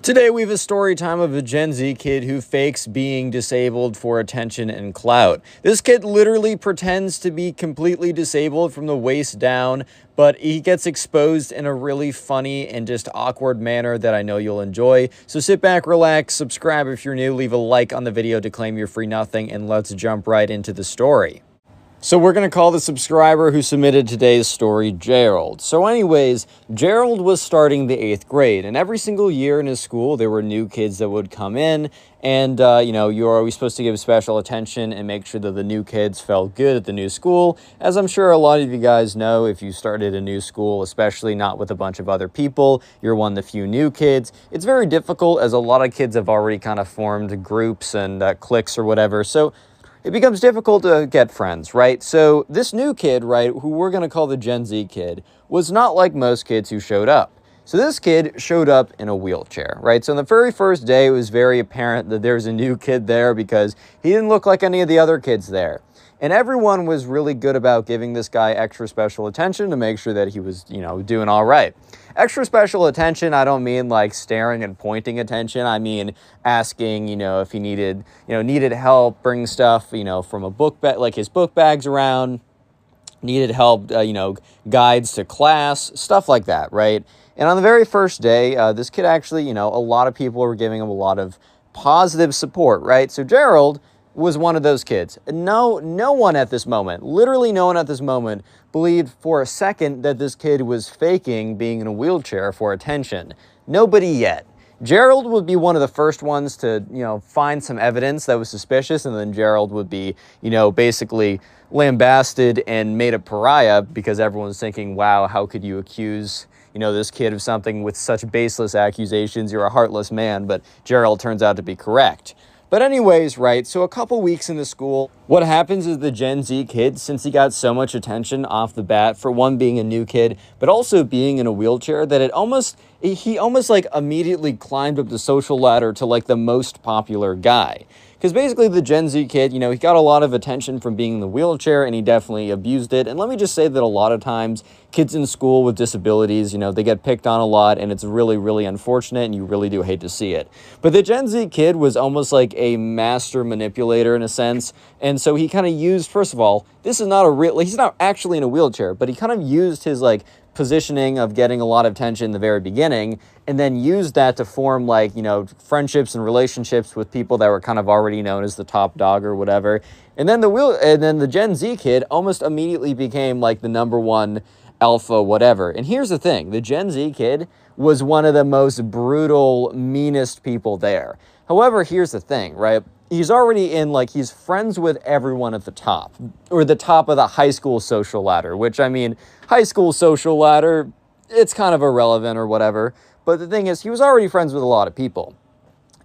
Today we have a story time of a Gen Z kid who fakes being disabled for attention and clout. This kid literally pretends to be completely disabled from the waist down, but he gets exposed in a really funny and just awkward manner that I know you'll enjoy. So sit back, relax, subscribe if you're new, leave a like on the video to claim your free nothing, and let's jump right into the story. So we're going to call the subscriber who submitted today's story Gerald. So anyways, Gerald was starting the 8th grade, and every single year in his school, there were new kids that would come in, and, you're always supposed to give special attention and make sure that the new kids felt good at the new school. As I'm sure a lot of you guys know, if you started a new school, especially not with a bunch of other people, you're one of the few new kids. It's very difficult as a lot of kids have already kind of formed groups and cliques or whatever. So it becomes difficult to get friends, right? So this new kid, right, who we're going to call the Gen Z kid, was not like most kids who showed up. So this kid showed up in a wheelchair, right? So on the very first day, it was very apparent that there's a new kid there because he didn't look like any of the other kids there. And everyone was really good about giving this guy extra special attention to make sure that he was, doing all right. Extra special attention, I don't mean like staring and pointing attention. I mean asking, if he needed help, bring stuff, from a book bag, like his book bags around, needed help, guides to class, stuff like that, right? And on the very first day, this kid actually, a lot of people were giving him a lot of positive support, right? So Gerald was one of those kids. No one at this moment, literally no one at this moment, believed for a second that this kid was faking being in a wheelchair for attention. Nobody yet. Gerald would be one of the first ones to, find some evidence that was suspicious, and then Gerald would be, basically lambasted and made a pariah because everyone's thinking, wow, how could you accuse this kid of something with such baseless accusations? You're a heartless man. But Gerald turns out to be correct. But anyways, right, so a couple weeks in the school, what happens is the Gen Z kid, since he got so much attention off the bat, for one, being a new kid, but also being in a wheelchair, that he almost like immediately climbed up the social ladder to like the most popular guy. Because basically the Gen Z kid, he got a lot of attention from being in the wheelchair, and he definitely abused it. And let me just say that a lot of times kids in school with disabilities, they get picked on a lot, and it's really, really unfortunate, and you really do hate to see it. But the Gen Z kid was almost like a master manipulator in a sense. And so he kind of used, first of all, he's not actually in a wheelchair, but he kind of used his positioning of getting a lot of attention in the very beginning, and then used that to form friendships and relationships with people that were kind of already known as the top dog or whatever. And then the Gen Z kid almost immediately became like the number one alpha whatever. And here's the thing, the Gen Z kid was one of the most brutal, meanest people there. However, here's the thing, right? He's already he's friends with everyone at the top, or the top of the high school social ladder, which, I mean, high school social ladder, it's kind of irrelevant or whatever. But the thing is, he was already friends with a lot of people.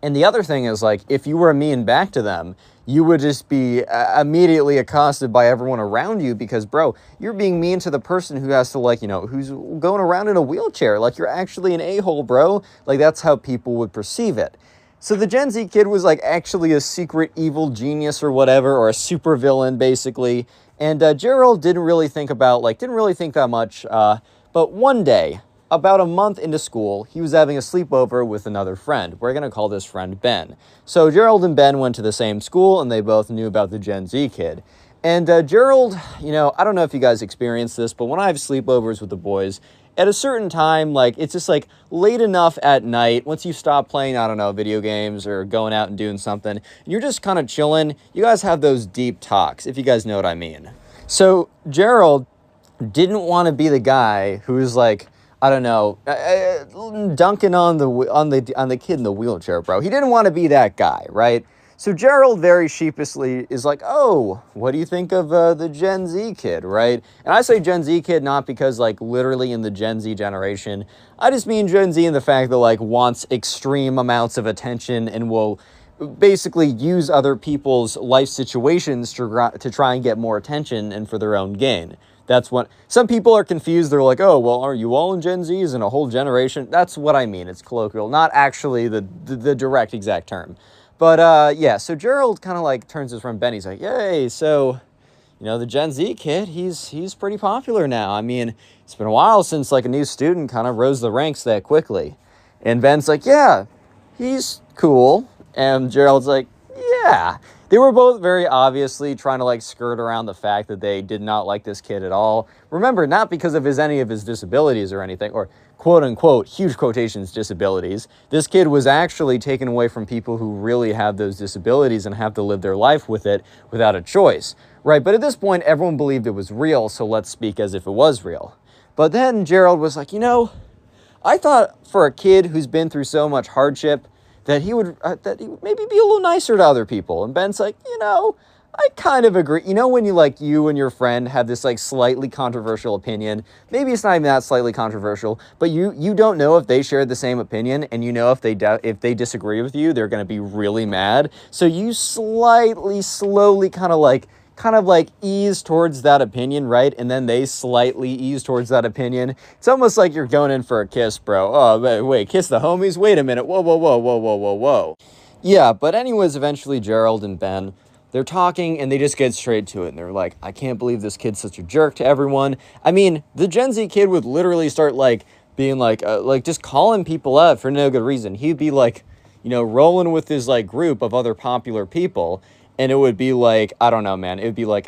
And the other thing is, if you were mean back to them, you would just be immediately accosted by everyone around you because, bro, you're being mean to the person who has to, who's going around in a wheelchair. You're actually an a-hole, bro. That's how people would perceive it. So the Gen Z kid was actually a secret evil genius or whatever, or a supervillain basically. And Gerald didn't really think that much. But one day, about a month into school, he was having a sleepover with another friend. We're going to call this friend Ben. So Gerald and Ben went to the same school, and they both knew about the Gen Z kid. And Gerald, I don't know if you guys experienced this, but when I have sleepovers with the boys, at a certain time, it's just late enough at night, once you stop playing, I don't know, video games or going out and doing something, and you're just kind of chilling, you guys have those deep talks, if you guys know what I mean. So Gerald didn't want to be the guy who's I don't know, dunking on the kid in the wheelchair, bro. He didn't want to be that guy, right? So Gerald very sheepishly is oh, what do you think of the Gen Z kid, right? And I say Gen Z kid not because, literally in the Gen Z generation. I just mean Gen Z in the fact that, wants extreme amounts of attention and will basically use other people's life situations to try and get more attention and for their own gain. That's what some people are confused. They're oh, well, are you all in Gen Zs and a whole generation? That's what I mean. It's colloquial, not actually the direct exact term. But, yeah, so Gerald kind of, turns his friend Ben. He's yay, so, the Gen Z kid, he's pretty popular now. I mean, it's been a while since, a new student kind of rose the ranks that quickly. And Ben's yeah, he's cool. And Gerald's like, yeah. They were both very obviously trying to like skirt around the fact that they did not like this kid at all. Remember, not because of any of his disabilities or anything, or quote unquote, huge quotations, disabilities. This kid was actually taken away from people who really have those disabilities and have to live their life with it without a choice, right? But at this point, everyone believed it was real, so let's speak as if it was real. But then Gerald was like, I thought for a kid who's been through so much hardship, that he would maybe be a little nicer to other people. And Ben's like, I kind of agree. When you and your friend have this like slightly controversial opinion, maybe it's not even that slightly controversial, but you don't know if they share the same opinion, and if they disagree with you, they're going to be really mad. So you slowly kind of like ease towards that opinion, right? And then they slightly ease towards that opinion. It's almost like you're going in for a kiss, bro. Oh, wait, kiss the homies? Wait a minute. Whoa, whoa, whoa, whoa, whoa, whoa, whoa. Yeah, but anyways, eventually Gerald and Ben, they're talking and they just get straight to it. And they're like, I can't believe this kid's such a jerk to everyone. I mean, the Gen Z kid would literally start like being like just calling people out for no good reason. He'd be like, rolling with his like group of other popular people. And it would be like, I don't know, man. It would be like,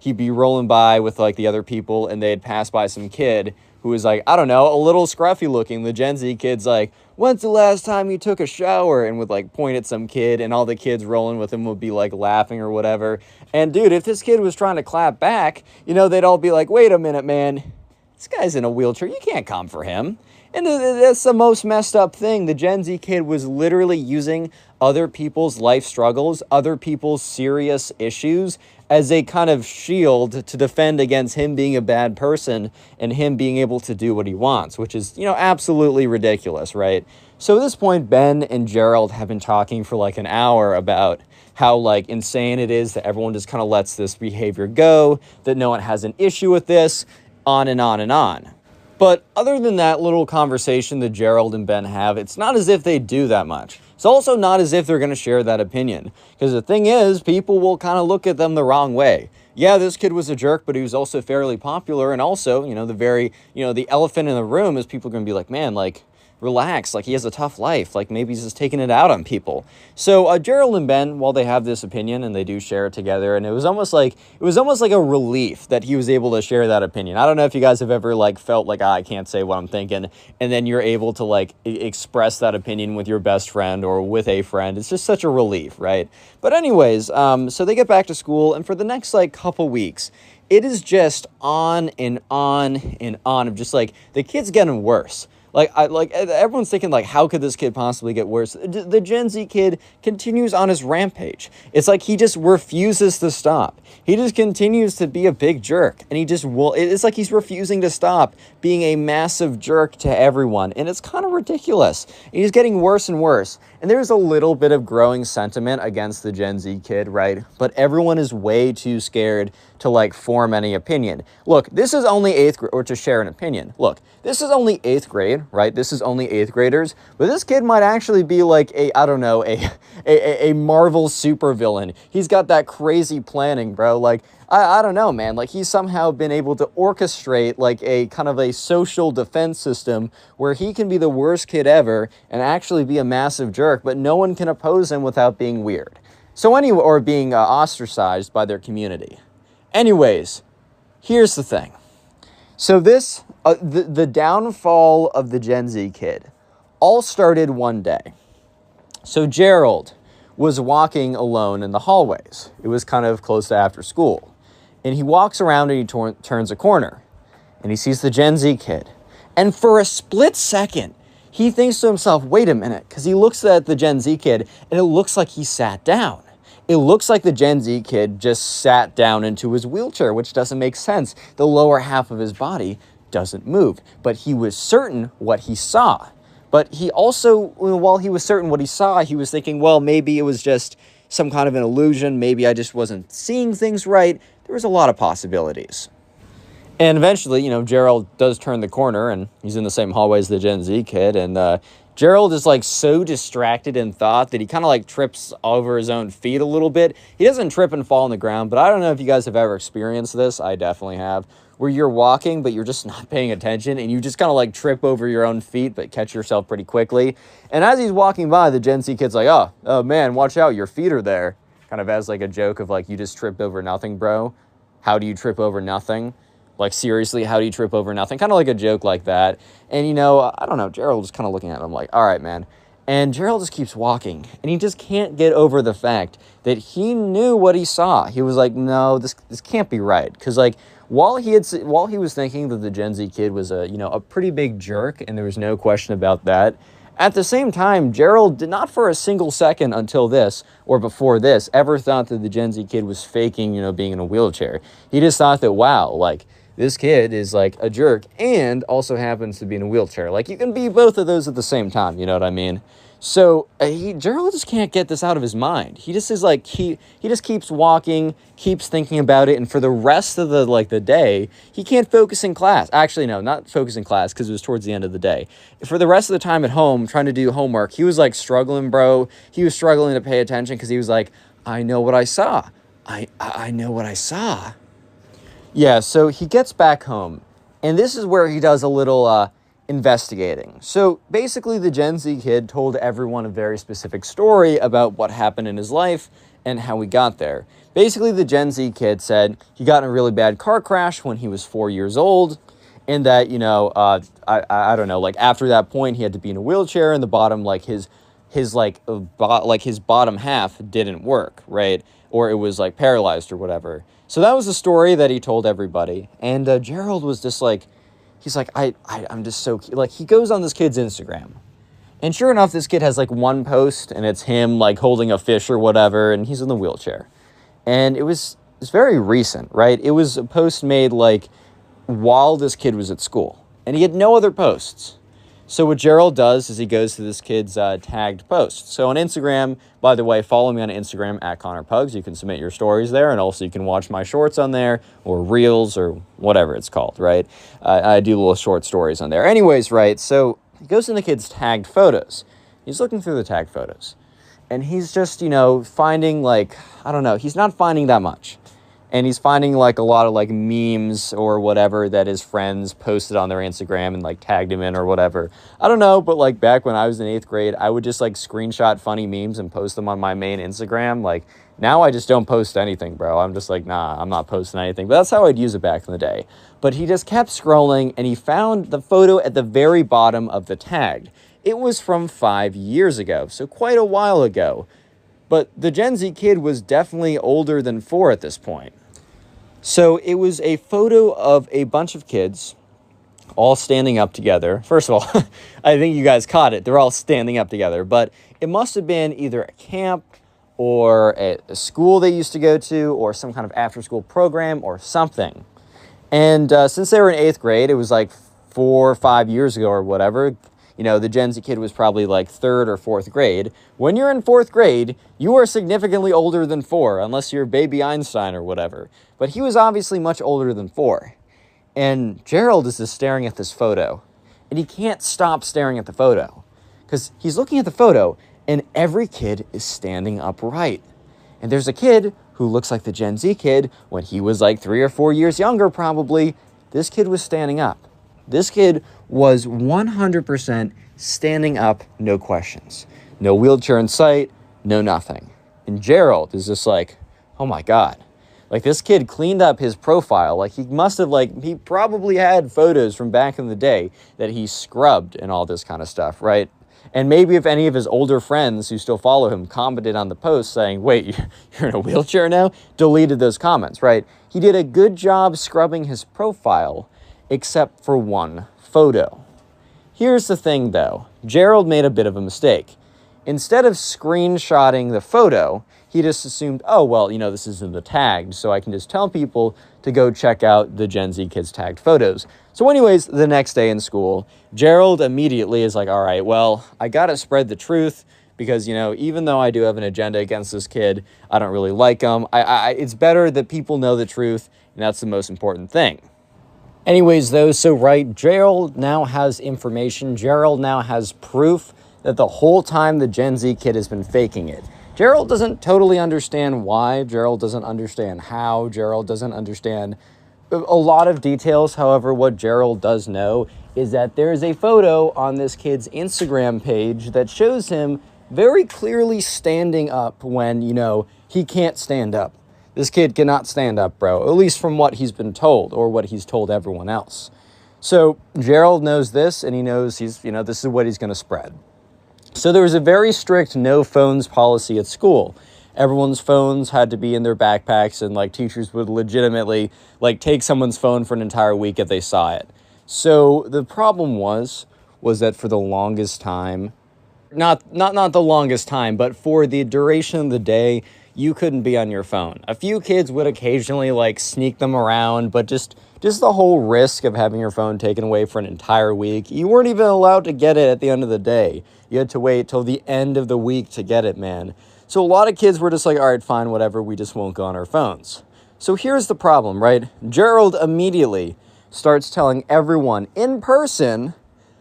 he'd be rolling by with like the other people and they'd pass by some kid who was like, I don't know, a little scruffy looking. The Gen Z kid's like, when's the last time you took a shower? And would like point at some kid, and all the kids rolling with him would be like laughing or whatever. And dude, if this kid was trying to clap back, they'd all be like, wait a minute, man. This guy's in a wheelchair. You can't come for him. And that's the most messed up thing. The Gen Z kid was literally using other people's life struggles, other people's serious issues as a kind of shield to defend against him being a bad person and him being able to do what he wants, which is, absolutely ridiculous, right? So at this point, Ben and Gerald have been talking for like an hour about how like insane it is that everyone just kind of lets this behavior go, that no one has an issue with this, on and on and on. But other than that little conversation that Gerald and Ben have, it's not as if they do that much. It's also not as if they're going to share that opinion. Because the thing is, people will kind of look at them the wrong way. Yeah, this kid was a jerk, but he was also fairly popular. And also, the elephant in the room is people are going to be like, man, like, relax, like he has a tough life, like maybe he's just taking it out on people. So Gerald and Ben, while they have this opinion and they do share it together, and it was almost like a relief that he was able to share that opinion. I don't know if you guys have ever like felt like, I can't say what I'm thinking, and then you're able to like express that opinion with your best friend or with a friend. It's just such a relief, right? But anyways, so they get back to school, and for the next like couple weeks, it is just on and on and on of just like the kid's getting worse. Everyone's thinking, like, how could this kid possibly get worse? The Gen Z kid continues on his rampage. It's like he just refuses to stop. He just continues to be a big jerk, and he just will. It's like he's refusing to stop being a massive jerk to everyone, and it's kind of ridiculous. And he's getting worse and worse. And there's a little bit of growing sentiment against the Gen Z kid, right? But everyone is way too scared to, like, form any opinion. Look, this is only 8th grade, or to share an opinion. Look, this is only 8th grade, right? This is only 8th graders, but this kid might actually be like a Marvel supervillain. He's got that crazy planning, bro. Like, I don't know, man. Like, he's somehow been able to orchestrate like a kind of a social defense system where he can be the worst kid ever and actually be a massive jerk, but no one can oppose him without being weird. So anyway, or being ostracized by their community. Anyways, here's the thing. So this, the downfall of the Gen Z kid all started one day. So Gerald was walking alone in the hallways. It was kind of close to after school. And he walks around and he turns a corner. And he sees the Gen Z kid. And for a split second, he thinks to himself, wait a minute, because he looks at the Gen Z kid and it looks like he sat down. It looks like the Gen Z kid just sat down into his wheelchair, which doesn't make sense. The lower half of his body doesn't move. But he was certain what he saw. But he also, while he was certain what he saw, he was thinking, well, maybe it was just some kind of an illusion. Maybe I just wasn't seeing things right. There was a lot of possibilities. And eventually, Gerald does turn the corner, and he's in the same hallway as the Gen Z kid, and Gerald is like so distracted in thought that he kind of like trips over his own feet a little bit. He doesn't trip and fall on the ground, but I don't know if you guys have ever experienced this. I definitely have. where you're walking, but you're just not paying attention, and you just kind of like trip over your own feet, but catch yourself pretty quickly. And as he's walking by, the Gen Z kid's like, oh man, watch out, your feet are there. Kind of as like a joke of like, you just tripped over nothing, bro. How do you trip over nothing? Like, seriously, how do you trip over nothing? Kind of like a joke like that. And, you know, I don't know, Gerald is kind of looking at him like, all right, man. And Gerald just keeps walking, and he just can't get over the fact that he knew what he saw. He was like, no, this can't be right. Because, like, while he was thinking that the Gen Z kid was a pretty big jerk, and there was no question about that, at the same time, Gerald did not for a single second until this, or before this, ever thought that the Gen Z kid was faking, being in a wheelchair. He just thought that, wow, like, this kid is, like, a jerk and also happens to be in a wheelchair. Like, you can be both of those at the same time, you know what I mean? So, Gerald just can't get this out of his mind. He just is, like, he just keeps walking, keeps thinking about it, and for the rest of the day, he can't focus in class. Actually, no, not focus in class, because it was towards the end of the day. For the rest of the time at home, trying to do homework, he was, like, struggling, bro. He was struggling to pay attention, because he was like, I know what I saw. I know what I saw. Yeah, so he gets back home, and this is where he does a little, investigating. So basically the Gen Z kid told everyone a very specific story about what happened in his life and how he got there. Basically the Gen Z kid said he got in a really bad car crash when he was 4 years old, and that, I don't know, like after that point he had to be in a wheelchair, and the bottom, like his bottom half didn't work, right? Or it was like paralyzed or whatever. So that was the story that he told everybody. And Gerald was just like, he's like, I'm just so, like, he goes on this kid's Instagram. And sure enough, this kid has, like, one post, and it's him, like, holding a fish or whatever, and he's in the wheelchair. And it's very recent, right? It was a post made, like, while this kid was at school. And he had no other posts. So what Gerald does is he goes to this kid's tagged post. So on Instagram, by the way, follow me on Instagram at ConnorPugs. You can submit your stories there, and also you can watch my shorts on there, or reels, or whatever it's called, right? I do little short stories on there. Anyways, right, so he goes in the kid's tagged photos. He's looking through the tagged photos. And he's just, finding, like, I don't know, he's not finding that much. And he's finding, like, a lot of, like, memes or whatever that his friends posted on their Instagram and, like, tagged him in or whatever. I don't know, but, like, back when I was in 8th grade, I would just, like, screenshot funny memes and post them on my main Instagram. Like, now I just don't post anything, bro. I'm just like, nah, I'm not posting anything. But that's how I'd use it back in the day. But he just kept scrolling, and he found the photo at the very bottom of the tagged. It was from 5 years ago, so quite a while ago. But the Gen Z kid was definitely older than 4 at this point. So it was a photo of a bunch of kids all standing up together. First of all, I think you guys caught it. They're all standing up together. But it must have been either a camp or a school they used to go to, or some kind of after-school program or something. And since they were in 8th grade, it was like 4 or 5 years ago or whatever. The Gen Z kid was probably like 3rd or 4th grade. When you're in 4th grade, you are significantly older than 4, unless you're baby Einstein or whatever. But he was obviously much older than 4. And Gerald is just staring at this photo. And he can't stop staring at the photo. Because he's looking at the photo, and every kid is standing upright. And there's a kid who looks like the Gen Z kid when he was like 3 or 4 years younger probably. This kid was standing up. This kid was 100% standing up, no questions. No wheelchair in sight, no nothing. And Gerald is just like, oh my God. Like, this kid cleaned up his profile. Like, he must have, like, he probably had photos from back in the day that he scrubbed and all this kind of stuff, right? And maybe if any of his older friends who still follow him commented on the post saying, wait, you're in a wheelchair now? Deleted those comments, right? He did a good job scrubbing his profile, except for one photo. Here's the thing, though. Gerald made a bit of a mistake. Instead of screenshotting the photo, he just assumed, oh, well, this is in the tagged, so I can just tell people to go check out the Gen Z kids' tagged photos. So anyways, the next day in school, Gerald immediately is like, all right, well, I gotta spread the truth, because, even though I do have an agenda against this kid, I don't really like him. It's better that people know the truth, and that's the most important thing. Anyways, though, so right, Gerald now has information. Gerald now has proof that the whole time the Gen Z kid has been faking it. Gerald doesn't totally understand why. Gerald doesn't understand how. Gerald doesn't understand a lot of details. However, what Gerald does know is that there is a photo on this kid's Instagram page that shows him very clearly standing up when, you know, he can't stand up. This kid cannot stand up, bro, at least from what he's been told or what he's told everyone else. So Gerald knows this, and he knows this is what he's going to spread. So there was a very strict no phones policy at school. Everyone's phones had to be in their backpacks, and like teachers would legitimately like take someone's phone for an entire week if they saw it. So the problem was that for the longest time, not the longest time, but for the duration of the day, you couldn't be on your phone. A few kids would occasionally like sneak them around, but just the whole risk of having your phone taken away for an entire week, you weren't even allowed to get it at the end of the day. You had to wait till the end of the week to get it, man. So a lot of kids were just like, all right, fine, whatever, we just won't go on our phones. So here's the problem, right? Gerald immediately starts telling everyone in person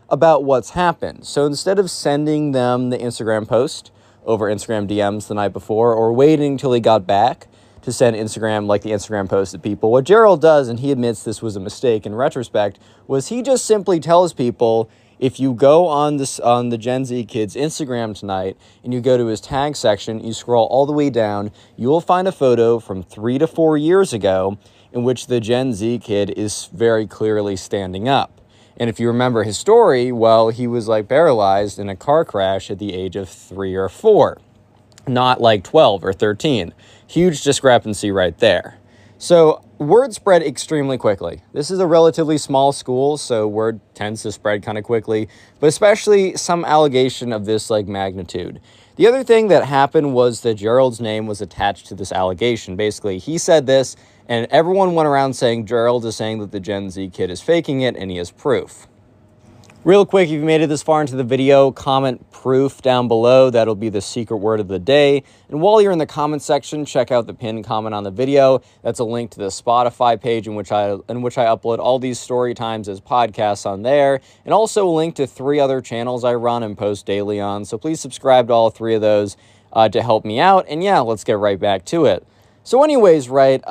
about what's happened. So instead of sending them the Instagram post over Instagram DMs the night before or waiting till he got back to send the Instagram post to people, what Gerald does, and he admits this was a mistake in retrospect, was he just simply tells people, if you go on the Gen Z kid's Instagram tonight and you go to his tag section, you scroll all the way down, you will find a photo from 3 to 4 years ago in which the Gen Z kid is very clearly standing up. And if you remember his story, well, he was like paralyzed in a car crash at the age of 3 or 4, not like 12 or 13. Huge discrepancy right there. So word spread extremely quickly. This is a relatively small school, so word tends to spread kind of quickly, but especially some allegation of this like magnitude. The other thing that happened was that Gerald's name was attached to this allegation. Basically, he said this, and everyone went around saying Gerald is saying that the Gen Z kid is faking it, and he has proof. Real quick, if you made it this far into the video, comment proof down below. That'll be the secret word of the day. And while you're in the comment section, check out the pinned comment on the video. That's a link to the Spotify page in which I upload all these story times as podcasts on there, and also a link to 3 other channels I run and post daily on. So please subscribe to all 3 of those to help me out. And yeah, let's get right back to it. So anyways, right,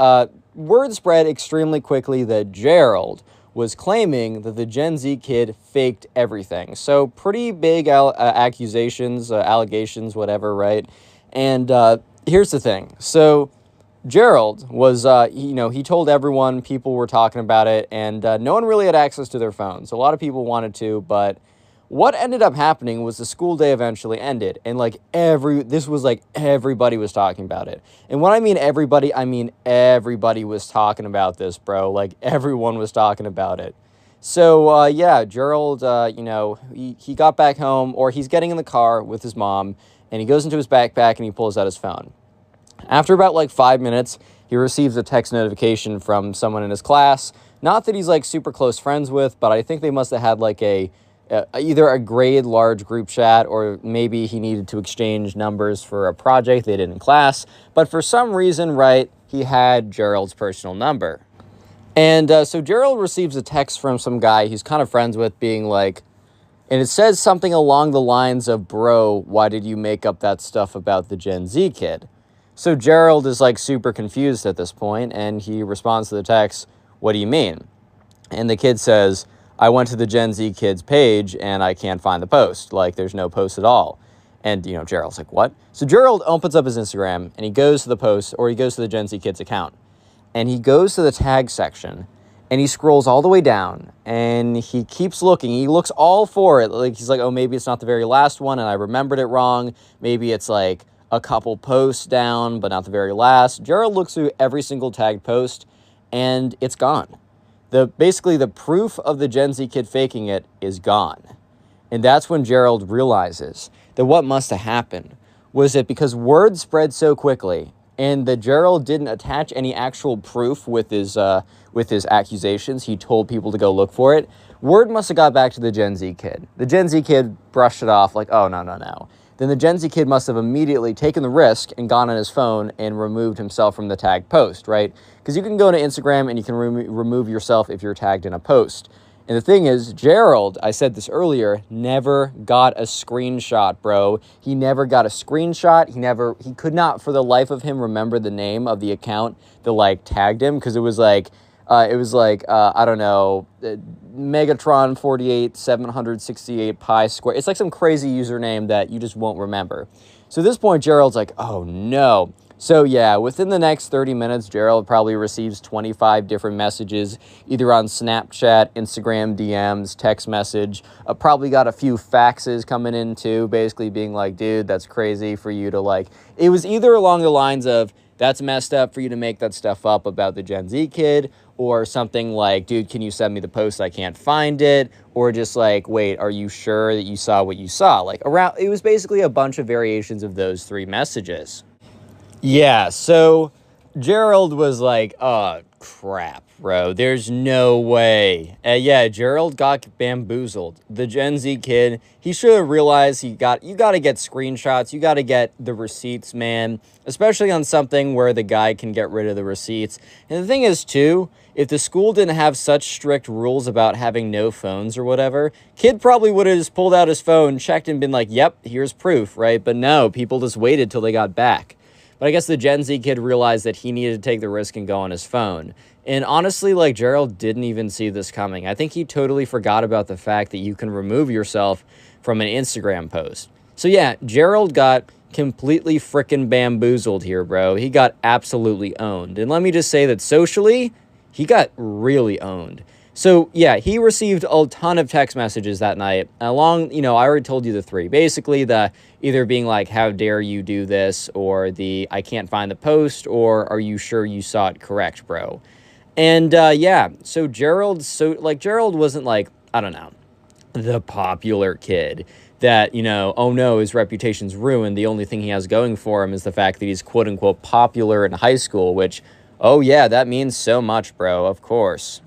word spread extremely quickly that Gerald was claiming that the Gen Z kid faked everything. So pretty big accusations, allegations, whatever, right? And here's the thing. So Gerald was, he told everyone, people were talking about it, and no one really had access to their phones. A lot of people wanted to, but what ended up happening was the school day eventually ended, and everybody was talking about it. And when I mean everybody was talking about this, bro. Like, everyone was talking about it. So, yeah, Gerald, he got back home, or he's getting in the car with his mom, and he goes into his backpack and he pulls out his phone. After about 5 minutes, he receives a text notification from someone in his class. Not that he's super close friends with, but I think they must have had either a grade large group chat, or maybe he needed to exchange numbers for a project they did in class. But for some reason, right, he had Gerald's personal number. And so Gerald receives a text from some guy he's kind of friends with being like, and it says something along the lines of, bro, why did you make up that stuff about the Gen Z kid? So Gerald is super confused at this point, and he responds to the text, what do you mean? And the kid says, I went to the Gen Z kid's page and I can't find the post. There's no post at all. And, Gerald's like, what? So Gerald opens up his Instagram and he goes to the post, or he goes to the Gen Z kid's account. And he goes to the tag section and he scrolls all the way down and he keeps looking. He looks all for it. He's like, oh, maybe it's not the very last one and I remembered it wrong. Maybe it's a couple posts down, but not the very last. Gerald looks through every single tagged post and it's gone. Basically, the proof of the Gen Z kid faking it is gone. And that's when Gerald realizes that what must have happened was that because word spread so quickly and that Gerald didn't attach any actual proof with his accusations, he told people to go look for it, word must have got back to the Gen Z kid. The Gen Z kid brushed it off oh, no. Then the Gen Z kid must have immediately taken the risk and gone on his phone and removed himself from the tagged post, right? Because you can go to Instagram and you can remove yourself if you're tagged in a post. And the thing is, Gerald, I said this earlier, never got a screenshot, bro. He never got a screenshot. He could not for the life of him remember the name of the account that tagged him, because it was It was like, I don't know, Megatron 48768 pi square. It's like some crazy username that you just won't remember. So at this point, Gerald's like, oh no. So yeah, within the next 30 minutes, Gerald probably receives 25 different messages, either on Snapchat, Instagram DMs, text message. Probably got a few faxes coming in too, basically being like, dude, that's crazy for you to like. It was either along the lines of, that's messed up for you to make that stuff up about the Gen Z kid, or something like, dude, can you send me the post? I can't find it. Or just like, wait, are you sure that you saw what you saw? Like around, it was basically a bunch of variations of those three messages. Yeah, so Gerald was like, oh, crap, bro. There's no way. Yeah, Gerald got bamboozled. The Gen Z kid, he should have realized you got to get screenshots. You got to get the receipts, man, especially on something where the guy can get rid of the receipts. And the thing is, too, if the school didn't have such strict rules about having no phones or whatever, kid probably would have just pulled out his phone, checked, and been like, yep, here's proof, right? But no, people just waited till they got back. But I guess the Gen Z kid realized that he needed to take the risk and go on his phone. And honestly, like, Gerald didn't even see this coming. I think he totally forgot about the fact that you can remove yourself from an Instagram post. So yeah, Gerald got completely frickin' bamboozled here, bro. He got absolutely owned. And let me just say that socially, he got really owned. So yeah, he received a ton of text messages that night along, I already told you the three. Basically, the either being like, how dare you do this, or the I can't find the post, or are you sure you saw it correct, bro? And yeah, so Gerald wasn't like, I don't know, the popular kid that, oh no, his reputation's ruined. The only thing he has going for him is the fact that he's quote unquote popular in high school, which, oh yeah, that means so much, bro, of course.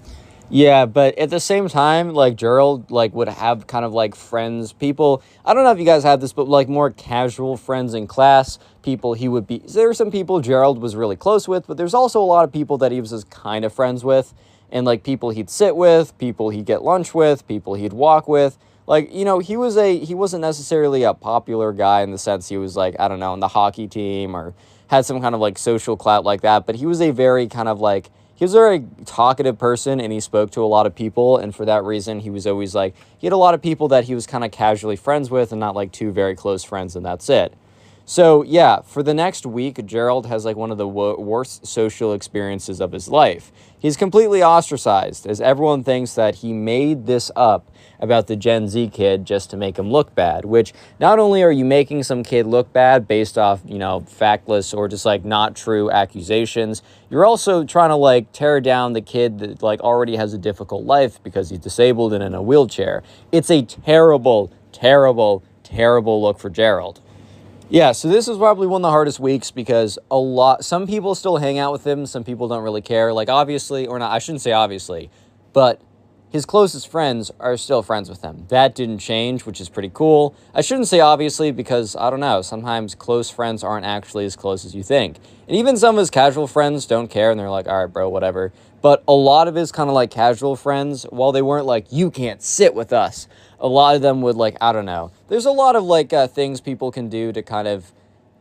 Yeah, but at the same time, like, Gerald, like, would have kind of, like, friends, people, I don't know if you guys have this, but, like, more casual friends in class, people he would be, there were some people Gerald was really close with, but there's also a lot of people that he was just kind of friends with, and, like, people he'd sit with, people he'd get lunch with, people he'd walk with, like, he wasn't necessarily a popular guy in the sense he was, like, I don't know, in the hockey team, or had some kind of, like, social clout like that, but he was a very kind of, like, he was a very talkative person, and he spoke to a lot of people, and for that reason, he was always, like, he had a lot of people that he was kind of casually friends with, and not, like, two very close friends, and that's it. So, yeah, for the next week, Gerald has, like, one of the worst social experiences of his life. He's completely ostracized, as everyone thinks that he made this up about the Gen Z kid just to make him look bad, which not only are you making some kid look bad based off, factless or just, like, not true accusations, you're also trying to, like, tear down the kid that, like, already has a difficult life because he's disabled and in a wheelchair. It's a terrible, terrible, terrible look for Gerald. Yeah, so this is probably one of the hardest weeks because some people still hang out with him, some people don't really care. Like, obviously, or not, I shouldn't say obviously, but his closest friends are still friends with him. That didn't change, which is pretty cool. I shouldn't say obviously because, I don't know, sometimes close friends aren't actually as close as you think. And even some of his casual friends don't care, and they're like, all right, bro, whatever. But a lot of his kind of, like, casual friends, while they weren't like, you can't sit with us, a lot of them would, like, I don't know. There's a lot of, like, things people can do to kind of,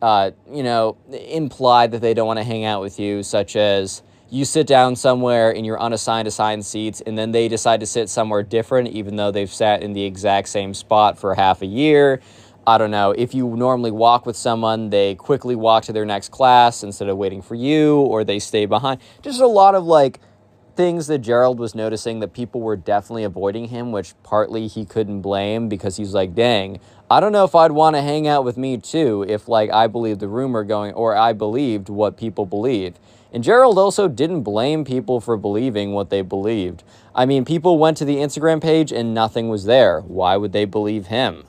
imply that they don't want to hang out with you, such as you sit down somewhere and you're unassigned assigned seats, and then they decide to sit somewhere different, even though they've sat in the exact same spot for half a year. I don't know. If you normally walk with someone, they quickly walk to their next class instead of waiting for you, or they stay behind. Just a lot of, like, things that Gerald was noticing that people were definitely avoiding him, which partly he couldn't blame because he's like, dang, I don't know if I'd want to hang out with me too if, like, I believed the rumor going, or I believed what people believe. And Gerald also didn't blame people for believing what they believed. I mean, people went to the Instagram page and nothing was there. Why would they believe him?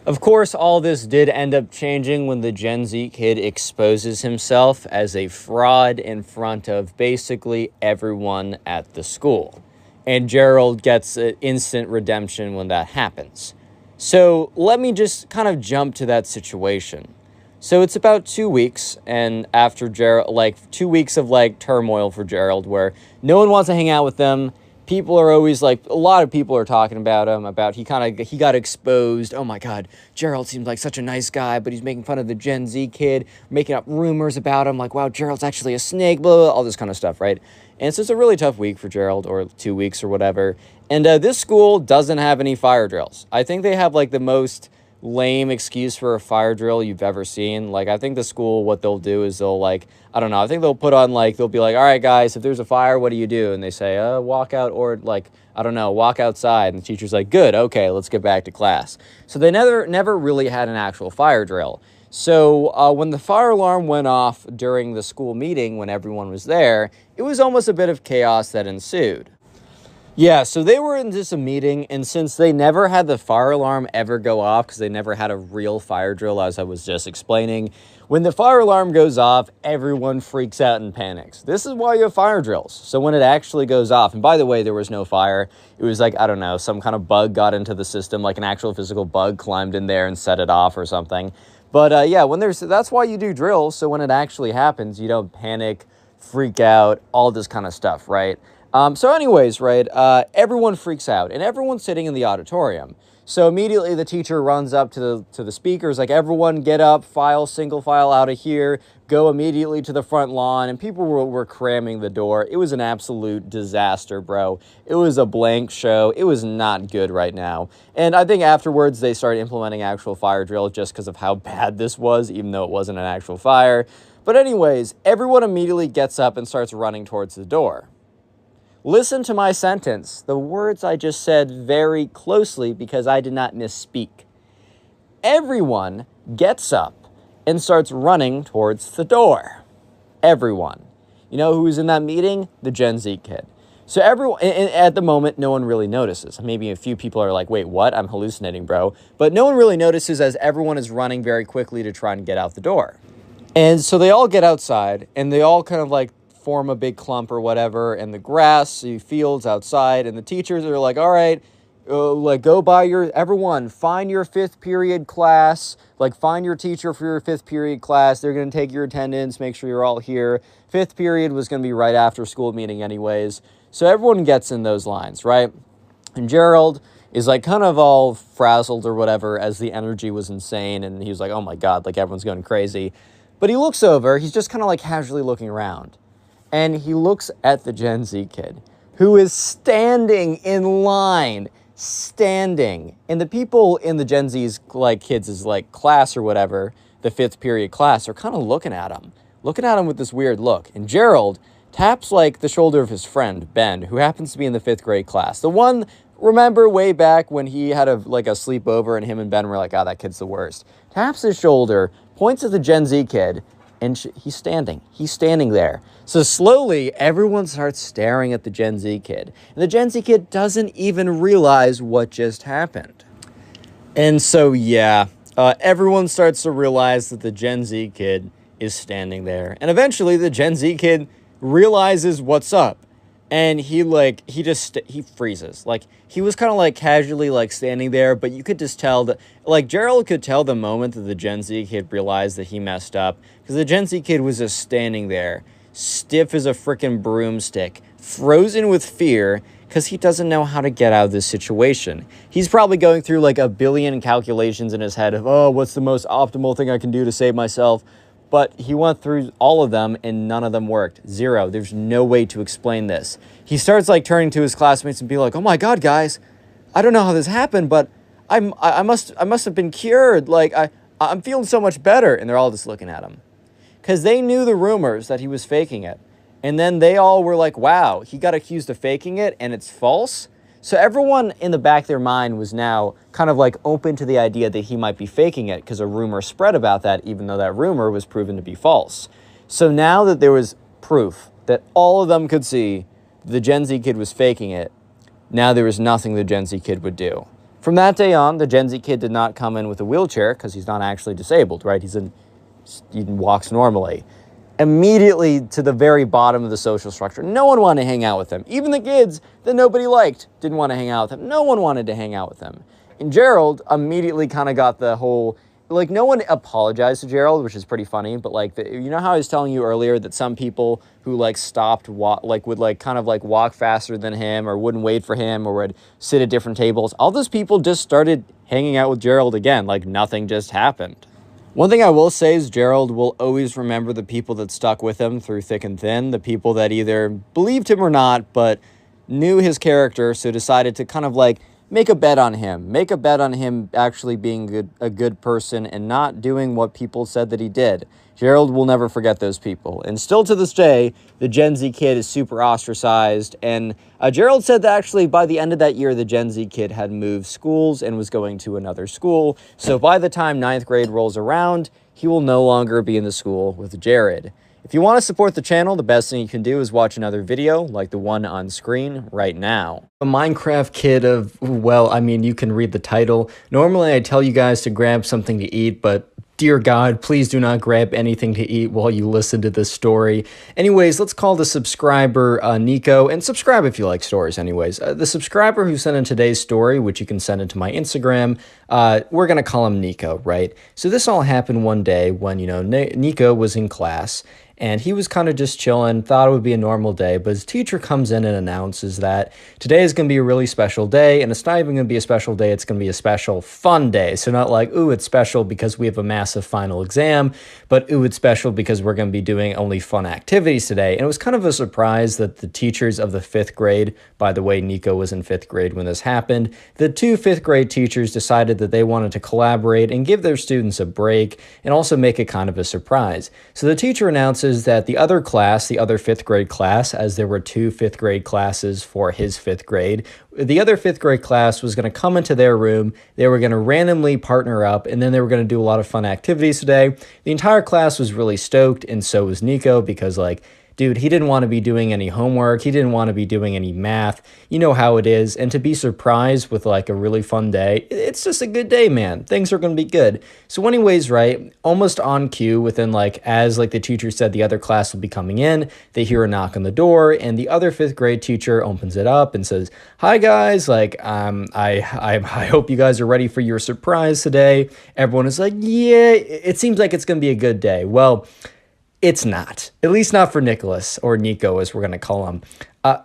Of course, all this did end up changing when the Gen Z kid exposes himself as a fraud in front of basically everyone at the school. And Gerald gets an instant redemption when that happens. So let me just kind of jump to that situation. So it's about 2 weeks, and after Gerald, like 2 weeks of, like, turmoil for Gerald, where no one wants to hang out with him. people are always like, a lot of people are talking about him, about he got exposed. Oh my God, Gerald seems like such a nice guy, but he's making fun of the Gen Z kid, making up rumors about him, like, wow, Gerald's actually a snake, blah, blah, all this kind of stuff, right? And so it's a really tough week for Gerald, or 2 weeks or whatever. And this school doesn't have any fire drills. I think they have like the most lame excuse for a fire drill you've ever seen. Like, I think the school, what they'll do is they'll like, I don't know, I think they'll put on like, they'll be like, all right, guys, if there's a fire, what do you do? And they say, walk out, or like, I don't know, walk outside. And the teacher's like, good, okay, let's get back to class. So they never really had an actual fire drill. So when the fire alarm went off during the school meeting, when everyone was there, it was almost a bit of chaos that ensued. Yeah, so they were in just a meeting, and since they never had the fire alarm ever go off, because they never had a real fire drill, as I was just explaining, when the fire alarm goes off, everyone freaks out and panics. This is why you have fire drills. So when it actually goes off, and by the way, there was no fire. It was like, I don't know, some kind of bug got into the system, like an actual physical bug climbed in there and set it off or something. But yeah, that's why you do drills, so when it actually happens, you don't panic, freak out, all this kind of stuff, right? So anyways, right, everyone freaks out, and everyone's sitting in the auditorium. So immediately the teacher runs up to the speakers, like, everyone get up, single file out of here, go immediately to the front lawn, and people were cramming the door. It was an absolute disaster, bro. It was a blank show. It was not good right now. And I think afterwards they started implementing actual fire drill just because of how bad this was, even though it wasn't an actual fire. But anyways, everyone immediately gets up and starts running towards the door. Listen to my sentence, the words I just said very closely because I did not misspeak. Everyone gets up and starts running towards the door. Everyone. You know who's in that meeting? The Gen Z kid. So everyone, and at the moment, no one really notices. Maybe a few people are like, wait, what? I'm hallucinating, bro. But no one really notices as everyone is running very quickly to try and get out the door. And so they all get outside, and they all kind of like form a big clump or whatever in the grassy fields outside, and the teachers are like, all right, like, go by everyone, find your 5th period class, like, find your teacher for your 5th period class. They're going to take your attendance, make sure you're all here. 5th period was going to be right after school meeting anyways. So everyone gets in those lines, right? And Gerald is like kind of all frazzled or whatever as the energy was insane, and he was like, oh my God, like, everyone's going crazy. But he looks over, he's just kind of like casually looking around. And he looks at the Gen Z kid, who is standing in line, standing. And the people in the Gen Z's, like, kids' like class or whatever, the 5th period class, are kind of looking at him with this weird look. And Gerald taps like the shoulder of his friend, Ben, who happens to be in the 5th grade class. The one, remember way back when he had a sleepover and him and Ben were like, oh, that kid's the worst. Taps his shoulder, points at the Gen Z kid, and he's standing there. So slowly, everyone starts staring at the Gen Z kid. And the Gen Z kid doesn't even realize what just happened. And so, yeah, everyone starts to realize that the Gen Z kid is standing there. And eventually, the Gen Z kid realizes what's up. And he freezes. Like, he was kind of like casually like standing there, but you could just tell that, like, Gerald could tell the moment that the Gen Z kid realized that he messed up, because the Gen Z kid was just standing there, stiff as a frickin' broomstick, frozen with fear, because he doesn't know how to get out of this situation. He's probably going through like a billion calculations in his head of, oh, what's the most optimal thing I can do to save myself? But he went through all of them and none of them worked. Zero. There's no way to explain this. He starts like turning to his classmates and be like, oh my God, guys, I don't know how this happened, but I must have been cured. Like, I'm feeling so much better. And they're all just looking at him, because they knew the rumors that he was faking it. And then they all were like, wow, he got accused of faking it and it's false. So everyone in the back of their mind was now kind of like open to the idea that he might be faking it, because a rumor spread about that, even though that rumor was proven to be false. So now that there was proof that all of them could see the Gen Z kid was faking it, now there was nothing the Gen Z kid would do. From that day on, the Gen Z kid did not come in with a wheelchair, because he's not actually disabled, right? He walks normally. Immediately to the very bottom of the social structure. No one wanted to hang out with him. Even the kids that nobody liked didn't want to hang out with him. No one wanted to hang out with him. And Gerald immediately kind of got the whole like, no one apologized to Gerald, which is pretty funny, but, like, you know how I was telling you earlier that some people who, like, stopped, would, like, kind of, like, walk faster than him, or wouldn't wait for him, or would sit at different tables, all those people just started hanging out with Gerald again, like nothing just happened. One thing I will say is Gerald will always remember the people that stuck with him through thick and thin, the people that either believed him or not, but knew his character, so decided to kind of like make a bet on him actually being a good person and not doing what people said that he did. Gerald will never forget those people. And still to this day, the Gen Z kid is super ostracized. And Gerald said that actually by the end of that year, the Gen Z kid had moved schools and was going to another school. So by the time 9th grade rolls around, he will no longer be in the school with Jared. If you want to support the channel, the best thing you can do is watch another video like the one on screen right now. A Minecraft kid of, well, I mean, you can read the title. Normally I tell you guys to grab something to eat, but dear God, please do not grab anything to eat while you listen to this story. Anyways, let's call the subscriber Nico, and subscribe if you like stories anyways. The subscriber who sent in today's story, which you can send it to my Instagram, we're going to call him Nico, right? So this all happened one day when, you know, Nico was in class, and he was kind of just chilling, thought it would be a normal day, but his teacher comes in and announces that today is going to be a really special day, and it's not even going to be a special day, it's going to be a special fun day. So not like, ooh, it's special because we have a massive final exam, but ooh, it's special because we're going to be doing only fun activities today. And it was kind of a surprise that the teachers of the 5th grade, by the way, Nico was in 5th grade when this happened, the 2 5th grade teachers decided that they wanted to collaborate and give their students a break and also make it kind of a surprise. So the teacher announces that the other class, the other 5th grade class, as there were 2 5th grade classes for his 5th grade, the other 5th grade class was going to come into their room, they were going to randomly partner up, and then they were going to do a lot of fun activities today. The entire class was really stoked, and so was Nico, because like, dude, he didn't want to be doing any homework. He didn't want to be doing any math. You know how it is. And to be surprised with like a really fun day, it's just a good day, man. Things are going to be good. So anyways, right, almost on cue within like, as like the teacher said, the other class will be coming in, they hear a knock on the door, and the other 5th grade teacher opens it up and says, hi guys, like, I hope you guys are ready for your surprise today. Everyone is like, yeah, it seems like it's going to be a good day. Well, it's not, at least not for Nicholas, or Nico as we're going to call him,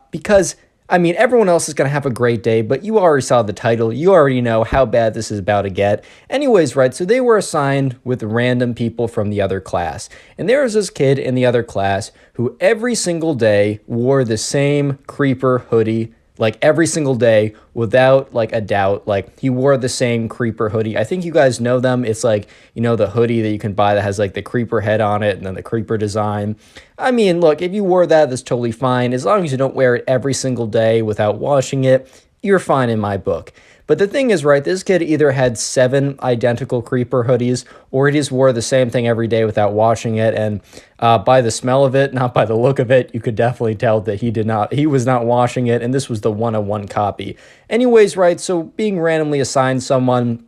because, I mean, everyone else is going to have a great day, but you already saw the title, you already know how bad this is about to get. Anyways, right, so they were assigned with random people from the other class, and there was this kid in the other class who every single day wore the same creeper hoodie, like every single day without like a doubt. Like he wore the same creeper hoodie. I think you guys know them. It's like, you know, the hoodie that you can buy that has like the creeper head on it and then the creeper design. I mean, look, if you wore that, that's totally fine. As long as you don't wear it every single day without washing it, you're fine in my book. But the thing is, right, this kid either had 7 identical creeper hoodies, or he just wore the same thing every day without washing it. And by the smell of it, not by the look of it, you could definitely tell that he was not washing it, and this was the 101 copy. Anyways, right, so being randomly assigned someone,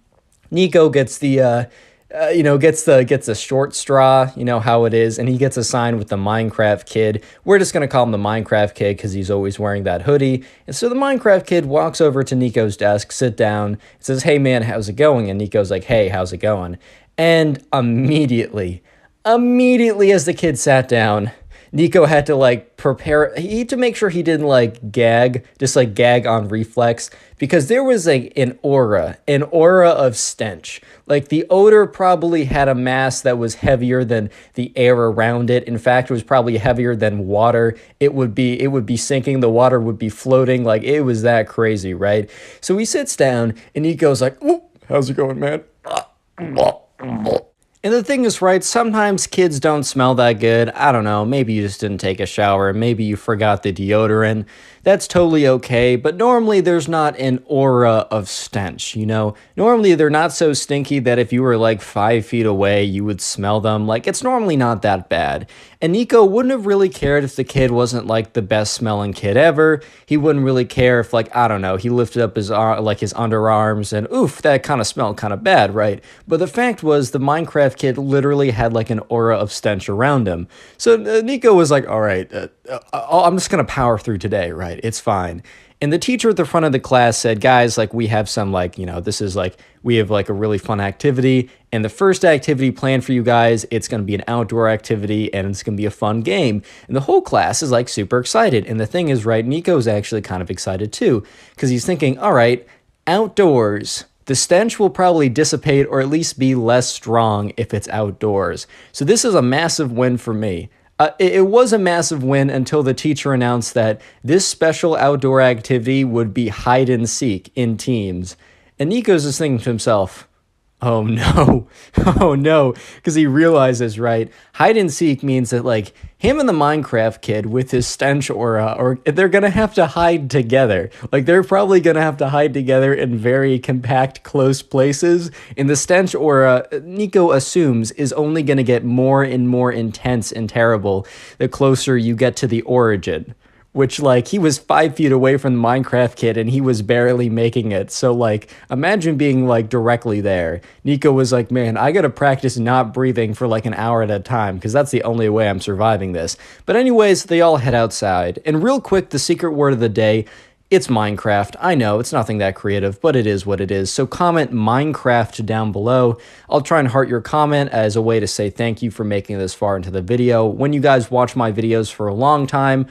Nico gets the gets the short straw, you know how it is, and he gets assigned with the Minecraft kid. We're just going to call him the Minecraft kid because he's always wearing that hoodie. And so the Minecraft kid walks over to Nico's desk, sit down, and says, hey man, how's it going? And Nico's like, hey, how's it going? And immediately as the kid sat down, Nico had to like prepare, he had to make sure he didn't like gag, just like gag on reflex, because there was like an aura of stench. Like the odor probably had a mass that was heavier than the air around it. In fact, it was probably heavier than water. It would be sinking, the water would be floating, like it was that crazy, right? So he sits down and Nico's like, oh, how's it going, man? And the thing is, right, sometimes kids don't smell that good. I don't know, maybe you just didn't take a shower, maybe you forgot the deodorant. That's totally okay, but normally there's not an aura of stench, you know? Normally they're not so stinky that if you were like 5 feet away, you would smell them. Like, it's normally not that bad. And Nico wouldn't have really cared if the kid wasn't like the best smelling kid ever. He wouldn't really care if, like, I don't know, he lifted up his his underarms and oof, that kind of smelled kind of bad, right? But the fact was the Minecraft kid literally had like an aura of stench around him. So Nico was like, all right, I'm just going to power through today, right? It's fine. And the teacher at the front of the class said, guys, like we have some like, you know, this is like, we have like a really fun activity. And the first activity planned for you guys, it's going to be an outdoor activity and it's going to be a fun game. And the whole class is like super excited. And the thing is, right, Nico's actually kind of excited too, because he's thinking, all right, outdoors, the stench will probably dissipate or at least be less strong if it's outdoors. So this is a massive win for me. It was a massive win until the teacher announced that this special outdoor activity would be hide and seek in teams. And Nico's just thinking to himself, oh no, oh no, because he realizes, right, hide and seek means that like him and the Minecraft kid with his stench aura, or they're going to have to hide together. Like they're probably going to have to hide together in very compact, close places. And the stench aura, Nico assumes, is only going to get more and more intense and terrible the closer you get to the origin. Which, like, he was 5 feet away from the Minecraft kid and he was barely making it. So, like, imagine being, like, directly there. Nico was like, man, I gotta practice not breathing for, like, an hour at a time because that's the only way I'm surviving this. But anyways, they all head outside. And real quick, the secret word of the day, it's Minecraft. I know, it's nothing that creative, but it is what it is. So comment Minecraft down below. I'll try and heart your comment as a way to say thank you for making it this far into the video. When you guys watch my videos for a long time,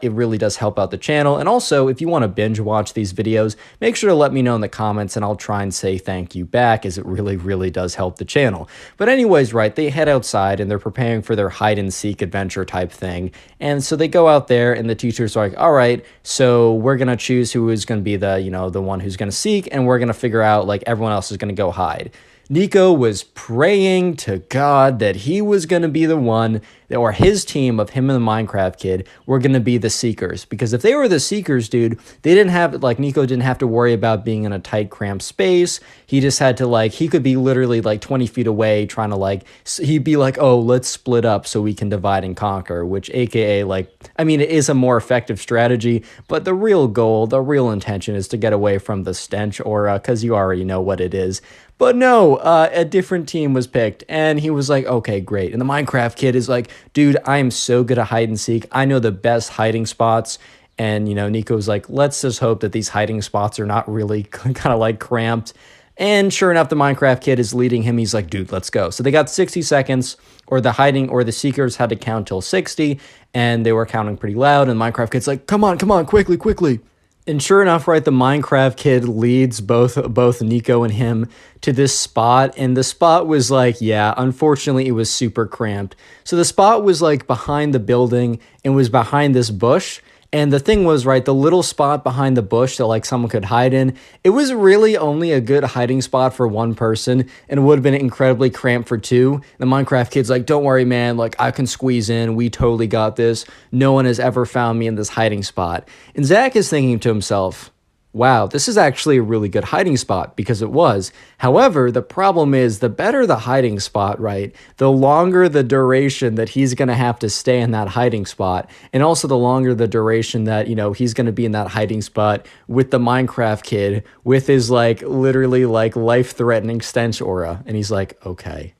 it really does help out the channel. And also, if you want to binge watch these videos, make sure to let me know in the comments and I'll try and say thank you back, as it really, really does help the channel. But anyways, right, they head outside and they're preparing for their hide and seek adventure type thing. And so they go out there and the teacher's like, all right, so we're going to choose who is going to be the, you know, the one who's going to seek, and we're going to figure out like everyone else is going to go hide. Nico was praying to God that he was going to be the one, or his team of him and the Minecraft kid were going to be the seekers. Because if they were the seekers, dude, they didn't have, like, Nico didn't have to worry about being in a tight, cramped space. He just had to, like, he could be literally, like, 20 feet away trying to, like, he'd be like, oh, let's split up so we can divide and conquer, which, aka, like, I mean, it is a more effective strategy, but the real goal, the real intention is to get away from the stench aura, because you already know what it is. But no, a different team was picked, and he was like, okay, great. And the Minecraft kid is like, dude, I am so good at hide and seek. I know the best hiding spots. And, you know, Nico was like, let's just hope that these hiding spots are not really kind of like cramped. And sure enough, the Minecraft kid is leading him. He's like, dude, let's go. So they got 60 seconds, or the hiding, or the seekers had to count till 60, and they were counting pretty loud. And the Minecraft kid's like, come on, quickly, quickly. And sure enough, right, the Minecraft kid leads both Nico and him to this spot, and the spot was like, yeah, unfortunately, it was super cramped. So the spot was like behind the building and was behind this bush. And the thing was, right, the little spot behind the bush that like someone could hide in, it was really only a good hiding spot for one person, and it would have been incredibly cramped for two. The Minecraft kid's like, don't worry, man, like I can squeeze in. We totally got this. No one has ever found me in this hiding spot. And Zach is thinking to himself, wow, this is actually a really good hiding spot, because it was. However, the problem is, the better the hiding spot, right, the longer the duration that he's going to have to stay in that hiding spot. And also the longer the duration that, you know, he's going to be in that hiding spot with the Minecraft kid with his like literally like life-threatening stench aura. And he's like, okay,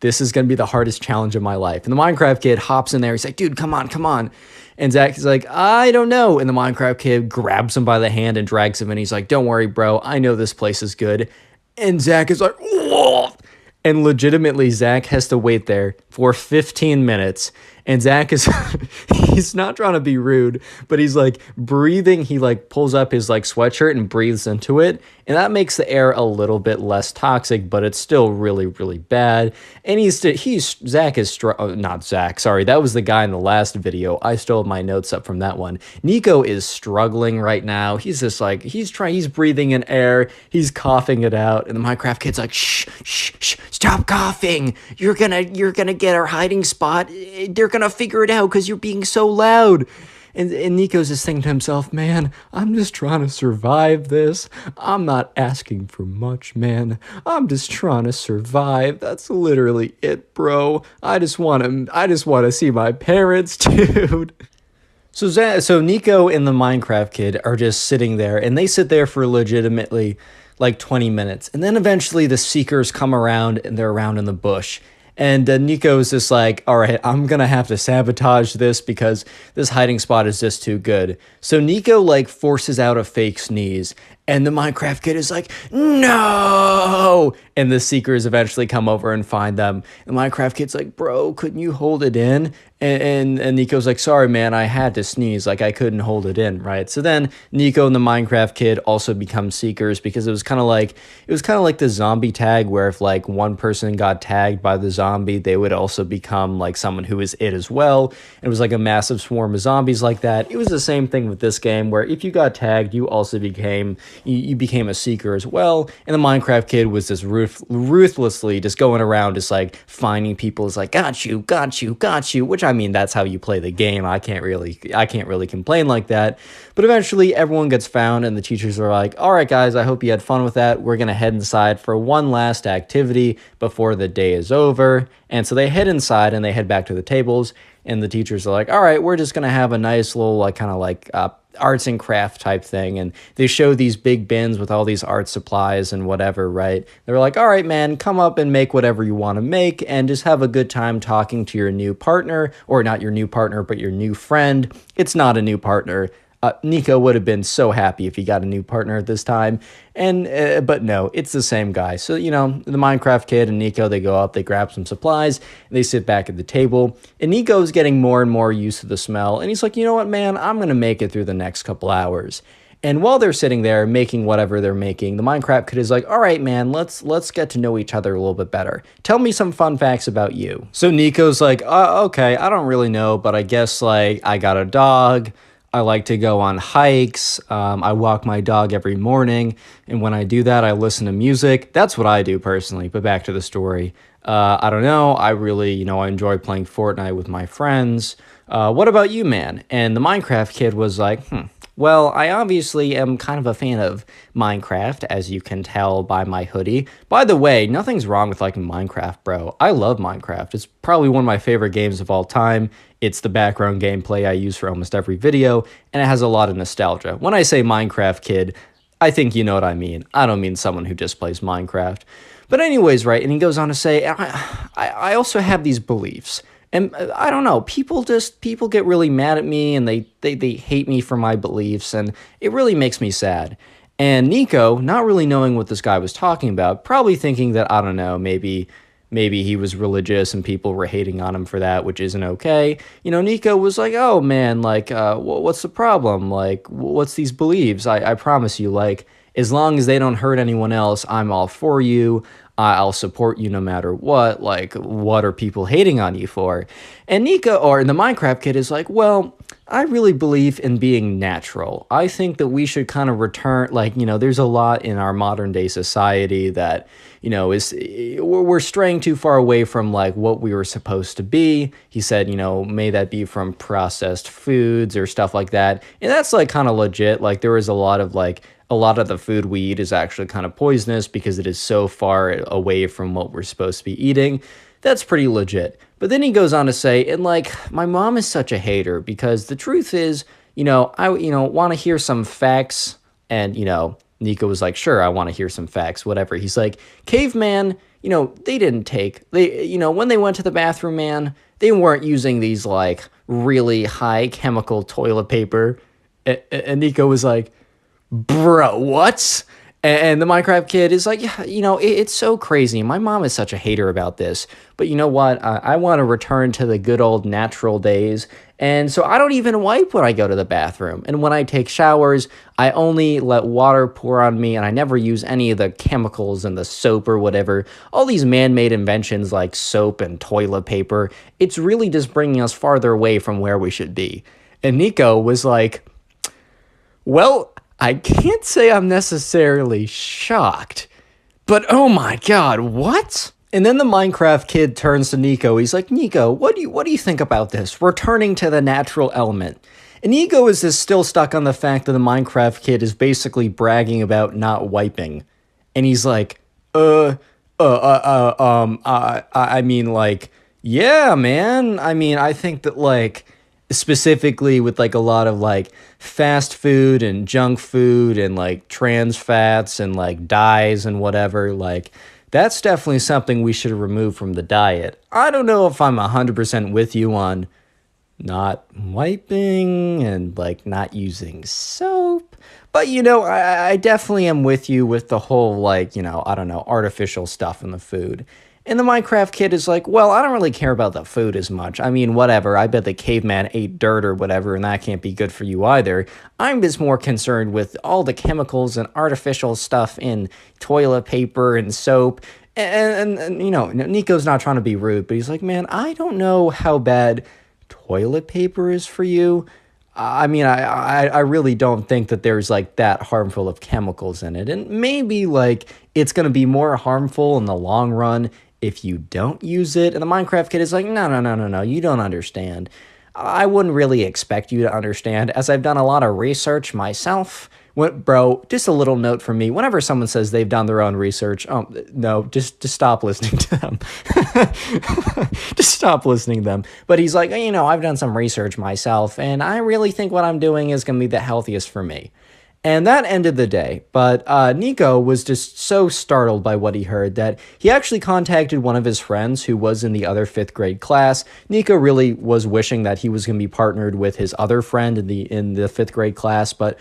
this is going to be the hardest challenge of my life. And the Minecraft kid hops in there. He's like, dude, come on. And Zach is like, I don't know. And the Minecraft kid grabs him by the hand and drags him in. He's like, don't worry, bro. I know this place is good. And Zach is like, whoa. And legitimately, Zach has to wait there for 15 minutes. And Zach is, he's not trying to be rude, but he's like breathing. He like pulls up his like sweatshirt and breathes into it. And that makes the air a little bit less toxic, but it's still really, really bad. And Zach is, not Zach, sorry. That was the guy in the last video. I stole my notes up from that one. Nico is struggling right now. He's just like, he's breathing in air. He's coughing it out. And the Minecraft kid's like, shh, stop coughing. You're gonna get our hiding spot. They're gonna figure it out because you're being so loud. And Nico's just thinking to himself, man, I'm just trying to survive this. I'm not asking for much, man. I'm just trying to survive. That's literally it, bro. I just want to see my parents, dude. So Nico and the Minecraft kid are just sitting there, and they sit there for legitimately like 20 minutes. And then eventually the seekers come around, and they're around in the bush. And Nico's just like, all right, I'm gonna have to sabotage this because this hiding spot is just too good. So Nico like forces out a fake sneeze, and the Minecraft kid is like, no! And the seekers eventually come over and find them. The Minecraft kid's like, bro, couldn't you hold it in? And Nico's like, sorry, man, I had to sneeze. Like, I couldn't hold it in, right? So then Nico and the Minecraft kid also become seekers because it was kind of like the zombie tag where if like one person got tagged by the zombie, they would also become like someone who is it as well. It was like a massive swarm of zombies like that. It was the same thing with this game where if you got tagged, you also became a seeker as well. And the Minecraft kid was just ruthlessly just going around just like finding people as like, got you, which I mean, that's how you play the game. I can't really complain like that. But eventually everyone gets found and the teachers are like, all right, guys, I hope you had fun with that. We're going to head inside for one last activity before the day is over. And so they head inside and they head back to the tables. And the teachers are like, all right, we're just going to have a nice little like kind of like arts and craft type thing. And they show these big bins with all these art supplies and whatever, right? They're like, all right, man, come up and make whatever you want to make and just have a good time talking to your new partner, or not your new partner, but your new friend. It's not a new partner. Nico would have been so happy if he got a new partner at this time. And but no, it's the same guy. So, you know, the Minecraft kid and Nico, they go up, they grab some supplies, and they sit back at the table. And Nico's getting more and more used to the smell. And he's like, you know what, man, I'm going to make it through the next couple hours. And while they're sitting there making whatever they're making, the Minecraft kid is like, all right, man, let's get to know each other a little bit better. Tell me some fun facts about you. So Nico's like, okay, I don't really know, but I guess like I got a dog. I like to go on hikes. I walk my dog every morning. And when I do that, I listen to music. That's what I do personally. But back to the story. I don't know. I really, I enjoy playing Fortnite with my friends. What about you, man? And the Minecraft kid was like, well, I obviously am kind of a fan of Minecraft, as you can tell by my hoodie. By the way, nothing's wrong with liking Minecraft, bro. I love Minecraft. It's probably one of my favorite games of all time. It's the background gameplay I use for almost every video, and it has a lot of nostalgia. When I say Minecraft kid, I think you know what I mean. I don't mean someone who just plays Minecraft. But anyways, right, and he goes on to say, I also have these beliefs. And I don't know, people get really mad at me and they hate me for my beliefs, and it really makes me sad. And Nico, not really knowing what this guy was talking about, probably thinking that, I don't know, maybe he was religious and people were hating on him for that, which isn't okay. Nico was like, oh man, like, what's the problem? Like, what's these beliefs? I promise you, like, as long as they don't hurt anyone else, I'm all for you. I'll support you no matter what. Like, what are people hating on you for? And Nico, or the Minecraft kid, is like, well, I really believe in being natural. I think that we should kind of return, like, there's a lot in our modern day society that, we're straying too far away from like what we were supposed to be. He said, may that be from processed foods or stuff like that. And that's like kind of legit. Like, there is a lot of the food we eat is actually kind of poisonous because it is so far away from what we're supposed to be eating. That's pretty legit. But then he goes on to say, and like, my mom is such a hater because the truth is, I want to hear some facts. And, Nico was like, sure, I want to hear some facts, whatever. He's like, caveman, when they went to the bathroom, man, they weren't using these like really high chemical toilet paper. And Nico was like, bro, what? And the Minecraft kid is like, yeah, it's so crazy. My mom is such a hater about this. But you know what? I want to return to the good old natural days. And so I don't even wipe when I go to the bathroom. And when I take showers, I only let water pour on me, and I never use any of the chemicals and the soap or whatever. All these man-made inventions like soap and toilet paper, it's really just bringing us farther away from where we should be. And Nico was like, well, I can't say I'm necessarily shocked, but oh my god, what? And then the Minecraft kid turns to Nico. He's like, Nico, what do you think about this? Returning to the natural element. And Nico is just still stuck on the fact that the Minecraft kid is basically bragging about not wiping. And he's like, I mean, like, yeah, man. I mean, I think that, like, specifically with like a lot of like fast food and junk food and like trans fats and like dyes and whatever, like That's definitely something we should remove from the diet. I don't know if I'm 100% with you on not wiping and like not using soap. But I definitely am with you with the whole like, I don't know, artificial stuff in the food. And the Minecraft kid is like, well, I don't really care about the food as much. I mean, whatever. I bet the caveman ate dirt or whatever, and that can't be good for you either. I'm just more concerned with all the chemicals and artificial stuff in toilet paper and soap. And Nico's not trying to be rude, but he's like, man, I don't know how bad toilet paper is for you. I mean, I really don't think that there's like that harmful of chemicals in it. And maybe like it's going to be more harmful in the long run if you don't use it. And the Minecraft kid is like, no, no, no, no, no, you don't understand. I wouldn't really expect you to understand, as I've done a lot of research myself. Bro, just a little note from me. Whenever someone says they've done their own research, no, just stop listening to them. Just stop listening to them. But he's like, I've done some research myself, and I really think what I'm doing is going to be the healthiest for me. And that ended the day. But Nico was just so startled by what he heard that he actually contacted one of his friends who was in the other fifth grade class. Nico really was wishing that he was going to be partnered with his other friend in the fifth grade class, but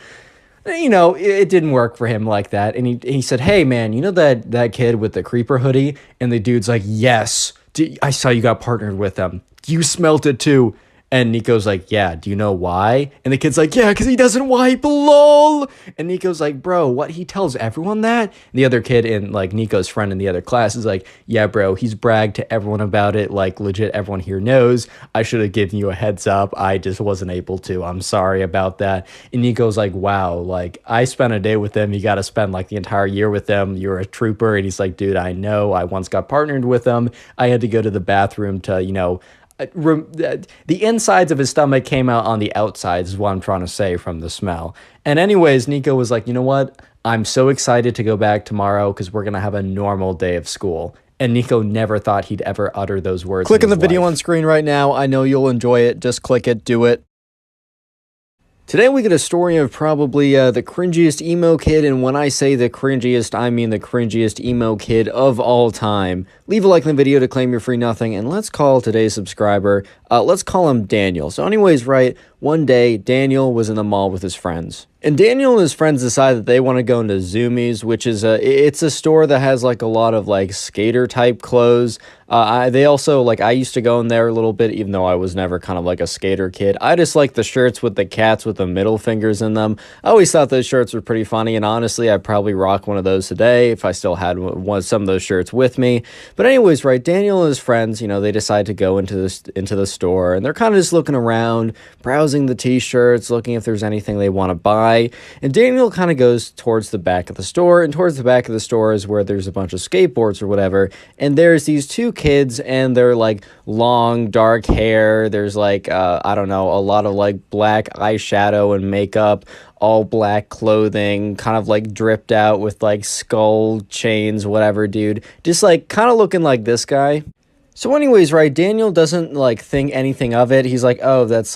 it didn't work for him like that. And he said, hey, man, that kid with the creeper hoodie? And the dude's like, yes, I saw you got partnered with them. You smelt it too. And Nico's like, yeah, do you know why? And the kid's like, yeah, because he doesn't wipe, lol. And Nico's like, bro, what? He tells everyone that? And the other kid in, like, Nico's friend in the other class is like, yeah, bro, he's bragged to everyone about it. Like, legit, everyone here knows. I should have given you a heads up. I just wasn't able to. I'm sorry about that. And Nico's like, wow, like, I spent a day with them. You got to spend, like, the entire year with them. You're a trooper. And he's like, dude, I know. I once got partnered with them. I had to go to the bathroom to, the insides of his stomach came out on the outsides is what I'm trying to say from the smell. And anyways, Nico was like, you know what? I'm so excited to go back tomorrow because we're going to have a normal day of school. And Nico never thought he'd ever utter those words. Click on the video on screen right now. I know you'll enjoy it. Just click it. Do it. Today we get a story of probably the cringiest emo kid, and when I say the cringiest, I mean the cringiest emo kid of all time. Leave a like in the video to claim your free nothing, and let's call today's subscriber, let's call him Daniel. So anyways, right, one day, Daniel was in the mall with his friends. And Daniel and his friends decide that they want to go into Zoomies, which is it's a store that has like a lot of like skater type clothes. They also, like, I used to go in there a little bit, even though I was never kind of like a skater kid. I just like the shirts with the cats with the middle fingers in them. I always thought those shirts were pretty funny, and honestly, I'd probably rock one of those today if I still had some of those shirts with me. But anyways, right, Daniel and his friends, they decide to go into the store, and they're kind of just looking around, browsing the t-shirts, looking if there's anything they want to buy. And Daniel kind of goes towards the back of the store, and towards the back of the store is where there's a bunch of skateboards or whatever, and there's these two kids, and they're like long dark hair. There's like I don't know, a lot of like black eyeshadow and makeup, all black clothing, kind of like dripped out with like skull chains, whatever, dude, just like kind of looking like this guy. So anyways, right, Daniel doesn't like think anything of it. He's like, oh, that's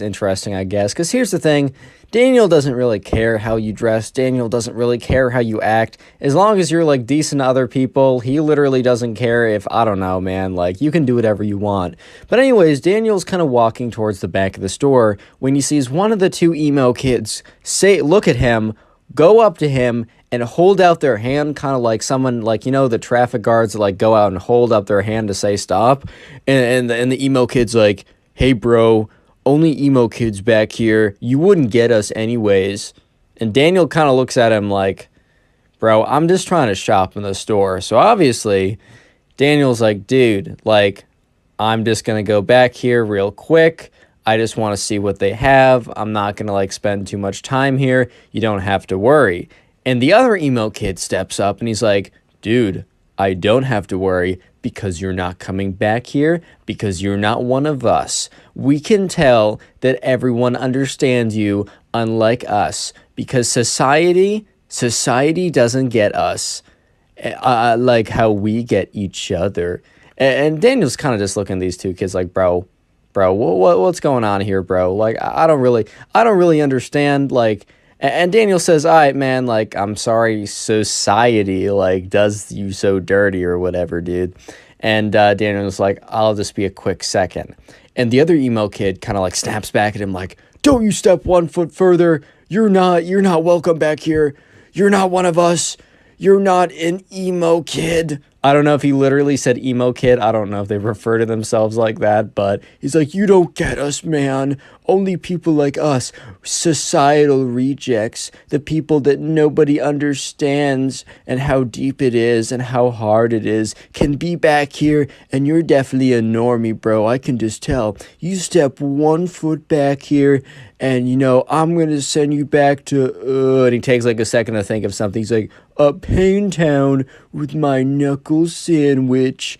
interesting, I guess. Because here's the thing, Daniel doesn't really care how you dress. Daniel doesn't really care how you act. As long as you're like decent to other people, he literally doesn't care if, I don't know, man, like you can do whatever you want. But anyways, Daniel's kind of walking towards the back of the store when he sees one of the two emo kids look at him, go up to him, and hold out their hand, kind of like someone, like, the traffic guards that, like, go out and hold up their hand to say stop. And the emo kid's like, hey, bro, only emo kids back here. You wouldn't get us anyways. And Daniel kind of looks at him like, bro, I'm just trying to shop in the store. So obviously, Daniel's like, dude, like, I'm just going to go back here real quick. I just want to see what they have. I'm not going to, like, spend too much time here. You don't have to worry. And the other emo kid steps up and he's like, dude, I don't have to worry because you're not coming back here, because you're not one of us. We can tell that everyone understands you, unlike us, because society doesn't get us like how we get each other. And Daniel's kind of just looking at these two kids like, bro, what's going on here, bro? Like, I don't really understand, like, And Daniel says, all right, man, like, I'm sorry society, like, does you so dirty or whatever, dude. And Daniel's like, I'll just be a quick second. And the other emo kid kind of like snaps back at him like, don't you step 1 foot further. You're not welcome back here. You're not one of us. You're not an emo kid. I don't know if he literally said emo kid. I don't know if they refer to themselves like that, but he's like, you don't get us, man. Only people like us, societal rejects, the people that nobody understands and how deep it is and how hard it is, can be back here, and you're definitely a normie, bro. I can just tell. You step 1 foot back here, and, I'm going to send you back to, and he takes like a second to think of something. He's like, Pain Town with my knuckle sandwich.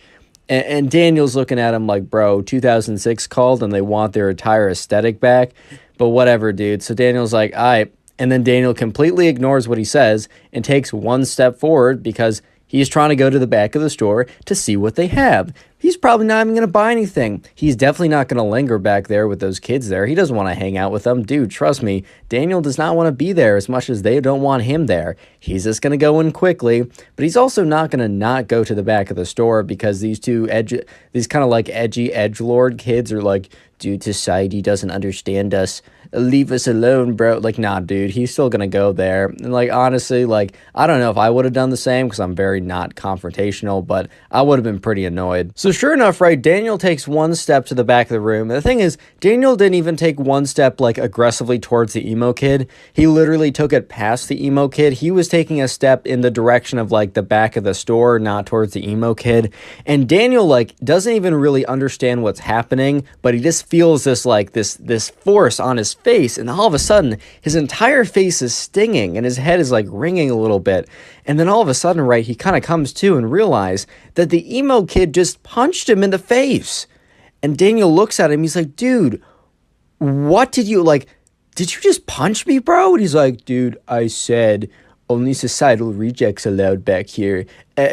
And Daniel's looking at him like, bro, 2006 called and they want their entire aesthetic back. But whatever, dude. So Daniel's like, all right. And then Daniel completely ignores what he says and takes 1 step forward because he's trying to go to the back of the store to see what they have. He's probably not even going to buy anything. He's definitely not going to linger back there with those kids there. He doesn't want to hang out with them. Dude, trust me, Daniel does not want to be there as much as they don't want him there. He's just going to go in quickly, but he's also not going to not go to the back of the store because these these kind of like edgy edgelord kids are like, dude, society doesn't understand us. Leave us alone, bro. Like, nah, dude, he's still gonna go there. And like, honestly, like, I don't know if I would have done the same because I'm very not confrontational, but I would have been pretty annoyed. So sure enough, right, Daniel takes 1 step to the back of the room. And the thing is, Daniel didn't even take 1 step like aggressively towards the emo kid. He literally took it past the emo kid. He was taking a step in the direction of like the back of the store, not towards the emo kid. And Daniel like doesn't even really understand what's happening, but he just feels this like this force on his face, and all of a sudden his entire face is stinging and his head is like ringing a little bit. And then all of a sudden, right, he kind of comes to and realize that the emo kid just punched him in the face. And Daniel looks at him, he's like, dude, what did you you just punch me, bro? And he's like, dude, I said only societal rejects allowed back here.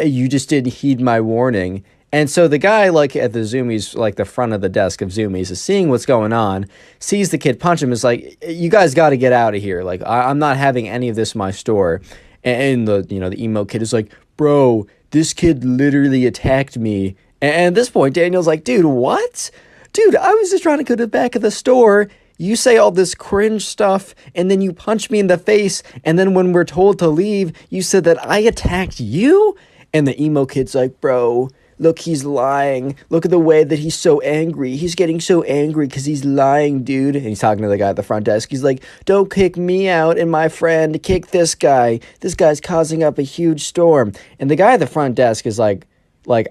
You just didn't heed my warning. And so the guy, like, at the Zoomies, like, the front of the desk of Zoomies is seeing what's going on, sees the kid punch him, is like, you guys got to get out of here. Like, I'm not having any of this in my store. And the emo kid is like, bro, this kid literally attacked me. And at this point, Daniel's like, dude, what? Dude, I was just trying to go to the back of the store. You say all this cringe stuff, and then you punch me in the face. And then when we're told to leave, you said that I attacked you? And the emo kid's like, bro, look, he's lying. Look at the way that he's so angry. He's getting so angry because he's lying, dude. And he's talking to the guy at the front desk. He's like, don't kick me out and my friend. Kick this guy. This guy's causing up a huge storm. And the guy at the front desk is like,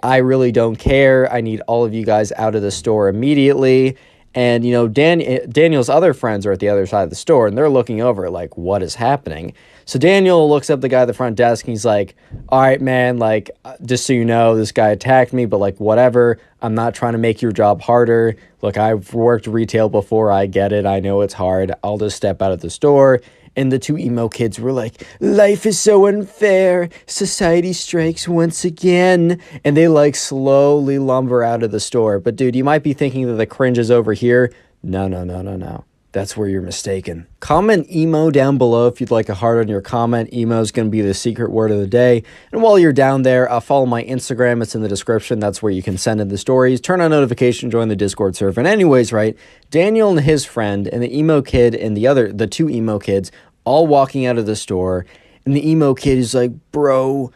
I really don't care. I need all of you guys out of the store immediately. And, Daniel's other friends are at the other side of the store, and they're looking over like, what is happening? So Daniel looks up the guy at the front desk, and he's like, all right, man, like, just so you know, this guy attacked me, but, like, whatever. I'm not trying to make your job harder. Look, I've worked retail before. I get it. I know it's hard. I'll just step out of the store. And the 2 emo kids were like, life is so unfair. Society strikes once again. And they like slowly lumber out of the store. But dude, you might be thinking that the cringe is over here. No. That's where you're mistaken. Comment emo down below if you'd like a heart on your comment. Emo is going to be the secret word of the day. And while you're down there, follow my Instagram. It's in the description. That's where you can send in the stories. Turn on notifications, join the Discord server. And anyways, right, Daniel and his friend and the emo kid and the 2 emo kids all walking out of the store. And the emo kid is like, bro,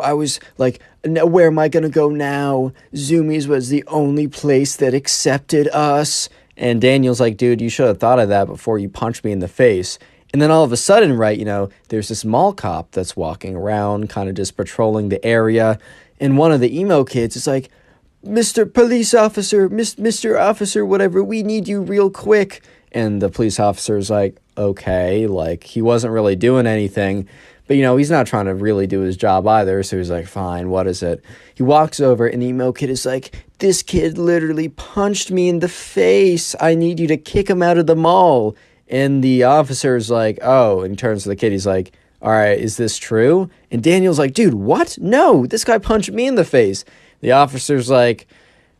I was like, where am I going to go now? Zoomies was the only place that accepted us. And Daniel's like, dude, you should have thought of that before you punched me in the face. And then all of a sudden, right, there's this mall cop that's walking around, kind of just patrolling the area. And one of the emo kids is like, Mr. Police Officer, Mr. Officer, whatever, we need you real quick. And the police officer's like, okay, like, he wasn't really doing anything. But, he's not trying to really do his job either, so he's like, fine, what is it? He walks over, and the emo kid is like, this kid literally punched me in the face. I need you to kick him out of the mall. And the officer's like, oh, and he turns to the kid, he's like, all right, is this true? And Daniel's like, dude, what? No, this guy punched me in the face. The officer's like,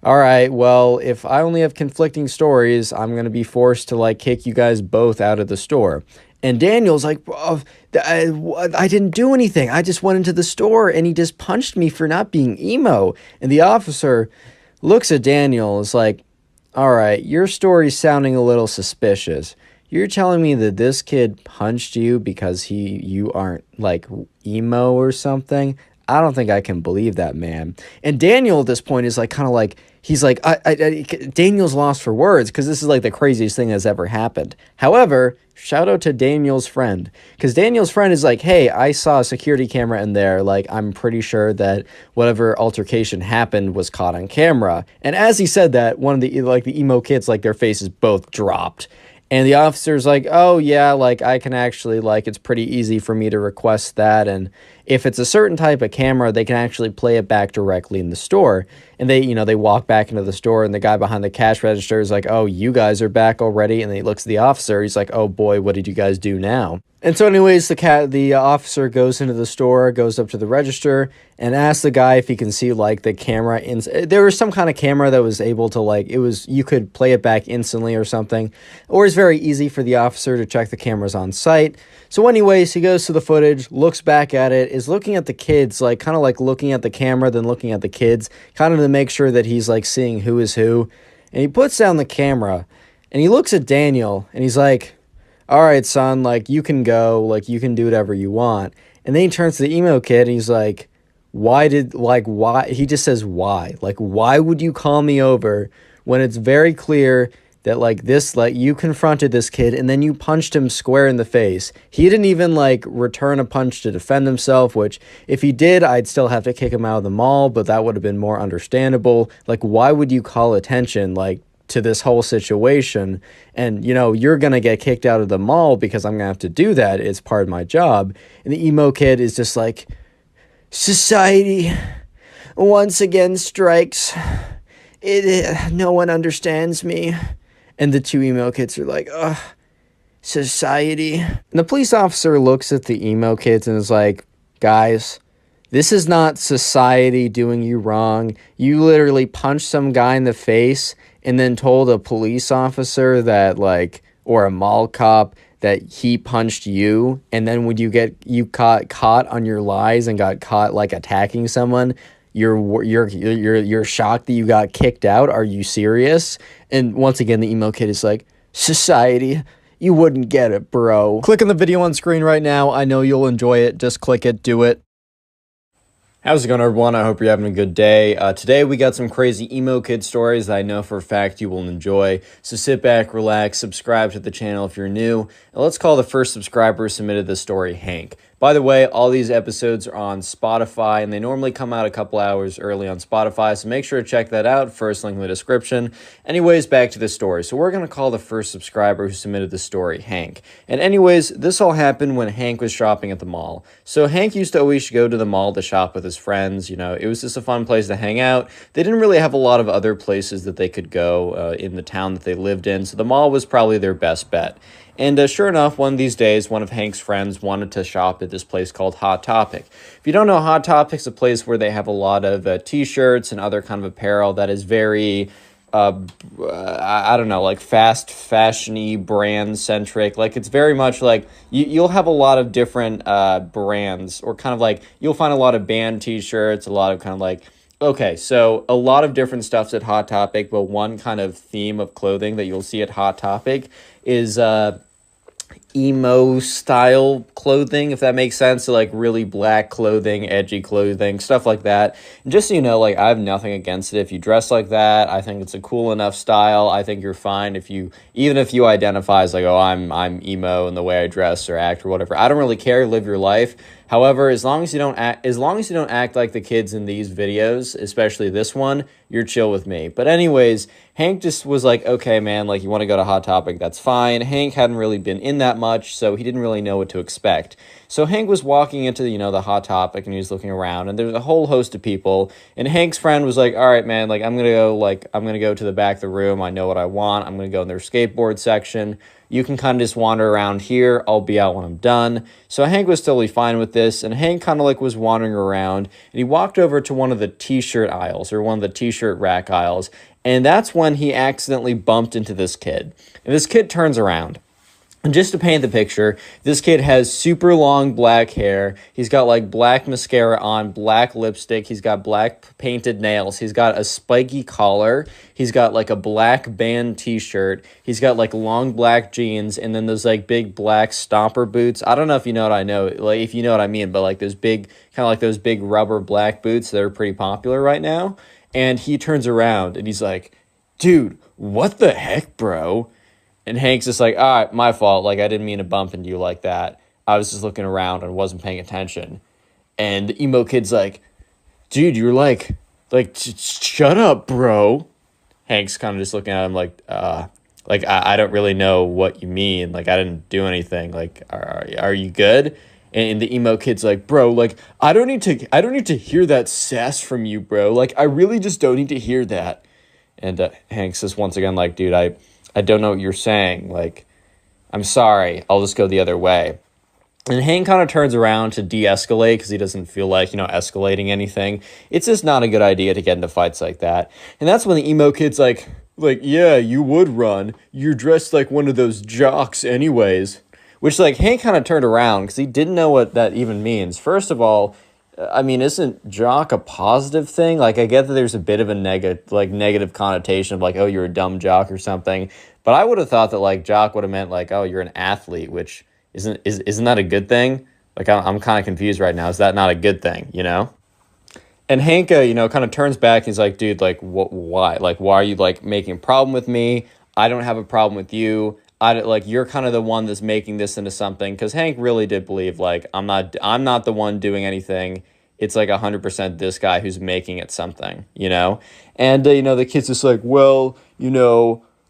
all right, well, if I only have conflicting stories, I'm going to be forced to, like, kick you guys both out of the store. And Daniel's like, "Oh, I didn't do anything. I just went into the store and he just punched me for not being emo." And the officer looks at Daniel and is like, "All right, your story's sounding a little suspicious. You're telling me that this kid punched you because you aren't like emo or something? I don't think I can believe that, man." And Daniel at this point is like, kind of like, he's like, Daniel's lost for words because this is like the craziest thing that's ever happened. However, shout out to Daniel's friend, because Daniel's friend is like, "Hey, I saw a security camera in there. Like, I'm pretty sure that whatever altercation happened was caught on camera." And as he said that, one of the emo kids, like, their faces both dropped. And the officer's like, "Oh, yeah, like, I can actually, like, it's pretty easy for me to request that. And if it's a certain type of camera, they can actually play it back directly in the store." And they walk back into the store, and the guy behind the cash register is like, "Oh, you guys are back already?" And then he looks at the officer. He's like, "Oh, boy, what did you guys do now?" And so anyways, the officer goes into the store, goes up to the register, and asks the guy if he can see, like, the camera. There was some kind of camera that was able to, like, you could play it back instantly or something. Or it's very easy for the officer to check the cameras on site. So anyways, he goes to the footage, looks back at it, is looking at the kids, like, kind of like looking at the camera, then looking at the kids, kind of to make sure that he's, like, seeing who is who. And he puts down the camera, and he looks at Daniel, and he's like, "All right, son, like, you can go, like, you can do whatever you want." And then he turns to the emo kid, and he's like, why? He just says, "Why? Like, why would you call me over when it's very clear that, like, this, like, you confronted this kid and then you punched him square in the face?" He didn't even, like, return a punch to defend himself, which if he did, I'd still have to kick him out of the mall, but that would have been more understandable. Like, why would you call attention, like, to this whole situation? And, you're going to get kicked out of the mall because I'm going to have to do that. It's part of my job. And the emo kid is just like, "Society once again strikes. No one understands me." And the two emo kids are like, "Ugh, society." And the police officer looks at the emo kids and is like, "Guys, this is not society doing you wrong. You literally punched some guy in the face and then told a police officer that, like, or a mall cop that he punched you. And then when you caught on your lies and got caught, like, attacking someone, you're shocked that you got kicked out. Are you serious?" And once again, the emo kid is like, "Society, you wouldn't get it, bro." Click on the video on screen right now. I know you'll enjoy it. Just click it. Do it. How's it going, everyone? I hope you're having a good day. Today we got some crazy emo kid stories that I know for a fact you will enjoy. So sit back, relax, subscribe to the channel if you're new, and let's call the first subscriber who submitted this story Hank. By the way, all these episodes are on Spotify, and they normally come out a couple hours early on Spotify, so make sure to check that out. First link in the description. Anyways, back to the story. So we're going to call the first subscriber who submitted the story Hank. And anyways, this all happened when Hank was shopping at the mall. So Hank used to always go to the mall to shop with his friends. It was just a fun place to hang out. They didn't really have a lot of other places that they could go in the town that they lived in, so the mall was probably their best bet. And sure enough, one of these days, one of Hank's friends wanted to shop at this place called Hot Topic. If you don't know, Hot Topic's a place where they have a lot of t-shirts and other kind of apparel that is very, I don't know, like fast fashion-y, brand-centric. Like, it's very much like, you'll have a lot of different brands, or kind of like, you'll find a lot of band t-shirts, a lot of kind of like, okay, so a lot of different stuff's at Hot Topic, but one kind of theme of clothing that you'll see at Hot Topic is emo style clothing, if that makes sense. So, like, really black clothing, edgy clothing, stuff like that. And just so you know, like, I have nothing against it if you dress like that. I think it's a cool enough style. I think you're fine even if you identify as like, "Oh, I'm emo in the way I dress or act or whatever." I don't really care. Live your life. However, as long as you don't act like the kids in these videos, especially this one, you're chill with me. But anyways, Hank just was like, "Okay, man, like, you want to go to Hot Topic, that's fine." Hank hadn't really been in that much, so he didn't really know what to expect. So Hank was walking into, the Hot Topic, and he was looking around, and there's a whole host of people, and Hank's friend was like, "All right, man, like, I'm going to go to the back of the room. I know what I want. I'm going to go in their skateboard section. You can kind of just wander around here. I'll be out when I'm done." So Hank was totally fine with this, and Hank kind of like was wandering around, and he walked over to one of the t-shirt aisles, or one of the t-shirt rack aisles, and that's when he accidentally bumped into this kid. And this kid turns around, And just to paint the picture, this kid has super long black hair. He's got like black mascara on, black lipstick. He's got black painted nails. He's got a spiky collar. He's got like a black band t-shirt. He's got like long black jeans and then those like big black stomper boots. I don't know if you know what I know, like if you know what I mean, but like those big, kind of like those big rubber black boots that are pretty popular right now. And he turns around and he's like, dude, what the heck, bro? And Hank's just like, all right, my fault. Like, I didn't mean to bump into you like that. I was just looking around and wasn't paying attention. And the emo kid's like, dude, you're shut up, bro. Hank's kind of just looking at him like, I don't really know what you mean. Like, I didn't do anything. Like, are you good? And the emo kid's like, bro, like, I don't need to hear that sass from you, bro. Like, I really just don't need to hear that. And Hank says once again, like, dude, I don't know what you're saying. Like, I'm sorry. I'll just go the other way. And Hank kind of turns around to de-escalate because he doesn't feel like, escalating anything. It's just not a good idea to get into fights like that. And that's when the emo kid's like, yeah, you would run. You're dressed like one of those jocks anyways. Which, like, Hank kind of turned around because he didn't know what that even means. First of all, I mean, isn't jock a positive thing? Like, I get that there's a bit of a negative connotation of like, oh, you're a dumb jock or something. But I would have thought that like jock would have meant like, oh, you're an athlete, which isn't that a good thing? Like, I'm kind of confused right now. Is that not a good thing? And Hank, kind of turns back. And he's like, dude, like, why? Like, why are you like making a problem with me? I don't have a problem with you. You're kind of the one that's making this into something, because Hank really did believe like I'm not the one doing anything. It's like 100% this guy who's making it something, And the kid's just like, well,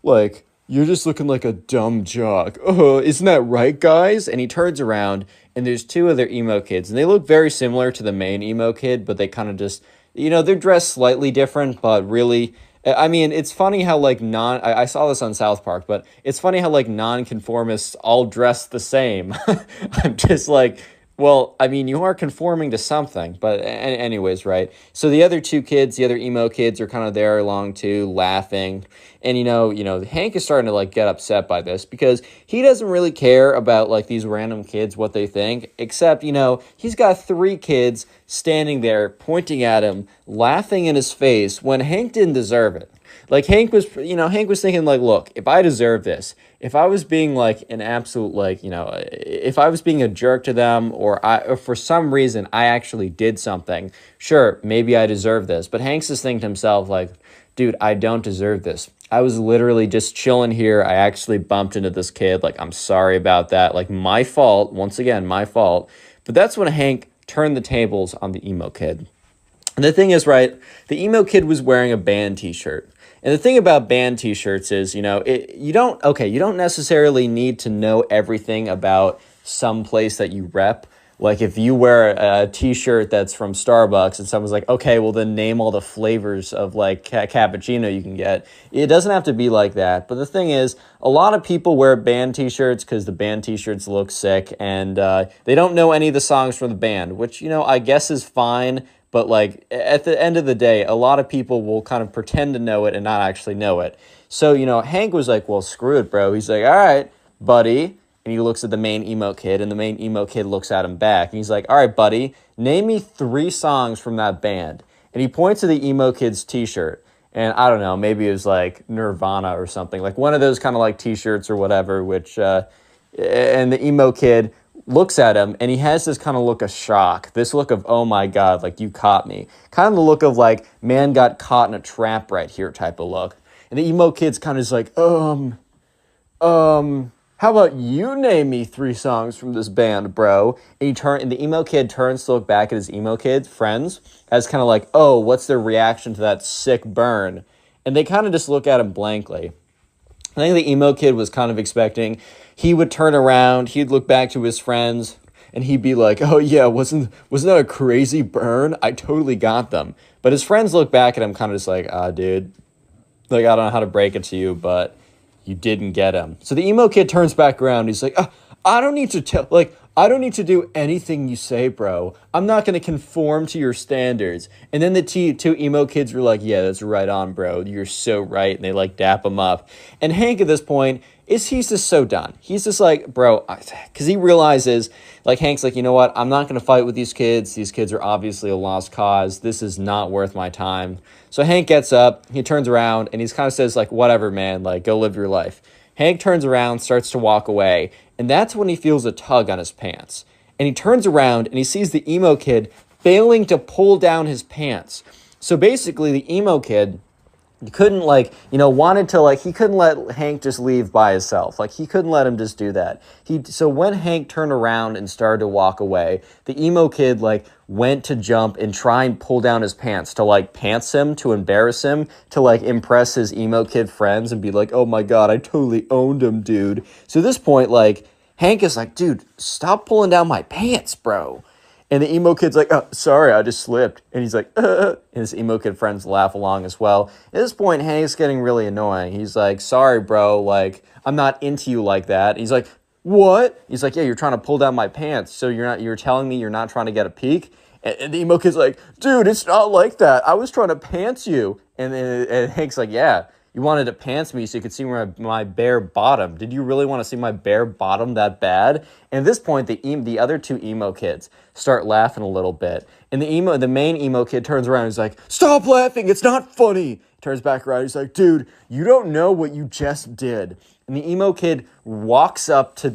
like you're just looking like a dumb jock. Oh, isn't that right, guys? And he turns around and there's two other emo kids, and they look very similar to the main emo kid, but they kind of just, they're dressed slightly different, but really. I mean, it's funny how, like, I saw this on South Park, but it's funny how, like, nonconformists all dress the same. I'm just like, well, I mean, you are conforming to something, but anyways, right? So the other two kids, the other emo kids are kind of there along too, laughing. And, Hank is starting to, like, get upset by this because he doesn't really care about, like, these random kids, what they think, except, he's got three kids standing there pointing at him, laughing in his face when Hank didn't deserve it. Like, Hank was thinking, like, look, if I deserve this, if I was being, like, an absolute, like, if I was being a jerk to them or for some reason I actually did something, sure, maybe I deserve this. But Hank's just thinking to himself, like, dude, I don't deserve this. I was literally just chilling here. I actually bumped into this kid. Like, I'm sorry about that. Like, my fault. Once again, my fault. But that's when Hank turned the tables on the emo kid. And the thing is, right, the emo kid was wearing a band t-shirt. And the thing about band t-shirts is, you don't necessarily need to know everything about some place that you rep. Like, if you wear a t-shirt that's from Starbucks and someone's like, okay, well then name all the flavors of like cappuccino you can get. It doesn't have to be like that. But the thing is, a lot of people wear band t-shirts because the band t-shirts look sick, and they don't know any of the songs from the band, which, I guess is fine. But like at the end of the day, a lot of people will kind of pretend to know it and not actually know it. So, Hank was like, well, screw it, bro. He's like, all right, buddy. And he looks at the main emo kid, and the main emo kid looks at him back. And he's like, all right, buddy, name me 3 songs from that band. And he points to the emo kid's t-shirt. And I don't know, maybe it was like Nirvana or something. Like one of those kind of like t-shirts or whatever, which, and the emo kid looks at him, and he has this kind of look of shock. This look of, oh my God, like you caught me. Kind of the look of like, man got caught in a trap right here type of look. And the emo kid's kind of just like, how about you name me 3 songs from this band, bro? And the emo kid turns to look back at his emo kid friends as kind of like, oh, what's their reaction to that sick burn? And they kind of just look at him blankly. I think the emo kid was kind of expecting he would turn around, he'd look back to his friends, and he'd be like, oh yeah, wasn't that a crazy burn? I totally got them. But his friends look back at him kind of just like, dude, like, I don't know how to break it to you, but you didn't get him. So the emo kid turns back around. He's like, I don't need to tell, like, I don't need to do anything you say, bro. I'm not going to conform to your standards. And then the two emo kids were like, yeah, that's right on, bro. You're so right. And they like dap him up. And Hank at this point he's just so done. He's just like, bro, because he realizes, like, Hank's like, you know what? I'm not going to fight with these kids. These kids are obviously a lost cause. This is not worth my time. So Hank gets up, he turns around, and he kind of says, like, whatever, man, like, go live your life. Hank turns around, starts to walk away, and that's when he feels a tug on his pants. And he turns around, and he sees the emo kid failing to pull down his pants. So basically, the emo kid couldn't, like, wanted to, like, he couldn't let Hank just leave by himself. Like, he couldn't let him just do that. So when Hank turned around and started to walk away, the emo kid, like, went to jump and try and pull down his pants to, like, pants him, to embarrass him, to, like, impress his emo kid friends and be like, oh my God, I totally owned him, dude. So at this point, like, Hank is like, dude, stop pulling down my pants, bro. And the emo kid's like, oh, sorry, I just slipped. And he's like, and his emo kid friends laugh along as well. At this point, Hank's getting really annoying. He's like, sorry, bro, like, I'm not into you like that. He's like, what? He's like, yeah, you're trying to pull down my pants. So you're telling me you're not trying to get a peek? And the emo kid's like, dude, it's not like that. I was trying to pants you. And Hank's like, yeah. You wanted to pants me so you could see my bare bottom. Did you really want to see my bare bottom that bad? And at this point, the other two emo kids start laughing a little bit. And the main emo kid turns around and he's like, stop laughing, it's not funny. He turns back around, he's like, dude, you don't know what you just did. And the emo kid walks up to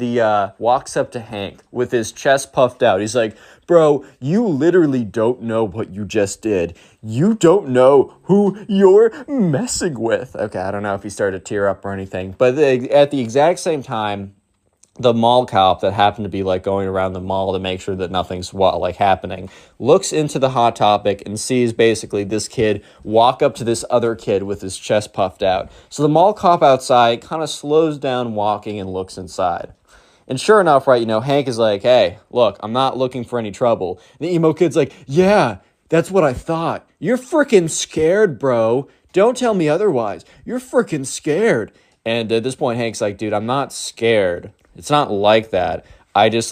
Hank with his chest puffed out. He's like, bro, you literally don't know what you just did. You don't know who you're messing with. Okay, I don't know if he started to tear up or anything. But at the exact same time, the mall cop that happened to be, like, going around the mall to make sure that nothing's, like, happening, looks into the Hot Topic and sees basically this kid walk up to this other kid with his chest puffed out. So the mall cop outside kind of slows down walking and looks inside. And sure enough, right, Hank is like, hey, look, I'm not looking for any trouble. And the emo kid's like, yeah, that's what I thought. You're freaking scared, bro. Don't tell me otherwise. You're freaking scared. And at this point, Hank's like, dude, I'm not scared. It's not like that. I just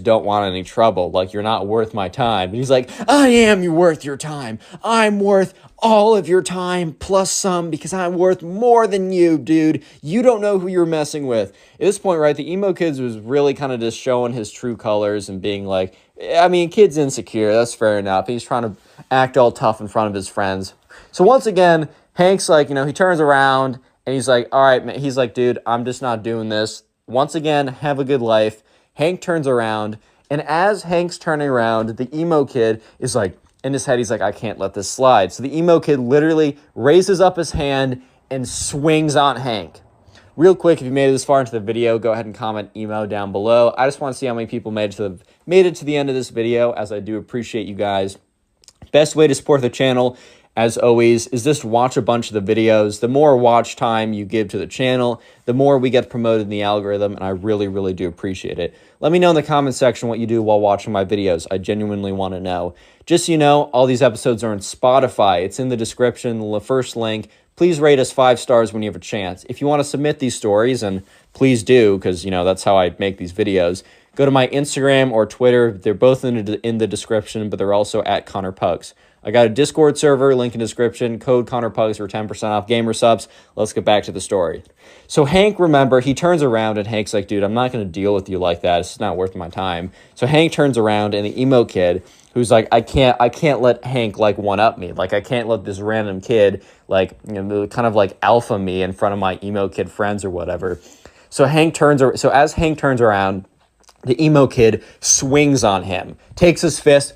don't want any trouble. Like, you're not worth my time. And he's like, I am worth your time. I'm worth all of your time plus some because I'm worth more than you, dude. You don't know who you're messing with. At this point, right, the emo kids was really kind of just showing his true colors and being like, I mean, kid's insecure. That's fair enough. He's trying to act all tough in front of his friends. So once again, Hank's like, he turns around and he's like, all right, man. He's like, dude, I'm just not doing this. Once again, have a good life. Hank turns around, and as Hank's turning around, the emo kid is like, in his head, he's like, I can't let this slide. So the emo kid literally raises up his hand and swings on Hank. Real quick, if you made it this far into the video, go ahead and comment emo down below. I just want to see how many people made it to the end of this video, as I do appreciate you guys. Best way to support the channel, as always, is just watch a bunch of the videos. The more watch time you give to the channel, the more we get promoted in the algorithm, and I really, really do appreciate it. Let me know in the comment section what you do while watching my videos. I genuinely want to know. Just so you know, all these episodes are on Spotify. It's in the description, the first link. Please rate us 5 stars when you have a chance. If you want to submit these stories, and please do, because, that's how I make these videos, go to my Instagram or Twitter. They're both in the description, but they're also at Connor Pugs. I got a Discord server, link in description, code ConnorPugs for 10% off gamer subs. Let's get back to the story. So Hank, remember, he turns around and Hank's like, dude, I'm not going to deal with you like that. It's not worth my time. So Hank turns around and the emo kid, who's like, I can't let Hank, like, one-up me. Like, I can't let this random kid, like, kind of like alpha me in front of my emo kid friends or whatever. So as Hank turns around, the emo kid swings on him, takes his fist.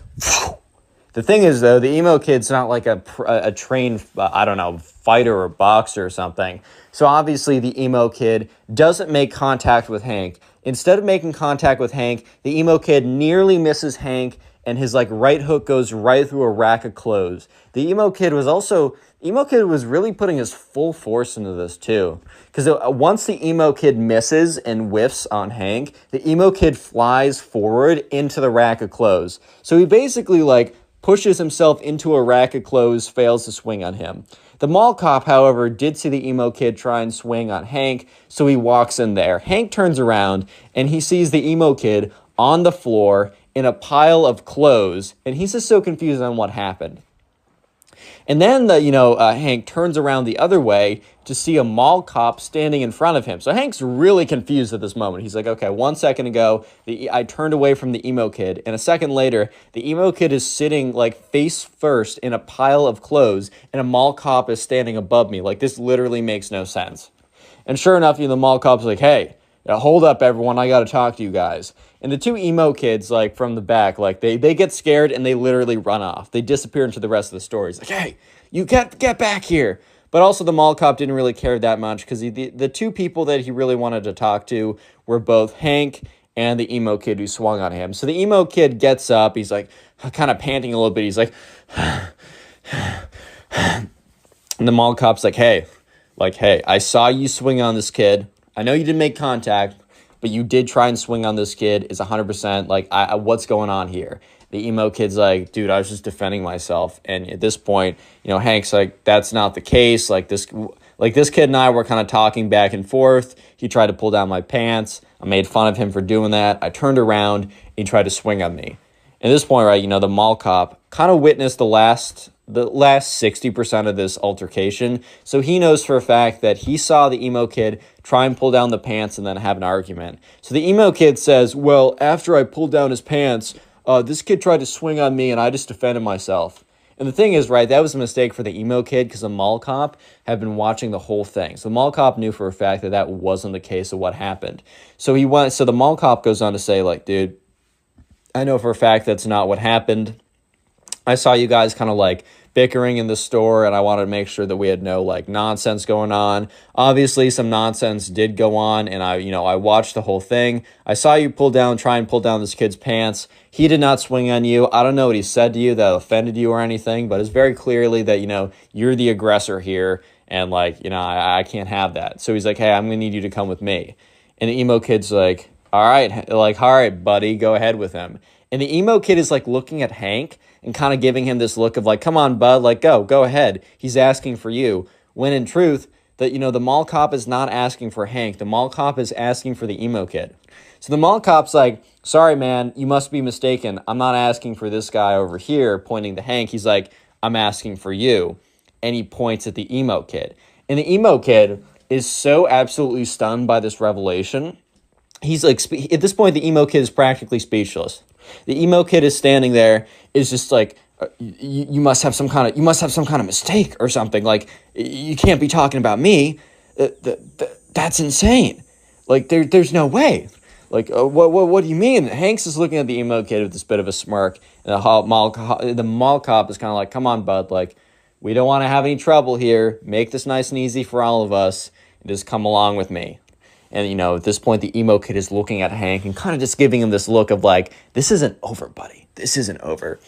The thing is, though, the emo kid's not like a trained, I don't know, fighter or boxer or something. So obviously the emo kid doesn't make contact with Hank. Instead of making contact with Hank, the emo kid nearly misses Hank, and his, like, right hook goes right through a rack of clothes. The emo kid was really putting his full force into this too. Because once the emo kid misses and whiffs on Hank, the emo kid flies forward into the rack of clothes. So he basically, like, pushes himself into a rack of clothes, fails to swing on him. The mall cop, however, did see the emo kid try and swing on Hank, so he walks in there. Hank turns around, and he sees the emo kid on the floor in a pile of clothes, and he's just so confused on what happened. And then Hank turns around the other way to see a mall cop standing in front of him. So Hank's really confused at this moment. He's like, okay, 1 second ago, I turned away from the emo kid, and a second later, the emo kid is sitting like face first in a pile of clothes, and a mall cop is standing above me. Like, this literally makes no sense. And sure enough, the mall cop's like, hey, hold up, everyone, I got to talk to you guys. And the two emo kids, like, from the back, like, they get scared and they literally run off. They disappear into the rest of the story. It's like, hey, you get back here. But also the mall cop didn't really care that much because the two people that he really wanted to talk to were both Hank and the emo kid who swung on him. So the emo kid gets up. He's, like, kind of panting a little bit. He's like, and the mall cop's like, hey, I saw you swing on this kid. I know you didn't make contact, but you did try and swing on this kid. It's 100%. Like, what's going on here? The emo kid's like, dude, I was just defending myself. And at this point, Hank's like, that's not the case. This kid and I were kind of talking back and forth. He tried to pull down my pants. I made fun of him for doing that. I turned around and he tried to swing on me. At this point, right, the mall cop kind of witnessed the last 60% of this altercation. So he knows for a fact that he saw the emo kid try and pull down the pants and then have an argument. So the emo kid says, well, after I pulled down his pants, this kid tried to swing on me and I just defended myself. And the thing is, right, that was a mistake for the emo kid because the mall cop had been watching the whole thing. So the mall cop knew for a fact that that wasn't the case of what happened. So the mall cop goes on to say, like, dude, I know for a fact that's not what happened. I saw you guys kind of like bickering in the store, and I wanted to make sure that we had no like nonsense going on. Obviously, some nonsense did go on, and I watched the whole thing. I saw you try and pull down this kid's pants. He did not swing on you. I don't know what he said to you that offended you or anything, but it's very clearly that, you're the aggressor here, and I can't have that. So he's like, hey, I'm going to need you to come with me. And the emo kid's like, all right, buddy, go ahead with him. And the emo kid is like looking at Hank and kind of giving him this look of like, come on, bud, like, go ahead. He's asking for you. When in truth, that, the mall cop is not asking for Hank. The mall cop is asking for the emo kid. So the mall cop's like, sorry, man, you must be mistaken. I'm not asking for this guy over here, pointing to Hank. He's like, I'm asking for you. And he points at the emo kid. And the emo kid is so absolutely stunned by this revelation. He's like, at this point, the emo kid is practically speechless. The emo kid is standing there, is just like, you must have some kind of mistake or something. Like, you can't be talking about me. That's insane. Like, there's no way. Like, what do you mean? Hanks is looking at the emo kid with this bit of a smirk, and the mall cop is kind of like, come on, bud. Like, we don't want to have any trouble here. Make this nice and easy for all of us, and just come along with me. And, at this point, the emo kid is looking at Hank and kind of just giving him this look of like, this isn't over, buddy. This isn't over.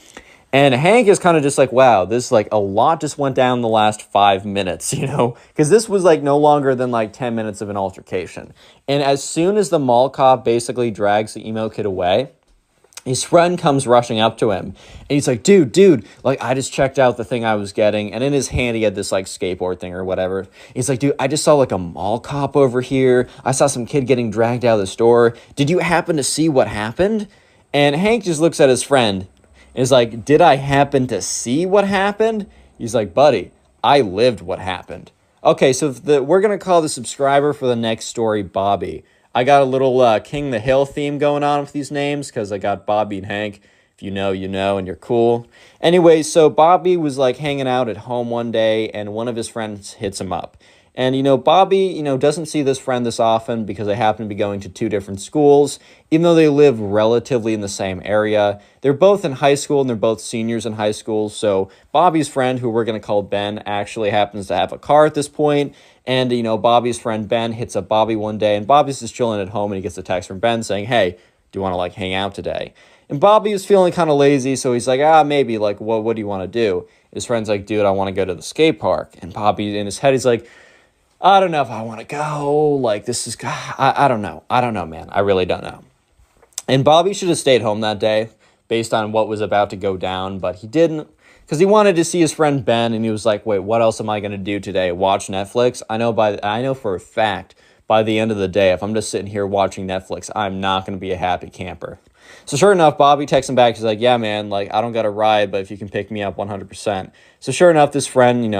And Hank is kind of just like, wow, this like a lot just went down the last 5 minutes, because this was like no longer than like 10 minutes of an altercation. And as soon as the mall cop basically drags the emo kid away, his friend comes rushing up to him, and he's like, dude, like, I just checked out the thing I was getting, and in his hand, he had this, like, skateboard thing or whatever. He's like, dude, I just saw, like, a mall cop over here. I saw some kid getting dragged out of the store. Did you happen to see what happened? And Hank just looks at his friend, and is like, did I happen to see what happened? He's like, buddy, I lived what happened. Okay, so we're going to call the subscriber for the next story Bobby. I got a little King the Hill theme going on with these names because I got Bobby and Hank. If you know, and you're cool. Anyway, so Bobby was like hanging out at home one day, and one of his friends hits him up. And, Bobby, doesn't see this friend this often because they happen to be going to two different schools, even though they live relatively in the same area. They're both in high school, and they're both seniors in high school. So Bobby's friend, who we're going to call Ben, actually happens to have a car at this point. And, Bobby's friend Ben hits up Bobby one day, and Bobby's just chilling at home, and he gets a text from Ben saying, hey, do you want to, like, hang out today? And Bobby was feeling kind of lazy, so he's like, maybe, like, what do you want to do? His friend's like, dude, I want to go to the skate park. And Bobby, in his head, he's like, I don't know if I want to go. Like, this is, I don't know. I don't know, man. I really don't know. And Bobby should have stayed home that day based on what was about to go down, but he didn't. because he wanted to see his friend Ben, and he was like, wait, what else am I going to do today? Watch Netflix? I know for a fact by the end of the day, if I'm just sitting here watching Netflix, I'm not going to be a happy camper. So sure enough, Bobby texts him back. He's like, yeah, man, like, I don't got a ride, but if you can pick me up 100%. So sure enough, this friend,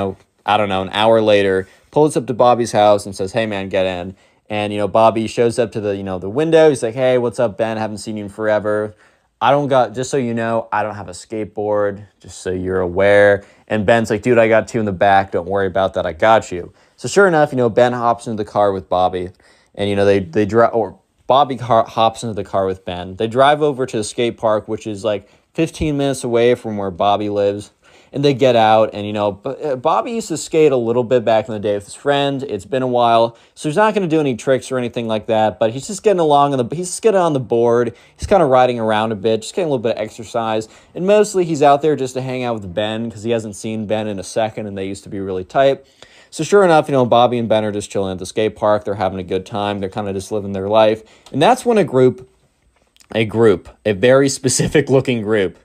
I don't know, an hour later, pulls up to Bobby's house and says, hey, man, get in. And, Bobby shows up to the window. He's like, hey, what's up, Ben? Haven't seen you in forever. Just so you know, I don't have a skateboard, just so you're aware. And Ben's like, dude, I got two in the back. Don't worry about that. I got you. So sure enough, Ben hops into the car with Bobby. And, they drive, or Bobby hops into the car with Ben. They drive over to the skate park, which is like 15 minutes away from where Bobby lives. And they get out, and, Bobby used to skate a little bit back in the day with his friend. It's been a while, so he's not going to do any tricks or anything like that, but he's just getting along, he's just getting on the board. He's kind of riding around a bit, just getting a little bit of exercise. And mostly he's out there just to hang out with Ben, because he hasn't seen Ben in a second, and they used to be really tight. So sure enough, Bobby and Ben are just chilling at the skate park. They're having a good time. They're kind of just living their life. And that's when a very specific looking group,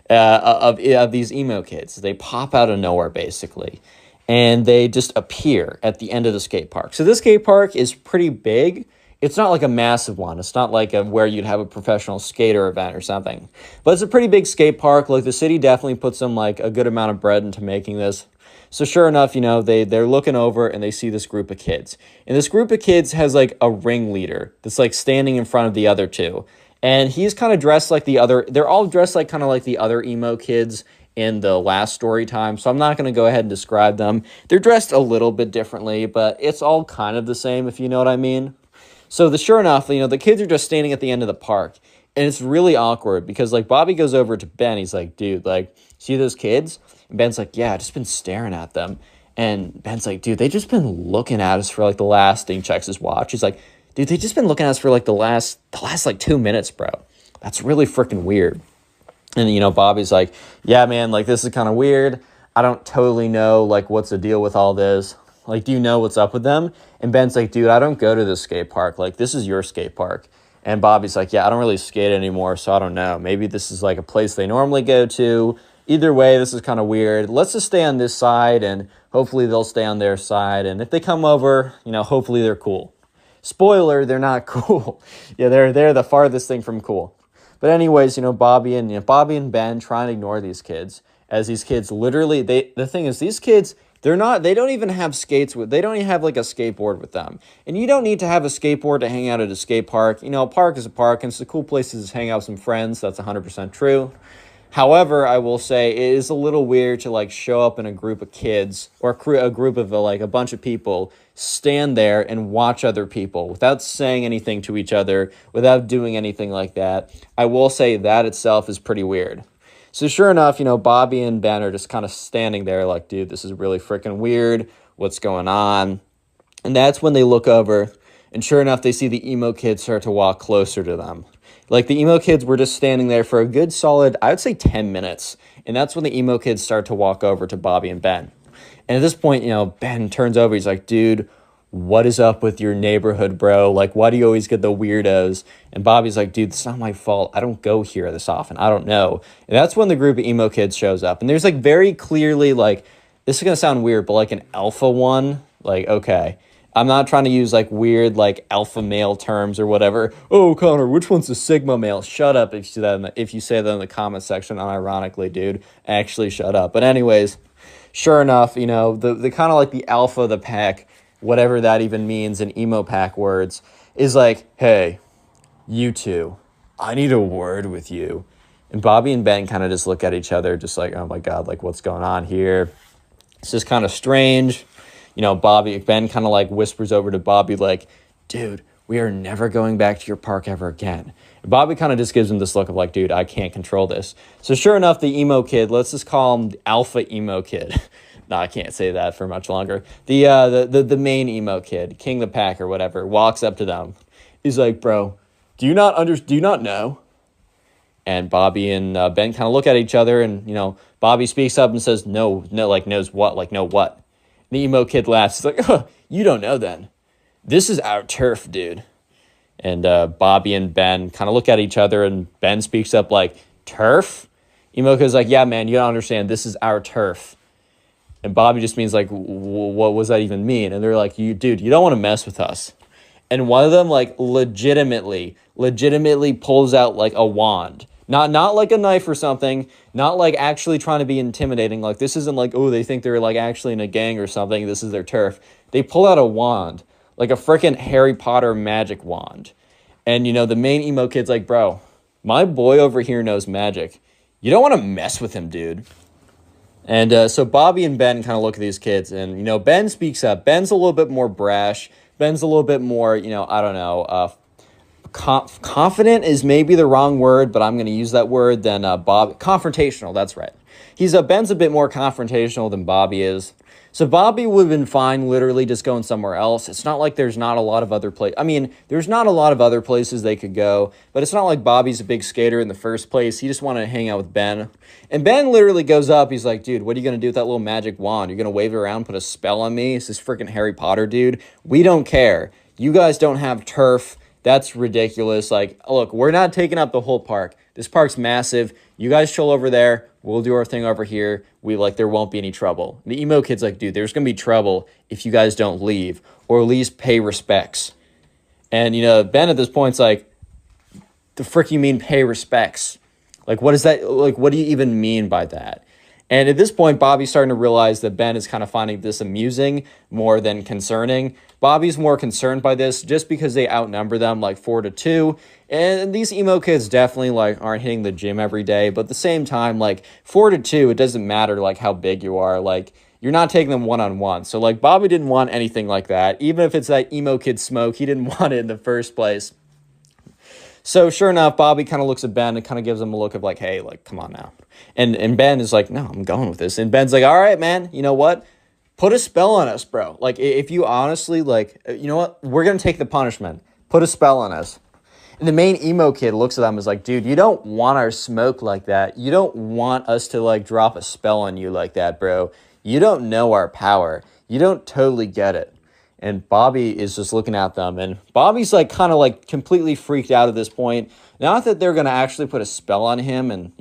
of these emo kids. They pop out of nowhere, basically, and they just appear at the end of the skate park. So this skate park is pretty big. It's not like a massive one. It's not like where you'd have a professional skater event or something. But it's a pretty big skate park. Like, the city definitely put some, like, a good amount of bread into making this. So sure enough, they're looking over and they see this group of kids. And this group of kids has, like, a ringleader that's, like, standing in front of the other two. And he's kind of dressed like they're all dressed like kind of like the other emo kids in the last Storytime. So I'm not going to go ahead and describe them. They're dressed a little bit differently, but it's all kind of the same, if you know what I mean. So sure enough, the kids are just standing at the end of the park. And it's really awkward because, like, Bobby goes over to Ben. He's like, dude, like, see those kids? And Ben's like, yeah, I just been staring at them. And Ben's like, dude, they just been looking at us for, like, the last thing. Checks his watch. He's like, dude, they just been looking at us for, like, the last like 2 minutes, bro. That's really freaking weird. And, Bobby's like, yeah, man, like, this is kind of weird. I don't totally know, like, what's the deal with all this. Like, do you know what's up with them? And Ben's like, dude, I don't go to this skate park. Like, this is your skate park. And Bobby's like, yeah, I don't really skate anymore, so I don't know. Maybe this is, like, a place they normally go to. Either way, this is kind of weird. Let's just stay on this side, and hopefully they'll stay on their side. And if they come over, hopefully they're cool. Spoiler, they're not cool. Yeah, they're the farthest thing from cool. But anyways, Bobby and Ben try and ignore these kids, as these kids literally, the thing is, these kids, they don't even have they don't even have like a skateboard with them. And you don't need to have a skateboard to hang out at a skate park. A park is a park, and it's a cool place to just hang out with some friends. That's 100% true. However, I will say it is a little weird to, like, show up in a group of kids or a group of, like, a bunch of people, stand there and watch other people without saying anything to each other, without doing anything like that. I will say that itself is pretty weird. So sure enough, Bobby and Ben are just kind of standing there like, dude, this is really freaking weird. What's going on? And that's when they look over, and sure enough, they see the emo kids start to walk closer to them. Like, the emo kids were just standing there for a good solid, I would say 10 minutes. And that's when the emo kids start to walk over to Bobby and Ben. And at this point, Ben turns over. He's like, dude, what is up with your neighborhood, bro? Like, why do you always get the weirdos? And Bobby's like, dude, it's not my fault. I don't go here this often. I don't know. And that's when the group of emo kids shows up. And there's, like, very clearly, like, this is going to sound weird, but, like, an alpha one. Like, okay. I'm not trying to use, like, weird, like, alpha male terms or whatever. Oh, Connor, which one's the sigma male? Shut up if you say that in the comment section, unironically, dude. Actually, shut up. But anyways, sure enough, the kind of like the alpha of the pack, whatever that even means in emo pack words, is like, hey, you two, I need a word with you. And Bobby and Ben kind of just look at each other just like, oh my God, like, what's going on here? It's just kind of strange. Ben kind of like whispers over to Bobby like, dude, we are never going back to your park ever again. And Bobby kind of just gives him this look of like, dude, I can't control this. So sure enough, the emo kid, let's just call him the alpha emo kid. No, I can't say that for much longer. The main emo kid, King the Pack or whatever, walks up to them. He's like, bro, do you not know? And Bobby and Ben kind of look at each other, and, Bobby speaks up and says, no, like, knows what? Like, no what? The emo kid laughs. He's like, oh, you don't know then. This is our turf, dude. And Bobby and Ben kind of look at each other, and Ben speaks up like, turf? Emo kid's like, yeah, man, you don't understand. This is our turf. And Bobby just means like, what does that even mean? And they're like, you don't want to mess with us. And one of them like legitimately pulls out like a wand. Not like a knife or something, not like actually trying to be intimidating. Like this isn't like, oh, they think they're like actually in a gang or something. This is their turf. They pull out a wand, like a freaking Harry Potter magic wand. And the main emo kid's like, bro, my boy over here knows magic. You don't want to mess with him, dude. And so Bobby and Ben kind of look at these kids, and Ben speaks up. Ben's a little bit more brash. Ben's a little bit more, I don't know, confident is maybe the wrong word, but I'm going to use that word than Bob. Confrontational, that's right. Ben's a bit more confrontational than Bobby is. So Bobby would have been fine literally just going somewhere else. It's not like there's not a lot of other places. I mean, there's not a lot of other places they could go, but it's not like Bobby's a big skater in the first place. He just wanted to hang out with Ben. And Ben literally goes up. He's like, dude, what are you going to do with that little magic wand? You're going to wave it around, put a spell on me? Is this freaking Harry Potter, dude? We don't care. You guys don't have turf. That's ridiculous. Like, look, we're not taking up the whole park. This park's massive. You guys chill over there. We'll do our thing over here. There won't be any trouble. And the emo kid's like, dude, there's going to be trouble if you guys don't leave or at least pay respects. And, Ben at this point's like, the frick you mean pay respects? Like, what is that? Like, what do you even mean by that? And at this point, Bobby's starting to realize that Ben is kind of finding this amusing more than concerning. Bobby's more concerned by this just because they outnumber them like 4-2. And these emo kids definitely like aren't hitting the gym every day. But at the same time, like 4-2, it doesn't matter like how big you are. Like you're not taking them one-on-one. So like Bobby didn't want anything like that. Even if it's that emo kid smoke, he didn't want it in the first place. So sure enough, Bobby kind of looks at Ben and kind of gives him a look of like, hey, like, come on now. And Ben is like, no, I'm going with this. And Ben's like, all right, man, you know what? Put a spell on us, bro. Like, if you honestly, like, you know what? We're going to take the punishment. Put a spell on us. And the main emo kid looks at them and is like, dude, you don't want our smoke like that. You don't want us to, like, drop a spell on you like that, bro. You don't know our power. You don't totally get it. And Bobby is just looking at them. And Bobby's, like, kind of, like, completely freaked out at this point. Not that they're going to actually put a spell on him and,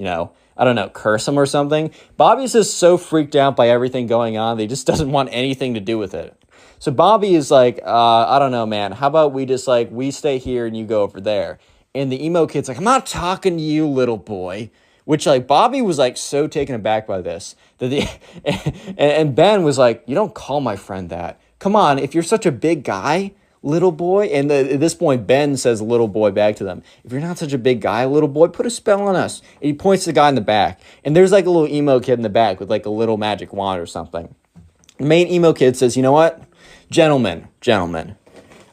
I don't know, curse him or something. Bobby's just so freaked out by everything going on that he just doesn't want anything to do with it. So Bobby is like, I don't know, man. How about we just like, we stay here and you go over there? And the emo kid's like, I'm not talking to you, little boy. Which like Bobby was like so taken aback by this. And Ben was like, you don't call my friend that. Come on, if you're such a big guy, little boy. And at this point, Ben says little boy back to them. If you're not such a big guy, little boy, put a spell on us. And he points to the guy in the back. And there's like a little emo kid in the back with like a little magic wand or something. The main emo kid says, you know what? Gentlemen,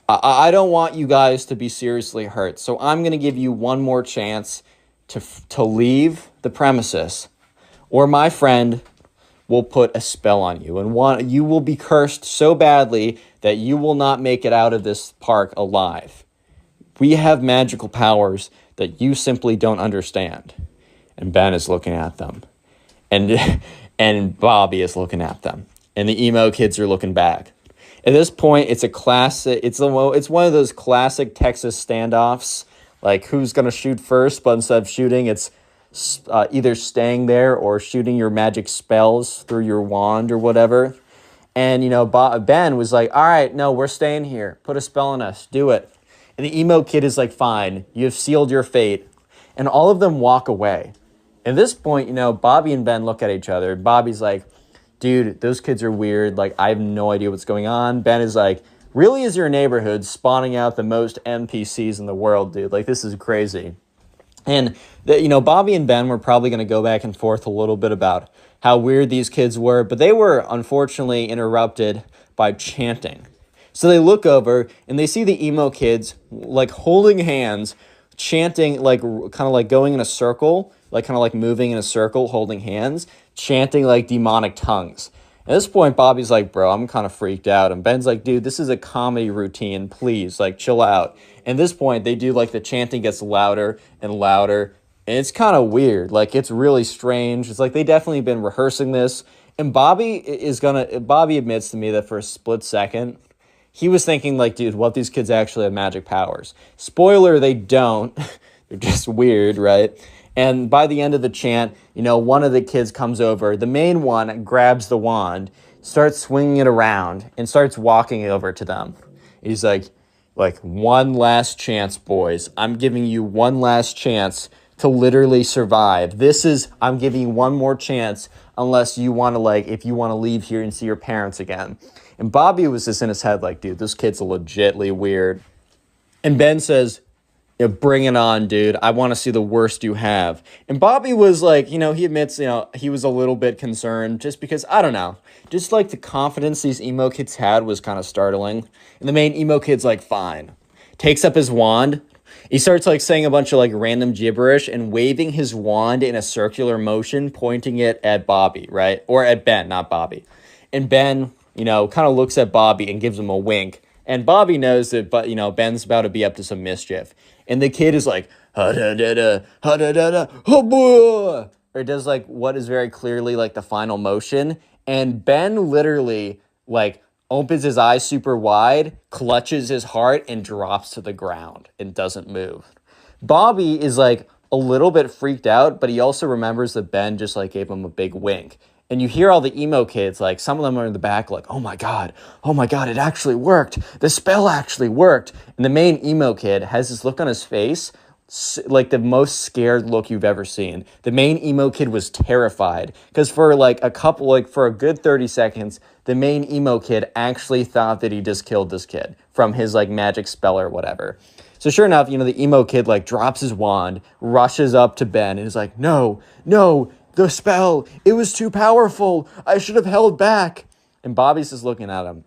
I don't want you guys to be seriously hurt. So I'm going to give you one more chance to leave the premises. Or my friend will put a spell on you. And you will be cursed so badly that you will not make it out of this park alive. We have magical powers that you simply don't understand. And Ben is looking at them. And Bobby is looking at them. And the emo kids are looking back. At this point, it's a classic. It's one of those classic Texas standoffs, like who's gonna shoot first. But instead of shooting, it's either staying there or shooting your magic spells through your wand or whatever. And Ben was like, "All right, no, we're staying here. Put a spell on us. Do it." And the emo kid is like, "Fine, you have sealed your fate." And all of them walk away. At this point, Bobby and Ben look at each other. Bobby's like, dude, those kids are weird. Like, I have no idea what's going on. Ben is like, really is your neighborhood spawning out the most NPCs in the world, dude? Like, this is crazy. And, Bobby and Ben were probably going to go back and forth a little bit about how weird these kids were, but they were unfortunately interrupted by chanting. So they look over and they see the emo kids, like, holding hands, chanting, like, kind of like going in a circle, like kind of like moving in a circle, holding hands, chanting like demonic tongues. At this point, Bobby's like, bro, I'm kind of freaked out. And Ben's like, dude, this is a comedy routine. Please, like, chill out. And at this point, they do like the chanting gets louder and louder. And it's kind of weird. Like, it's really strange. It's like they definitely been rehearsing this. And Bobby admits to me that for a split second, he was thinking like, dude, what if these kids actually have magic powers? Spoiler, they don't. They're just weird, right? And by the end of the chant, one of the kids comes over. The main one grabs the wand, starts swinging it around, and starts walking over to them. He's like, one last chance, boys. I'm giving you one last chance to literally survive. I'm giving you one more chance unless you want to, if you want to leave here and see your parents again. And Bobby was just in his head like, dude, this kid's legitly weird. And Ben says, bring it on, dude. I want to see the worst you have. And Bobby was like, he admits, he was a little bit concerned just because, I don't know, just like the confidence these emo kids had was kind of startling. And the main emo kid's like, fine. Takes up his wand. He starts saying a bunch of random gibberish and waving his wand in a circular motion, pointing it at Bobby, right? Or at Ben, not Bobby. And Ben, kind of looks at Bobby and gives him a wink. And Bobby knows that, Ben's about to be up to some mischief. And the kid is like, ha-da-da-da, ha-da-da-da, ha-boo! Or it does what is very clearly the final motion. And Ben literally opens his eyes super wide, clutches his heart, and drops to the ground and doesn't move. Bobby is a little bit freaked out, but he also remembers that Ben just gave him a big wink. And you hear all the emo kids, some of them are in the back oh my God, it actually worked. The spell actually worked. And the main emo kid has this look on his face, the most scared look you've ever seen. The main emo kid was terrified because for for a good 30 seconds, the main emo kid actually thought that he just killed this kid from his magic spell or whatever. So sure enough, the emo kid drops his wand, rushes up to Ben and is like, no, the spell, it was too powerful. I should have held back. And Bobby's just looking at him.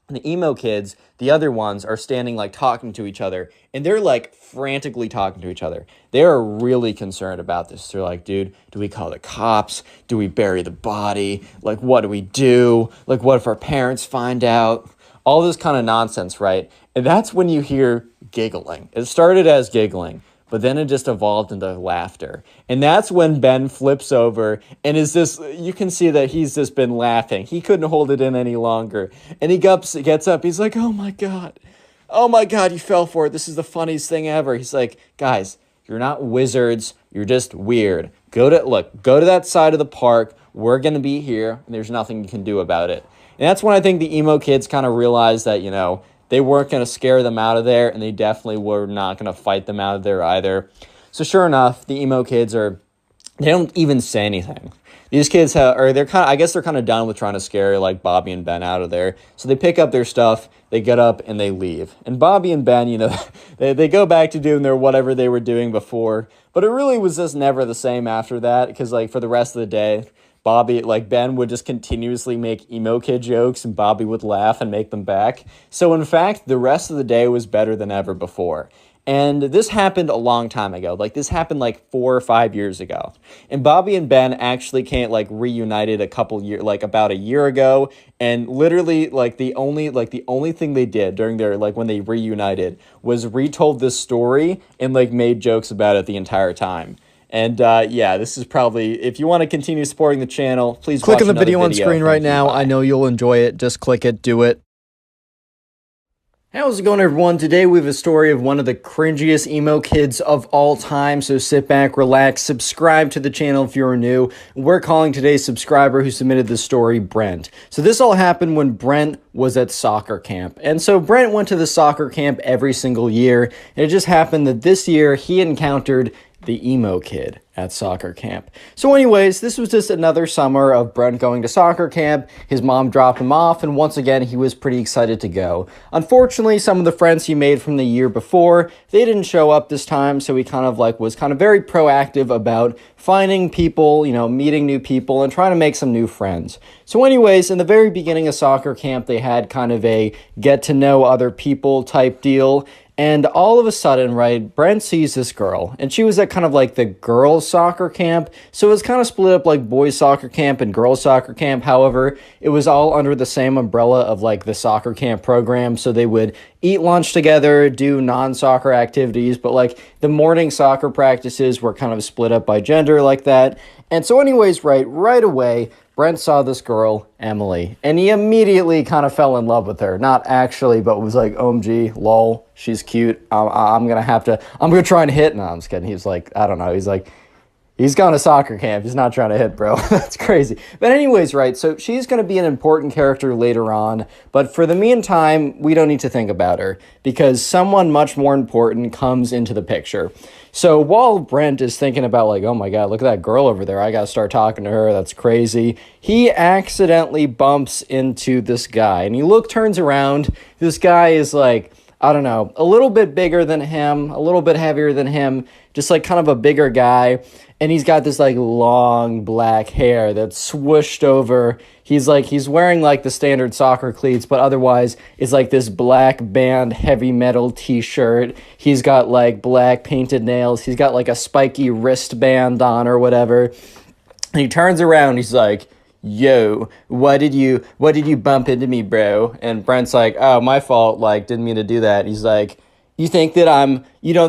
And the emo kids, the other ones, are standing talking to each other. And they're frantically talking to each other. They're really concerned about this. They're like, dude, do we call the cops? Do we bury the body? What do we do? What if our parents find out? All this kind of nonsense, right? And that's when you hear giggling. It started as giggling, but then it just evolved into laughter. And that's when Ben flips over and you can see that he's just been laughing. He couldn't hold it in any longer. And he gets up. He's like, oh my God, you fell for it. This is the funniest thing ever. He's like, guys, you're not wizards. You're just weird. Go to that side of the park. We're going to be here, and there's nothing you can do about it. And that's when I think the emo kids kind of realized that, they weren't going to scare them out of there, and they definitely were not going to fight them out of there either. So sure enough, the emo kids they don't even say anything. These kids they're kind of done with trying to scare Bobby and Ben out of there. So they pick up their stuff, they get up, and they leave. And Bobby and Ben, they go back to doing their whatever they were doing before. But it really was just never the same after that, because for the rest of the day, Ben would just continuously make emo kid jokes and Bobby would laugh and make them back. So in fact, the rest of the day was better than ever before. And this happened a long time ago. This happened 4 or 5 years ago. And Bobby and Ben actually reunited about a year ago. And literally the only thing they did during their when they reunited was retold this story and made jokes about it the entire time. And this is probably, if you want to continue supporting the channel, please click watch on the video on screen right Thank you. now. Bye. I know you'll enjoy it. Just click it, do it. How's it going, everyone? Today we have a story of one of the cringiest emo kids of all time. So sit back, relax, subscribe to the channel if you're new. We're calling today's subscriber who submitted the story Brent. So this all happened when Brent was at soccer camp. And so Brent went to the soccer camp every single year. And it just happened that this year he encountered the emo kid at soccer camp. So anyways, this was just another summer of Brent going to soccer camp. His mom dropped him off, and once again, he was pretty excited to go. Unfortunately, some of the friends he made from the year before, they didn't show up this time, so he was very proactive about finding people, meeting new people, and trying to make some new friends. So anyways, in the very beginning of soccer camp, they had kind of a get to know other people type deal. And all of a sudden, right, Brent sees this girl, and she was at kind of the girls' soccer camp. So it was kind of split up boys' soccer camp and girls' soccer camp. However, it was all under the same umbrella of the soccer camp program. So they would eat lunch together, do non-soccer activities, but the morning soccer practices were kind of split up by gender like that. And so anyways, right away, Brent saw this girl, Emily, and he immediately kind of fell in love with her. Not actually, but was like, OMG, she's cute. I'm going to try and hit. No, I'm just kidding. He's I don't know. He's He's gone to soccer camp. He's not trying to hit, bro. That's crazy. But anyways, right, so she's going to be an important character later on, but for the meantime, we don't need to think about her because someone much more important comes into the picture. So while Brent is thinking about like, oh my God, look at that girl over there. I got to start talking to her. That's crazy. He accidentally bumps into this guy and turns around. This guy is like, I don't know, a little bit bigger than him, a little bit heavier than him, just like kind of a bigger guy. And he's got this like long black hair that's swooshed over. He's wearing like the standard soccer cleats, but otherwise it's like this black band heavy metal t-shirt. He's got like black painted nails. He's got like a spiky wristband on or whatever. And he turns around, he's like, yo, what did you bump into me, bro? And Brent's like, oh, my fault, like, didn't mean to do that. He's like, you don't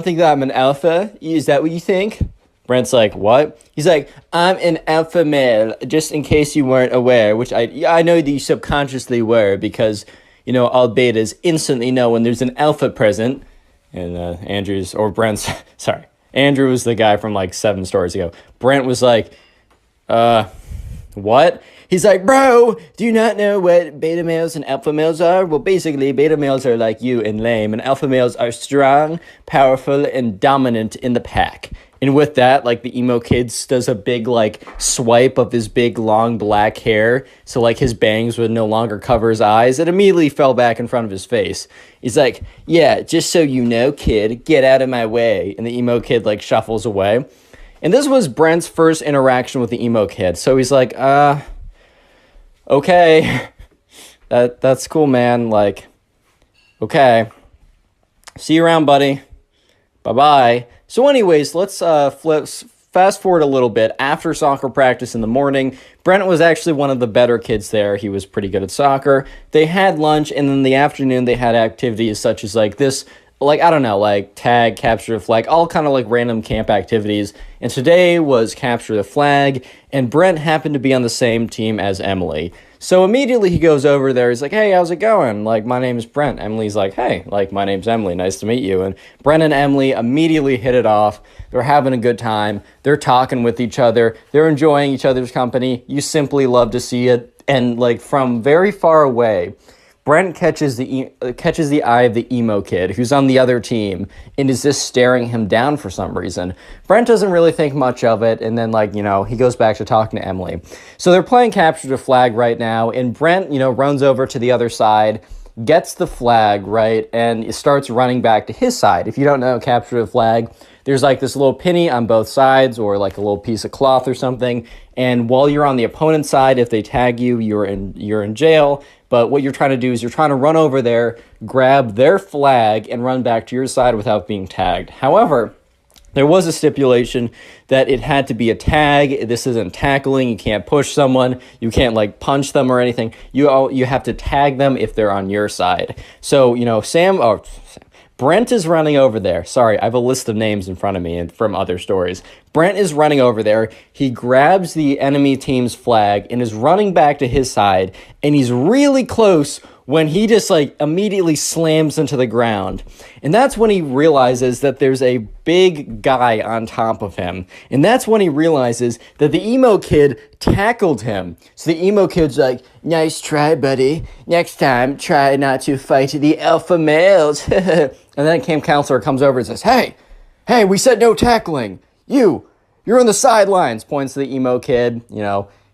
think that I'm an alpha? Is that what you think? Brent's like, what? He's like, I'm an alpha male, just in case you weren't aware, which I know that you subconsciously were, because, all betas instantly know when there's an alpha present. And Andrew was the guy from like 7 stories ago. Brent was like, what? He's like, bro, do you not know what beta males and alpha males are? Well, basically, beta males are like you and lame, and alpha males are strong, powerful, and dominant in the pack. And with that, like, the emo kid does a big, like, swipe of his big, long, black hair, so, like, his bangs would no longer cover his eyes. It immediately fell back in front of his face. He's like, yeah, just so you know, kid, get out of my way. And the emo kid, like, shuffles away. And this was Brent's first interaction with the emo kid. So he's like, okay, that's cool, man. Like, okay, see you around, buddy. Bye-bye. So anyways, let's fast forward a little bit. After soccer practice in the morning, Brent was actually one of the better kids there. He was pretty good at soccer. They had lunch, and in the afternoon, they had activities such as like this, like, I don't know, like tag, capture the flag, all kind of like random camp activities. And today was capture the flag, and Brent happened to be on the same team as Emily. So immediately he goes over there. He's like, hey, how's it going? Like, my name is Brent. Emily's like, hey, like, my name's Emily. Nice to meet you. And Brent and Emily immediately hit it off. They're having a good time. They're talking with each other. They're enjoying each other's company. You simply love to see it. And like from very far away, Brent catches the eye of the emo kid who's on the other team and is just staring him down for some reason. Brent doesn't really think much of it, and then, like, he goes back to talking to Emily. So they're playing capture the flag right now, and Brent, runs over to the other side, gets the flag, right, and starts running back to his side. If you don't know capture the flag, there's like this little penny on both sides or like a little piece of cloth or something, and while you're on the opponent's side, if they tag you, you're in jail. But what you're trying to do is you're trying to run over there, grab their flag, and run back to your side without being tagged. However, there was a stipulation that it had to be a tag. This isn't tackling. You can't push someone. You can't, like, punch them or anything. You have to tag them if they're on your side. So, Brent is running over there. Sorry, I have a list of names in front of me and from other stories. Brent is running over there. He grabs the enemy team's flag and is running back to his side. And he's really close when he just like immediately slams into the ground. And that's when he realizes that there's a big guy on top of him. And that's when he realizes that the emo kid tackled him. So the emo kid's like, nice try, buddy. Next time, try not to fight the alpha males. And then camp counselor comes over and says, hey, we said no tackling. You're on the sidelines, points to the emo kid,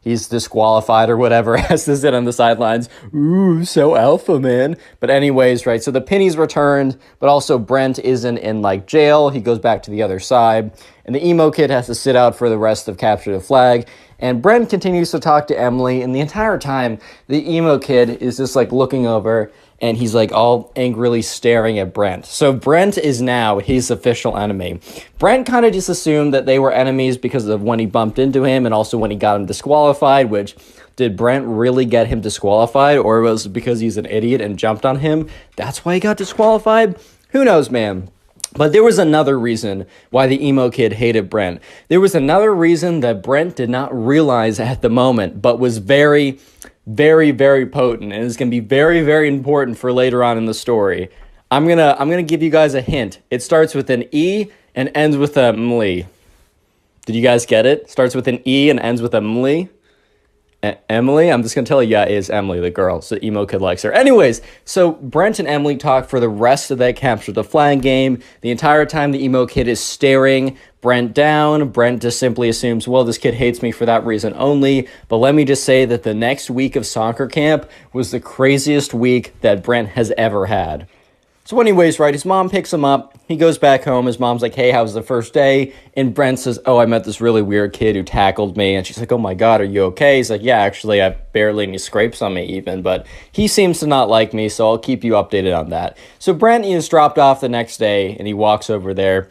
he's disqualified or whatever, has to sit on the sidelines. Ooh, so alpha, man. But anyways, right, so the penny's returned, but also Brent isn't in, like, jail. He goes back to the other side, and the emo kid has to sit out for the rest of Capture the Flag. And Brent continues to talk to Emily, and the entire time, the emo kid is just, like, looking over, and he's, like, all angrily staring at Brent. So Brent is now his official enemy. Brent kind of just assumed that they were enemies because of when he bumped into him and also when he got him disqualified, which, did Brent really get him disqualified, or was it because he's an idiot and jumped on him? That's why he got disqualified? Who knows, man? But there was another reason why the emo kid hated Brent. There was another reason that Brent did not realize at the moment, but was very, very, very potent, and is going to be very, very important for later on in the story. I'm gonna give you guys a hint. It starts with an E and ends with a mly. Did you guys get it? Starts with an E and ends with Emily. Emily? I'm just going to tell you, yeah, it is Emily, the girl. So emo kid likes her. Anyways, so Brent and Emily talk for the rest of that capture the flag game. The entire time the emo kid is staring Brent down. Brent just simply assumes, well, this kid hates me for that reason only. But let me just say that the next week of soccer camp was the craziest week that Brent has ever had. So anyways, right, his mom picks him up. He goes back home. His mom's like, hey, how was the first day? And Brent says, oh, I met this really weird kid who tackled me. And she's like, oh my God, are you okay? He's like, yeah, actually, I have barely any scrapes on me even. But he seems to not like me, so I'll keep you updated on that. So Brent is dropped off the next day, and he walks over there.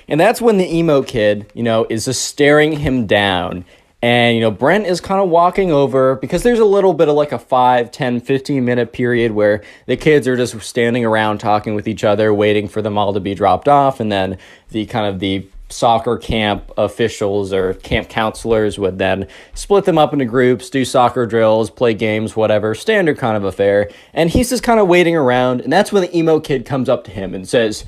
And that's when the emo kid, is just staring him down. And, Brent is kind of walking over because there's a little bit of like a 5, 10, 15-minute period where the kids are just standing around talking with each other, waiting for them all to be dropped off. And then the soccer camp officials or camp counselors would then split them up into groups, do soccer drills, play games, whatever, standard kind of affair. And he's just kind of waiting around. And that's when the emo kid comes up to him and says,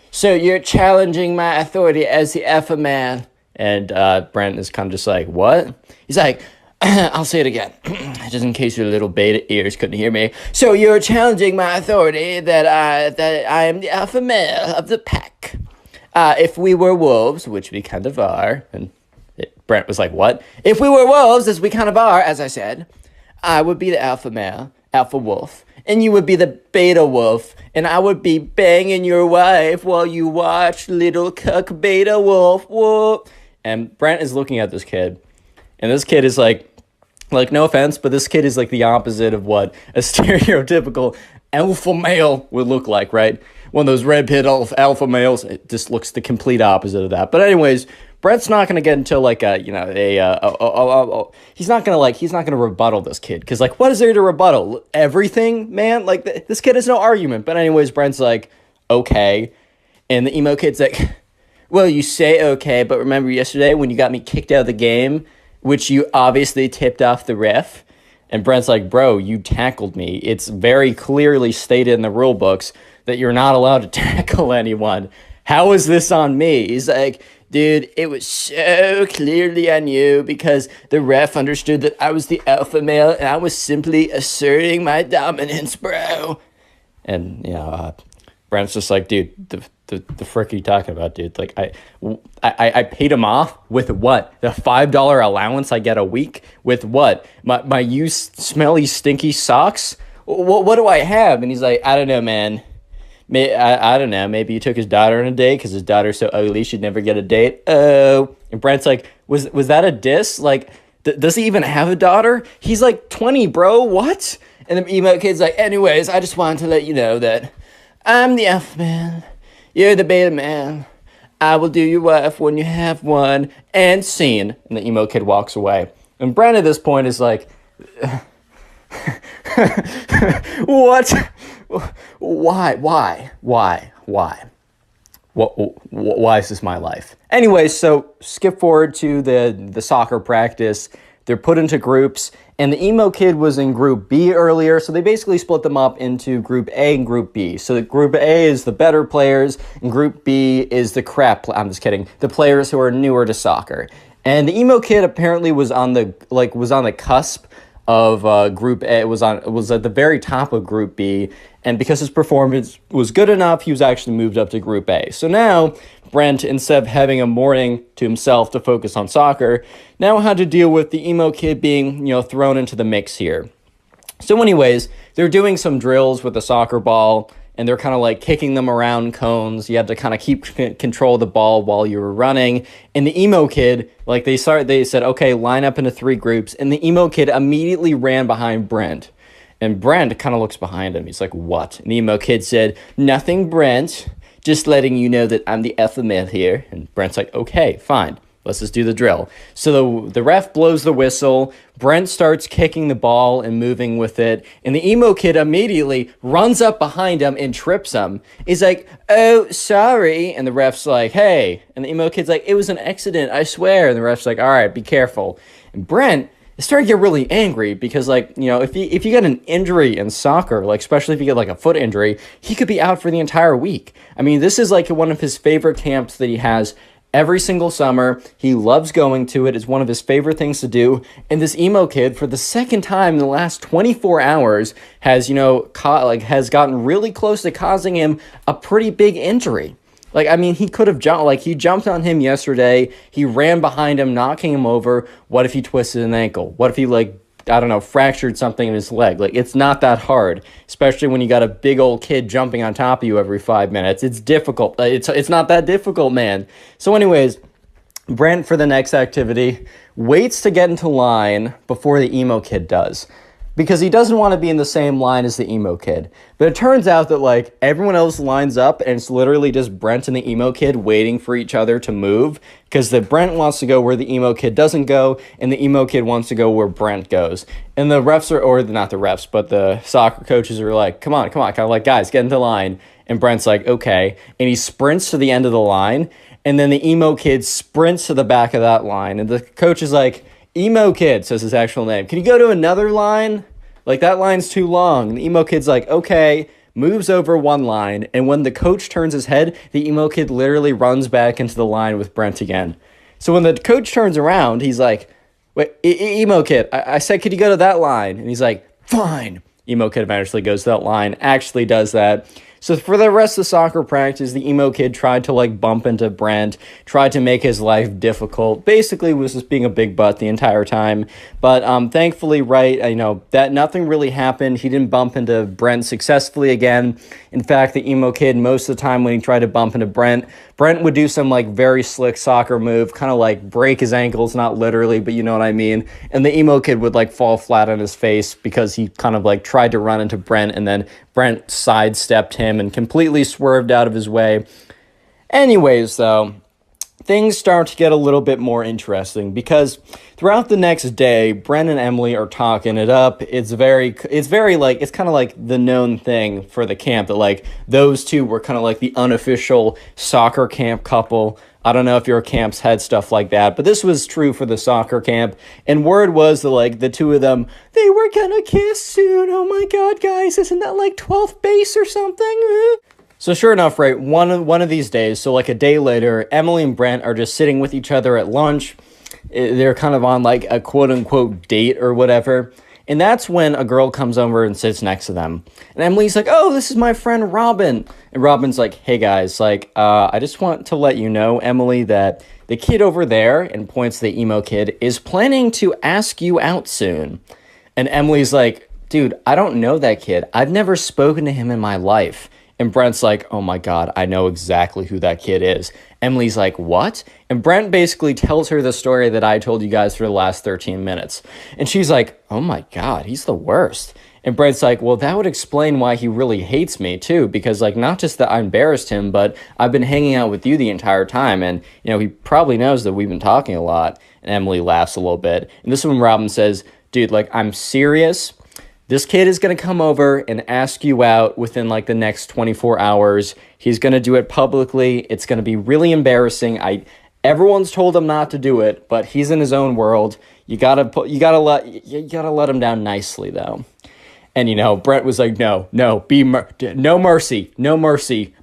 so you're challenging my authority as the alpha man. And Brent is kind of just like, what? He's like, I'll say it again, just in case your little beta ears couldn't hear me. So you're challenging my authority that I am the alpha male of the pack. If we were wolves, which we kind of are, and Brent was like, what? If we were wolves, as we kind of are, as I said, I would be the alpha male, alpha wolf, and you would be the beta wolf, and I would be banging your wife while you watch little cuck beta wolf. Whoa. And Brent is looking at this kid, and this kid is like, no offense, but this kid is like the opposite of what a stereotypical alpha male would look like, right? One of those red-pilled alpha males. It just looks the complete opposite of that. But anyways, Brent's not gonna get into like he's not gonna rebuttal this kid because like what is there to rebuttal? Everything, man. Like this kid has no argument. But anyways, Brent's like, okay, and the emo kid's like, well, you say okay, but remember yesterday when you got me kicked out of the game, which you obviously tipped off the ref? And Brent's like, bro, you tackled me. It's very clearly stated in the rule books that you're not allowed to tackle anyone. How is this on me? He's like, dude, it was so clearly on you because the ref understood that I was the alpha male and I was simply asserting my dominance, bro. And, Brent's just like, dude, the frick are you talking about, dude? Like, I paid him off with what? The $5 allowance I get a week? With what? My used, smelly, stinky socks? What do I have? And he's like, I don't know, man. I don't know. Maybe you took his daughter on a date because his daughter's so ugly she'd never get a date. Oh. And Brent's like, was that a diss? Like, does he even have a daughter? He's like 20, bro. What? And the emo kid's like, anyways, I just wanted to let you know that I'm the alpha man. You're the beta man. I will do your wife when you have one. And scene. And the emo kid walks away. And Brent at this point is like, what? Why? Why is this my life? Anyway, so skip forward to the soccer practice. They're put into groups, and the emo kid was in Group B earlier, so they basically split them up into Group A and Group B. So the Group A is the better players, and Group B is the I'm just kidding, the players who are newer to soccer. And the emo kid apparently was on the cusp of Group A. It was at the very top of Group B, and because his performance was good enough, he was actually moved up to Group A. So now Brent, instead of having a morning to himself to focus on soccer, now had to deal with the emo kid being, thrown into the mix here. So anyways, they're doing some drills with the soccer ball, and they're kind of like kicking them around cones. You had to kind of keep control of the ball while you were running. And the emo kid, like they said, okay, line up into 3 groups. And the emo kid immediately ran behind Brent. And Brent kind of looks behind him. He's like, what? And the emo kid said, nothing, Brent. Just letting you know that I'm the alpha male here. And Brent's like, okay, fine. Let's just do the drill. So the ref blows the whistle. Brent starts kicking the ball and moving with it. And the emo kid immediately runs up behind him and trips him. He's like, oh, sorry. And the ref's like, hey. And the emo kid's like, it was an accident, I swear. And the ref's like, all right, be careful. And Brent is starting to get really angry because, if you get an injury in soccer, especially if you get a foot injury, he could be out for the entire week. I mean, this is one of his favorite camps that he has every single summer. He loves going to it. It's one of his favorite things to do. And this emo kid, for the second time in the last 24 hours, has, has gotten really close to causing him a pretty big injury. Like, I mean, he could have jumped, like, he jumped on him yesterday. He ran behind him, knocking him over. What if he twisted an ankle? What if he, fractured something in his leg? Like, it's not that hard, especially when you got a big old kid jumping on top of you every 5 minutes. It's difficult. It's not that difficult, man. So anyways, Brent, for the next activity, waits to get into line before the emo kid does, because he doesn't want to be in the same line as the emo kid. But it turns out that, like, everyone else lines up, and it's literally just Brent and the emo kid waiting for each other to move, because the Brent wants to go where the emo kid doesn't go, and the emo kid wants to go where Brent goes. And the refs are, or not the refs, but the soccer coaches are like, come on, kind of like, guys, get into line. And Brent's like, okay. And he sprints to the end of the line, and then the emo kid sprints to the back of that line. And the coach is like, emo kid, says his actual name, can you go to another line? Like, that line's too long. And the emo kid's like, okay, moves over one line. And when the coach turns his head, the emo kid literally runs back into the line with Brent again. So when the coach turns around, he's like, wait, emo kid, I said, could you go to that line? And he's like, fine. Emo kid eventually goes to that line, actually does that. So for the rest of the soccer practice, the emo kid tried to, like, bump into Brent, tried to make his life difficult, basically was just being a big butt the entire time. But thankfully, right, that nothing really happened. He didn't bump into Brent successfully again. In fact, the emo kid, most of the time when he tried to bump into Brent would do some, like, very slick soccer move, kind of like break his ankles, not literally, but you know what I mean. And the emo kid would, like, fall flat on his face because he kind of, like, tried to run into Brent, and then Brent sidestepped him and completely swerved out of his way. Anyways, though, things start to get a little bit more interesting, because throughout the next day, Brent and Emily are talking it up. It's kind of like the known thing for the camp that, like, those two were kind of like the unofficial soccer camp couple. I don't know if your camps had stuff like that, but this was true for the soccer camp. And word was that, like, the two of them, they were gonna kiss soon. Oh my God, guys, isn't that like 12th base or something? So sure enough, right, one of these days, so like a day later, Emily and Brent are just sitting with each other at lunch. They're kind of on, like, a quote-unquote date or whatever. And that's when a girl comes over and sits next to them. And Emily's like, oh, this is my friend Robin. And Robin's like, hey, guys, like, I just want to let you know, Emily, that the kid over there, and points to the emo kid, is planning to ask you out soon. And Emily's like, dude, I don't know that kid. I've never spoken to him in my life. And Brent's like, oh my God, I know exactly who that kid is. Emily's like, what? And Brent basically tells her the story that I told you guys for the last 13 minutes. And she's like, oh my God, he's the worst. And Brent's like, well, that would explain why he really hates me too, because, like, not just that I embarrassed him, but I've been hanging out with you the entire time. And, he probably knows that we've been talking a lot. And Emily laughs a little bit. And this is when Robin says, dude, like, I'm serious. This kid is going to come over and ask you out within, like, the next 24 hours. He's going to do it publicly. It's going to be really embarrassing. Everyone's told him not to do it, but he's in his own world. You gotta let him down nicely, though. And, Brent was like, no mercy.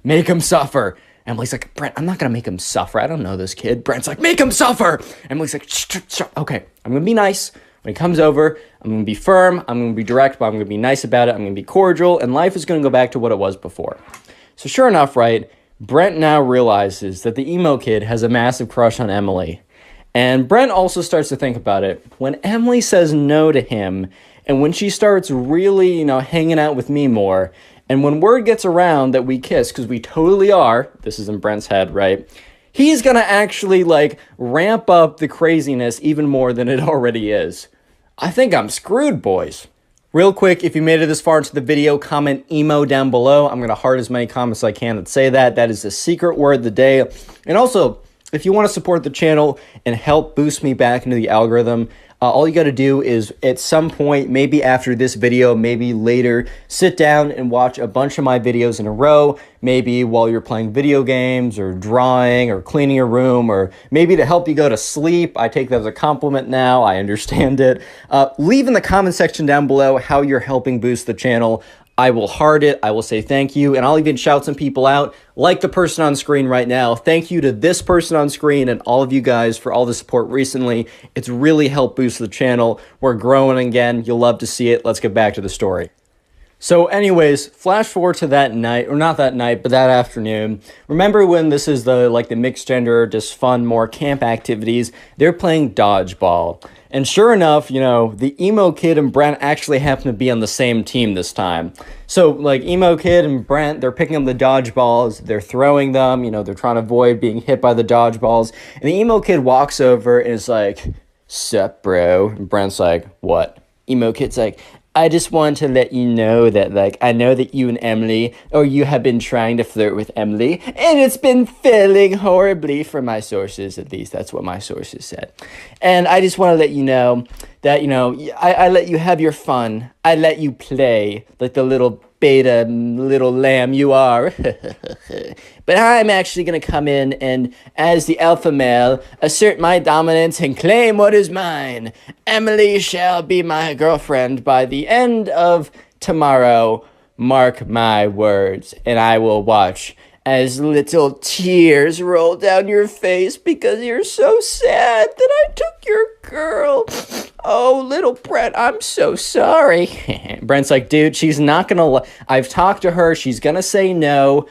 Make him suffer. Emily's like, Brent, I'm not going to make him suffer. I don't know this kid. Brent's like, make him suffer. Emily's like, shh. Okay, I'm going to be nice. When he comes over, I'm going to be firm, I'm going to be direct, but I'm going to be nice about it, I'm going to be cordial, and life is going to go back to what it was before. So sure enough, right, Brent now realizes that the emo kid has a massive crush on Emily. And Brent also starts to think about it. When Emily says no to him, and when she starts really, hanging out with me more, and when word gets around that we kiss, because we totally are, this is in Brent's head, right, he's going to actually, like, ramp up the craziness even more than it already is. I think I'm screwed, boys. Real quick, if you made it this far into the video, comment emo down below. I'm going to heart as many comments as I can that say that. That is the secret word of the day. And also, if you want to support the channel and help boost me back into the algorithm, all you got to do is, at some point, maybe after this video, maybe later, sit down and watch a bunch of my videos in a row, maybe while you're playing video games or drawing or cleaning your room, or maybe to help you go to sleep. I take that as a compliment now. I understand it. Leave in the comment section down below how you're helping boost the channel. I will heart it. I will say thank you. And I'll even shout some people out, like the person on screen right now. Thank you to this person on screen and all of you guys for all the support recently. It's really helped boost the channel. We're growing again. You'll love to see it. Let's get back to the story. So anyways, flash forward to that night, or not that night, but that afternoon. Remember when this is the mixed gender, just fun, more camp activities, they're playing dodgeball. And sure enough, the emo kid and Brent actually happen to be on the same team this time. So emo kid and Brent, they're picking up the dodgeballs, they're throwing them, they're trying to avoid being hit by the dodgeballs. And the emo kid walks over and is like, "Sup, bro?" And Brent's like, "What?" Emo kid's like, "I just want to let you know that, I know that you and Emily, or you have been trying to flirt with Emily, and it's been failing horribly for my sources, at least that's what my sources said. And I just want to let you know that, I let you have your fun. I let you play like the little beta little lamb you are. But I'm actually going to come in and, as the alpha male, assert my dominance and claim what is mine. Emily shall be my girlfriend by the end of tomorrow. Mark my words, and I will watch as little tears roll down your face because you're so sad that I took your girl. Oh, little Brent, I'm so sorry." Brent's like, "Dude, she's not gonna, I've talked to her, she's gonna say no.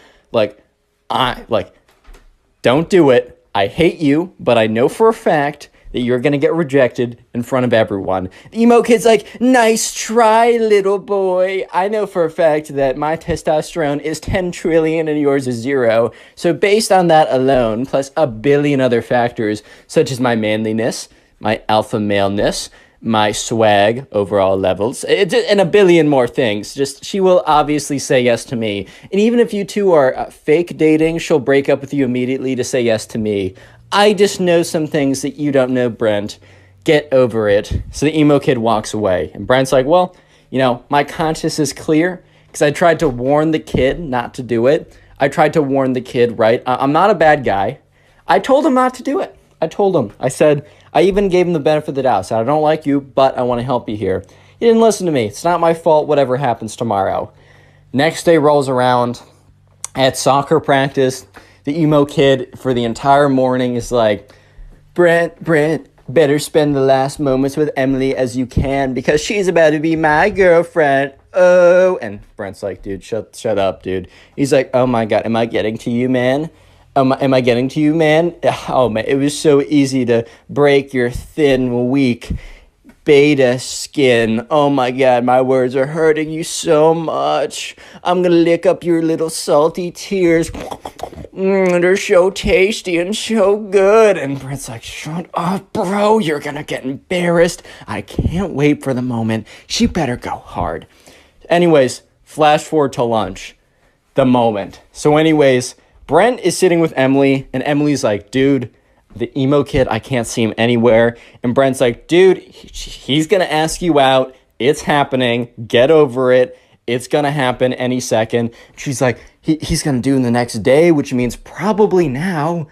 Don't do it. I hate you, but I know for a fact that you're gonna get rejected in front of everyone." The emo kid's like, "Nice try, little boy. I know for a fact that my testosterone is 10 trillion and yours is 0. So based on that alone, plus a billion other factors, such as my manliness, my alpha maleness, my swag, overall levels, and a billion more things, she will obviously say yes to me. And even if you two are fake dating, she'll break up with you immediately to say yes to me. I just know some things that you don't know, Brent. Get over it." So the emo kid walks away. And Brent's like, "Well, my conscience is clear because I tried to warn the kid not to do it. I tried to warn the kid, right? I'm not a bad guy. I told him not to do it. I told him. I said, I even gave him the benefit of the doubt. I said, I don't like you, but I want to help you here. He didn't listen to me. It's not my fault, whatever happens tomorrow." Next day rolls around. At soccer practice, the emo kid for the entire morning is like, Brent, better spend the last moments with Emily as you can because she's about to be my girlfriend. Oh, and Brent's like, "Dude, shut up, dude." He's like, "Oh my God, am I getting to you, man? Am I getting to you, man? Oh man, it was so easy to break your thin, weak beta skin. Oh my God, my words are hurting you so much. I'm gonna lick up your little salty tears. They're so tasty and so good." And Brent's like, "Shut up, bro. You're gonna get embarrassed. I can't wait for the moment. She better go hard." Anyways, flash forward to lunch. The moment. So anyways, Brent is sitting with Emily, and Emily's like, "Dude, the emo kid, I can't see him anywhere." And Brent's like, "Dude, he's going to ask you out. It's happening. Get over it. It's going to happen any second." She's like, he's going to do it the next day, which means probably now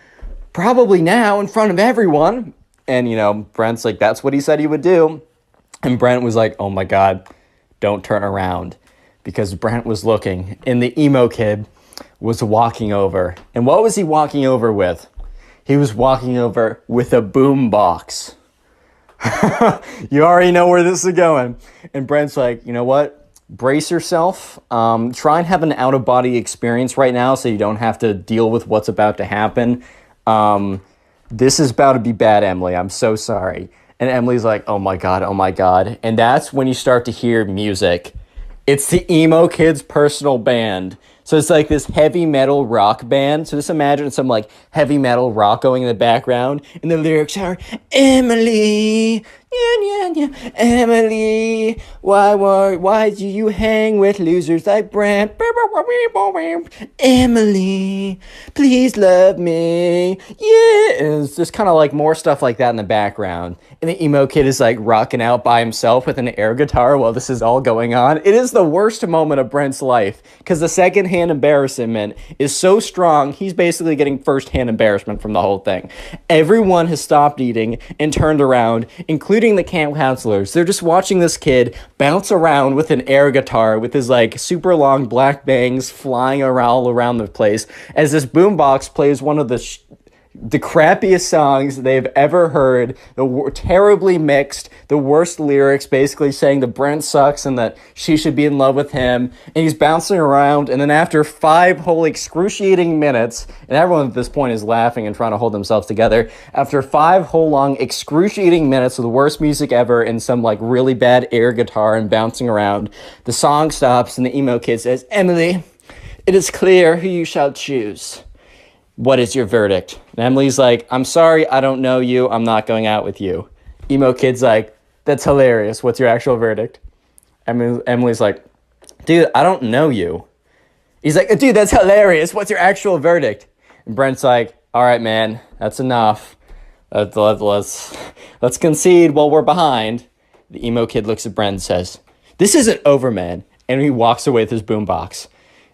in front of everyone. And, Brent's like, that's what he said he would do. And Brent was like, "Oh my God, don't turn around," because Brent was looking, and the emo kid was walking over. And what was he walking over with? He was walking over with a boom box. You already know where this is going. And Brent's like, "You know what? Brace yourself. Try and have an out-of-body experience right now so you don't have to deal with what's about to happen. This is about to be bad, Emily. I'm so sorry." And Emily's like, "Oh my God, oh my God." And that's when you start to hear music. It's the emo kid's personal band. So it's like this heavy metal rock band. So just imagine some heavy metal rock going in the background. And the lyrics are, "Emily, yeah, Emily, why do you hang with losers like Brent? Emily, please love me. Yeah." And it's just kind of more stuff like that in the background. And the emo kid is rocking out by himself with an air guitar while this is all going on. It is the worst moment of Brent's life because the secondhand embarrassment is so strong, he's basically getting firsthand embarrassment from the whole thing. Everyone has stopped eating and turned around, including including the camp counselors. They're just watching this kid bounce around with an air guitar with his like super long black bangs flying around all around the place as this boombox plays one of the crappiest songs they've ever heard, terribly mixed, the worst lyrics, basically saying that Brent sucks and that she should be in love with him, and he's bouncing around, and then after 5 whole excruciating minutes, and everyone at this point is laughing and trying to hold themselves together, after 5 whole long excruciating minutes of the worst music ever and some like really bad air guitar and bouncing around, the song stops and the emo kid says, "Emily, it is clear who you shall choose. What is your verdict?" And Emily's like, "I'm sorry, I don't know you. I'm not going out with you." Emo kid's like, "That's hilarious. What's your actual verdict?" Emily's like, "Dude, I don't know you." He's like, "Dude, that's hilarious. What's your actual verdict?" And Brent's like, "All right, man, that's enough. Let's concede while we're behind." The emo kid looks at Brent and says, "This isn't over, man." And he walks away with his boombox.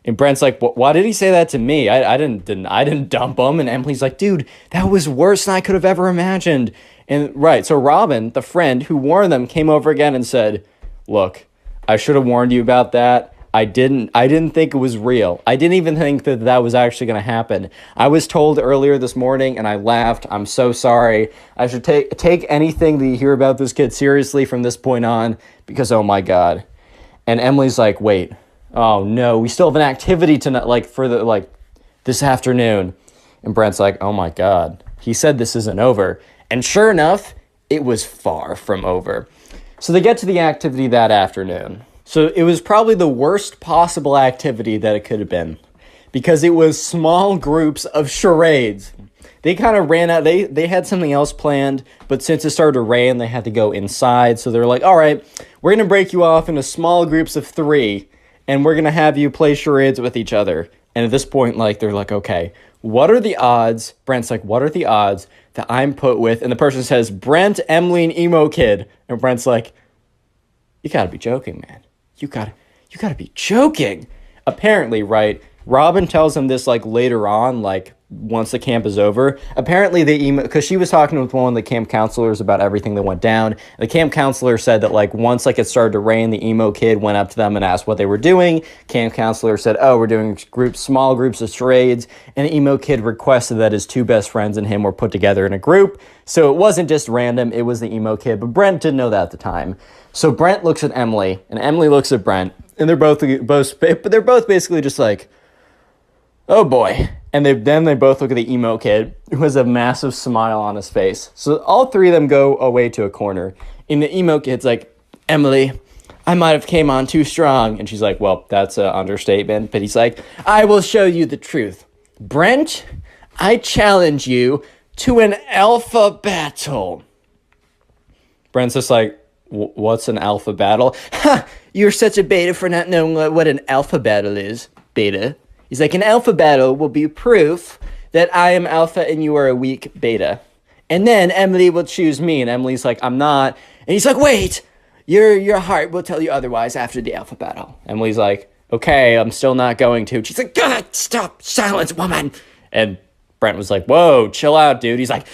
And Brent's like, "Why did he say that to me? I didn't dump him." And Emily's like, "Dude, that was worse than I could have ever imagined." And right, so Robin, the friend who warned them, came over again and said, "Look, I should have warned you about that. I didn't think it was real. I didn't even think that was actually going to happen. I was told earlier this morning and I laughed. I'm so sorry. I should take anything that you hear about this kid seriously from this point on because, oh my God." And Emily's like, "Wait. Oh no, we still have an activity tonight, this afternoon." And Brent's like, "Oh my God, he said this isn't over." And sure enough, it was far from over. So they get to the activity that afternoon. So it was probably the worst possible activity that it could have been because it was small groups of charades. They kind of ran out. They had something else planned, but since it started to rain, they had to go inside. So they're like, "All right, we're going to break you off into small groups of 3. And we're going to have you play charades with each other." And at this point, they're like, "Okay, what are the odds?" Brent's like, "What are the odds that I'm put with?" And the person says, "Brent, Emily, and emo kid." And Brent's like, "You got to be joking, man. You got to be joking." Apparently, right, Robin tells him this, later on, once the camp is over. Apparently, because she was talking with one of the camp counselors about everything that went down. The camp counselor said that, once, it started to rain, the emo kid went up to them and asked what they were doing. Camp counselor said, "Oh, we're doing small groups of charades." And the emo kid requested that his 2 best friends and him were put together in a group. So it wasn't just random, it was the emo kid. But Brent didn't know that at the time. So Brent looks at Emily, and Emily looks at Brent. And they're both basically just like, "Oh boy." And then they both look at the emo kid, who has a massive smile on his face. So all 3 of them go away to a corner. And the emo kid's like, "Emily, I might have came on too strong." And she's like, "Well, that's an understatement." But he's like, "I will show you the truth. Brent, I challenge you to an alpha battle." Brent's just like, "What's an alpha battle?" "Ha! You're such a beta for not knowing what an alpha battle is, beta." He's like, "An alpha battle will be proof that I am alpha and you are a weak beta. And then Emily will choose me." And Emily's like, "I'm not." And he's like, "Wait, your heart will tell you otherwise after the alpha battle." Emily's like, "Okay, I'm still not going to." She's like, "God, stop, silence, woman." And Brent was like, "Whoa, chill out, dude." He's like,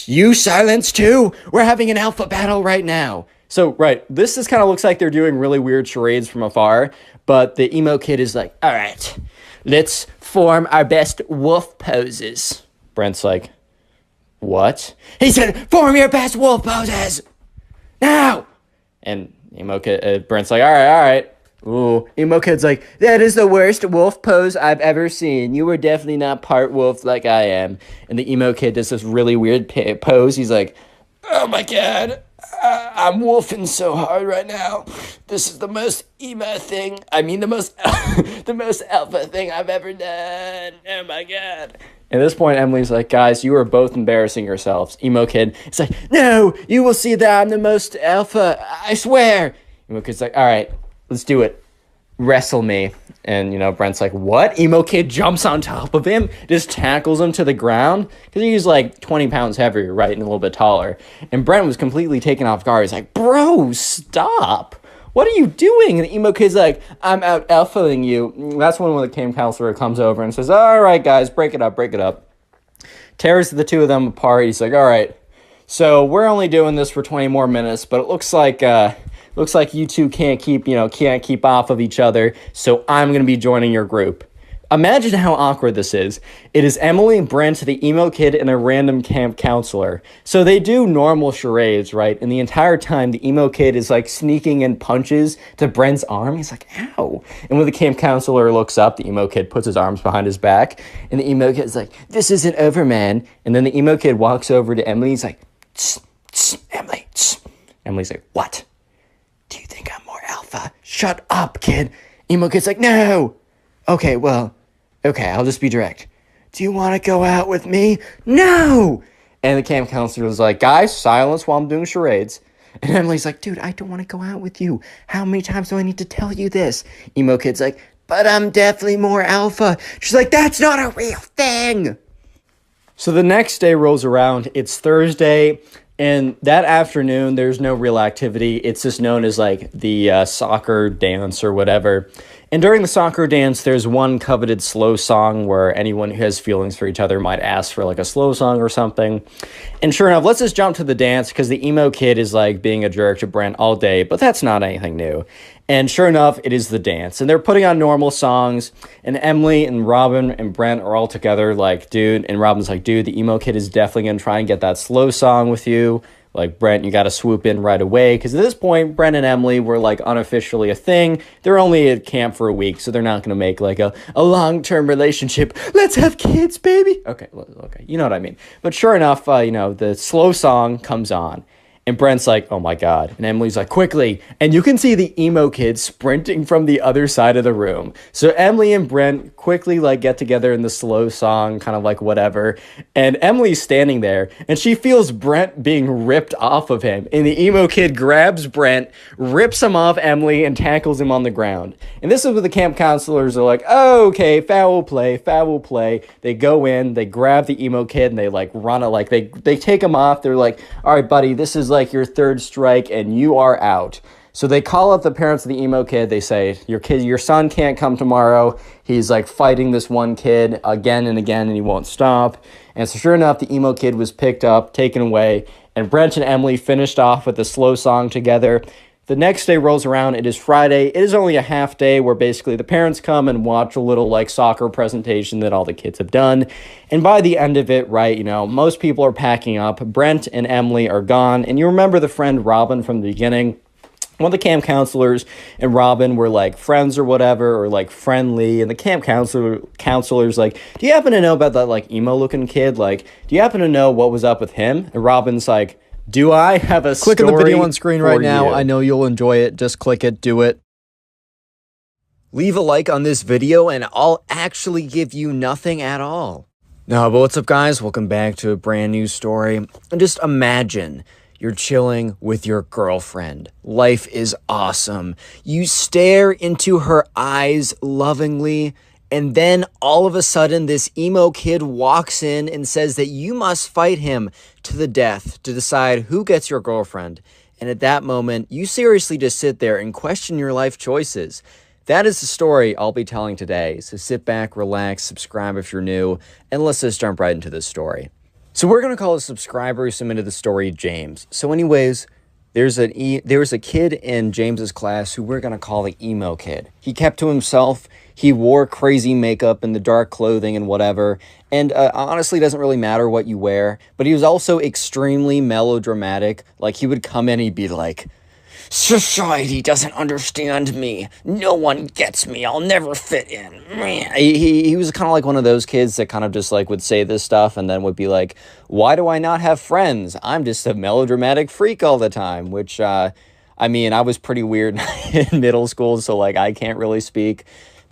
"You silence too? We're having an alpha battle right now." So, right, this kind of looks like they're doing really weird charades from afar, but the emo kid is like, "All right, let's form our best wolf poses." Brent's like, "What?" He said, "Form your best wolf poses now." And Brent's like, all right. Ooh, emo kid's like, "That is the worst wolf pose I've ever seen. You were definitely not part wolf like I am." And the emo kid does this really weird pose. He's like, "Oh my God, I'm wolfing so hard right now. This is the most emo thing. I mean, the most alpha thing I've ever done. Oh my God." At this point, Emily's like, "Guys, you are both embarrassing yourselves." Emo kid is like, "No, you will see that I'm the most alpha. I swear." Emo kid's like, "All right, let's do it. Wrestle me." And, Brent's like, "What?" Emo kid jumps on top of him, just tackles him to the ground, because he's 20 pounds heavier, right, and a little bit taller. And Brent was completely taken off guard. He's like, "Bro, stop. What are you doing?" And the emo kid's like, "I'm out alphaing you." And that's when the camp counselor comes over and says, "All right, guys, break it up. Tears the 2 of them apart. He's like, "All right, So we're only doing this for 20 more minutes, but it looks like you two can't keep off of each other. So I'm gonna be joining your group. Imagine how awkward this is. It is Emily, Brent, the emo kid, and a random camp counselor. So they do normal charades, right? And the entire time, the emo kid is like sneaking in punches to Brent's arm. He's like, ow. And when the camp counselor looks up, the emo kid puts his arms behind his back. And the emo kid's like, this isn't over, man. And then the emo kid walks over to Emily. He's like, tss, tss, Emily, tss. Emily's like, what? Do you think I'm more alpha? Shut up, kid. Emo kid's like, no. Okay, I'll just be direct. Do you want to go out with me? No! And the camp counselor was like, guys, silence while I'm doing charades. And Emily's like, dude, I don't want to go out with you. How many times do I need to tell you this? Emo kid's like, but I'm definitely more alpha. She's like, that's not a real thing. So the next day rolls around. It's Thursday. And that afternoon, there's no real activity. It's just known as like the soccer dance or whatever. And during the soccer dance, there's one coveted slow song where anyone who has feelings for each other might ask for like a slow song or something. And sure enough, let's just jump to the dance because the emo kid is like being a jerk to Brent all day, but that's not anything new. And sure enough, it is the dance. And they're putting on normal songs. And Emily and Robin and Brent are all together like, dude. And Robin's like, dude, the emo kid is definitely going to try and get that slow song with you. Like, Brent, you got to swoop in right away. Because at this point, Brent and Emily were, like, unofficially a thing. They're only at camp for a week, so they're not going to make, like, a long-term relationship. Let's have kids, baby. Okay, you know what I mean. But sure enough, the slow song comes on. And Brent's like, oh my God. And Emily's like, quickly. And you can see the emo kid sprinting from the other side of the room. So Emily and Brent quickly like get together in the slow song, kind of like whatever. And Emily's standing there and she feels Brent being ripped off of him. And the emo kid grabs Brent, rips him off Emily and tackles him on the ground. And this is what the camp counselors are like, oh, okay, foul play. They go in, they grab the emo kid and they like run it, like they take him off. They're like, all right, buddy, this is like your third strike and you are out. So they call up the parents of the emo kid. They say, your son can't come tomorrow. He's like fighting this one kid again and again and he won't stop. And so sure enough, the emo kid was picked up, taken away, and Brent and Emily finished off with a slow song together. The next day rolls around. It is Friday. It is only a half day where basically the parents come and watch a little like soccer presentation that all the kids have done. And by the end of it, right, most people are packing up. Brent and Emily are gone. And you remember the friend Robin from the beginning? One of the camp counselors and Robin were like friends or whatever, or like friendly. And the camp counselor's like, do you happen to know about that like emo looking kid? Like, do you happen to know what was up with him? And Robin's like, do I have a story? Click on the video on screen right now. You? I know you'll enjoy it. Just click it. Do it. Leave a like on this video and I'll actually give you nothing at all. No, but what's up, guys? Welcome back to a brand new story. And just imagine you're chilling with your girlfriend. Life is awesome. You stare into her eyes lovingly. And then all of a sudden, this emo kid walks in and says that you must fight him to the death to decide who gets your girlfriend. And at that moment, you seriously just sit there and question your life choices. That is the story I'll be telling today. So sit back, relax, subscribe if you're new, and let's just jump right into this story. So we're going to call a subscriber who submitted the story James. So anyways, there was a kid in James's class who we're going to call the emo kid. He kept to himself. He wore crazy makeup and the dark clothing and whatever. And honestly, it doesn't really matter what you wear. But he was also extremely melodramatic. Like, he would come in and he'd be like, society doesn't understand me. No one gets me. I'll never fit in. He was kind of like one of those kids that kind of just like would say this stuff and then would be like, why do I not have friends? I'm just a melodramatic freak all the time, which, I mean, I was pretty weird in middle school, so like I can't really speak.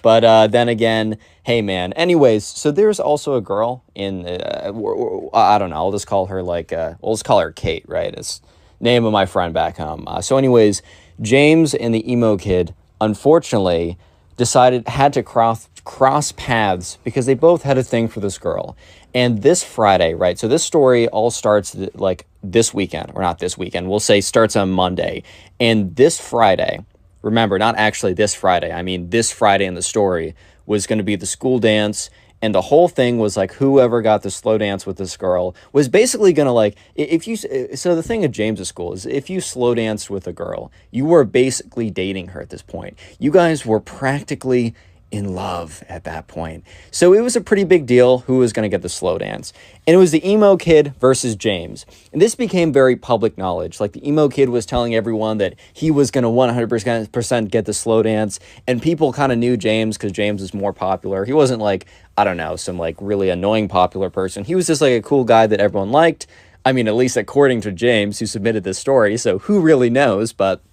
But then again, hey man. Anyways, so there's also a girl in, I don't know, I'll just call her like, we'll just call her Kate, right? It's name of my friend back home. So anyways, James and the emo kid, unfortunately, had to cross paths because they both had a thing for this girl. And this Friday, right? So this story all starts like this weekend, or not this weekend, we'll say starts on Monday. And this Friday, remember, not actually this Friday, I mean this Friday in the story, was going to be the school dance. And the whole thing was like whoever got the slow dance with this girl was basically gonna like if you so the thing at James's school is if you slow danced with a girl, you were basically dating her at this point. You guys were practically in love at that point. So it was a pretty big deal who was going to get the slow dance. And it was the emo kid versus James. And this became very public knowledge. Like the emo kid was telling everyone that he was going to 100% get the slow dance. And people kind of knew James because James was more popular. He wasn't like, I don't know, some like really annoying popular person. He was just like a cool guy that everyone liked. I mean, at least according to James, who submitted this story. So who really knows? But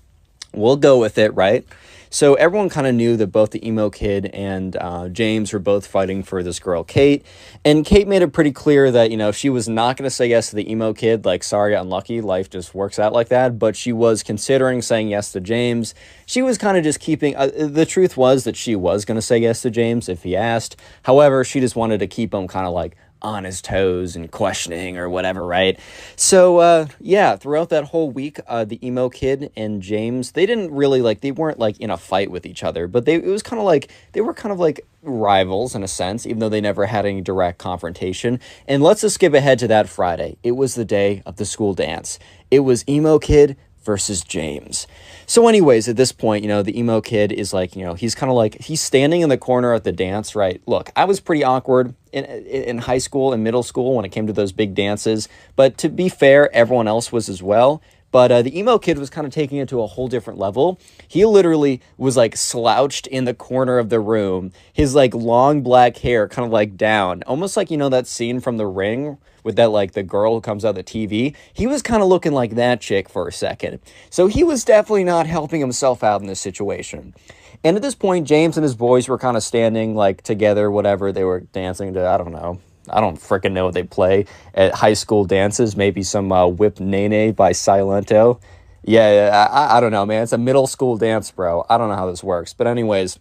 we'll go with it, right? So everyone kind of knew that both the emo kid and James were both fighting for this girl, Kate. And Kate made it pretty clear that, you know, she was not going to say yes to the emo kid. Like, sorry, unlucky. Life just works out like that. But she was considering saying yes to James. She was kind of just keeping... the truth was that she was going to say yes to James if he asked. However, she just wanted to keep him kind of like on his toes and questioning or whatever, right? So, yeah, throughout that whole week, the emo kid and James, they didn't really, like, they weren't, like, in a fight with each other, but it was kind of like, they were kind of like rivals in a sense, even though they never had any direct confrontation. And let's just skip ahead to that Friday. It was the day of the school dance. It was emo kid versus James. So anyways, at this point, you know, the emo kid is like, you know, he's kind of like, he's standing in the corner at the dance, right? Look, I was pretty awkward in high school and middle school when it came to those big dances. But to be fair, everyone else was as well. But the emo kid was kind of taking it to a whole different level. He literally was like slouched in the corner of the room. His like long black hair kind of like down. Almost like, you know, that scene from The Ring with that like the girl who comes out of the TV. He was kind of looking like that chick for a second. So he was definitely not helping himself out in this situation. And at this point, James and his boys were kind of standing like together, whatever. They were dancing to, I don't know. I don't freaking know what they play at high school dances. Maybe some Whip Nene by Silento. Yeah, I don't know, man. It's a middle school dance, bro. I don't know how this works. But anyways,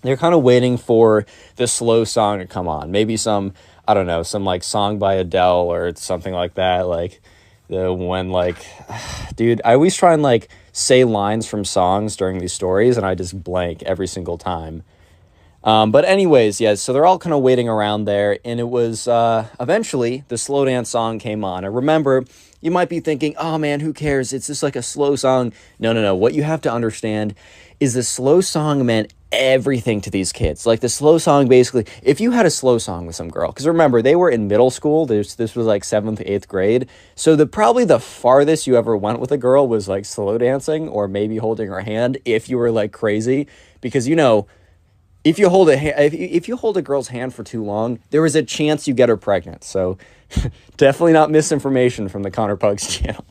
they're kind of waiting for the slow song to come on. Maybe some, I don't know, some like song by Adele or something like that. Like dude, I always try and like say lines from songs during these stories and I just blank every single time. But anyways, yeah, so they're all kind of waiting around there, and it was, eventually, the slow dance song came on. And remember, you might be thinking, oh man, who cares? It's just like a slow song. No. What you have to understand is the slow song meant everything to these kids. Like, the slow song, basically, if you had a slow song with some girl, because remember, they were in middle school, this was like 7th, 8th grade, so probably the farthest you ever went with a girl was, like, slow dancing, or maybe holding her hand, if you were, like, crazy, because, you know, if you hold a girl's hand for too long, there is a chance you get her pregnant. So definitely not misinformation from the Connor Pugs channel.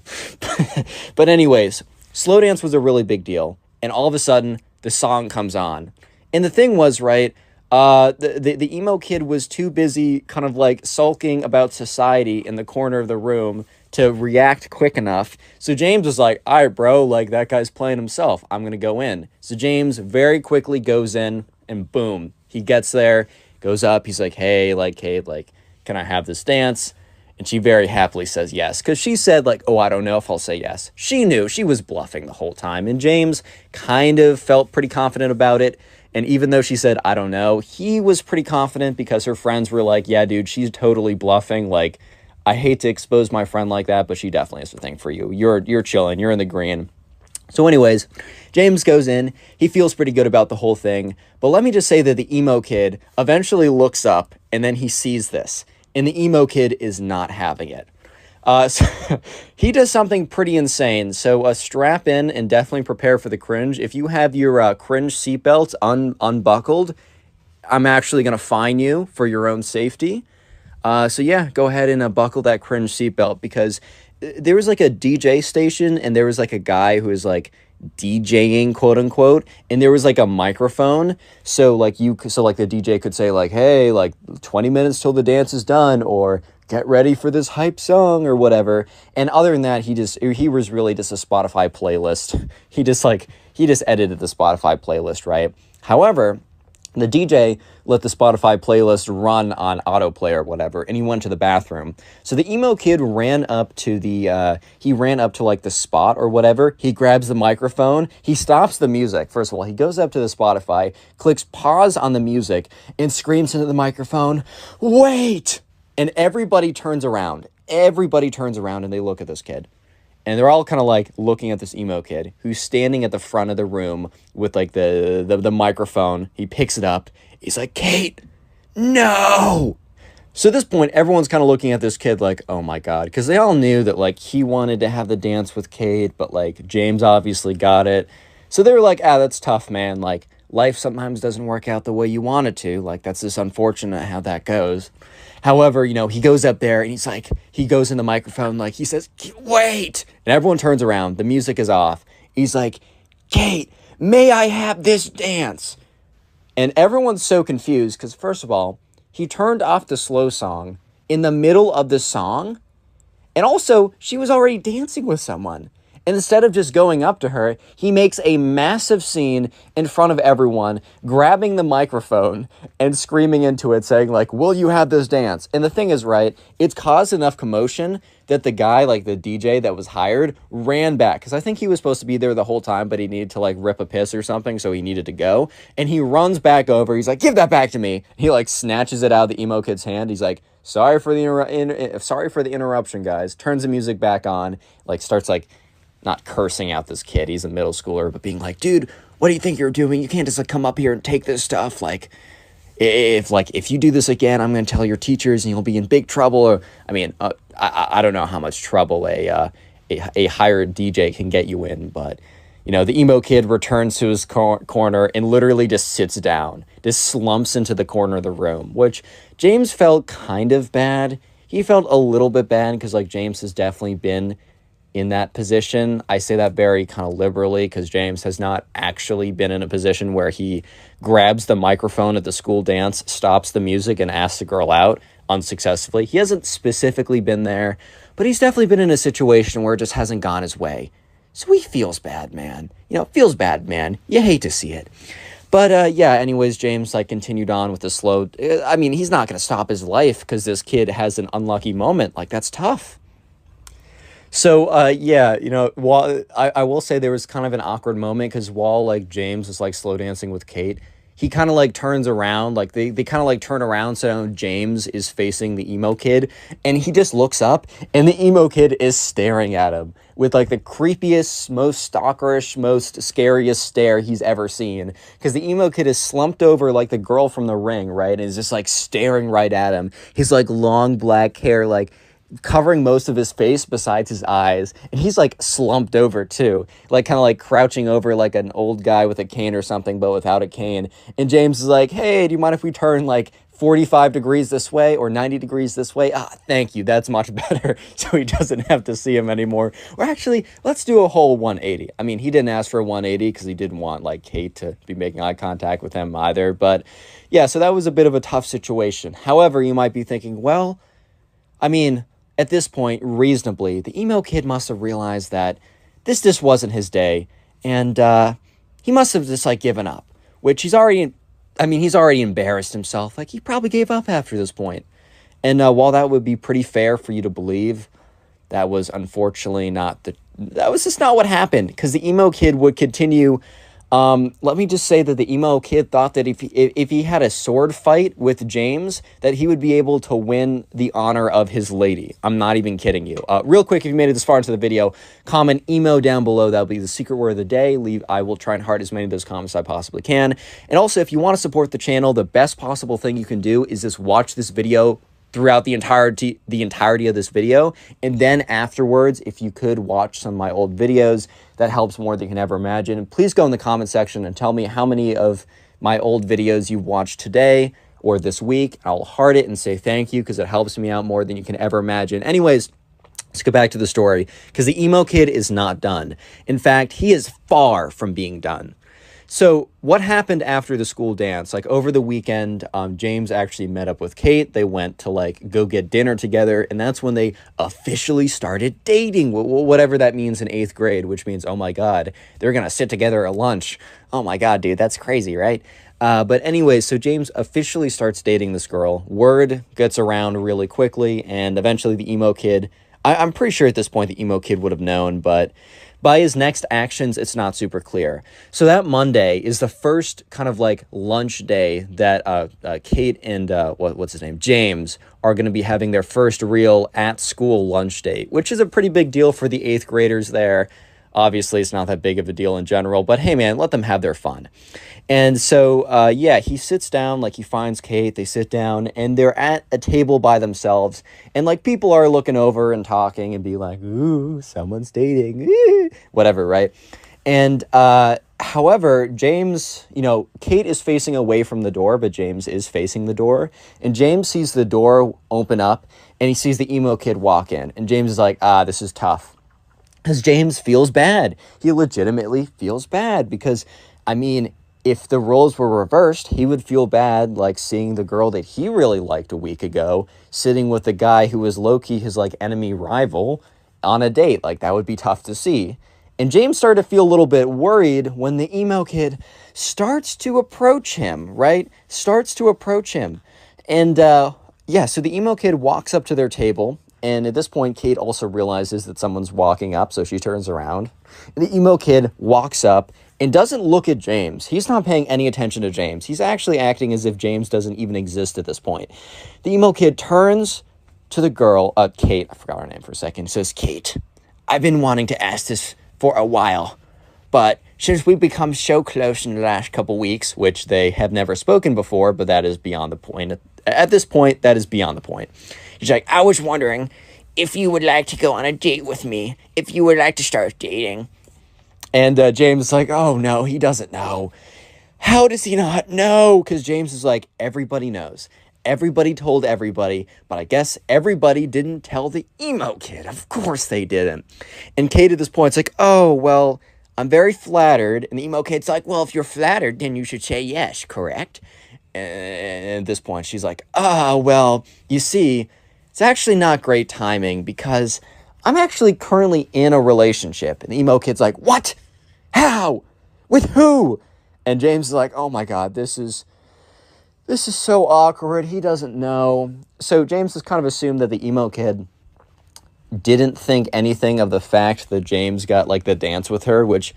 But anyways, slow dance was a really big deal. And all of a sudden, the song comes on. And the thing was, right, the emo kid was too busy kind of like sulking about society in the corner of the room to react quick enough. So James was like, all right, bro, like that guy's playing himself. I'm going to go in. So James very quickly goes in. And boom, he gets there, goes up. He's like, hey, like, Kate, like, can I have this dance? And she very happily says yes. Because she said, like, oh, I don't know if I'll say yes. She knew. She was bluffing the whole time. And James kind of felt pretty confident about it. And even though she said, I don't know, he was pretty confident because her friends were like, yeah, dude, she's totally bluffing. Like, I hate to expose my friend like that, but she definitely has a thing for you. You're chilling. You're in the green. So anyways, James goes in. He feels pretty good about the whole thing. But let me just say that the emo kid eventually looks up and then he sees this. And the emo kid is not having it. So he does something pretty insane. So strap in and definitely prepare for the cringe. If you have your cringe seatbelt unbuckled, I'm actually going to fine you for your own safety. So yeah, go ahead and buckle that cringe seatbelt because there was like a DJ station and there was like a guy who was like DJing, quote unquote, and there was like a microphone. So like the DJ could say like, hey, like 20 minutes till the dance is done, or get ready for this hype song or whatever. And other than that, he was really just a Spotify playlist. He just edited the Spotify playlist, right? However, The DJ let the Spotify playlist run on autoplay or whatever, and he went to the bathroom. So the emo kid ran up to like the spot or whatever. He grabs the microphone. He stops the music. First of all, he goes up to the Spotify, clicks pause on the music, and screams into the microphone, "Wait!" And everybody turns around. Everybody turns around and they look at this kid. And they're all kind of like looking at this emo kid who's standing at the front of the room with like the microphone. He picks it up. He's like, "Kate, no!" So at this point, everyone's kind of looking at this kid like, oh my God. Because they all knew that like he wanted to have the dance with Kate, but like James obviously got it. So they were like, that's tough, man. Like life sometimes doesn't work out the way you want it to. Like that's just unfortunate how that goes. However, he goes up there and he's like, he goes in the microphone, like he says, "Wait!" And everyone turns around. The music is off. He's like, "Kate, may I have this dance?" And everyone's so confused because, first of all, he turned off the slow song in the middle of the song. And also, she was already dancing with someone. And instead of just going up to her, he makes a massive scene in front of everyone, grabbing the microphone and screaming into it, saying like, "Will you have this dance?" And the thing is, right, it's caused enough commotion that the guy, like the DJ that was hired, ran back. Because I think he was supposed to be there the whole time, but he needed to like rip a piss or something, so he needed to go. And he runs back over. He's like, "Give that back to me." He like snatches it out of the emo kid's hand. He's like, sorry for the interruption, guys." Turns the music back on, like starts like, not cursing out this kid, he's a middle schooler, but being like, "Dude, what do you think you're doing? You can't just like come up here and take this stuff. Like, if you do this again, I'm going to tell your teachers and you'll be in big trouble." Or, I don't know how much trouble a hired DJ can get you in, but, the emo kid returns to his corner and literally just sits down, just slumps into the corner of the room, which James felt kind of bad. He felt a little bit bad because, like, James has definitely been in that position. I say that very kind of liberally because James has not actually been in a position where he grabs the microphone at the school dance, stops the music, and asks the girl out unsuccessfully. He hasn't specifically been there, but he's definitely been in a situation where it just hasn't gone his way. So he feels bad, man. Feels bad, man. You hate to see it. But, anyways, James, like, continued on with the slow... he's not going to stop his life because this kid has an unlucky moment. Like, that's tough. So, while I will say there was kind of an awkward moment because while, like, James was, like, slow dancing with Kate, he kind of, like, turns around, like, they kind of, like, turn around so James is facing the emo kid, and he just looks up, and the emo kid is staring at him with, like, the creepiest, most stalkerish, most scariest stare he's ever seen, because the emo kid is slumped over, like, the girl from The Ring, right, and is just, like, staring right at him. His, like, long black hair, like, covering most of his face besides his eyes, and he's like slumped over too, like kind of like crouching over like an old guy with a cane or something, but without a cane. And James is like, "Hey, do you mind if we turn like 45 degrees this way or 90 degrees this way?" Thank you, that's much better. So he doesn't have to see him anymore. Or actually, let's do a whole 180. He didn't ask for a 180 because he didn't want like Kate to be making eye contact with him either. But yeah, so that was a bit of a tough situation. However, you might be thinking, well, at this point, reasonably, the emo kid must have realized that this just wasn't his day, and he must have just, like, given up, which he's already embarrassed himself. Like, he probably gave up after this point. And while that would be pretty fair for you to believe, that was unfortunately that was just not what happened, because the emo kid would continue. Let me just say that the emo kid thought that if he had a sword fight with James, that he would be able to win the honor of his lady. I'm not even kidding you. Real quick, if you made it this far into the video, comment emo down below. That'll be the secret word of the day. I will try and heart as many of those comments as I possibly can. And also, if you want to support the channel, the best possible thing you can do is just watch this video throughout the entirety of this video, and then afterwards, if you could watch some of my old videos, that helps more than you can ever imagine. And please go in the comment section and tell me how many of my old videos you've watched today or this week. I'll heart it and say thank you because it helps me out more than you can ever imagine. Anyways, let's get back to the story, because the emo kid is not done. In fact, he is far from being done. So what happened after the school dance? Like over the weekend, James actually met up with Kate. They went to like go get dinner together, and that's when they officially started dating, whatever that means in 8th grade, which means, oh my God, they're going to sit together at lunch. Oh my God, dude, that's crazy, right? But anyway, so James officially starts dating this girl. Word gets around really quickly, and eventually the emo kid, I'm pretty sure at this point the emo kid would have known, but by his next actions, it's not super clear. So that Monday is the first kind of like lunch day that Kate and what's his name, James, are going to be having their first real at school lunch date, which is a pretty big deal for the eighth graders there. Obviously, it's not that big of a deal in general, but hey, man, let them have their fun. And so, yeah, he sits down, like he finds Kate, they sit down, and they're at a table by themselves. And like people are looking over and talking and be like, ooh, someone's dating, whatever, right? And however, James, Kate is facing away from the door, but James is facing the door. And James sees the door open up and he sees the emo kid walk in. And James is like, this is tough. Because James feels bad. He legitimately feels bad because, I mean, if the roles were reversed, he would feel bad like seeing the girl that he really liked a week ago sitting with the guy who was low-key his like enemy rival on a date. Like that would be tough to see. And James started to feel a little bit worried when the emo kid starts to approach him, right? Starts to approach him. And yeah, so the emo kid walks up to their table. And at this point, Kate also realizes that someone's walking up, so she turns around. And the emo kid walks up and doesn't look at James. He's not paying any attention to James. He's actually acting as if James doesn't even exist at this point. The emo kid turns to the girl, Kate, I forgot her name for a second, says, Kate, I've been wanting to ask this for a while, but since we've become so close in the last couple weeks, which they have never spoken before, but that is beyond the point. At this point, that is beyond the point. He's like, I was wondering if you would like to go on a date with me, if you would like to start dating. And James is like, oh, no, he doesn't know. How does he not know? Because James is like, everybody knows. Everybody told everybody, but I guess everybody didn't tell the emo kid. Of course they didn't. And Kate at this point is like, oh, well, I'm very flattered. And the emo kid's like, well, if you're flattered, then you should say yes, correct? And at this point, she's like, well, you see, it's actually not great timing because I'm actually currently in a relationship. And the emo kid's like, what? How? With who? And James is like, oh my God, this is so awkward. He doesn't know. So James has kind of assumed that the emo kid didn't think anything of the fact that James got like the dance with her, which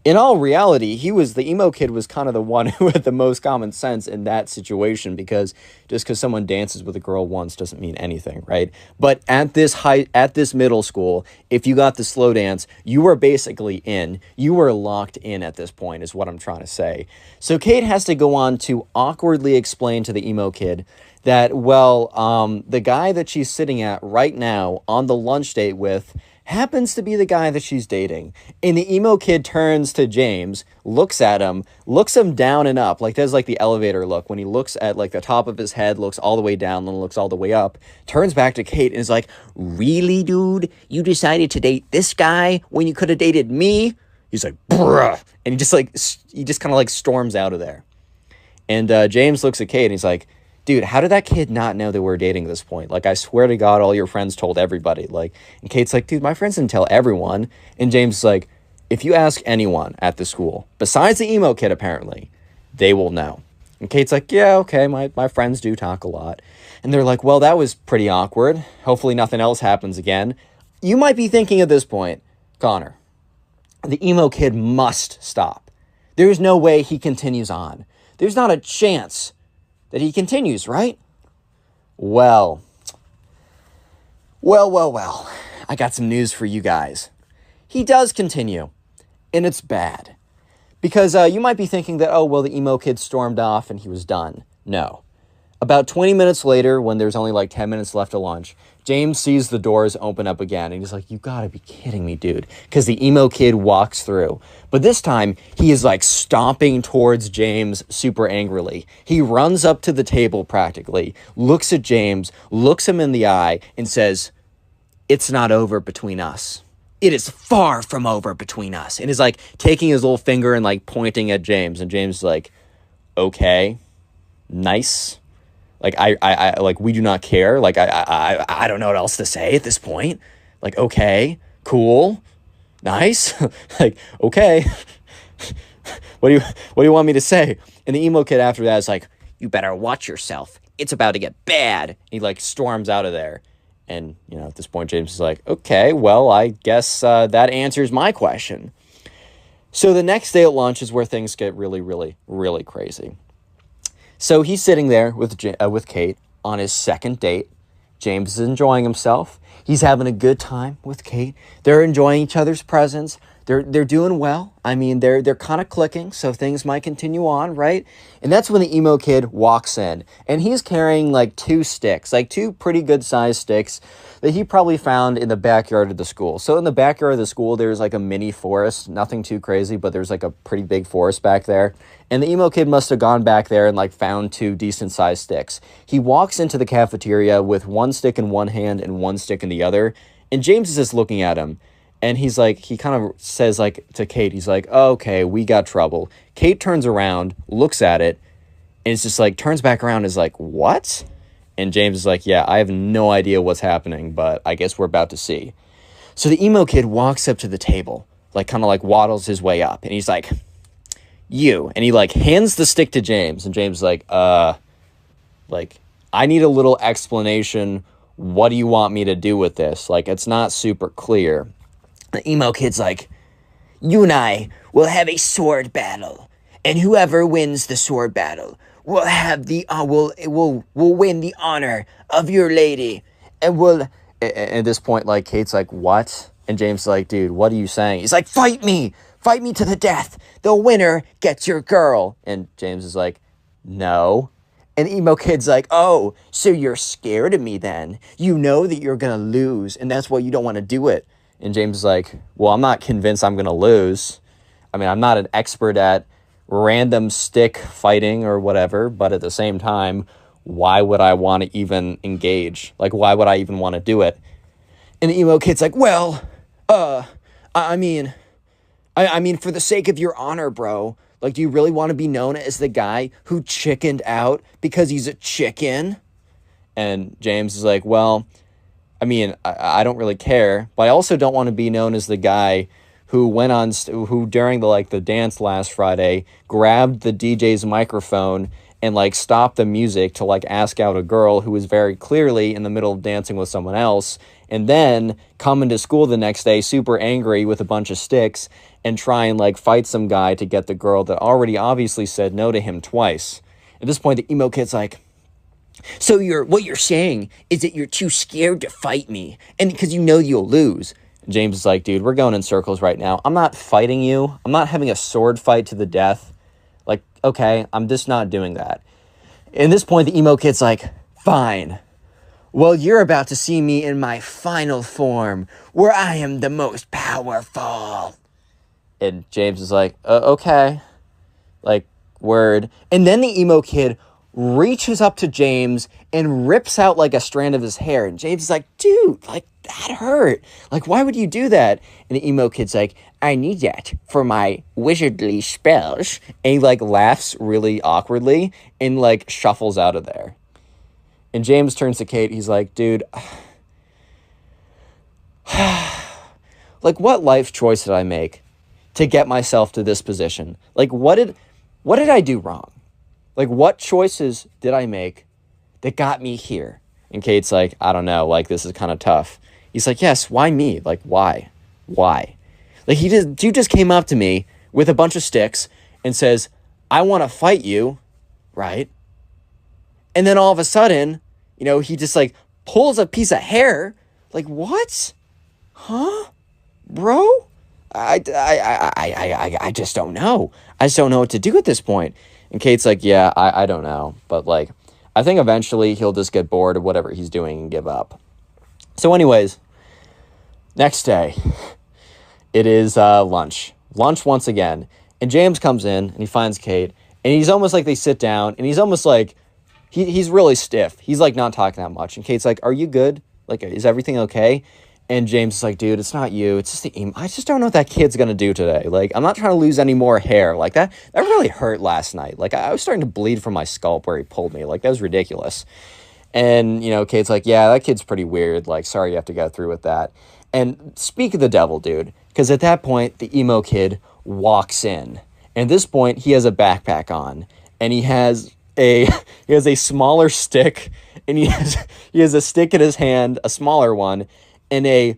in all reality, the emo kid was kind of the one who had the most common sense in that situation, because just because someone dances with a girl once doesn't mean anything, right? But at this middle school, if you got the slow dance, you were basically in. You were locked in at this point, is what I'm trying to say. So Kate has to go on to awkwardly explain to the emo kid that, well, the guy that she's sitting at right now on the lunch date with happens to be the guy that she's dating. And the emo kid turns to James, looks at him, looks him down and up, like does like the elevator look when he looks at like the top of his head, looks all the way down, then looks all the way up, turns back to Kate and is like, really, dude? You decided to date this guy when you could have dated me? He's like, bruh. And he just kind of like storms out of there. And James looks at Kate and he's like, dude, how did that kid not know that we're dating at this point? Like, I swear to God, all your friends told everybody. Like, and Kate's like, dude, my friends didn't tell everyone. And James is like, if you ask anyone at the school, besides the emo kid, apparently, they will know. And Kate's like, yeah, okay, my friends do talk a lot. And they're like, well, that was pretty awkward. Hopefully nothing else happens again. You might be thinking at this point, Connor, the emo kid must stop. There's no way he continues on. There's not a chance that he continues, right? Well. I got some news for you guys. He does continue, and it's bad. Because you might be thinking that, oh, well, the emo kid stormed off and he was done. No. About 20 minutes later, when there's only like 10 minutes left of lunch, James sees the doors open up again, and he's like, you gotta be kidding me, dude. Because the emo kid walks through. But this time, he is like stomping towards James super angrily. He runs up to the table practically, looks at James, looks him in the eye, and says, it's not over between us. It is far from over between us. And is like taking his little finger and like pointing at James. And James is like, okay, nice. Like, I like, we do not care. Like, I don't know what else to say at this point. Like, okay, cool, nice. Like, okay, what do you want me to say? And the emo kid after that is like, you better watch yourself. It's about to get bad. And he like storms out of there. And, at this point, James is like, okay, well, I guess that answers my question. So the next day at lunch is where things get really, really, really crazy. So he's sitting there with Kate on his second date. James is enjoying himself. He's having a good time with Kate. They're enjoying each other's presence. They're doing well. I mean, they're kind of clicking, so things might continue on, right? And that's when the emo kid walks in, and he's carrying like two sticks, like two pretty good sized sticks that he probably found in the backyard of the school. So in the backyard of the school, there's like a mini forest, nothing too crazy, but there's like a pretty big forest back there. And the emo kid must have gone back there and like found two decent sized sticks. He walks into the cafeteria with one stick in one hand and one stick in the other, and James is just looking at him. And he's like, he kind of says like to Kate, he's like, oh, okay, we got trouble. Kate turns around, looks at it, and it's just like, turns back around and is like, what? And James is like, yeah, I have no idea what's happening, but I guess we're about to see. So the emo kid walks up to the table, like kind of like waddles his way up. And he's like, you. And he like hands the stick to James. And James is like, I need a little explanation. What do you want me to do with this? Like, it's not super clear. The emo kid's like, you and I will have a sword battle, and whoever wins the sword battle will have the will win the honor of your lady, and will. At this point, like Kate's like, what? And James is like, dude, what are you saying? He's like, fight me to the death. The winner gets your girl. And James is like, no. And the emo kid's like, oh, so you're scared of me then? You know that you're gonna lose, and that's why you don't want to do it. And James is like, well, I'm not convinced I'm going to lose. I mean, I'm not an expert at random stick fighting or whatever, but at the same time, why would I want to even engage? Like, why would I even want to do it? And the emo kid's like, well, I mean, for the sake of your honor, bro, like, do you really want to be known as the guy who chickened out because he's a chicken? And James is like, well, I mean, I don't really care, but I also don't want to be known as the guy who went on, who during the dance last Friday grabbed the DJ's microphone and like stopped the music to like ask out a girl who was very clearly in the middle of dancing with someone else, and then come into school the next day super angry with a bunch of sticks and try and like fight some guy to get the girl that already obviously said no to him twice. At this point, the emo kid's like, so what you're saying is that you're too scared to fight me, and because you know you'll lose. And James is like, dude, we're going in circles right now. I'm not fighting you. I'm not having a sword fight to the death. Like, okay, I'm just not doing that. At this point, the emo kid's like, fine. Well, you're about to see me in my final form, where I am the most powerful. And James is like, okay. Like, word. And then the emo kid reaches up to James and rips out like a strand of his hair. And James is like, dude, like, that hurt. Like, why would you do that? And the emo kid's like, I need that for my wizardly spells. And he like laughs really awkwardly and like shuffles out of there. And James turns to Kate. He's like, dude, like, what life choice did I make to get myself to this position? Like, what did I do wrong? Like, what choices did I make that got me here? And Kate's like, I don't know. Like, this is kind of tough. He's like, yes, why me? Like, why? Why? Like, you just came up to me with a bunch of sticks and says, I want to fight you, right? And then all of a sudden, he just, like, pulls a piece of hair. Like, what? Huh? Bro? I just don't know. I just don't know what to do at this point. And Kate's like, yeah, I don't know. But, like, I think eventually he'll just get bored of whatever he's doing and give up. So anyways, next day, it is lunch. Lunch once again. And James comes in, and he finds Kate. And he's almost like they sit down, and he's almost like, he's really stiff. He's, like, not talking that much. And Kate's like, are you good? Like, is everything okay? And James is like, dude, it's not you. It's just the emo. I just don't know what that kid's going to do today. Like, I'm not trying to lose any more hair. Like, that really hurt last night. Like, I was starting to bleed from my scalp where he pulled me. Like, that was ridiculous. And, Kate's like, yeah, that kid's pretty weird. Like, sorry you have to go through with that. And speak of the devil, dude. Because at that point, the emo kid walks in. And at this point, he has a backpack on, and he has a he has a smaller stick, and he has a stick in his hand, a smaller one, and a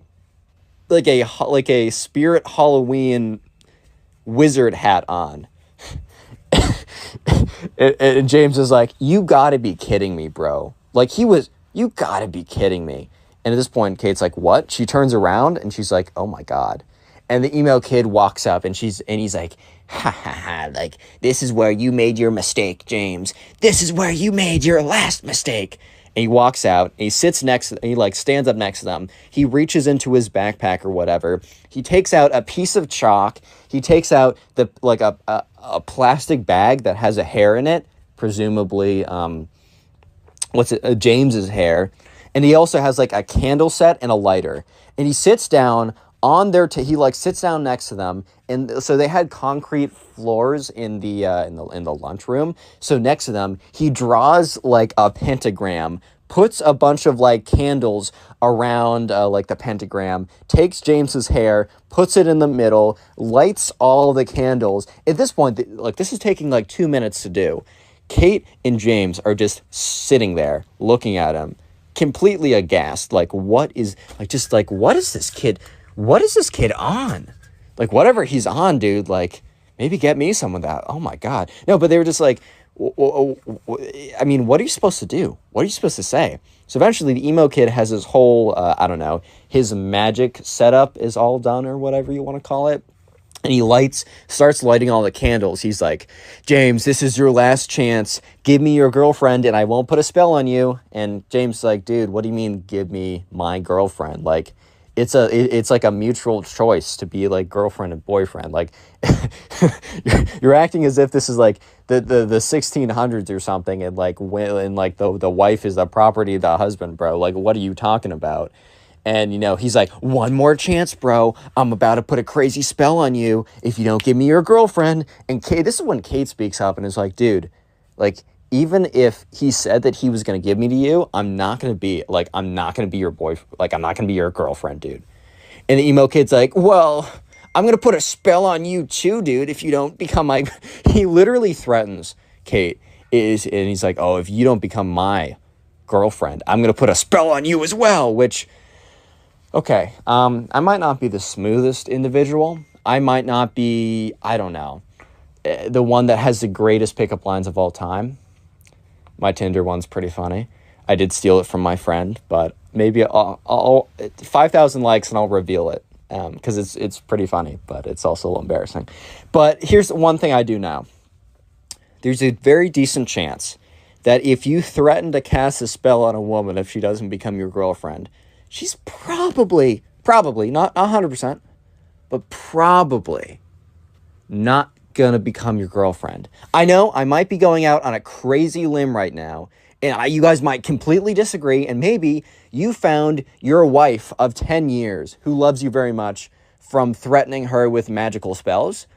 like a spirit Halloween wizard hat on. And James is like, you gotta be kidding me, bro. Like, you gotta be kidding me. And at this point, Kate's like, what? She turns around and she's like, oh my God. And the emo kid walks up and he's like, ha ha ha, like, this is where you made your mistake, James. This is where you made your last mistake. And he walks out, and he sits next, and he like stands up next to them. He reaches into his backpack or whatever. He takes out a piece of chalk. He takes out the like a plastic bag that has a hair in it, presumably James's hair. And he also has like a candle set and a lighter. And he sits down on their he like sits down next to them, and so they had concrete floors in the lunchroom. So next to them, he draws like a pentagram, puts a bunch of like candles around like the pentagram, takes James's hair, puts it in the middle, lights all the candles. At this point, like this is taking like 2 minutes to do. Kate and James are just sitting there looking at him, completely aghast. Like, what is this kid? What is this kid on? Like, whatever he's on, dude, like, maybe get me some of that. Oh my God. No, but they were just like, I mean, what are you supposed to do? What are you supposed to say? So eventually the emo kid has his whole, I don't know, his magic setup is all done or whatever you want to call it. And he starts lighting all the candles. He's like, James, this is your last chance. Give me your girlfriend and I won't put a spell on you. And James is like, dude, what do you mean give me my girlfriend? Like, it's like a mutual choice to be like girlfriend and boyfriend. Like you're acting as if this is like the 1600s or something, and like the wife is the property of the husband, bro. Like, what are you talking about? And he's like, one more chance, bro. I'm about to put a crazy spell on you if you don't give me your girlfriend. And this is when Kate speaks up and is like, dude, like, even if he said that he was going to give me to you, I'm not going to be your boyfriend. Like, I'm not going to be your girlfriend, dude. And the emo kid's like, well, I'm going to put a spell on you too, dude, if you don't become my... He literally threatens Kate. And he's like, oh, if you don't become my girlfriend, I'm going to put a spell on you as well, which... Okay, I might not be the smoothest individual. I might not be, I don't know, the one that has the greatest pickup lines of all time. My Tinder one's pretty funny. I did steal it from my friend, but maybe I'll 5,000 likes and I'll reveal it because it's pretty funny, but it's also a little embarrassing. But here's one thing I do know. There's a very decent chance that if you threaten to cast a spell on a woman if she doesn't become your girlfriend, she's probably, not 100%, but probably not gonna become your girlfriend. I know I might be going out on a crazy limb right now, and you guys might completely disagree, and maybe you found your wife of 10 years who loves you very much from threatening her with magical spells.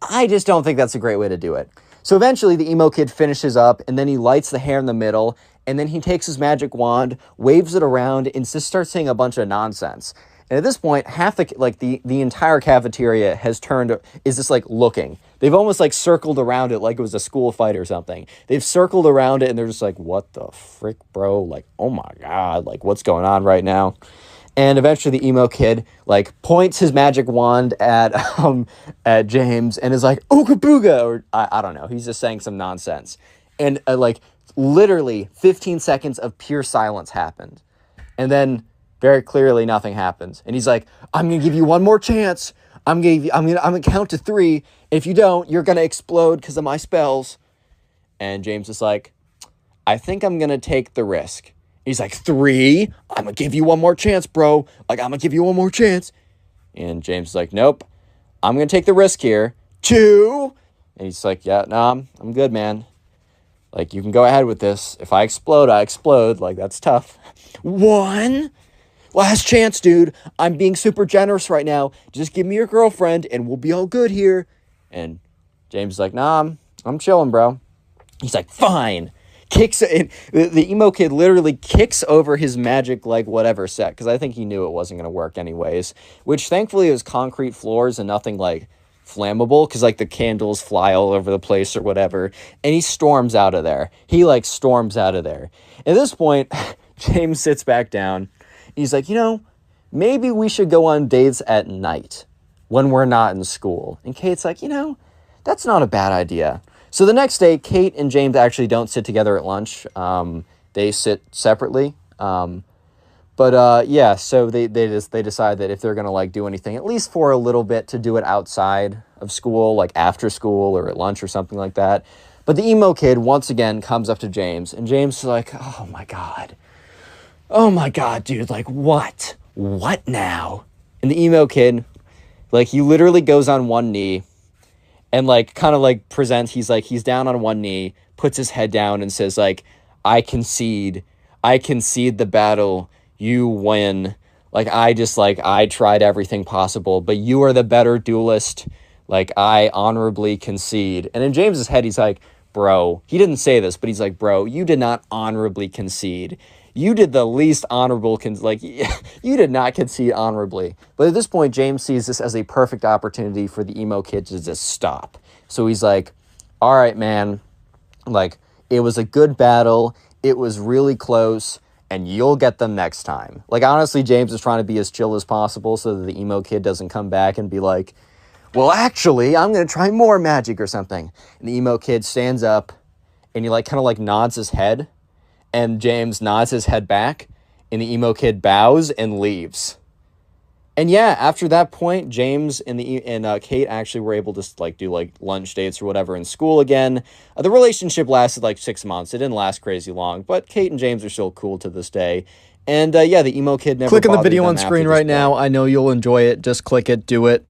I just don't think that's a great way to do it. So eventually the emo kid finishes up, and then he lights the hair in the middle, and then he takes his magic wand, waves it around, and just starts saying a bunch of nonsense. And at this point, half the entire cafeteria is just like looking. They've almost like circled around it like it was a school fight or something. They've circled around it and they're just like, what the frick, bro? Like, oh my God, like what's going on right now? And eventually the emo kid like points his magic wand at James and is like, ooga booga, or I don't know. He's just saying some nonsense. And like literally 15 seconds of pure silence happened. And then very clearly nothing happens. And he's like, I'm going to give you one more chance. I'm going to count to 3. If you don't, you're going to explode because of my spells. And James is like, I think I'm going to take the risk. He's like, 3? I'm going to give you one more chance, bro. Like, I'm going to give you one more chance. And James is like, nope. I'm going to take the risk here. 2? And he's like, yeah, nah, I'm good, man. Like, you can go ahead with this. If I explode, I explode. Like, that's tough. 1? Last chance, dude. I'm being super generous right now. Just give me your girlfriend and we'll be all good here. And James is like, nah, I'm chilling, bro. He's like, fine. Kicks it. The emo kid literally kicks over his magic, like, whatever set. Because I think he knew it wasn't going to work anyways. Which, thankfully, it was concrete floors and nothing, like, flammable because like the candles fly all over the place or whatever. And he storms out of there. He like storms out of there. At this point, James sits back down. He's like, maybe we should go on dates at night when we're not in school. And Kate's like, that's not a bad idea. So the next day, Kate and James actually don't sit together at lunch. They sit separately. So they decide that if they're going to like do anything, at least for a little bit, to do it outside of school, like after school or at lunch or something like that. But the emo kid once again comes up to James, and James is like, oh my God, dude, like what? What now? And the emo kid, like, he literally goes on one knee and like kind of like presents, he's down on one knee, puts his head down and says like, I concede the battle, you win. Like, I tried everything possible, but you are the better duelist. Like, I honorably concede. And in James's head, he's like, bro, he didn't say this, but he's like, bro, you did not honorably concede. You did the least honorable, you did not concede honorably. But at this point, James sees this as a perfect opportunity for the emo kid to just stop. So he's like, all right, man, like, it was a good battle. It was really close, and you'll get them next time. Like, honestly, James is trying to be as chill as possible so that the emo kid doesn't come back and be like, well, actually, I'm going to try more magic or something. And the emo kid stands up, and he like kind of like nods his head, and James nods his head back, and the emo kid bows and leaves. And yeah, after that point, James and Kate actually were able to like do like lunch dates or whatever in school again. The relationship lasted like 6 months. It didn't last crazy long, but Kate and James are still cool to this day. And the emo kid never Click on the bothered video them on after screen this right point. now. I know you'll enjoy it. Just click it. Do it.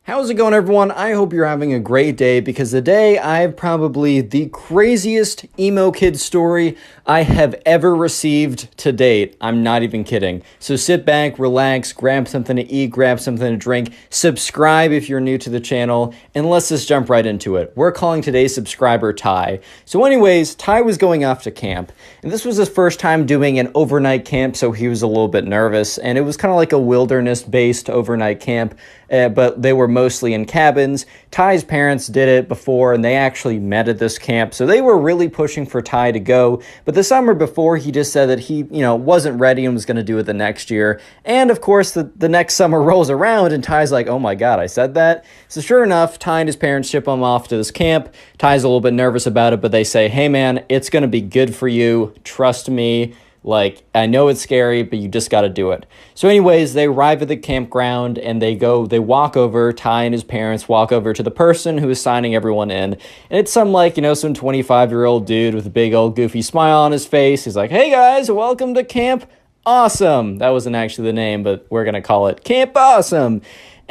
How's it going, everyone? I hope you're having a great day, because today I have probably the craziest emo kid story I have ever received to date. I'm not even kidding. So sit back, relax, grab something to eat, grab something to drink, subscribe if you're new to the channel, and let's just jump right into it. We're calling today's subscriber Ty. So anyways, Ty was going off to camp, and this was his first time doing an overnight camp, so he was a little bit nervous, and it was kind of like a wilderness-based overnight camp, but they were mostly in cabins. Ty's parents did it before, and they actually met at this camp, so they were really pushing for Ty to go. But the summer before, he just said that he, wasn't ready and was going to do it the next year. And of course, the next summer rolls around, and Ty's like, oh my God, I said that? So sure enough, Ty and his parents ship him off to this camp. Ty's a little bit nervous about it, but they say, hey man, it's going to be good for you. Trust me. Like, I know it's scary, but you just got to do it. So anyways, they arrive at the campground, and they walk over, Ty and his parents walk over to the person who is signing everyone in. And it's some 25-year-old dude with a big old goofy smile on his face. He's like, hey guys, welcome to Camp Awesome. That wasn't actually the name, but we're going to call it Camp Awesome.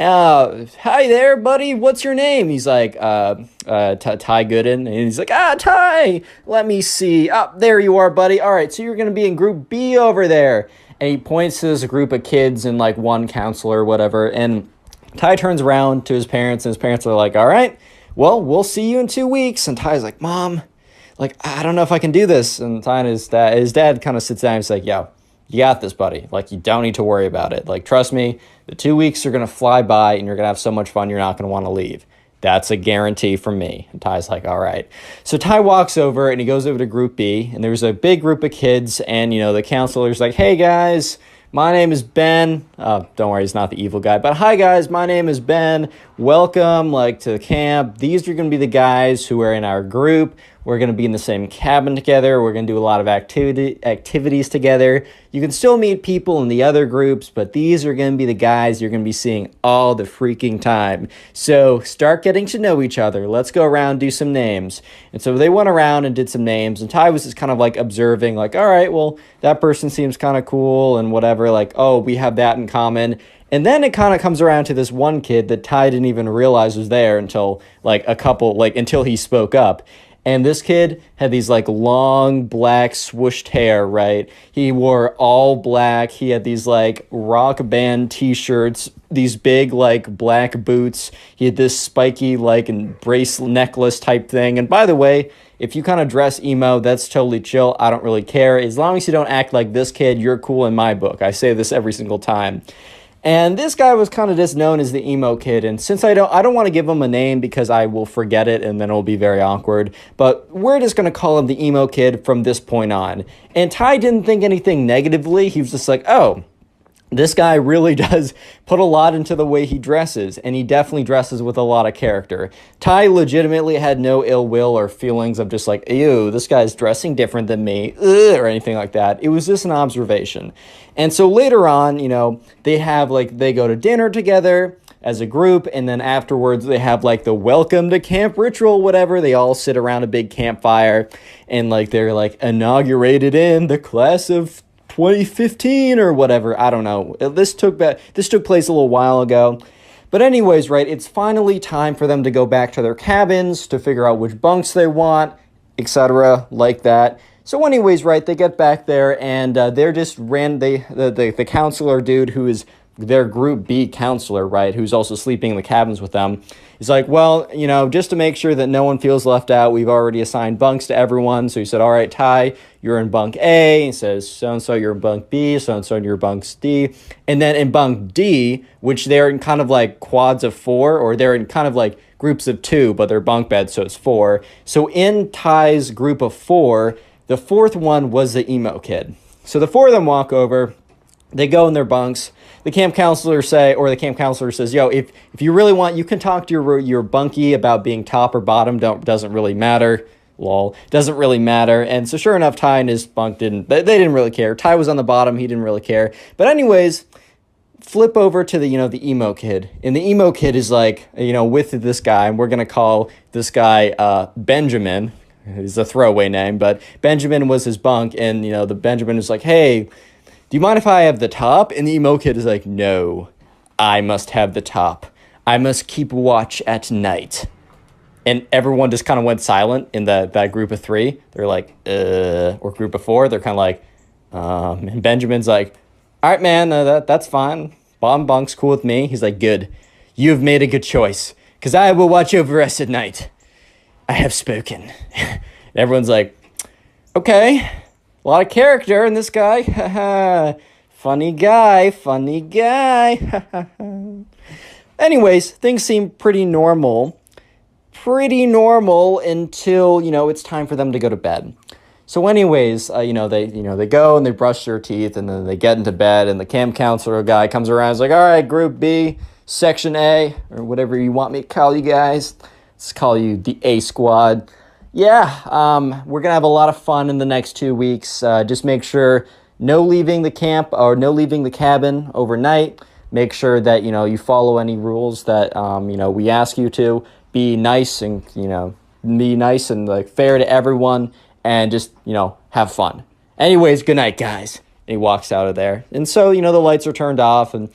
Hi there, buddy. What's your name? He's like, Ty Gooden. And he's like, Ty, let me see. There you are, buddy. All right, so you're going to be in group B over there. And he points to this group of kids and like one counselor or whatever. And Ty turns around to his parents, and his parents are like, all right, well, we'll see you in 2 weeks. And Ty's like, Mom, like, I don't know if I can do this. And Ty and his dad kind of sits down and he's like, yo, you got this, buddy. Like, you don't need to worry about it. Like, trust me, the 2 weeks are going to fly by, and you're going to have so much fun, you're not going to want to leave. That's a guarantee from me. And Ty's like, all right. So Ty walks over, and he goes over to Group B, and there's a big group of kids, and, the counselor's like, hey, guys, my name is Ben. Don't worry, he's not the evil guy. But hi, guys, my name is Ben. Welcome, to camp. These are going to be the guys who are in our group. We're going to be in the same cabin together. We're going to do a lot of activities together. You can still meet people in the other groups, but these are going to be the guys you're going to be seeing all the freaking time. So start getting to know each other. Let's go around, do some names. And so they went around and did some names, and Ty was just kind of observing, all right, well, that person seems kind of cool and whatever, oh, we have that in common. And then it kind of comes around to this one kid that Ty didn't even realize was there until until he spoke up. And this kid had these long black swooshed hair, right? He wore all black. He had these rock band t-shirts, these big black boots. He had this spiky bracelet necklace type thing. And by the way, if you kind of dress emo, that's totally chill. I don't really care. As long as you don't act like this kid, you're cool in my book. I say this every single time. And this guy was kind of just known as the emo kid. And since I don't want to give him a name because I will forget it and then it'll be very awkward. But we're just going to call him the emo kid from this point on. And Ty didn't think anything negatively. He was just like, oh, this guy really does put a lot into the way he dresses, and he definitely dresses with a lot of character. Ty legitimately had no ill will or feelings of just like, ew, this guy's dressing different than me, or anything like that. It was just an observation. And so later on, they go to dinner together as a group, and then afterwards they have like the welcome to camp ritual, whatever. They all sit around a big campfire, and they're inaugurated in the class of 2015 or whatever. I don't know. This took place a little while ago. But anyways, right, it's finally time for them to go back to their cabins to figure out which bunks they want, etc., like that. So anyways, right, they get back there, and they're just the counselor dude who is their group B counselor, right, who's also sleeping in the cabins with them. He's like, well, just to make sure that no one feels left out, we've already assigned bunks to everyone. So he said, all right, Ty, you're in bunk A. He says, so-and-so, you're in bunk B. So-and-so, you're in bunk D. And then in bunk D, which they're in kind of like quads of 4, or they're in kind of like groups of 2, but they're bunk beds, so it's 4. So in Ty's group of 4, the 4th one was the emo kid. So the 4 of them walk over. They go in their bunks. The camp counselor says, yo, if you really want, you can talk to your bunkie about being top or bottom. Doesn't really matter. Lol. Doesn't really matter. And so sure enough, Ty and his bunk they didn't really care. Ty was on the bottom. He didn't really care. But anyways, flip over to the emo kid. And the emo kid is with this guy. And we're going to call this guy Benjamin. It's a throwaway name. But Benjamin was his bunk. And, the Benjamin is like, hey, do you mind if I have the top? And the emo kid is like, no, I must have the top. I must keep watch at night. And everyone just kind of went silent in that group of 3. They're like, or group of 4. They're kind of like, and Benjamin's like, all right, man, that's fine. Bottom bunk's cool with me. He's like, good. You have made a good choice, because I will watch over us at night. I have spoken. And everyone's like, okay. A lot of character in this guy. Funny guy. Anyways, things seem pretty normal until, it's time for them to go to bed. So anyways, they go and they brush their teeth, and then they get into bed, and the camp counselor guy comes around and is like, all right, group B, section A, or whatever you want me to call you guys. Let's call you the A squad. Yeah, we're going to have a lot of fun in the next 2 weeks. Just make sure no leaving the camp or no leaving the cabin overnight. Make sure that, you follow any rules that, we ask you to. Be nice and, fair to everyone, and just, have fun. Anyways, good night, guys. And he walks out of there. And so, the lights are turned off, and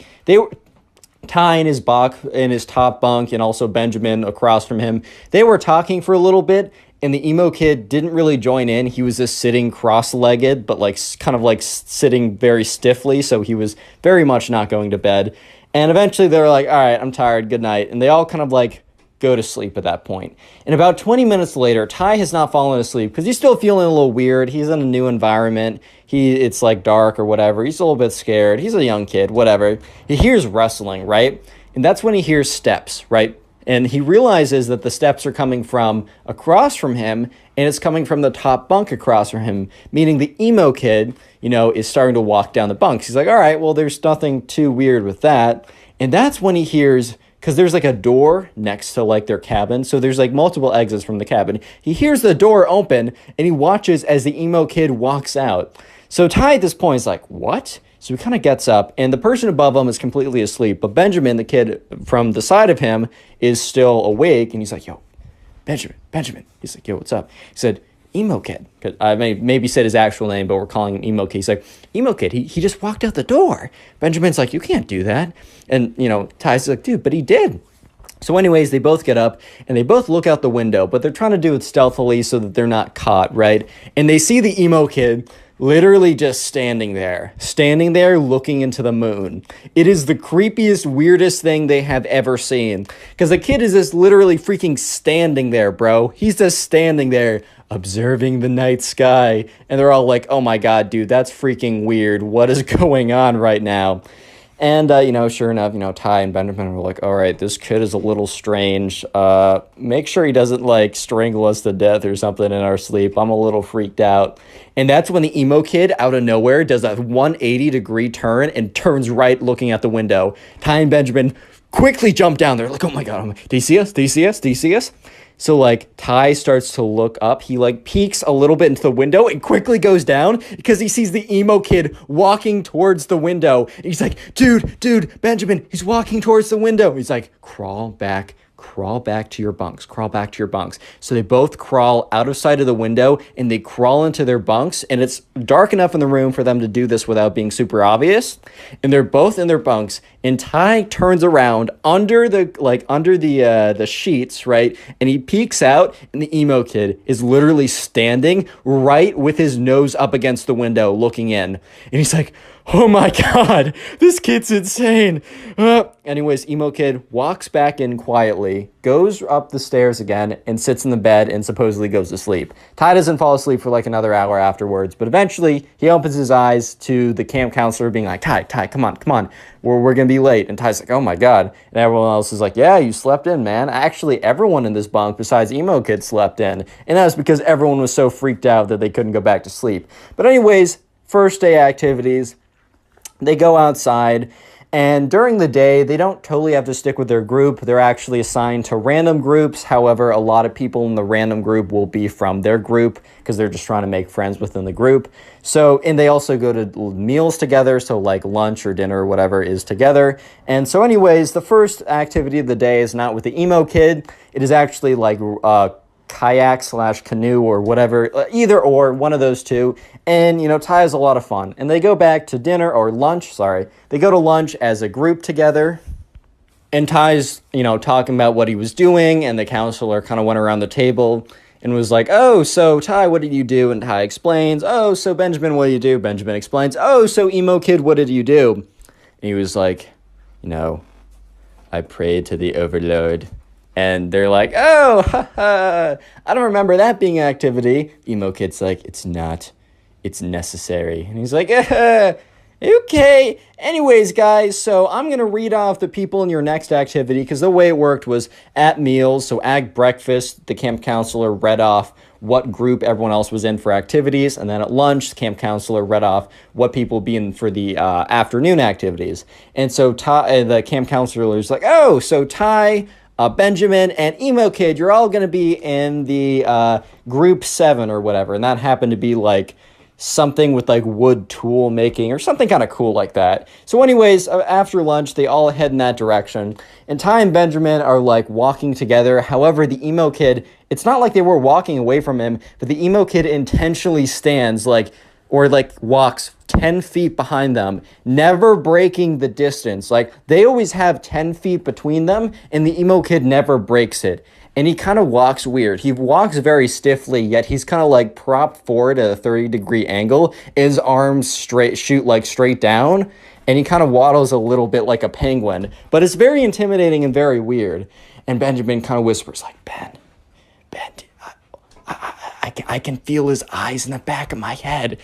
Ty in his top bunk, and also Benjamin across from him, they were talking for a little bit. And the emo kid didn't really join in. He was just sitting cross-legged, but kind of sitting very stiffly. So he was very much not going to bed. And eventually they were like, all right, I'm tired. Good night. And they all kind of go to sleep at that point. And about 20 minutes later, Ty has not fallen asleep because he's still feeling a little weird. He's in a new environment. It's dark or whatever. He's a little bit scared. He's a young kid, whatever. He hears rustling, right? And that's when he hears steps, right? And he realizes that the steps are coming from across from him, and it's coming from the top bunk across from him, meaning the emo kid, is starting to walk down the bunks. He's like, all right, well, there's nothing too weird with that. And that's when he hears, because there's a door next to their cabin, so there's multiple exits from the cabin. He hears the door open, and he watches as the emo kid walks out. So Ty at this point is like, what? So he kind of gets up, and the person above him is completely asleep. But Benjamin, the kid from the side of him, is still awake, and he's like, yo, Benjamin. He's like, yo, what's up? He said, emo kid. I maybe said his actual name, but we're calling him emo kid. He's like, emo kid, he just walked out the door. Benjamin's like, you can't do that. And, Ty's like, dude, but he did. So anyways, they both get up, and they both look out the window, but they're trying to do it stealthily so that they're not caught, right? And they see the emo kid literally just standing there looking into the moon. It is the creepiest, weirdest thing they have ever seen. Because the kid is just literally freaking standing there, bro. He's just standing there observing the night sky. And they're all like, oh my god, dude, that's freaking weird. What is going on right now? And, sure enough, Ty and Benjamin were like, all right, this kid is a little strange. Make sure he doesn't, like, strangle us to death or something in our sleep. I'm a little freaked out. And that's when the emo kid, out of nowhere, does a 180-degree turn and turns right looking at the window. Ty and Benjamin quickly jump down there, like, oh my God, do you see us? Do you see us? Do you see us? So, like, Ty starts to look up. He, like, peeks a little bit into the window and quickly goes down because he sees the emo kid walking towards the window. And he's like, dude, Benjamin, he's walking towards the window. He's like, crawl back to your bunks, crawl back to your bunks. So they both crawl out of sight of the window and they crawl into their bunks, and it's dark enough in the room for them to do this without being super obvious. And they're both in their bunks, and Ty turns around under the sheets, right? And he peeks out, and the emo kid is literally standing right with his nose up against the window looking in. And he's like, oh my God, this kid's insane. Anyways, emo kid walks back in quietly, goes up the stairs again, and sits in the bed and supposedly goes to sleep. Ty doesn't fall asleep for like another hour afterwards, but eventually he opens his eyes to the camp counselor being like, Ty, come on. We're going to be late. And Ty's like, oh my God. And everyone else is like, yeah, you slept in, man. Actually, everyone in this bunk besides emo kid slept in. And that was because everyone was so freaked out that they couldn't go back to sleep. But anyways, first day activities. They go outside, and during the day, they don't totally have to stick with their group. They're actually assigned to random groups. However, a lot of people in the random group will be from their group because they're just trying to make friends within the group. So, and they also go to meals together, so like lunch or dinner or whatever is together. And so anyways, the first activity of the day is not with the emo kid. It is actually like kayak/canoe or whatever, either or, one of those two. And, Ty has a lot of fun. And they go back to dinner or lunch, sorry. They go to lunch as a group together. And Ty's, talking about what he was doing. And the counselor kind of went around the table and was like, oh, so Ty, what did you do? And Ty explains. Oh, so Benjamin, what did you do? Benjamin explains. Oh, so emo kid, what did you do? And he was like, I prayed to the overlord. And they're like, oh, haha, I don't remember that being an activity. Emo kid's like, it's not. It's necessary. And he's like, okay. Anyways, guys, so I'm going to read off the people in your next activity because the way it worked was at meals. So at breakfast, the camp counselor read off what group everyone else was in for activities. And then at lunch, the camp counselor read off what people would be in for the afternoon activities. And so the camp counselor was like, oh, so Ty, Benjamin, and emo kid, you're all going to be in the group 7 or whatever. And that happened to be like something with like wood tool making or something kind of cool like that. So anyways, after lunch, they all head in that direction. And Ty and Benjamin are like walking together. However, the emo kid, it's not like they were walking away from him, but the emo kid intentionally stands walks 10 feet behind them, never breaking the distance. Like, they always have 10 feet between them, and the emo kid never breaks it. And he kind of walks weird. He walks very stiffly, yet he's kind of like propped forward at a 30-degree angle. His arms shoot straight down, and he kind of waddles a little bit like a penguin. But it's very intimidating and very weird. And Benjamin kind of whispers like, Ben, I can feel his eyes in the back of my head.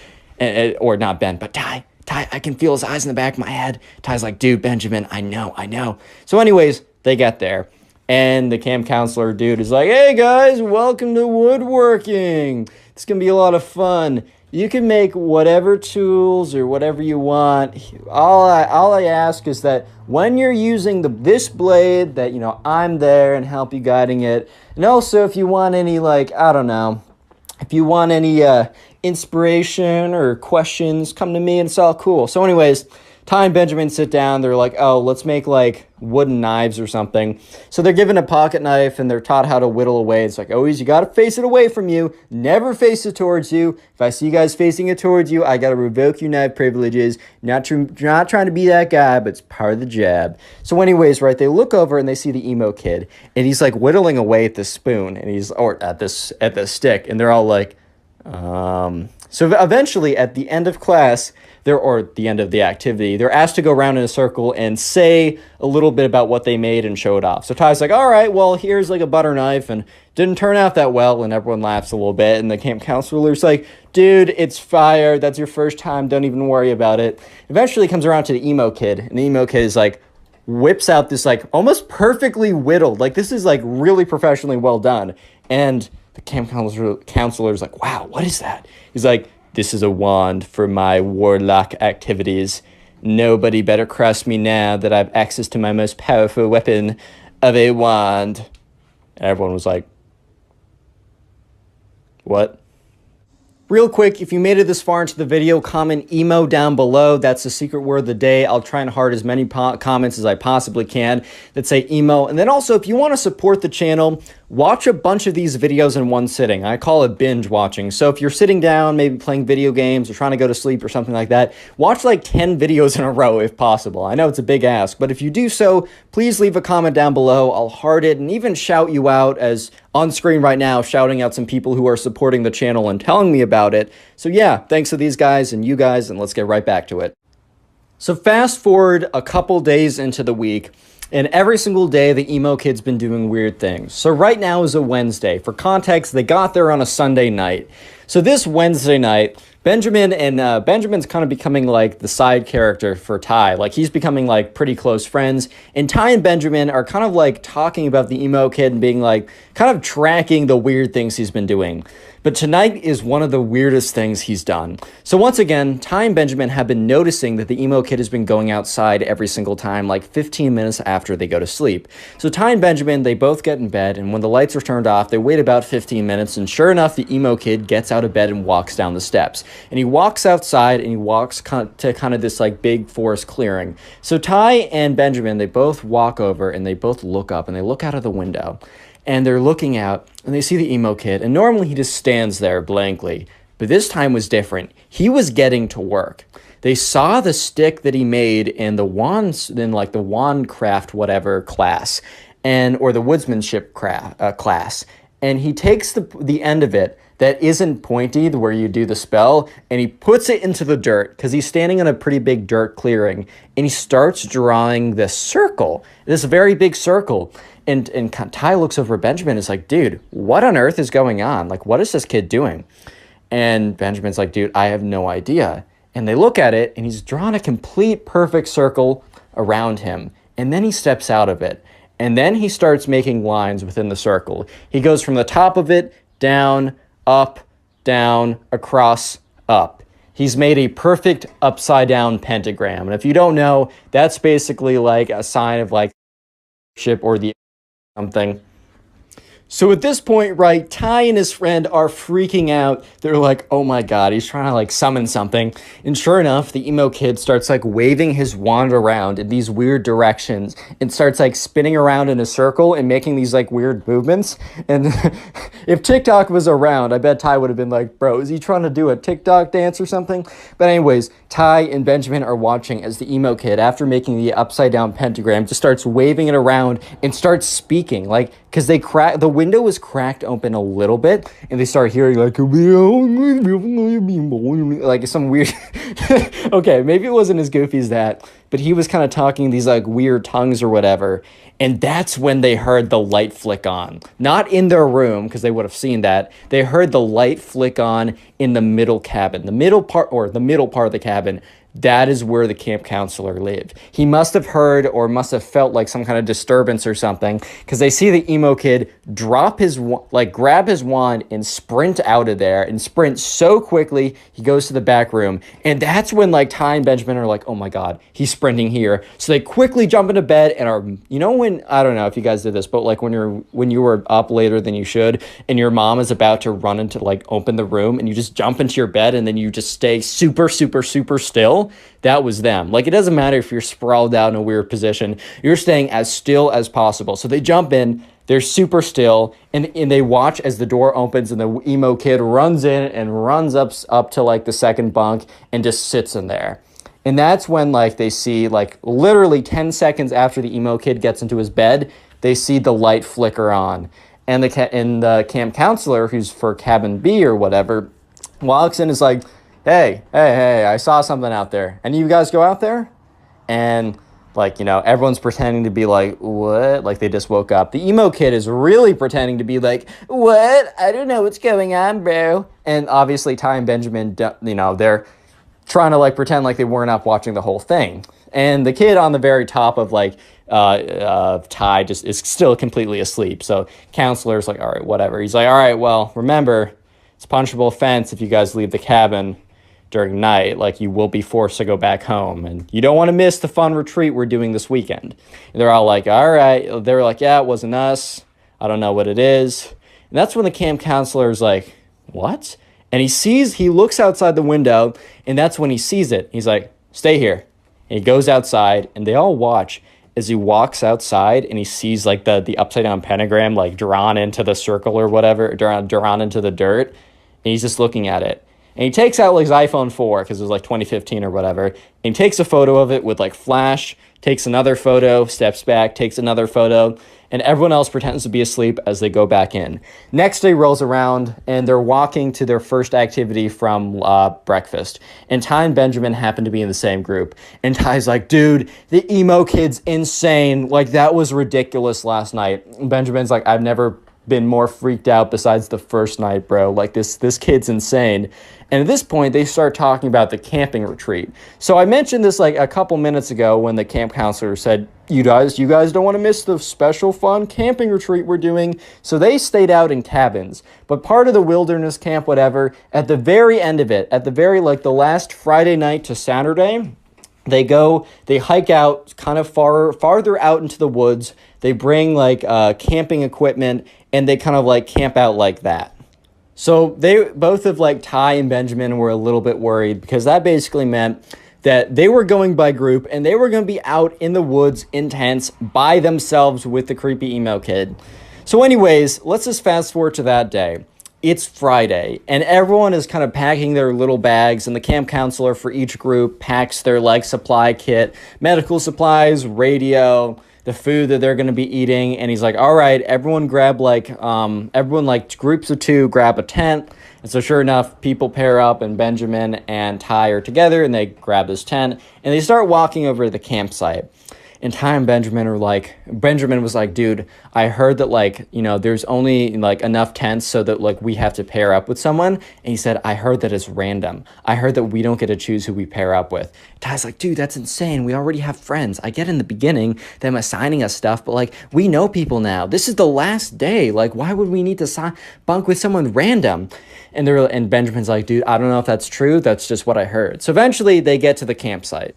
Or not Ben, but Ty, I can feel his eyes in the back of my head. Ty's like, dude, Benjamin, I know. So anyways, they get there. And the camp counselor dude is like, hey guys, welcome to woodworking. It's going to be a lot of fun. You can make whatever tools or whatever you want. All I ask is that when you're using this blade, that, I'm there and help you guiding it. And also if you want any, if you want any inspiration or questions, come to me and it's all cool. So anyways, Ty and Benjamin sit down. They're like, oh, let's make wooden knives or something. So they're given a pocket knife and they're taught how to whittle away. It's like, always, you got to face it away from you. Never face it towards you. If I see you guys facing it towards you, I got to revoke your knife privileges. Not trying to be that guy, but it's part of the jab. So anyways, right, they look over and they see the emo kid and he's like whittling away at the spoon and at the stick. And they're all like, So eventually, at the end of class, or the end of the activity, they're asked to go around in a circle and say a little bit about what they made and show it off. So Ty's like, all right, well, here's like a butter knife, and didn't turn out that well, and everyone laughs a little bit, and the camp counselor's like, dude, it's fire, that's your first time, don't even worry about it. Eventually comes around to the emo kid, and the emo kid is like, whips out this like almost perfectly whittled, like this is like really professionally well done, and the camp counselor's like, wow, what is that? He's like, this is a wand for my warlock activities. Nobody better cross me now that I have access to my most powerful weapon of a wand. And everyone was like, what? Real quick, if you made it this far into the video, comment emo down below. That's the secret word of the day. I'll try and heart as many comments as I possibly can that say emo. And then also, if you want to support the channel, watch a bunch of these videos in one sitting. I call it binge watching. So if you're sitting down, maybe playing video games or trying to go to sleep or something like that, watch like 10 videos in a row if possible. I know it's a big ask, but if you do so, please leave a comment down below. I'll heart it and even shout you out, as on screen right now, shouting out some people who are supporting the channel and telling me about it. So yeah, thanks to these guys and you guys, and let's get right back to it. So fast forward a couple days into the week, and every single day, the emo kid's been doing weird things. So right now is a Wednesday. For context, they got there on a Sunday night. So this Wednesday night, Benjamin's kind of becoming like the side character for Ty. Like he's becoming like pretty close friends. And Ty and Benjamin are kind of like talking about the emo kid and being like kind of tracking the weird things he's been doing. But tonight is one of the weirdest things he's done. So once again, Ty and Benjamin have been noticing that the emo kid has been going outside every single time, like 15 minutes after they go to sleep. So Ty and Benjamin, they both get in bed, and when the lights are turned off, they wait about 15 minutes, and sure enough, the emo kid gets out of bed and walks down the steps. And he walks outside, and he walks to kind of this like big forest clearing. So Ty and Benjamin, they both walk over, and they both look up, and they look out of the window. And they're looking out, and they see the emo kid, and normally he just stands there blankly, but this time was different. He was getting to work. They saw the stick that he made in the like the wand craft whatever class, or the woodsmanship class, and he takes the end of it that isn't pointy, where you do the spell, and he puts it into the dirt, because he's standing in a pretty big dirt clearing, and he starts drawing this circle, this very big circle. And Ty looks over at Benjamin and is like, dude, what on earth is going on? Like, what is this kid doing? And Benjamin's like, dude, I have no idea. And they look at it, and he's drawn a complete perfect circle around him. And then he steps out of it. And then he starts making lines within the circle. He goes from the top of it, down, up, down, across, up. He's made a perfect upside down pentagram. And if you don't know, that's basically like a sign of like ship or the something. So at this point, right, Ty and his friend are freaking out. They're like, oh my god, he's trying to like summon something. And sure enough, the emo kid starts like waving his wand around in these weird directions and starts like spinning around in a circle and making these like weird movements. And if TikTok was around, I bet Ty would have been like, bro, is he trying to do a TikTok dance or something? But anyways, Ty and Benjamin are watching as the emo kid, after making the upside down pentagram, just starts waving it around and starts speaking, like, because the window was cracked open a little bit, and they start hearing like some weird okay, maybe it wasn't as goofy as that, but he was kind of talking these like weird tongues or whatever. And that's when they heard the light flick on. Not in their room, because they would have seen that. They heard the light flick on in the middle cabin. The middle part of the cabin. That is where the camp counselor lived. He must have heard or must have felt like some kind of disturbance or something, because they see the emo kid grab his wand and sprint out of there, and sprint so quickly he goes to the back room. And that's when like Ty and Benjamin are like, oh my god, he's sprinting here. So they quickly jump into bed and are, you know, when, I don't know if you guys did this, but like when you were up later than you should, and your mom is about to run into like open the room, and you just jump into your bed and then you just stay super still. That was them. Like, it doesn't matter if you're sprawled out in a weird position, you're staying as still as possible. So they jump in, they're super still, and they watch as the door opens and the emo kid runs in and runs up to like the second bunk and just sits in there. And that's when like they see, like, literally 10 seconds after the emo kid gets into his bed, they see the light flicker on. And the camp counselor, who's for cabin B or whatever, walks in and is like, hey, I saw something out there. Any of you guys go out there? And like, everyone's pretending to be like, what? Like they just woke up. The emo kid is really pretending to be like, what? I don't know what's going on, bro. And obviously Ty and Benjamin, they're trying to like pretend like they weren't up watching the whole thing. And the kid on the very top of like Ty just is still completely asleep. So counselor's like, all right, whatever. He's like, all right, well, remember, it's a punishable offense if you guys leave the cabin during night. Like, you will be forced to go back home, and you don't want to miss the fun retreat we're doing this weekend. And they're all like, all right. They're like, yeah, it wasn't us. I don't know what it is. And that's when the camp counselor is like, what? And he looks outside the window, and that's when he sees it. He's like, stay here. And he goes outside, and they all watch as he walks outside, and he sees like the upside down pentagram like drawn into the circle or whatever, drawn into the dirt. And he's just looking at it. And he takes out like his iPhone 4, because it was like 2015 or whatever, and he takes a photo of it with like flash, takes another photo, steps back, takes another photo, and everyone else pretends to be asleep as they go back in. Next day rolls around, and they're walking to their first activity from breakfast. And Ty and Benjamin happen to be in the same group. And Ty's like, dude, the emo kid's insane. Like, that was ridiculous last night. And Benjamin's like, I've never been more freaked out besides the first night, bro. Like, this kid's insane. And at this point, they start talking about the camping retreat. So I mentioned this like a couple minutes ago when the camp counselor said, you guys don't want to miss the special fun camping retreat we're doing. So they stayed out in cabins. But part of the wilderness camp, whatever, at the very end of it, at the very like the last Friday night to Saturday, they hike out kind of farther out into the woods. They bring like camping equipment, and they kind of like camp out like that. So both of like Ty and Benjamin were a little bit worried, because that basically meant that they were going by group, and they were going to be out in the woods in tents by themselves with the creepy emo kid. So anyways, let's just fast forward to that day. It's Friday, and everyone is kind of packing their little bags, and the camp counselor for each group packs their like supply kit, medical supplies, radio, the food that they're going to be eating. And he's like, all right, everyone grab like groups of 2 grab a tent. And so sure enough, people pair up, and Benjamin and Ty are together, and they grab this tent, and they start walking over to the campsite. And Ty and Benjamin was like, dude, I heard that like, there's only like enough tents so that like we have to pair up with someone. And he said, I heard that it's random. I heard that we don't get to choose who we pair up with. Ty's like, dude, that's insane. We already have friends. I get in the beginning them assigning us stuff, but like we know people now. This is the last day. Like, why would we need to bunk with someone random? And Benjamin's like, dude, I don't know if that's true. That's just what I heard. So eventually they get to the campsite.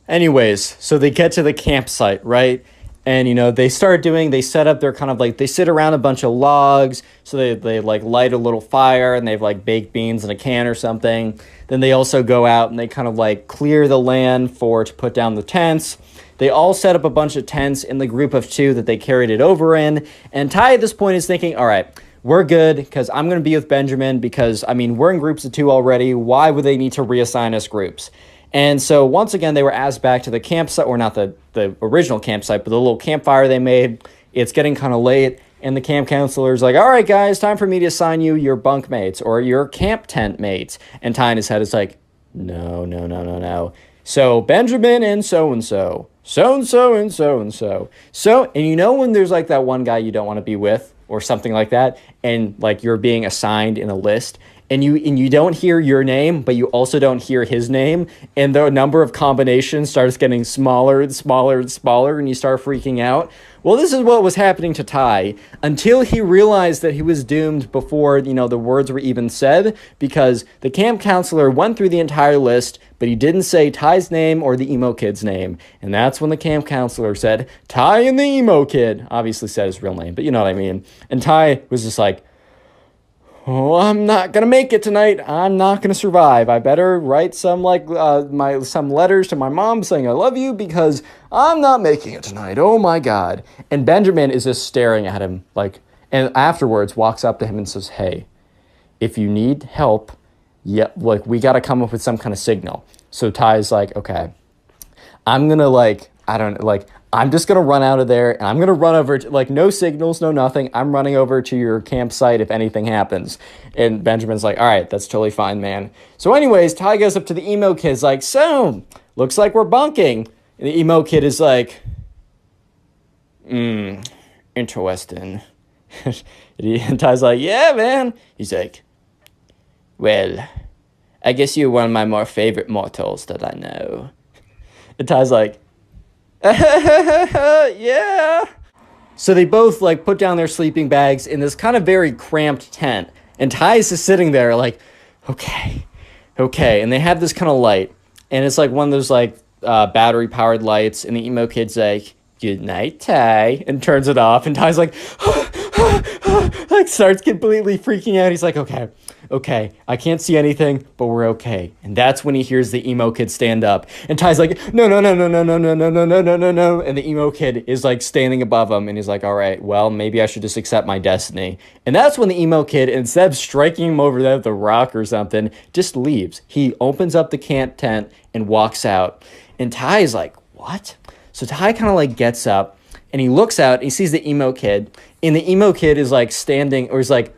Anyways, so they get to the campsite, right? And, they set up their kind of like, they sit around a bunch of logs. So they like light a little fire, and they have like baked beans in a can or something. Then they also go out and they kind of like clear the land to put down the tents. They all set up a bunch of tents in the group of 2 that they carried it over in. And Ty at this point is thinking, all right, we're good, because I'm going to be with Benjamin, because, we're in groups of 2 already. Why would they need to reassign us groups? And so once again, they were asked back to the campsite, or not the original campsite, but the little campfire they made. It's getting kind of late, and the camp counselor's like, all right, guys, time for me to assign you your bunk mates or your camp tent mates. And Ty in his head is like, no. So Benjamin and so-and-so, so-and-so and so-and-so. And when there's like that one guy you don't want to be with or something like that, and like you're being assigned in a list, and you don't hear your name, but you also don't hear his name, and the number of combinations starts getting smaller and smaller and smaller, and you start freaking out. Well, this is what was happening to Ty, until he realized that he was doomed before, the words were even said, because the camp counselor went through the entire list, but he didn't say Ty's name or the emo kid's name. And that's when the camp counselor said, Ty and the emo kid. Obviously said his real name, but you know what I mean. And Ty was just like, oh, I'm not going to make it tonight. I'm not going to survive. I better write some letters to my mom saying I love you, because I'm not making it tonight. Oh my God. And Benjamin is just staring at him and afterwards walks up to him and says, hey, if you need help, we got to come up with some kind of signal. So Ty's like, okay, I'm going to I'm just going to run out of there, and I'm going to run over to, like, no signals, no nothing. I'm running over to your campsite if anything happens. And Benjamin's like, all right, that's totally fine, man. So anyways, Ty goes up to the emo kid's like, so, looks like we're bunking. And the emo kid is like, interesting. And Ty's like, yeah, man. He's like, well, I guess you're one of my more favorite mortals that I know. And Ty's like, yeah. So they both like put down their sleeping bags in this kind of very cramped tent. And Ty's just sitting there like, okay. And they have this kind of light. And it's like one of those like battery powered lights. And the emo kid's like, good night, Ty. And turns it off. And Ty's like, like starts completely freaking out. He's like, okay, I can't see anything, but we're okay. And that's when he hears the emo kid stand up. And Ty's like, no. And the emo kid is like standing above him. And he's like, all right, well, maybe I should just accept my destiny. And that's when the emo kid, instead of striking him over there with a rock or something, just leaves. He opens up the camp tent and walks out. And Ty is like, what? So Ty kind of like gets up and he looks out and he sees the emo kid. And the emo kid is like standing, or is like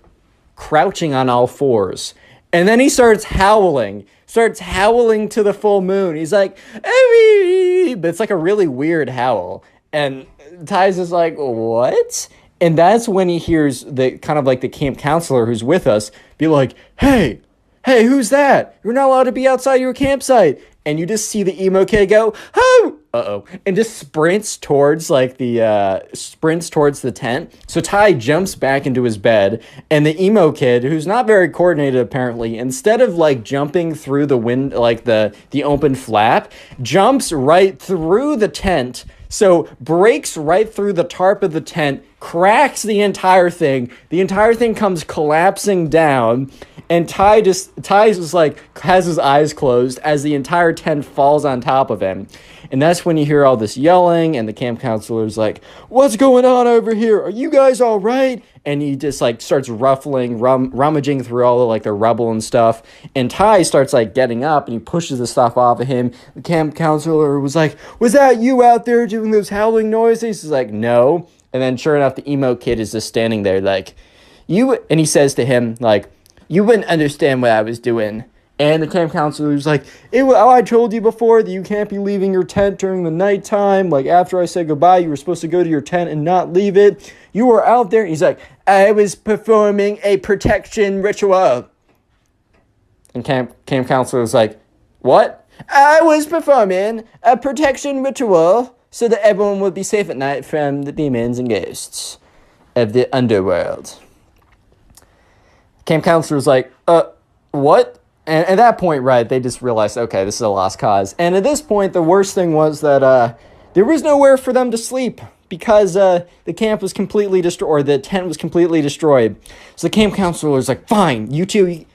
crouching on all fours. And then he starts howling to the full moon. He's like, "Hey!" But it's like a really weird howl. And Ty's just like, what? And that's when he hears the kind of like the camp counselor who's with us be like, hey, who's that? You're not allowed to be outside your campsite. And you just see the emo kid go, oh, and just sprints towards the tent. So Ty jumps back into his bed, and the emo kid, who's not very coordinated apparently, instead of like jumping through the wind, like the open flap, jumps right through the tent. So breaks right through the tarp of the tent, cracks the entire thing. The entire thing comes collapsing down. And Ty just like has his eyes closed as the entire tent falls on top of him. And that's when you hear all this yelling, and the camp counselor's like, what's going on over here? Are you guys all right? And he just like starts rummaging through all the like the rubble and stuff. And Ty starts like getting up and he pushes the stuff off of him. The camp counselor was like, was that you out there doing those howling noises? He's like, no. And then sure enough, the emo kid is just standing there like, and he says to him like, you wouldn't understand what I was doing. And the camp counselor was like, I told you before that you can't be leaving your tent during the nighttime. Like, after I said goodbye, you were supposed to go to your tent and not leave it. You were out there. And he's like, I was performing a protection ritual. And camp counselor was like, what? I was performing a protection ritual so that everyone would be safe at night from the demons and ghosts of the underworld. Camp counselor was like, what? And at that point, right, they just realized, okay, this is a lost cause. And at this point, the worst thing was that there was nowhere for them to sleep because the camp was completely destroyed, or the tent was completely destroyed. So the camp counselor was like, fine, you two,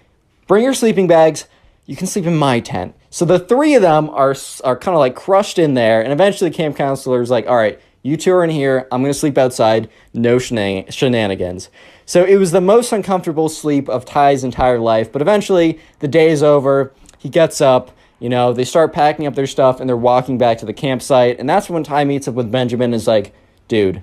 bring your sleeping bags. You can sleep in my tent. So the three of them are kind of like crushed in there. And eventually the camp counselor is like, all right, you two are in here. I'm going to sleep outside. No shenanigans. So it was the most uncomfortable sleep of Ty's entire life. But eventually, the day is over. He gets up. They start packing up their stuff, and they're walking back to the campsite. And that's when Ty meets up with Benjamin and is like, dude,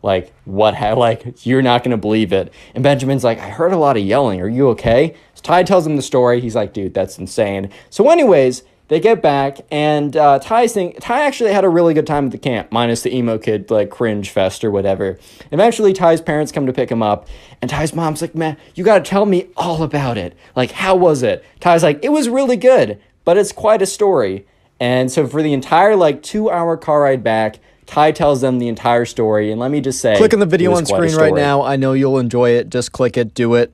like, what? Like, you're not going to believe it. And Benjamin's like, I heard a lot of yelling. Are you okay? So Ty tells him the story. He's like, dude, that's insane. So anyways, they get back, and Ty actually had a really good time at the camp, minus the emo kid, like, cringe fest or whatever. Eventually, Ty's parents come to pick him up, and Ty's mom's like, man, you gotta tell me all about it. Like, how was it? Ty's like, it was really good, but it's quite a story. And so for the entire, 2-hour car ride back, Ty tells them the entire story, and let me just say, click on the video on screen right now. I know you'll enjoy it. Just click it, do it.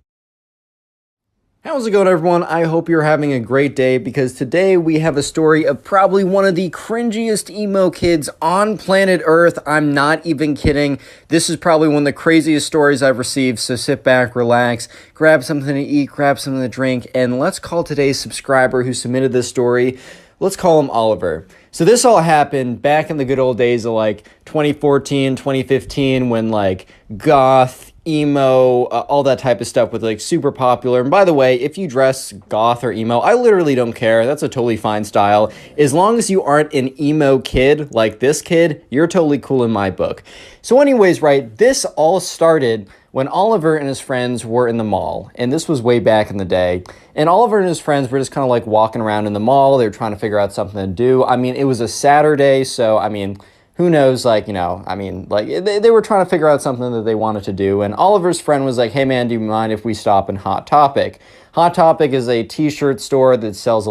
How's it going, everyone? I hope you're having a great day, because today we have a story of probably one of the cringiest emo kids on planet Earth. I'm not even kidding. This is probably one of the craziest stories I've received, so sit back, relax, grab something to eat, grab something to drink, and let's call today's subscriber who submitted this story Let's call him Oliver. So this all happened back in the good old days of like 2014, 2015 when like goth, emo, all that type of stuff was like super popular. And by the way, if you dress goth or emo, I literally don't care. That's a totally fine style. As long as you aren't an emo kid like this kid, you're totally cool in my book. So anyways, right, this all started when Oliver and his friends were in the mall, and this was way back in the day, and Oliver and his friends were just kind of like walking around in the mall. They were trying to figure out something to do. I mean, it was a Saturday, so I mean, who knows, like, you know, I mean, like, they were trying to figure out something that they wanted to do, and Oliver's friend was like, hey man, do you mind if we stop in Hot Topic? Hot Topic is a t-shirt store that sells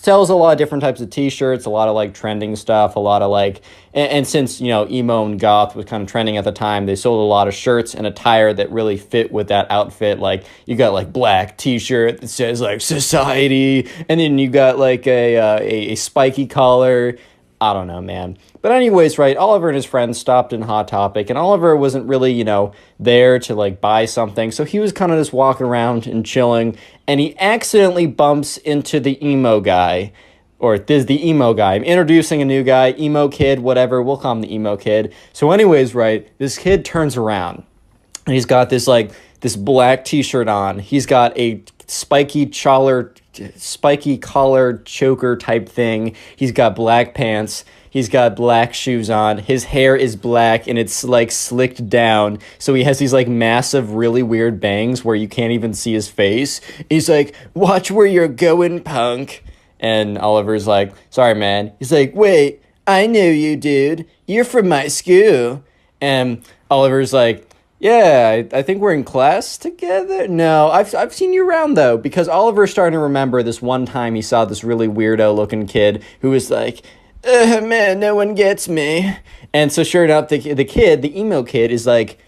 sells a lot of different types of t-shirts, a lot of like trending stuff, a lot of like, and since, you know, emo and goth was kind of trending at the time, they sold a lot of shirts and attire that really fit with that outfit. Like you got like black t-shirt that says like society, and then you got like a spiky collar. I don't know, man. But anyways, right, Oliver and his friends stopped in Hot Topic, and Oliver wasn't really, you know, there to, like, buy something, so he was kind of just walking around and chilling, and he accidentally bumps into the emo guy, or this the emo guy. I'm introducing a new guy, emo kid, whatever, we'll call him the emo kid. So anyways, right, this kid turns around, and he's got this, like, this black t-shirt on. He's got a spiky collar choker type thing. He's got black pants. He's got black shoes on. His hair is black and it's like slicked down. So he has these like massive, really weird bangs where you can't even see his face. He's like, watch where you're going, punk. And Oliver's like, sorry, man. He's like, wait, I know you, dude. You're from my school. And Oliver's like, yeah, I think we're in class together. No, I've seen you around, though, because Oliver's starting to remember this one time he saw this really weirdo-looking kid who was like, man, no one gets me. And so sure enough, the kid, the emo kid, is like,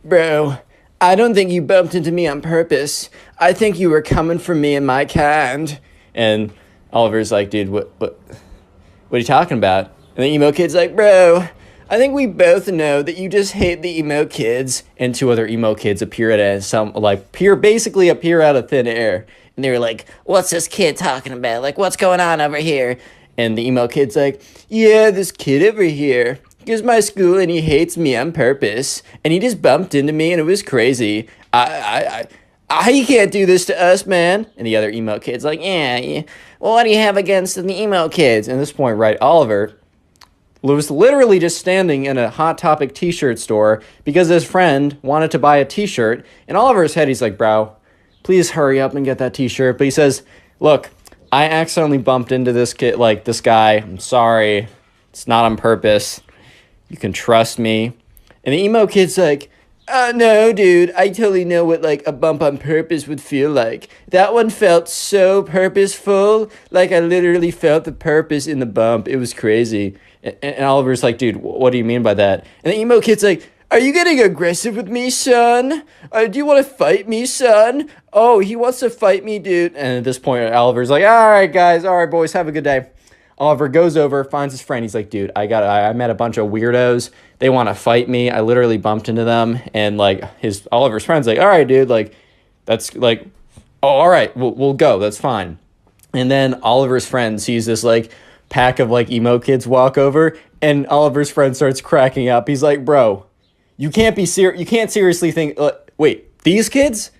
bro, I don't think you bumped into me on purpose. I think you were coming for me and my kind. And Oliver's like, dude, what are you talking about? And the emo kid's like, bro, I think we both know that you just hate the emo kids. And two other emo kids appear basically appear out of thin air. And they were like, what's this kid talking about? Like, what's going on over here? And the emo kid's like, yeah, this kid over here goes to my school and he hates me on purpose. And he just bumped into me and it was crazy. You can't do this to us, man. And the other emo kid's like, yeah. Well, what do you have against the emo kids? And at this point, right, Oliver was literally just standing in a Hot Topic t-shirt store because his friend wanted to buy a t-shirt. And Oliver's head, he's like, bro, please hurry up and get that t-shirt. But he says, look, I accidentally bumped into this kid, like this guy. I'm sorry. It's not on purpose. You can trust me. And the emo kid's like, no, dude, I totally know what, like, a bump on purpose would feel like. That one felt so purposeful. Like, I literally felt the purpose in the bump. It was crazy. And Oliver's like, dude, what do you mean by that? And the emo kid's like, are you getting aggressive with me, son? Do you want to fight me, son? Oh, he wants to fight me, dude. And at this point, Oliver's like, all right, guys. All right, boys, have a good day. Oliver goes over, finds his friend. He's like, dude, I met a bunch of weirdos. They want to fight me. I literally bumped into them. And, like, Oliver's friend's like, all right, dude, like, that's, like, oh, all right, we'll go. That's fine. And then Oliver's friend sees this, like, pack of, like, emo kids walk over, and Oliver's friend starts cracking up. He's like, bro, you can't seriously think, wait, these kids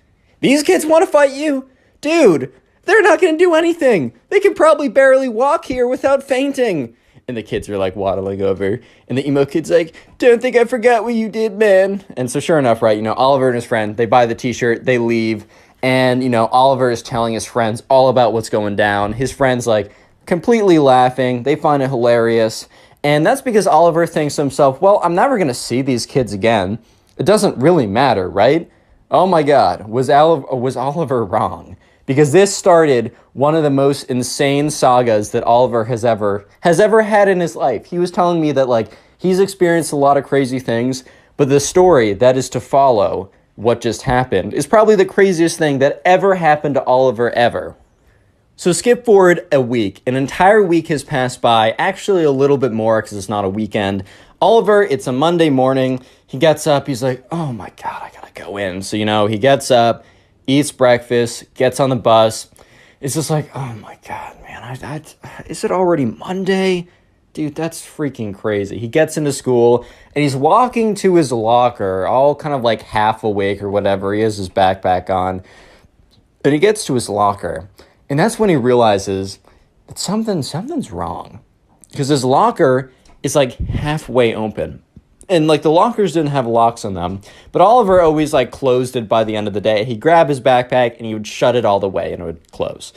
want to fight you? Dude, they're not going to do anything. They can probably barely walk here without fainting. And the kids are like waddling over. And the emo kid's like, don't think I forgot what you did, man. And so sure enough, right, you know, Oliver and his friend, they buy the t-shirt, they leave. And, you know, Oliver is telling his friends all about what's going down. His friends, like, completely laughing. They find it hilarious. And that's because Oliver thinks to himself, well, I'm never going to see these kids again. It doesn't really matter, right? Oh my God, was Oliver wrong? Because this started one of the most insane sagas that Oliver has ever had in his life. He was telling me that, like, he's experienced a lot of crazy things, but the story that is to follow what just happened is probably the craziest thing that ever happened to Oliver ever. So skip forward a week. An entire week has passed by, actually a little bit more because it's not a weekend. Oliver, it's a Monday morning. He gets up. He's like, oh my God, I gotta go in. So, you know, he gets up, eats breakfast, gets on the bus. it's just like, oh my God, man, is it already Monday? Dude, that's freaking crazy. He gets into school and he's walking to his locker, all kind of like half awake or whatever. He has his backpack on. And he gets to his locker. And that's when he realizes that something's wrong. Because his locker is like halfway open. And like the lockers didn't have locks on them. But Oliver always like closed it by the end of the day. He'd grab his backpack and he would shut it all the way and it would close.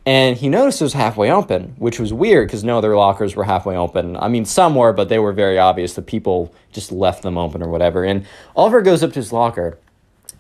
And he noticed it was halfway open, which was weird because no other lockers were halfway open. I mean, some were, but they were very obvious. The people just left them open or whatever. And Oliver goes up to his locker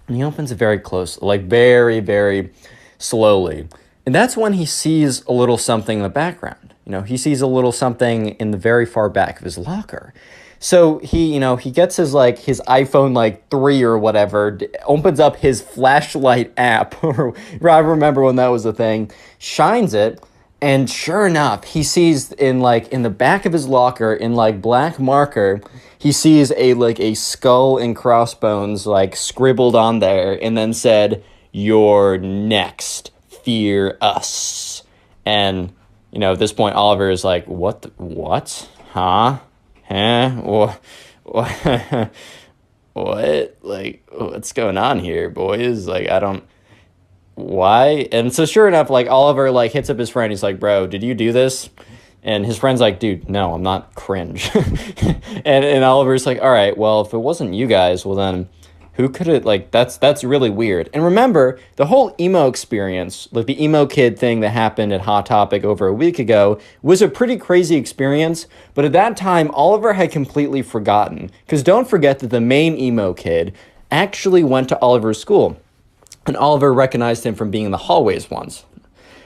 and he opens it very close, like very, very slowly. And that's when he sees a little something in the background. You know, he sees a little something in the very far back of his locker. So he gets his iPhone 3 or whatever, opens up his flashlight app, or I remember when that was a thing, shines it, and sure enough, he sees in the back of his locker in black marker, he sees a skull and crossbones scribbled on there, and then said, "You're next, fear us." And at this point, Oliver is like, "What? Huh? Huh? What? What? What's going on here, boys? I don't... Why?" And so sure enough, Oliver, hits up his friend. He's like, "Bro, did you do this?" And his friend's like, "Dude, no, I'm not cringe." and Oliver's like, "All right, well, if it wasn't you guys, well then... who could it, that's really weird." And remember, the whole emo experience, the emo kid thing that happened at Hot Topic over a week ago, was a pretty crazy experience, but at that time, Oliver had completely forgotten. Because don't forget that the main emo kid actually went to Oliver's school, and Oliver recognized him from being in the hallways once.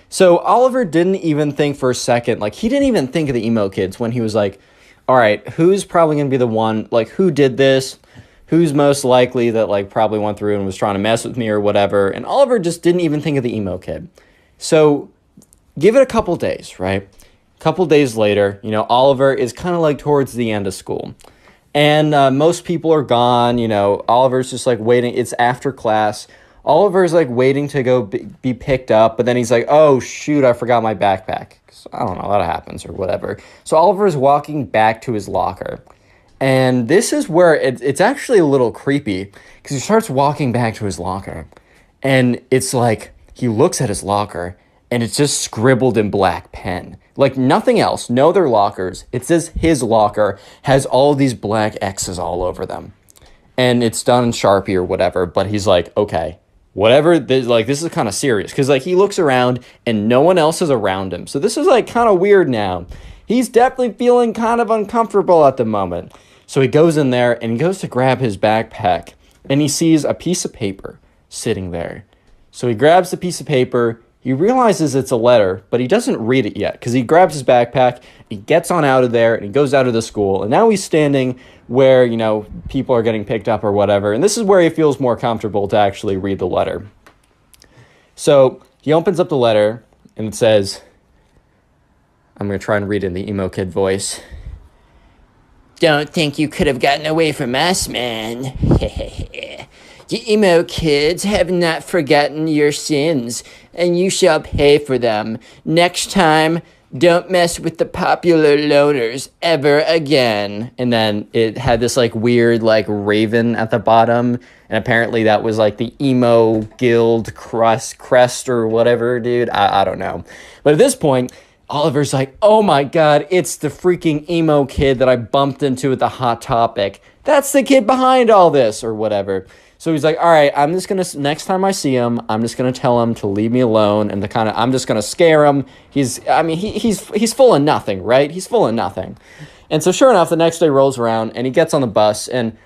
So Oliver didn't even think for a second, he didn't even think of the emo kids when he was like, all right, who's probably going to be the one, who did this? Who's most likely that probably went through and was trying to mess with me or whatever. And Oliver just didn't even think of the emo kid. So give it a couple days, right? A couple days later, Oliver is kind of towards the end of school. And most people are gone. Oliver's just waiting. It's after class. Oliver's waiting to go be picked up. But then he's like, oh, shoot, I forgot my backpack. So, I don't know, that happens or whatever. So Oliver's walking back to his locker. And this is where it's actually a little creepy because he starts walking back to his locker and it's he looks at his locker and it's just scribbled in black pen. Nothing else, no other lockers. It says his locker has all these black X's all over them. And it's done in Sharpie or whatever, but he's like, okay, whatever, this is kind of serious because he looks around and no one else is around him. So this is kind of weird now. He's definitely feeling kind of uncomfortable at the moment. So he goes in there and he goes to grab his backpack and he sees a piece of paper sitting there. So he grabs the piece of paper, he realizes it's a letter, but he doesn't read it yet because he grabs his backpack, he gets on out of there and he goes out of the school. And now he's standing where, people are getting picked up or whatever. And this is where he feels more comfortable to actually read the letter. So he opens up the letter and it says, I'm going to try and read it in the emo kid voice. "Don't think you could have gotten away from us, man. You emo kids have not forgotten your sins, and you shall pay for them. Next time, don't mess with the popular loners ever again." And then it had this weird raven at the bottom, and apparently that was the emo guild crest or whatever, dude. I don't know. But at this point, Oliver's like, oh my God, it's the freaking emo kid that I bumped into at the Hot Topic. That's the kid behind all this or whatever. So he's like, all right, I'm just going to, next time I see him, I'm just going to tell him to leave me alone and I'm just going to scare him. He's full of nothing, right? He's full of nothing. And so sure enough, the next day rolls around and he gets on the bus. And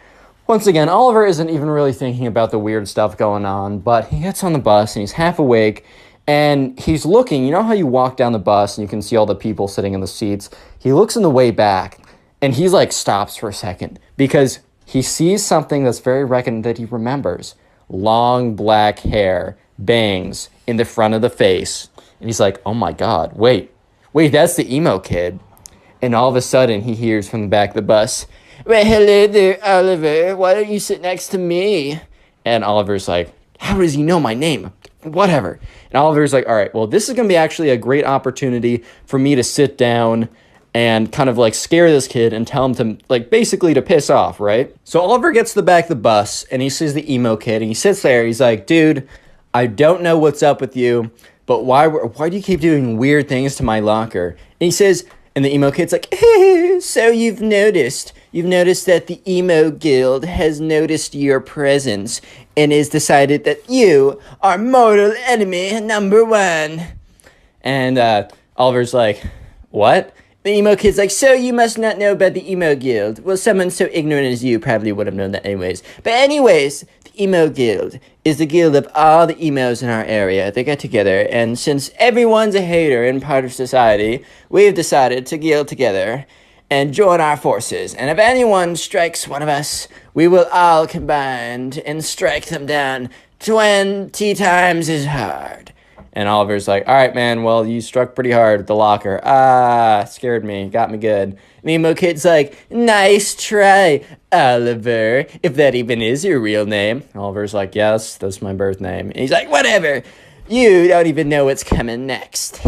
once again, Oliver isn't even really thinking about the weird stuff going on, but he gets on the bus and he's half awake. And he's looking, you know how you walk down the bus and you can see all the people sitting in the seats? He looks in the way back and he's stops for a second because he sees something that's very that he remembers. Long black hair, bangs in the front of the face. And he's like, oh my God, wait, that's the emo kid. And all of a sudden he hears from the back of the bus, "Well, hello there, Oliver. Why don't you sit next to me?" And Oliver's like, how does he know my name? whatever. And Oliver's like, all right, well, this is going to be actually a great opportunity for me to sit down and kind of like scare this kid and tell him to like basically to piss off, right? So Oliver gets to the back of the bus and he sees the emo kid and he sits there. He's like, dude, I don't know what's up with you, but why do you keep doing weird things to my locker? And he says, and the emo kid's like, so you've noticed that the emo guild has noticed your presence and has decided that you are mortal enemy number one. And Oliver's like, what? The emo kid's like, so you must not know about the emo guild. Well, someone so ignorant as you probably would have known that anyways. But anyways, the emo guild is the guild of all the emos in our area. They get together, and since everyone's a hater and part of society, we've decided to guild together and join our forces. And if anyone strikes one of us, we will all combine and strike them down 20 times as hard. And Oliver's like, all right, man, well, you struck pretty hard at the locker. Scared me, got me good. And the emo kid's like, nice try, Oliver, if that even is your real name. And Oliver's like, yes, that's my birth name. And he's like, whatever, you don't even know what's coming next.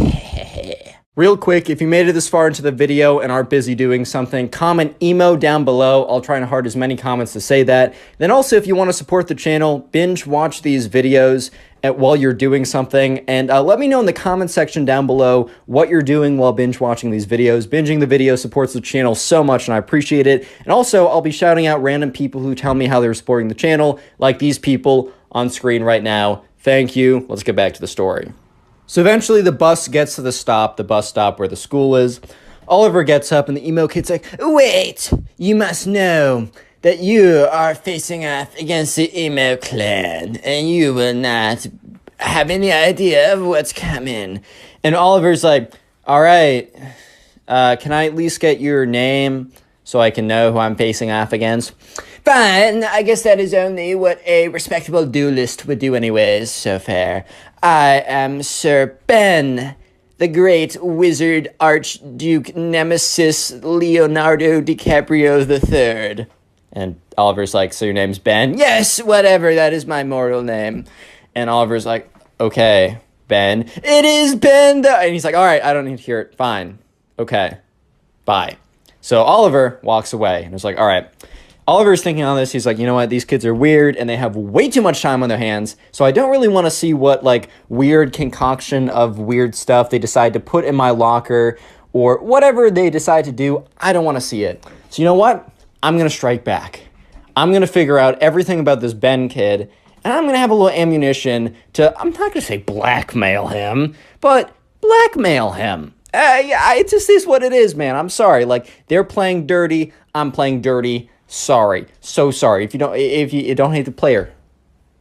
Real quick, if you made it this far into the video and are busy doing something, comment emo down below. I'll try and heart as many comments to say that. Then also, if you want to support the channel, binge watch these videos while you're doing something, and let me know in the comment section down below what you're doing while binge watching these videos. Binging the video supports the channel so much, and I appreciate it. And also, I'll be shouting out random people who tell me how they're supporting the channel, like these people on screen right now. Thank you. Let's get back to the story. So eventually the bus gets to the bus stop where the school is. Oliver gets up and the emo kid's like, wait, you must know that you are facing off against the emo clan and you will not have any idea of what's coming. And Oliver's like, all right, can I at least get your name so I can know who I'm facing off against? Fine, I guess that is only what a respectable duelist would do anyways, so fair. I am Sir Ben, the great wizard archduke nemesis Leonardo DiCaprio III. And Oliver's like, so your name's Ben? Yes, whatever, that is my mortal name. And Oliver's like, okay, Ben. It is Ben! And he's like, all right, I don't need to hear it. Fine. Okay. Bye. So Oliver walks away and is like, all right. Oliver's thinking on this. He's like, you know what? These kids are weird and they have way too much time on their hands. So I don't really want to see what like weird concoction of weird stuff they decide to put in my locker or whatever they decide to do. I don't want to see it. So you know what? I'm going to strike back. I'm going to figure out everything about this Ben kid and I'm going to have a little ammunition to, I'm not going to say blackmail him, but blackmail him. Yeah, it just is what it is, man. I'm sorry. Like, they're playing dirty. I'm playing dirty. Sorry. So sorry. If you don't hate the player,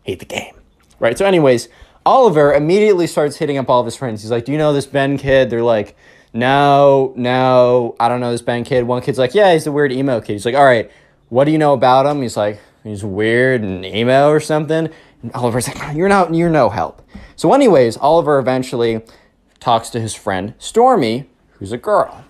hate the game. Right? So anyways, Oliver immediately starts hitting up all of his friends. He's like, do you know this Ben kid? They're like, no, I don't know this Ben kid. One kid's like, yeah, he's the weird emo kid. He's like, all right, what do you know about him? He's like, he's weird and emo or something. And Oliver's like, you're no help. So anyways, Oliver eventually talks to his friend Stormy, who's a girl.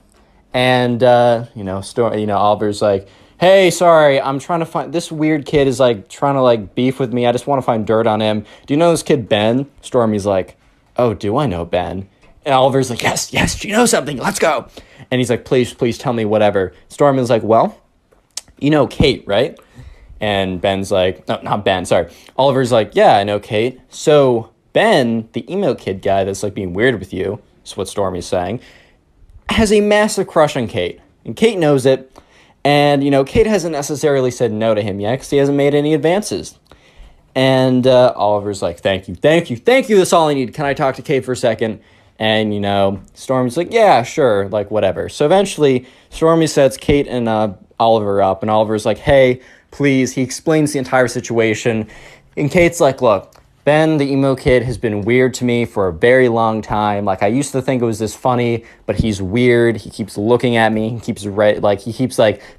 And, Oliver's like, hey, sorry, I'm trying to find, this weird kid is like trying to like beef with me. I just want to find dirt on him. Do you know this kid, Ben? Stormy's like, oh, do I know Ben? And Oliver's like, yes, you know something. Let's go. And he's like, please tell me whatever. Stormy's like, well, you know Kate, right? And Ben's like, no, not Ben, sorry. Oliver's like, yeah, I know Kate. So Ben, the emo kid guy that's like being weird with you, is what Stormy's saying, has a massive crush on Kate. And Kate knows it. And, Kate hasn't necessarily said no to him yet because he hasn't made any advances. And Oliver's like, thank you. That's all I need. Can I talk to Kate for a second? And, Stormy's like, yeah, sure, like, whatever. So eventually, Stormy sets Kate and Oliver up. And Oliver's like, hey, please. He explains the entire situation. And Kate's like, look, Ben, the emo kid, has been weird to me for a very long time. Like, I used to think it was this funny, but he's weird. He keeps looking at me. He keeps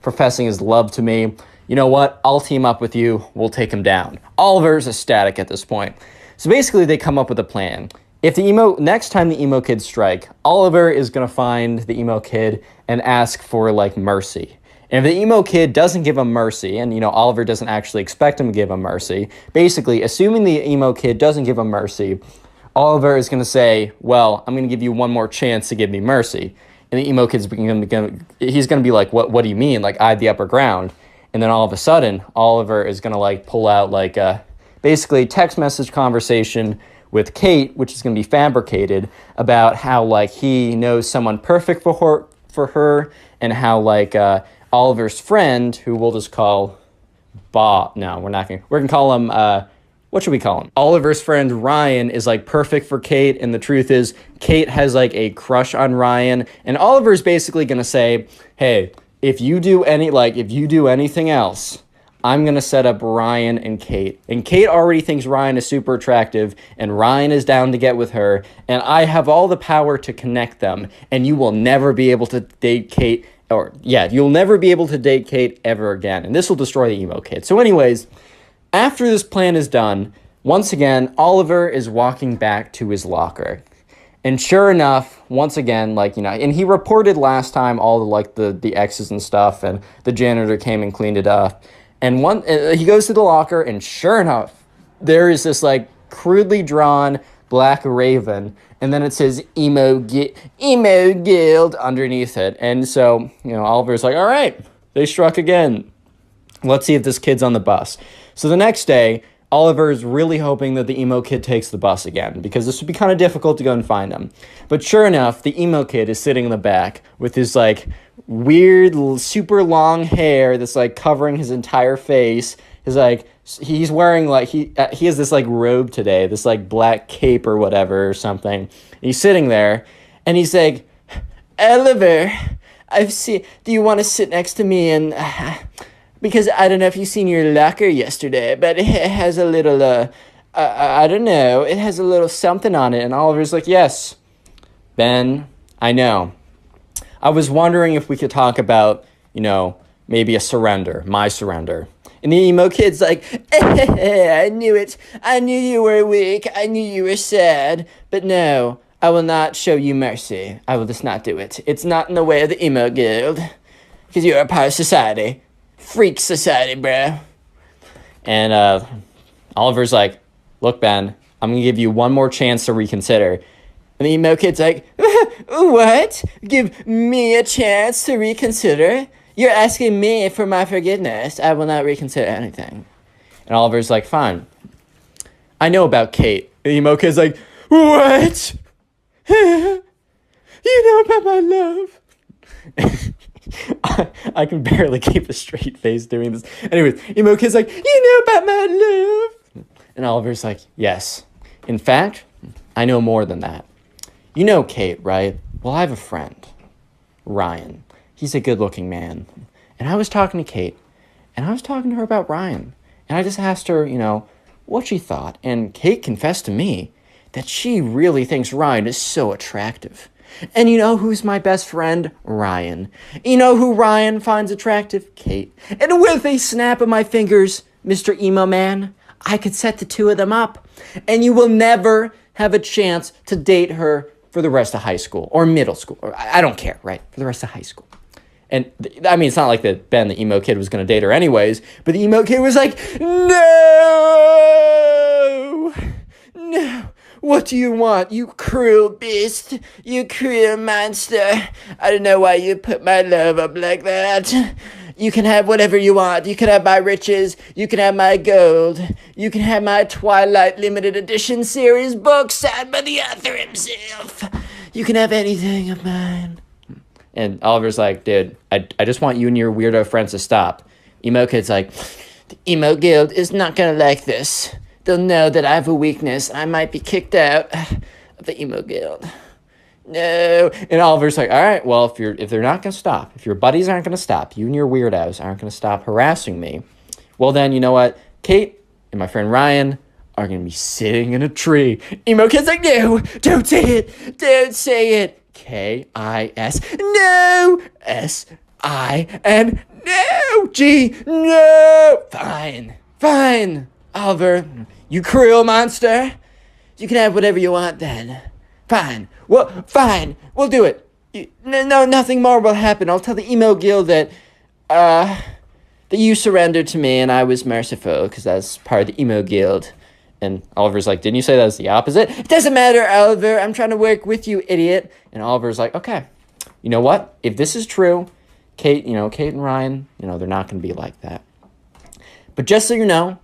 professing his love to me. You know what? I'll team up with you. We'll take him down. Oliver's ecstatic at this point. So basically, they come up with a plan. If next time the emo kids strike, Oliver is going to find the emo kid and ask for, like, mercy. And if the emo kid doesn't give him mercy, and, Oliver doesn't actually expect him to give him mercy, basically, assuming the emo kid doesn't give him mercy, Oliver is going to say, well, I'm going to give you one more chance to give me mercy. And the emo kid's he's going to be like, what do you mean? Like, I had the upper ground. And then all of a sudden, Oliver is going to, like, pull out, like, basically text message conversation with Kate, which is going to be fabricated, about how, like, he knows someone perfect for her, and how, like, Oliver's friend, who we'll just call Bob. No, we're not going to. We're going to call him, what should we call him? Oliver's friend Ryan is, like, perfect for Kate, and the truth is Kate has, like, a crush on Ryan, and Oliver's basically going to say, hey, if you do anything else, I'm going to set up Ryan and Kate. And Kate already thinks Ryan is super attractive, and Ryan is down to get with her, and I have all the power to connect them, and you will never be able to date Kate, you'll never be able to date Kate ever again, and this will destroy the emo kid. So anyways, after this plan is done, once again, Oliver is walking back to his locker. And sure enough, once again, like, and he reported last time all the, like, the X's and stuff, and the janitor came and cleaned it up. And he goes to the locker, and sure enough, there is this, like, crudely drawn black raven, and then it says emo guild underneath it. And so, Oliver's like, all right, they struck again. Let's see if this kid's on the bus. So the next day, Oliver is really hoping that the emo kid takes the bus again, because this would be kind of difficult to go and find him. But sure enough, the emo kid is sitting in the back with his, like, weird, super long hair that's, like, covering his entire face. He's wearing, like, he has this, like, robe today, this, like, black cape or whatever or something. And he's sitting there, and he's like, Oliver, do you want to sit next to me and... because I don't know if you've seen your locker yesterday, but it has a little, I don't know, it has a little something on it. And Oliver's like, yes, Ben, I know. I was wondering if we could talk about, maybe my surrender. And the emo kid's like, I knew it. I knew you were weak. I knew you were sad. But no, I will not show you mercy. I will just not do it. It's not in the way of the emo guild. Because you're a part of society. Freak society, bro. And Oliver's like, look, Ben, I'm going to give you one more chance to reconsider. And the emo kid's like, what? Give me a chance to reconsider? You're asking me for my forgiveness. I will not reconsider anything. And Oliver's like, fine. I know about Kate. And the emo kid's like, what? You know about my love? I can barely keep a straight face doing this. Anyways, emo kid's like, you know about my love? And Oliver's like, yes. In fact, I know more than that. You know Kate, right? Well, I have a friend, Ryan. He's a good-looking man. And I was talking to Kate, and I was talking to her about Ryan. And I just asked her, what she thought. And Kate confessed to me that she really thinks Ryan is so attractive. And you know who's my best friend? Ryan. You know who Ryan finds attractive? Kate. And with a snap of my fingers, Mr. Emo Man, I could set the two of them up. And you will never have a chance to date her for the rest of high school or middle school. Or I don't care, right? For the rest of high school. And I mean, it's not like that Ben, the emo kid, was going to date her anyways. But the emo kid was like, no! What do you want, you cruel beast? You cruel monster. I don't know why you put my love up like that. You can have whatever you want. You can have my riches. You can have my gold. You can have my Twilight limited edition series book signed by the author himself. You can have anything of mine. And Oliver's like, dude, I just want you and your weirdo friends to stop. Emo kid's like, the emo guild is not gonna like this. They'll know that I have a weakness. I might be kicked out of the emo guild. No. And Oliver's like, all right, well, if they're not going to stop, if your buddies aren't going to stop, you and your weirdos aren't going to stop harassing me, well, then, you know what? Kate and my friend Ryan are going to be sitting in a tree. Emo kid's like, no, don't say it. Don't say it. K-I-S. No. S-I-N. No. G. No. Fine. Oliver, you cruel monster. You can have whatever you want then. Fine. Well, fine. We'll do it. No, nothing more will happen. I'll tell the emo guild that that you surrendered to me and I was merciful because that's part of the emo guild. And Oliver's like, didn't you say that was the opposite? It doesn't matter, Oliver. I'm trying to work with you, idiot. And Oliver's like, okay, you know what? If this is true, Kate and Ryan, they're not going to be like that. But just so you know,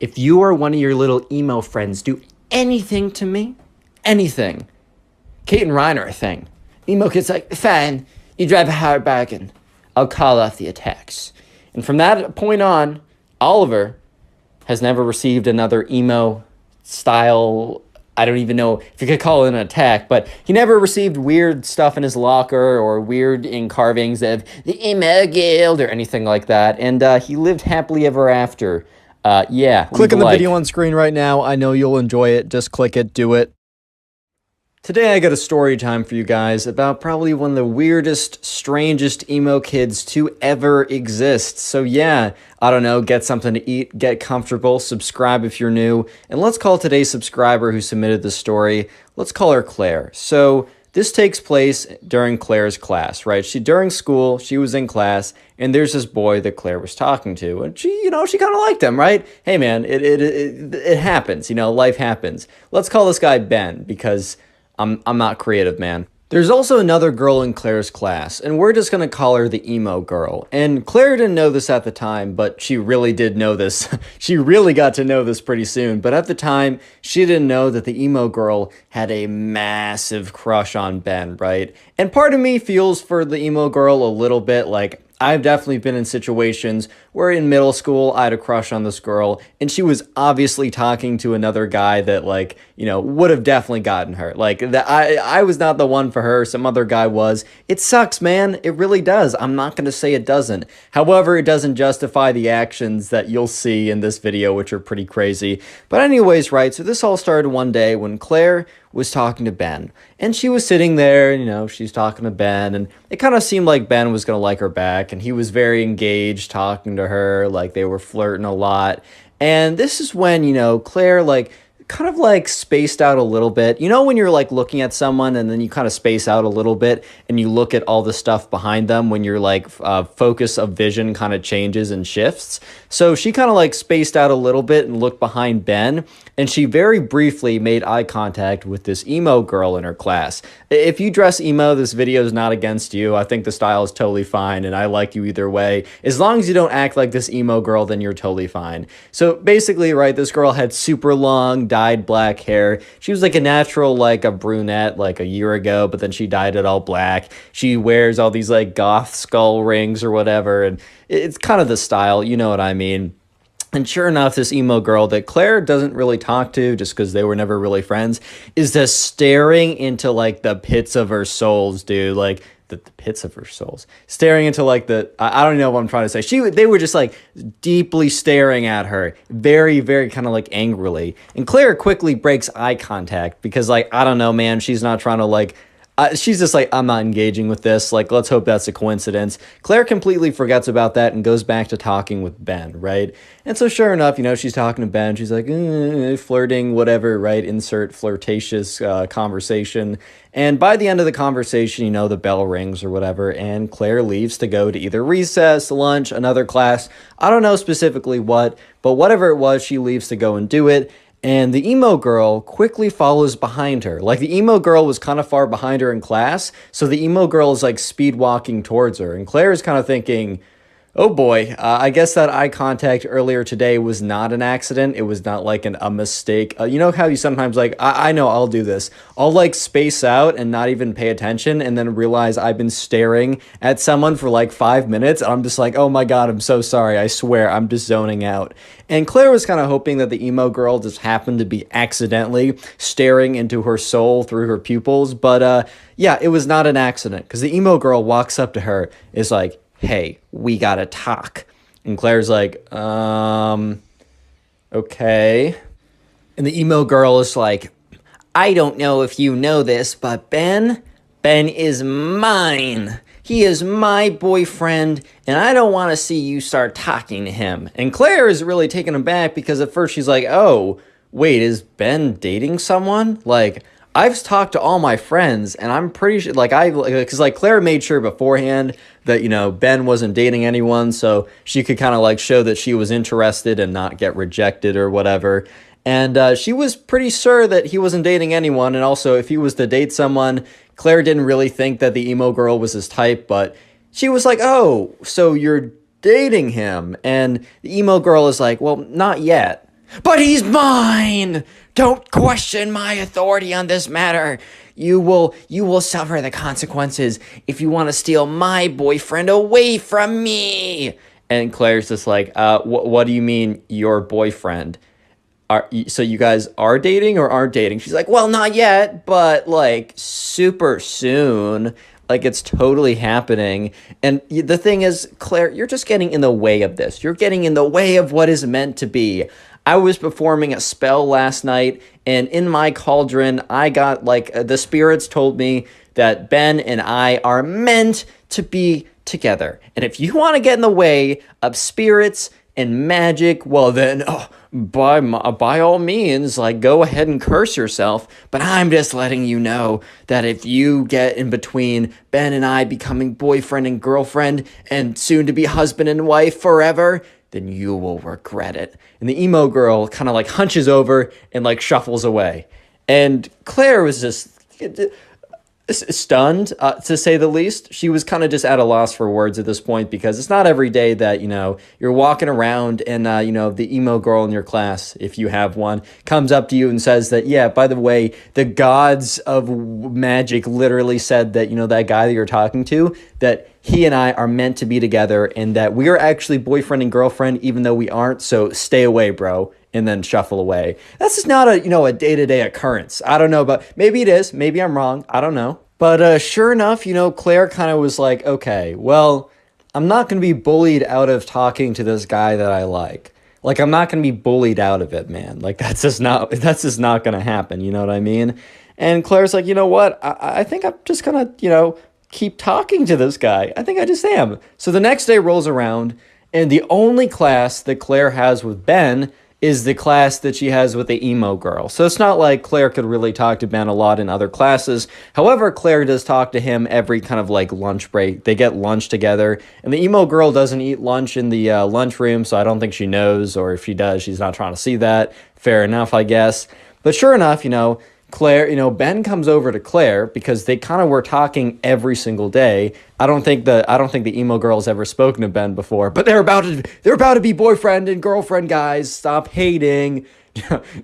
if you or one of your little emo friends do anything to me, anything, Kate and Ryan are a thing. Emo kid's like, fine, you drive a hard bargain. I'll call off the attacks. And from that point on, Oliver has never received another emo style, I don't even know if you could call it an attack, but he never received weird stuff in his locker or weird carvings of the emo guild or anything like that. And he lived happily ever after. Yeah. Click on the video on screen right now. I know you'll enjoy it. Just click it, do it. Today I got a story time for you guys about probably one of the weirdest, strangest emo kids to ever exist. So yeah, I don't know, get something to eat, get comfortable, subscribe if you're new, and let's call today's subscriber who submitted the story, let's call her Claire. So this takes place during Claire's class, right? During school, she was in class, and there's this boy that Claire was talking to, and she kind of liked him, right? Hey man, it happens, life happens. Let's call this guy Ben, because I'm not creative, man. There's also another girl in Claire's class, and we're just gonna call her the emo girl. And Claire didn't know this at the time, but she really did know this. She really got to know this pretty soon, but at the time, she didn't know that the emo girl had a massive crush on Ben, right? And part of me feels for the emo girl a little bit, like, I've definitely been in situations where in middle school I had a crush on this girl and she was obviously talking to another guy that would have definitely gotten her. Like that I was not the one for her, some other guy was. It sucks, man. It really does. I'm not going to say it doesn't. However, it doesn't justify the actions that you'll see in this video, which are pretty crazy. But anyways, right, so this all started one day when Claire was talking to Ben. And she was sitting there, she's talking to Ben, and it kind of seemed like Ben was going to like her back, and he was very engaged talking to her, like they were flirting a lot. And this is when, Claire, kind of spaced out a little bit. When you're looking at someone and then you kind of space out a little bit and you look at all the stuff behind them when your focus of vision kind of changes and shifts. So she kind of spaced out a little bit and looked behind Ben, and she very briefly made eye contact with this emo girl in her class. If you dress emo, this video is not against you. I think the style is totally fine and I like you either way. As long as you don't act like this emo girl, then you're totally fine. So basically, right, this girl had super long, dyed black hair. She was a natural, a brunette a year ago, but then she dyed it all black. She wears all these goth skull rings or whatever, and it's kind of the style, you know what I mean. And sure enough, this emo girl that Claire doesn't really talk to just because they were never really friends is just staring into the pits of her souls, dude. The pits of her souls, staring into I don't know what I'm trying to say. They were just deeply staring at her, very, very kind of angrily. And Claire quickly breaks eye contact because I don't know, man, she's not trying to she's just I'm not engaging with this. Let's hope that's a coincidence. Claire completely forgets about that and goes back to talking with Ben, right? And so sure enough, she's talking to Ben. She's flirting, whatever, right? Insert flirtatious conversation. And by the end of the conversation, the bell rings or whatever, and Claire leaves to go to either recess, lunch, another class. I don't know specifically what, but whatever it was, she leaves to go and do it. And the emo girl quickly follows behind her. The emo girl was kind of far behind her in class, so the emo girl is speed walking towards her. And Claire is kind of thinking, oh boy, I guess that eye contact earlier today was not an accident. It was not a mistake. You know how you sometimes I know I'll do this. I'll space out and not even pay attention and then realize I've been staring at someone for 5 minutes. And I'm just oh my God, I'm so sorry. I swear I'm just zoning out. And Claire was kind of hoping that the emo girl just happened to be accidentally staring into her soul through her pupils. But yeah, it was not an accident because the emo girl walks up to her, is hey, we gotta talk. And Claire's okay. And the emo girl is I don't know if you know this, but Ben is mine. He is my boyfriend, and I don't want to see you start talking to him. And Claire is really taken aback because at first she's oh, wait, is Ben dating someone? I've talked to all my friends, and I'm pretty sure, because like Claire made sure beforehand that, Ben wasn't dating anyone, so she could kind of like show that she was interested and not get rejected or whatever. And she was pretty sure that he wasn't dating anyone. And also, if he was to date someone, Claire didn't really think that the emo girl was his type, but she was like, oh, so you're dating him. And the emo girl is like, well, not yet. But he's mine! Don't question my authority on this matter. You will suffer the consequences if you want to steal my boyfriend away from me. And Claire's just like, what do you mean your boyfriend? So you guys are dating or aren't dating? She's like, well, not yet, but like super soon. Like it's totally happening. And the thing is, Claire, you're just getting in the way of this. You're getting in the way of what is meant to be. I was performing a spell last night, and in my cauldron, I got the spirits told me that Ben and I are meant to be together. And if you want to get in the way of spirits and magic, well then, by all means, go ahead and curse yourself. But I'm just letting you know that if you get in between Ben and I becoming boyfriend and girlfriend and soon to be husband and wife forever, then you will regret it. And the emo girl kind of hunches over and shuffles away. And Claire was just stunned, to say the least. She was kind of just at a loss for words at this point, because it's not every day that, you're walking around and, the emo girl in your class, if you have one, comes up to you and says that, yeah, by the way, the gods of magic literally said that, that guy that you're talking to, that he and I are meant to be together and that we are actually boyfriend and girlfriend, even though we aren't. So stay away, bro. And then shuffle away. That's just not a day-to-day occurrence. I don't know, but maybe it is. Maybe I'm wrong. I don't know. But sure enough, Claire kind of was like, okay, well, I'm not going to be bullied out of talking to this guy that I like. I'm not going to be bullied out of it, man. That's just not going to happen. You know what I mean? And Claire's like, you know what? I think I'm just going to, keep talking to this guy. I think I just am. So the next day rolls around, and the only class that Claire has with Ben is the class that she has with the emo girl. So it's not like Claire could really talk to Ben a lot in other classes. However, Claire does talk to him every kind of lunch break. They get lunch together, and the emo girl doesn't eat lunch in the lunchroom, so I don't think she knows, or if she does, she's not trying to see that. Fair enough, I guess. But sure enough, Claire, Ben comes over to Claire because they kind of were talking every single day. I don't think the emo girl's ever spoken to Ben before, but they're about to be boyfriend and girlfriend, guys. Stop hating.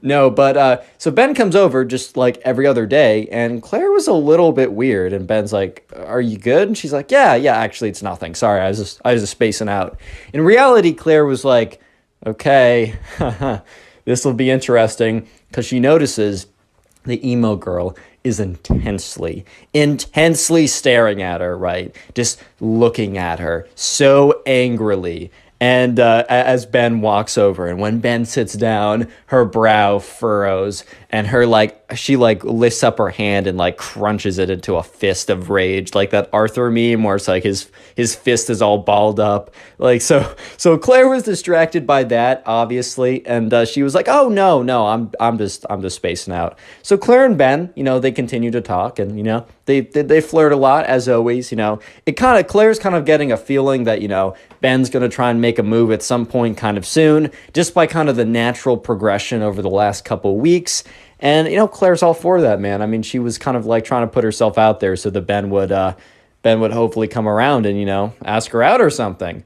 No, but so Ben comes over just every other day, and Claire was a little bit weird, and Ben's like, "Are you good?" And she's like, "Yeah, actually it's nothing. Sorry, I was just spacing out." In reality, Claire was like, "Okay, this will be interesting," because she notices the emo girl is intensely staring at her, right? Just looking at her so angrily. And as Ben walks over, and when Ben sits down, her brow furrows, and she lifts up her hand and crunches it into a fist of rage, like that Arthur meme where it's his fist is all balled up. So Claire was distracted by that, obviously, and she was like, "Oh no, I'm just spacing out." So Claire and Ben, they continue to talk, and they flirt a lot, as always. Claire's kind of getting a feeling that Ben's gonna try and make a move at some point kind of soon, just by kind of the natural progression over the last couple weeks. And Claire's all for that, man. I mean, she was kind of trying to put herself out there so that Ben would hopefully come around and ask her out or something.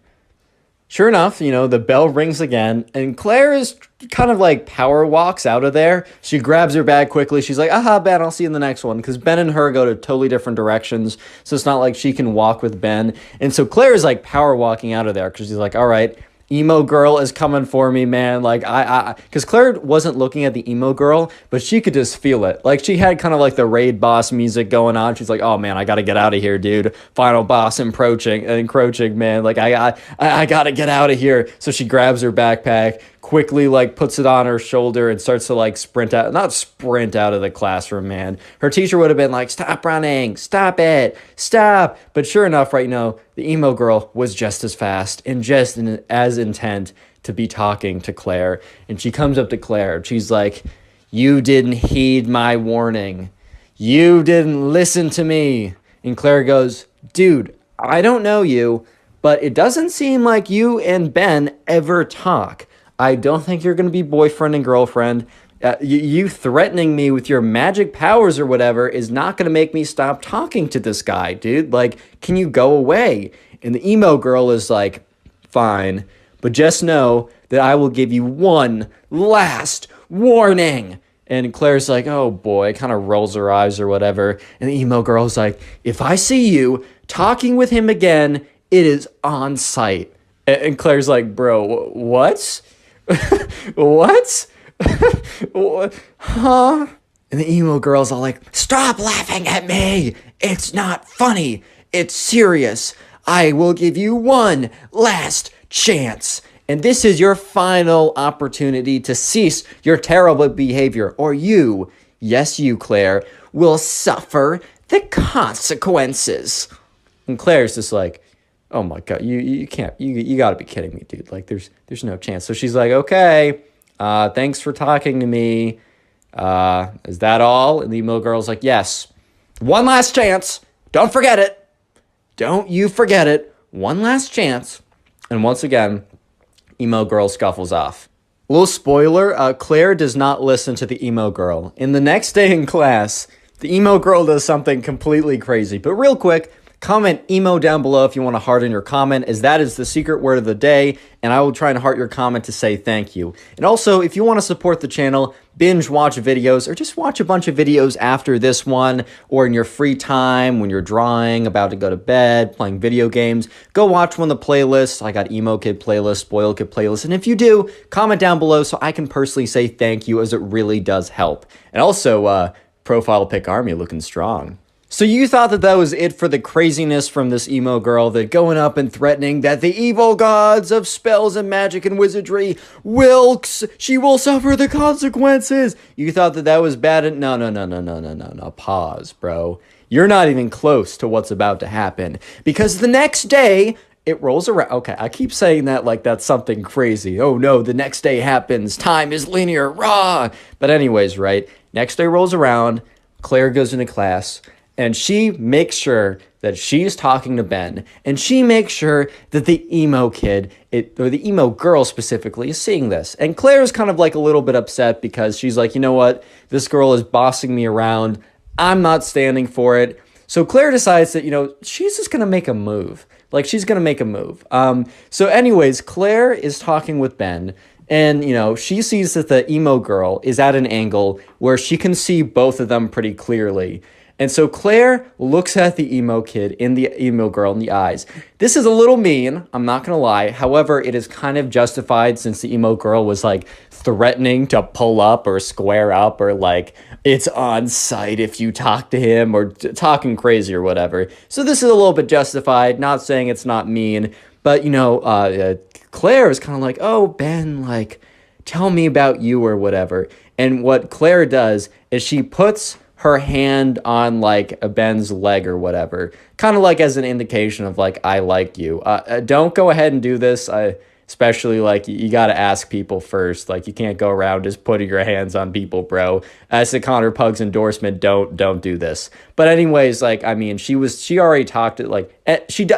Sure enough, the bell rings again, and Claire is kind of power walks out of there. She grabs her bag quickly. She's like, "Aha, Ben, I'll see you in the next one." Because Ben and her go to totally different directions, so it's not like she can walk with Ben. And so Claire is power walking out of there because she's like, "All right, emo girl is coming for me, man." Because Claire wasn't looking at the emo girl, but she could just feel it. She had kind of the raid boss music going on. She's like, "Oh man, I gotta get out of here, dude. Final boss encroaching, man. I gotta get out of here." So she grabs her backpack, quickly puts it on her shoulder, and starts to sprint out. Not sprint out of the classroom, man. Her teacher would have been like, "Stop running, stop it, stop." But sure enough, right now, the emo girl was just as fast and just as intent to be talking to Claire. And she comes up to Claire, and she's like, "You didn't heed my warning. You didn't listen to me. And Claire goes, dude, I don't know you, but it doesn't seem like you and Ben ever talk. I don't think you're going to be boyfriend and girlfriend. You threatening me with your magic powers or whatever is not going to make me stop talking to this guy, dude. Like, can you go away? And the emo girl is like, fine, but just know that I will give you one last warning. And Claire's like, oh boy, kind of rolls her eyes or whatever. And the emo girl's like, if I see you talking with him again, it is on sight. And Claire's like, bro, what? What? Huh? And the emo girl's all like, stop laughing at me. It's not funny. It's serious. I will give you one last chance. And this is your final opportunity to cease your terrible behavior, or you, yes, you, Claire, will suffer the consequences. And Claire's just like, oh my God, you can't, you gotta be kidding me, dude. Like, there's no chance. So she's like, okay, thanks for talking to me. Is that all? And the emo girl's like, yes. One last chance. Don't forget it. Don't you forget it. One last chance. And once again, emo girl scuffles off. Little spoiler, Claire does not listen to the emo girl. And the next day in class, the emo girl does something completely crazy. But real quick, comment emo down below if you want to hearten your comment, as that is the secret word of the day, and I will try and heart your comment to say thank you. And also, if you want to support the channel, binge watch videos, or just watch a bunch of videos after this one, or in your free time when you're drawing, about to go to bed, playing video games, go watch one of the playlists. I got Emo Kid playlist, Spoil Kid playlist, and if you do, comment down below so I can personally say thank you, as it really does help. And also, profile pic army looking strong. So you thought that was it for the craziness from this emo girl, that going up and threatening that the evil gods of spells and magic and wizardry she will suffer the consequences. You thought that was bad? No. Pause, bro. You're not even close to what's about to happen, because the next day it rolls around. Okay, I keep saying that like that's something crazy. Oh no, the next day happens. Time is linear. Rah! But anyways, right? Next day rolls around. Claire goes into class. And she makes sure that she's talking to Ben. And she makes sure that the emo kid, or the emo girl specifically, is seeing this. And Claire's kind of like a little bit upset, because she's like, you know what? This girl is bossing me around. I'm not standing for it. So Claire decides that, she's just going to make a move. Like, she's going to make a move. So anyways, Claire is talking with Ben. And, she sees that the emo girl is at an angle where she can see both of them pretty clearly. And so Claire looks at the emo kid and the emo girl in the eyes. This is a little mean, I'm not going to lie. However, it is kind of justified, since the emo girl was like threatening to pull up or square up, or like it's on sight if you talk to him, or talking crazy or whatever. So this is a little bit justified, not saying it's not mean. But, Claire is kind of like, oh, Ben, like, tell me about you or whatever. And what Claire does is she puts her hand on like a Ben's leg or whatever, kind of like as an indication of like, I like you. Don't go ahead and do this. Especially like you got to ask people first. Like, you can't go around just putting your hands on people, bro. As the Connor Pugs endorsement, don't do this. But anyways, like, I mean, she already talked it, like,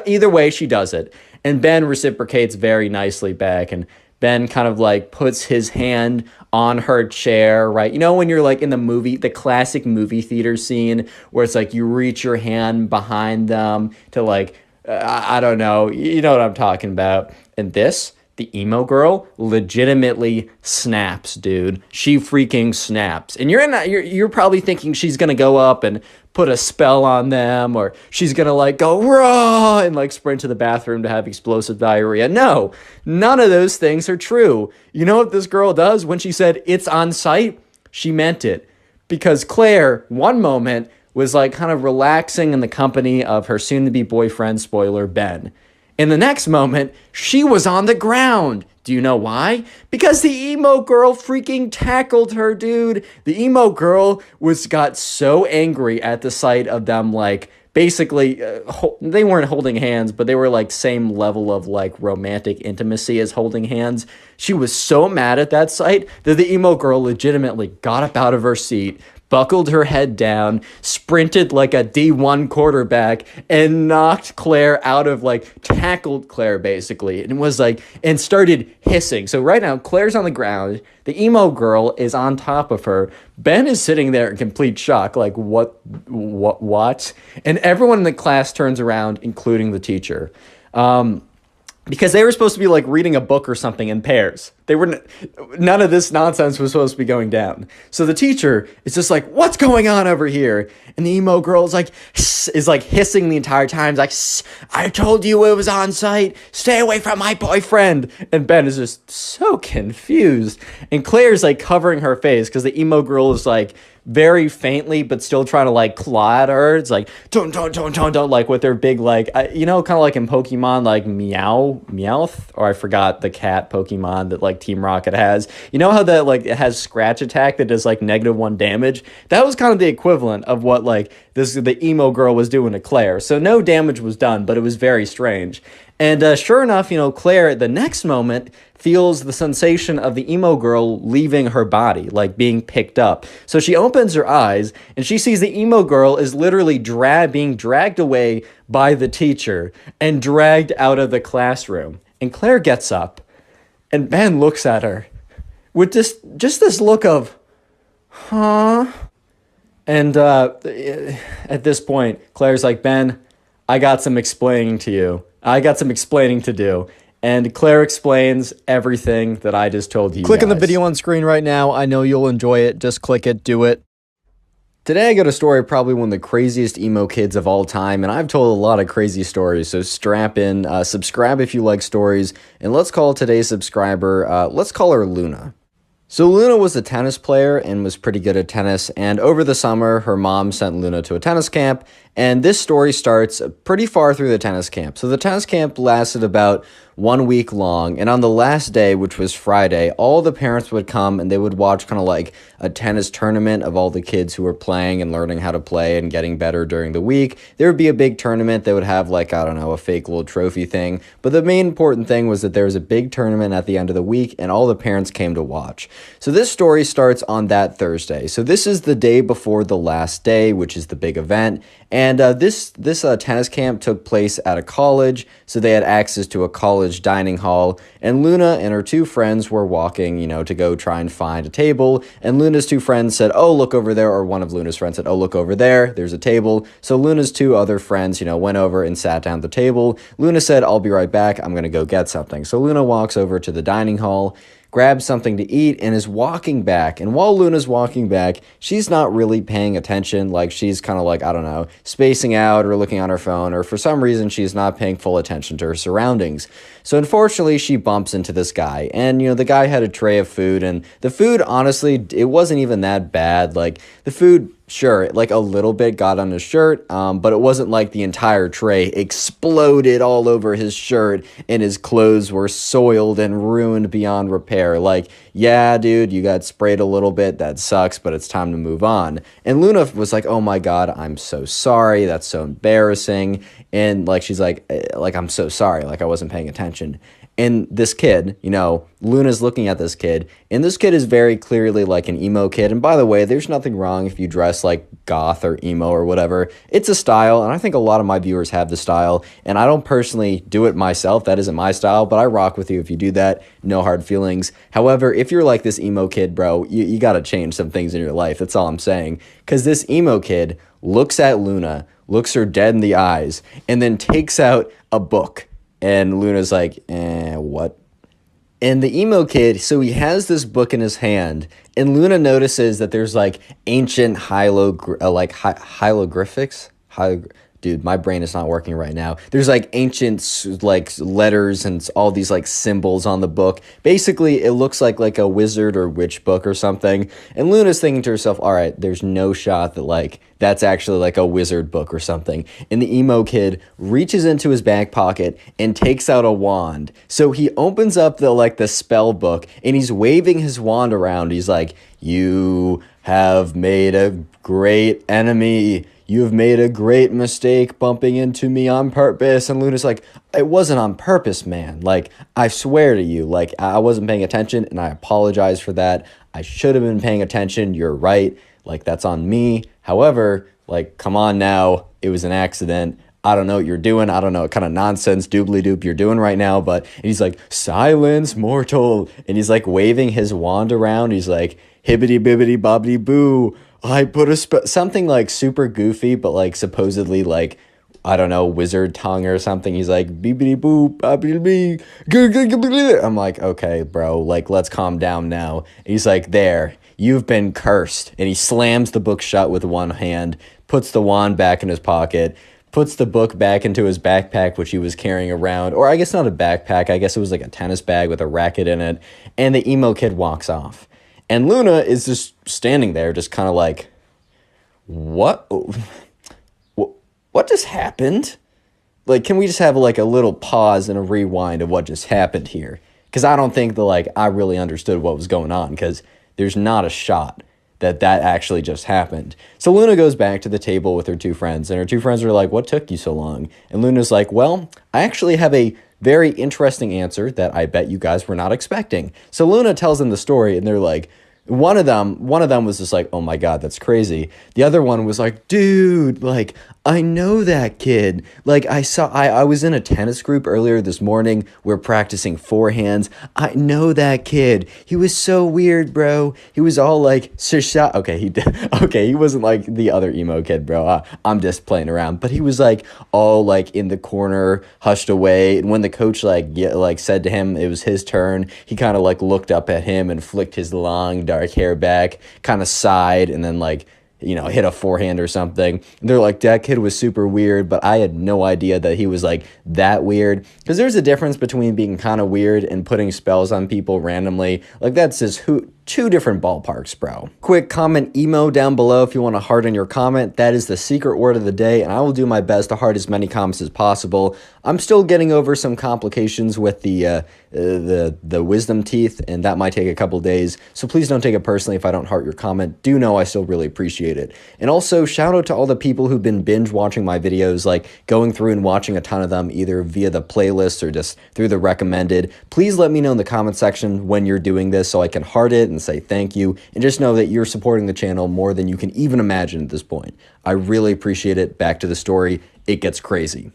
either way she does it. And Ben reciprocates very nicely back, and Ben kind of like puts his hand on her chair, right? When you're like in the classic movie theater scene where it's like you reach your hand behind them to like, I don't know, you know what I'm talking about. And the emo girl legitimately snaps, dude. She freaking snaps. And you're probably thinking she's gonna go up and put a spell on them, or she's gonna like go raw and like sprint to the bathroom to have explosive diarrhea. No, none of those things are true. You know what this girl does? When she said it's on sight, she meant it. Because Claire, one moment, was like kind of relaxing in the company of her soon-to-be boyfriend, spoiler, Ben. In the next moment, she was on the ground. Do you know why? Because the emo girl freaking tackled her, dude. The emo girl got so angry at the sight of them, like, basically, they weren't holding hands, but they were, like, same level of, like, romantic intimacy as holding hands. She was so mad at that sight that the emo girl legitimately got up out of her seat, buckled her head down, sprinted like a D1 quarterback, and knocked Claire out of, like, tackled Claire basically, and was like, and started hissing. So right now, Claire's on the ground. The emo girl is on top of her. Ben is sitting there in complete shock, like, what? And everyone in the class turns around, including the teacher. Because they were supposed to be, like, reading a book or something in pairs. None of this nonsense was supposed to be going down. So the teacher is just like, what's going on over here? And the emo girl is like hissing the entire time. It's like, I told you it was on site. Stay away from my boyfriend. And Ben is just so confused. And Claire's, like, covering her face because the emo girl is, like, very faintly, but still trying to, like, claw at her. It's like, don't, like, with their big, like, kind of like in Pokemon, like, Meowth, or I forgot the cat Pokemon that, like, Team Rocket has. You know how that, like, it has scratch attack that does, like, -1 damage? That was kind of the equivalent of what, like, the emo girl was doing to Claire. So no damage was done, but it was very strange. And sure enough, Claire, at the next moment, feels the sensation of the emo girl leaving her body, like being picked up. So she opens her eyes, and she sees the emo girl is literally being dragged away by the teacher and dragged out of the classroom. And Claire gets up, and Ben looks at her with just this look of, huh? And at this point, Claire's like, Ben, I got some explaining to you. I got some explaining to do. And Claire explains everything that I just told you. Click on the video on screen right now. I know you'll enjoy it. Just click it. Do it. Today I got a story of probably one of the craziest emo kids of all time, and I've told a lot of crazy stories, so strap in, subscribe if you like stories, and let's call today's subscriber, let's call her Luna. So Luna was a tennis player and was pretty good at tennis, and over the summer, her mom sent Luna to a tennis camp, and this story starts pretty far through the tennis camp. So the tennis camp lasted about 1 week long, and on the last day, which was Friday, all the parents would come and they would watch kind of like a tennis tournament of all the kids who were playing and learning how to play and getting better during the week. There would be a big tournament. They would have, like, I don't know, a fake little trophy thing, but the main important thing was that there was a big tournament at the end of the week and all the parents came to watch. So this story starts on that Thursday. So this is the day before the last day, which is the big event. And this tennis camp took place at a college, so they had access to a college dining hall. And Luna and her two friends were walking, to go try and find a table. And Luna's two friends said, oh, look over there. Or one of Luna's friends said, oh, look over there. There's a table. So Luna's two other friends, went over and sat down at the table. Luna said, I'll be right back. I'm going to go get something. So Luna walks over to the dining hall, grabs something to eat, and is walking back. And while Luna's walking back, she's not really paying attention. Like, she's kind of like, I don't know, spacing out or looking on her phone, or for some reason, she's not paying full attention to her surroundings. So unfortunately, she bumps into this guy. And, the guy had a tray of food, and the food, honestly, it wasn't even that bad. Like, the food, sure, like a little bit got on his shirt, but it wasn't like the entire tray exploded all over his shirt and his clothes were soiled and ruined beyond repair. Like, yeah, dude, you got sprayed a little bit. That sucks, but it's time to move on. And Luna was like, oh my God, I'm so sorry. That's so embarrassing. And like, she's like, I'm so sorry. Like, I wasn't paying attention. And this kid, Luna's looking at this kid, and this kid is very clearly like an emo kid. And by the way, there's nothing wrong if you dress like goth or emo or whatever. It's a style, and I think a lot of my viewers have the style, and I don't personally do it myself. That isn't my style, but I rock with you if you do that. No hard feelings. However, if you're like this emo kid, bro, you got to change some things in your life. That's all I'm saying. Because this emo kid looks at Luna, looks her dead in the eyes, and then takes out a book. And Luna's like, what? And the emo kid, so he has this book in his hand, and Luna notices that there's like ancient hieroglyphics. Dude, my brain is not working right now. There's like ancient like letters and all these like symbols on the book. Basically, it looks like a wizard or witch book or something. And Luna's thinking to herself, all right, there's no shot that like that's actually like a wizard book or something. And the emo kid reaches into his back pocket and takes out a wand. So he opens up the spell book and he's waving his wand around. He's like, you have made a great enemy. You've made a great mistake bumping into me on purpose. And Luna's like, it wasn't on purpose, man. Like, I swear to you, like, I wasn't paying attention and I apologize for that. I should have been paying attention. You're right. Like, that's on me. However, like, come on now. It was an accident. I don't know what you're doing. I don't know what kind of nonsense doobly doop you're doing right now. But and he's like, silence, mortal. And he's like waving his wand around. He's like, hibbity bibbity bobbity boo. I put a something like super goofy, but like supposedly like, I don't know, wizard tongue or something. He's like, beepity boop, boppity bee. I'm like, okay, bro, like, let's calm down now. And he's like, there, you've been cursed. And he slams the book shut with one hand, puts the wand back in his pocket, puts the book back into his backpack, which he was carrying around. Or I guess not a backpack. I guess it was like a tennis bag with a racket in it. And the emo kid walks off. And Luna is just standing there, just kind of like, what? What just happened? Like, can we just have like a little pause and a rewind of what just happened here? Because I don't think that like I really understood what was going on, because there's not a shot that actually just happened. So Luna goes back to the table with her two friends, and her two friends are like, what took you so long? And Luna's like, well, I actually have a very interesting answer that I bet you guys were not expecting. So Luna tells them the story, and they're like, one of them was just like, oh my God, that's crazy. The other one was like, dude, like, I know that kid. Like, I was in a tennis group earlier this morning. We're practicing forehands. I know that kid. He was so weird, bro. He was all like, okay, he wasn't like the other emo kid, bro. I'm just playing around. But he was like all like in the corner, hushed away. And when the coach like said to him it was his turn, he kind of like looked up at him and flicked his long dark hair back, kind of sighed, and then like, you know, hit a forehand or something. And they're like, that kid was super weird, but I had no idea that he was like that weird. Because there's a difference between being kind of weird and putting spells on people randomly. Like, that's just two different ballparks, bro. Quick comment emo down below if you want to harden your comment. That is the secret word of the day, and I will do my best to heart as many comments as possible. I'm still getting over some complications with the wisdom teeth, and that might take a couple days. So please don't take it personally if I don't heart your comment. Do know I still really appreciate it. And also, shout out to all the people who've been binge watching my videos, like going through and watching a ton of them, either via the playlist or just through the recommended. Please let me know in the comment section when you're doing this so I can heart it and say thank you, and just know that you're supporting the channel more than you can even imagine at this point. I really appreciate it. Back to the story. It gets crazy.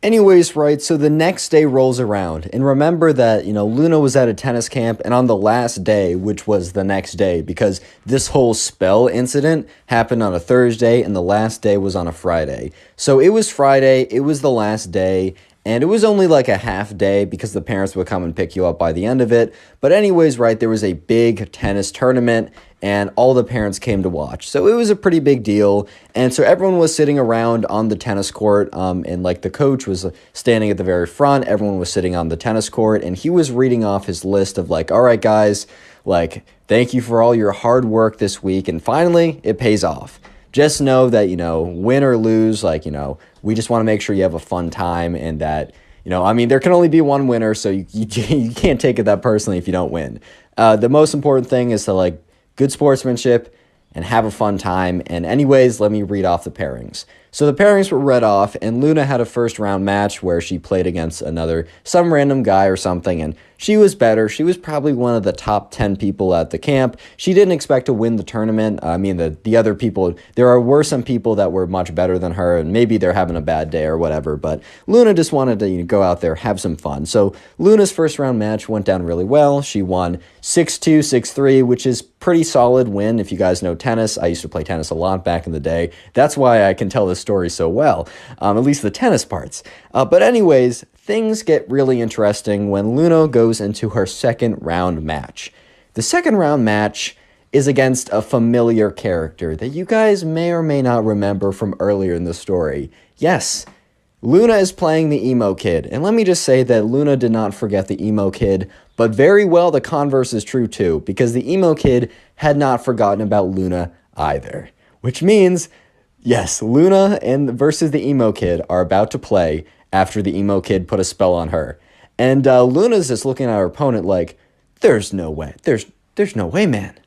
Anyways, right, so the next day rolls around, and remember that, you know, Luna was at a tennis camp, and on the last day, which was the next day, because this whole spell incident happened on a Thursday, and the last day was on a Friday. So it was Friday, it was the last day, and it was only like a half day because the parents would come and pick you up by the end of it. But anyways, right, there was a big tennis tournament, and all the parents came to watch. So it was a pretty big deal. And so everyone was sitting around on the tennis court, and like the coach was standing at the very front. Everyone was sitting on the tennis court, and he was reading off his list of like, all right, guys, like, thank you for all your hard work this week. And finally, it pays off. Just know that, you know, win or lose, like, you know, we just want to make sure you have a fun time, and that, you know, I mean, there can only be one winner, so you can't take it that personally if you don't win. The most important thing is to, like, good sportsmanship and have a fun time. And anyways, let me read off the pairings. So the pairings were read off, and Luna had a first round match where she played against some random guy or something, and she was better. She was probably one of the top 10 people at the camp. She didn't expect to win the tournament. I mean, the other people, were some people that were much better than her, and maybe they're having a bad day or whatever, but Luna just wanted to, you know, go out there, have some fun. So Luna's first round match went down really well. She won 6-2, 6-3, which is pretty solid win. If you guys know tennis, I used to play tennis a lot back in the day. That's why I can tell this story so well, at least the tennis parts. But anyways, things get really interesting when Luna goes into her second round match. The second round match is against a familiar character that you guys may or may not remember from earlier in the story. Yes, Luna is playing the emo kid, and let me just say that Luna did not forget the emo kid, but very well the converse is true too, because the emo kid had not forgotten about Luna either. Which means, yes, Luna versus the emo kid are about to play after the emo kid put a spell on her. And Luna's just looking at her opponent like, there's no way. There's no way, man.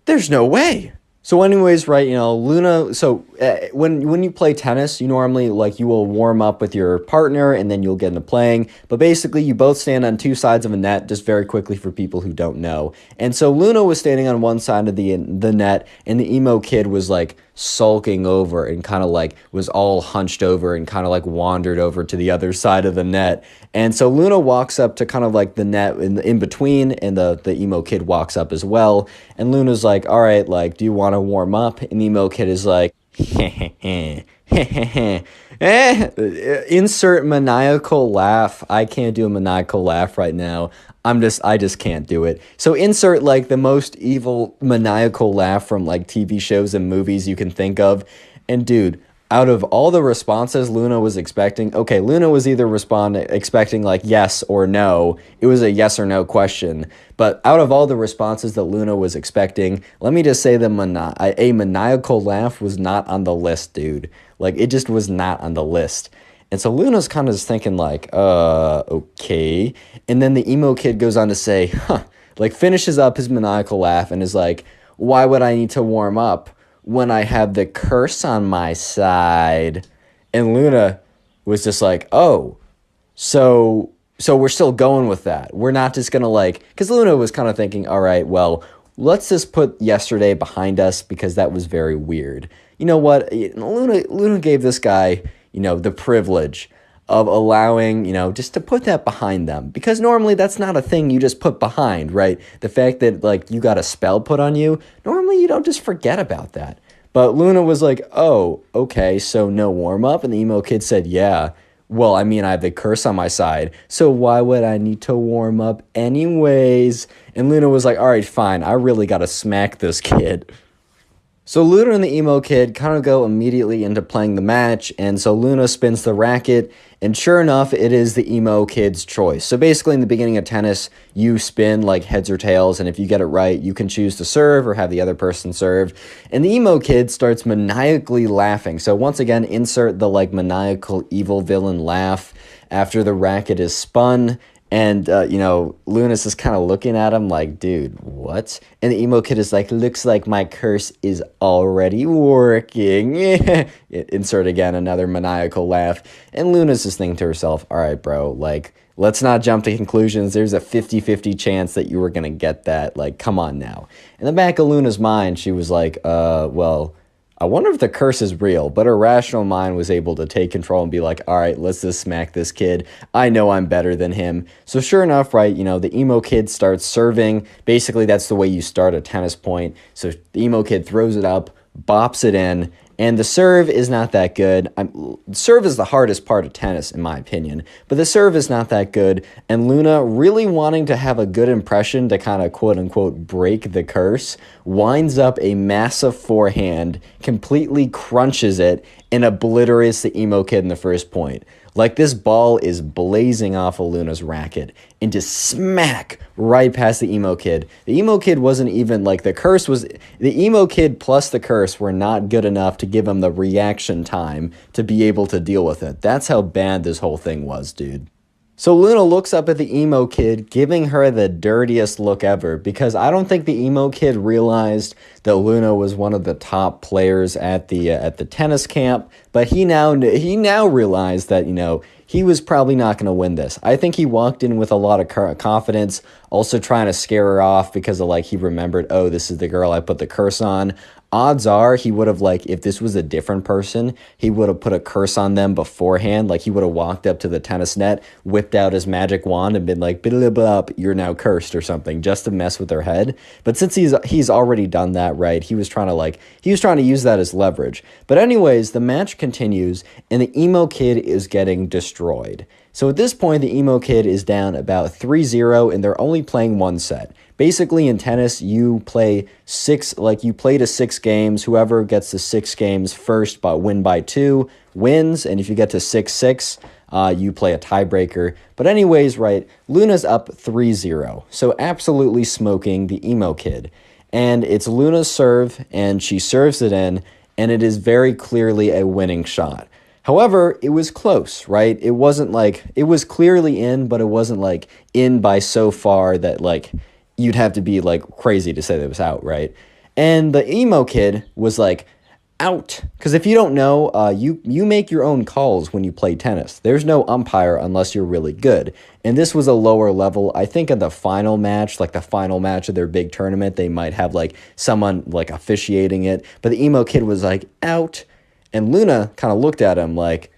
There's no way. So anyways, right, you know, Luna, so when you play tennis, you normally like you will warm up with your partner and then you'll get into playing. But basically, you both stand on two sides of a net, just very quickly for people who don't know. And so Luna was standing on one side of the net, and the emo kid was like sulking over and kind of like was all hunched over and kind of like wandered over to the other side of the net. And so Luna walks up to kind of like the net in between, and the emo kid walks up as well. And Luna's like, "All right, like, do you want to warm up?" And the emo kid is like, insert maniacal laugh. I can't do a maniacal laugh right now. I just can't do it. So insert like the most evil maniacal laugh from like TV shows and movies you can think of. And dude, out of all the responses Luna was expecting, okay, Luna was either expecting like yes or no. It was a yes or no question. But out of all the responses that Luna was expecting, let me just say that a maniacal laugh was not on the list, dude. Like, it just was not on the list. And so Luna's kind of just thinking like, okay. And then the emo kid goes on to say, like finishes up his maniacal laugh and is like, why would I need to warm up when I have the curse on my side? And Luna was just like, oh, so we're still going with that. We're not just going to like, because Luna was kind of thinking, all right, well, let's just put yesterday behind us because that was very weird. You know what? Luna gave this guy, the privilege of allowing, just to put that behind them. Because normally that's not a thing you just put behind, right? The fact that, like, you got a spell put on you, normally you don't just forget about that. But Luna was like, oh, okay, so no warm-up? And the emo kid said, yeah. Well, I mean, I have the curse on my side, so why would I need to warm up anyways? And Luna was like, all right, fine, I really got to smack this kid. So Luna and the emo kid kind of go immediately into playing the match, and so Luna spins the racket, and sure enough, it is the emo kid's choice. So basically, in the beginning of tennis, you spin like heads or tails, and if you get it right, you can choose to serve or have the other person serve. And the emo kid starts maniacally laughing. So once again, insert the like maniacal evil villain laugh after the racket is spun. And, Luna's just kind of looking at him like, dude, what? And the emo kid is like, looks like my curse is already working. Insert again another maniacal laugh. And Luna's just thinking to herself, all right, bro, like, let's not jump to conclusions. There's a 50-50 chance that you were going to get that. Like, come on now. In the back of Luna's mind, she was like, well, I wonder if the curse is real, but her rational mind was able to take control and be like, all right, let's just smack this kid. I know I'm better than him. So sure enough, right, the emo kid starts serving. Basically, that's the way you start a tennis point. So the emo kid throws it up, bops it in, and the serve is not that good. Serve is the hardest part of tennis, in my opinion, but the serve is not that good. And Luna, really wanting to have a good impression to kind of quote-unquote break the curse, winds up a massive forehand, completely crunches it, and obliterates the emo kid in the first point. Like, this ball is blazing off of Luna's racket and just smack right past the emo kid. The emo kid wasn't even, like, the emo kid plus the curse were not good enough to give him the reaction time to be able to deal with it. That's how bad this whole thing was, dude. So Luna looks up at the emo kid, giving her the dirtiest look ever, because I don't think the emo kid realized that Luna was one of the top players at the tennis camp, but he now realized that, he was probably not going to win this. I think he walked in with a lot of confidence, also trying to scare her off because of, like, he remembered, oh, this is the girl I put the curse on. Odds are he would have, like, if this was a different person, he would have put a curse on them beforehand. Like, he would have walked up to the tennis net, whipped out his magic wand, and been like, blah, blah, blah, you're now cursed or something, just to mess with their head. But since he's already done that, right, he was trying to use that as leverage. But anyways, the match continues, and the emo kid is getting destroyed. So at this point, the emo kid is down about 3-0, and they're only playing one set. Basically, in tennis, you play to 6 games. Whoever gets to 6 games first but win by 2 wins, and if you get to 6-6, you play a tiebreaker. But anyways, right, Luna's up 3-0, so absolutely smoking the emo kid. And it's Luna's serve, and she serves it in, and it is very clearly a winning shot. However, it was close, right? It wasn't like, it was clearly in, but it wasn't like in by so far that, like, you'd have to be like crazy to say that it was out, right? And the emo kid was like, out. Because if you don't know, you make your own calls when you play tennis. There's no umpire unless you're really good. And this was a lower level. I think in the final match, like the final match of their big tournament, they might have like someone like officiating it. But the emo kid was like, out. And Luna kind of looked at him like,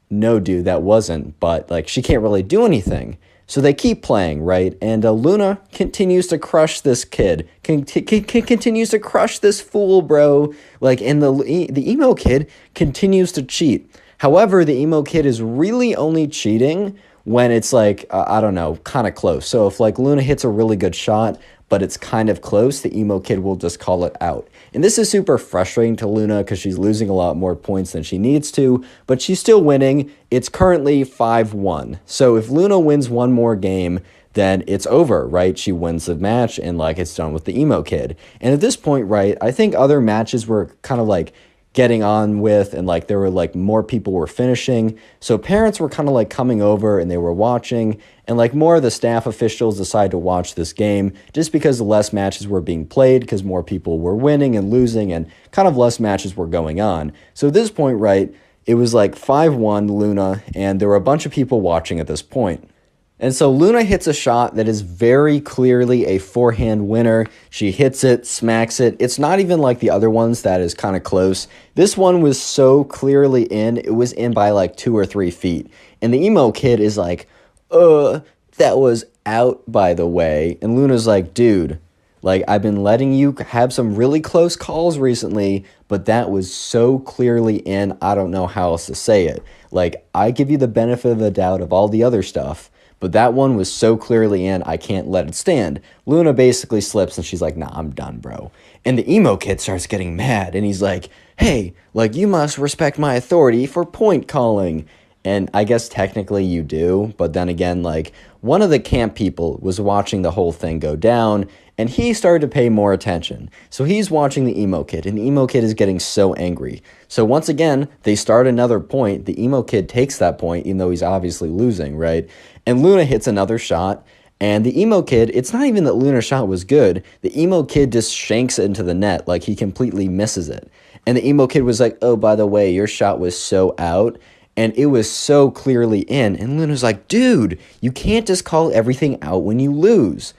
no, dude, that wasn't. But like, she can't really do anything. So they keep playing, right? And Luna continues to crush this kid, continues to crush this fool, bro. Like, and the emo kid continues to cheat. However, the emo kid is really only cheating when it's like, I don't know, kind of close. So if like Luna hits a really good shot, but it's kind of close, the emo kid will just call it out. And this is super frustrating to Luna because she's losing a lot more points than she needs to, but she's still winning. It's currently 5-1. So if Luna wins one more game, then it's over, right? She wins the match and like it's done with the emo kid. And at this point, right, I think other matches were kind of like getting on with, and like there were like more people were finishing, so parents were kind of like coming over and they were watching, and like more of the staff officials decided to watch this game just because less matches were being played because more people were winning and losing and kind of less matches were going on. So at this point, right, it was like 5-1 Luna, and there were a bunch of people watching at this point. And so Luna hits a shot that is very clearly a forehand winner. She hits it, smacks it. It's not even like the other ones that is kind of close. This one was so clearly in. It was in by like 2 or 3 feet. And the emo kid is like, that was out, by the way. And Luna's like, dude, like I've been letting you have some really close calls recently, but that was so clearly in. I don't know how else to say it. Like I give you the benefit of the doubt of all the other stuff, but that one was so clearly in, I can't let it stand. Luna basically slips and she's like, nah, I'm done, bro. And the emo kid starts getting mad and he's like, hey, like you must respect my authority for point calling. And I guess technically you do, but then again, like one of the camp people was watching the whole thing go down and he started to pay more attention. So he's watching the emo kid and the emo kid is getting so angry. So once again, they start another point. The emo kid takes that point, even though he's obviously losing, right? And Luna hits another shot. And the emo kid, it's not even that Luna's shot was good. The emo kid just shanks it into the net. Like he completely misses it. And the emo kid was like, oh, by the way, your shot was so out. And it was so clearly in. And Luna's like, dude, you can't just call everything out when you lose.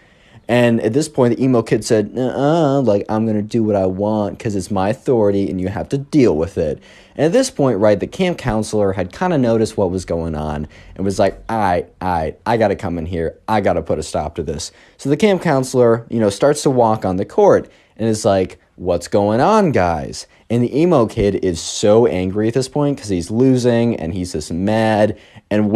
And at this point, the emo kid said, like, I'm going to do what I want because it's my authority and you have to deal with it. And at this point, right, the camp counselor had kind of noticed what was going on and was like, I got to come in here. I got to put a stop to this. So the camp counselor, starts to walk on the court and is like, what's going on, guys? And the emo kid is so angry at this point because he's losing and he's just mad. And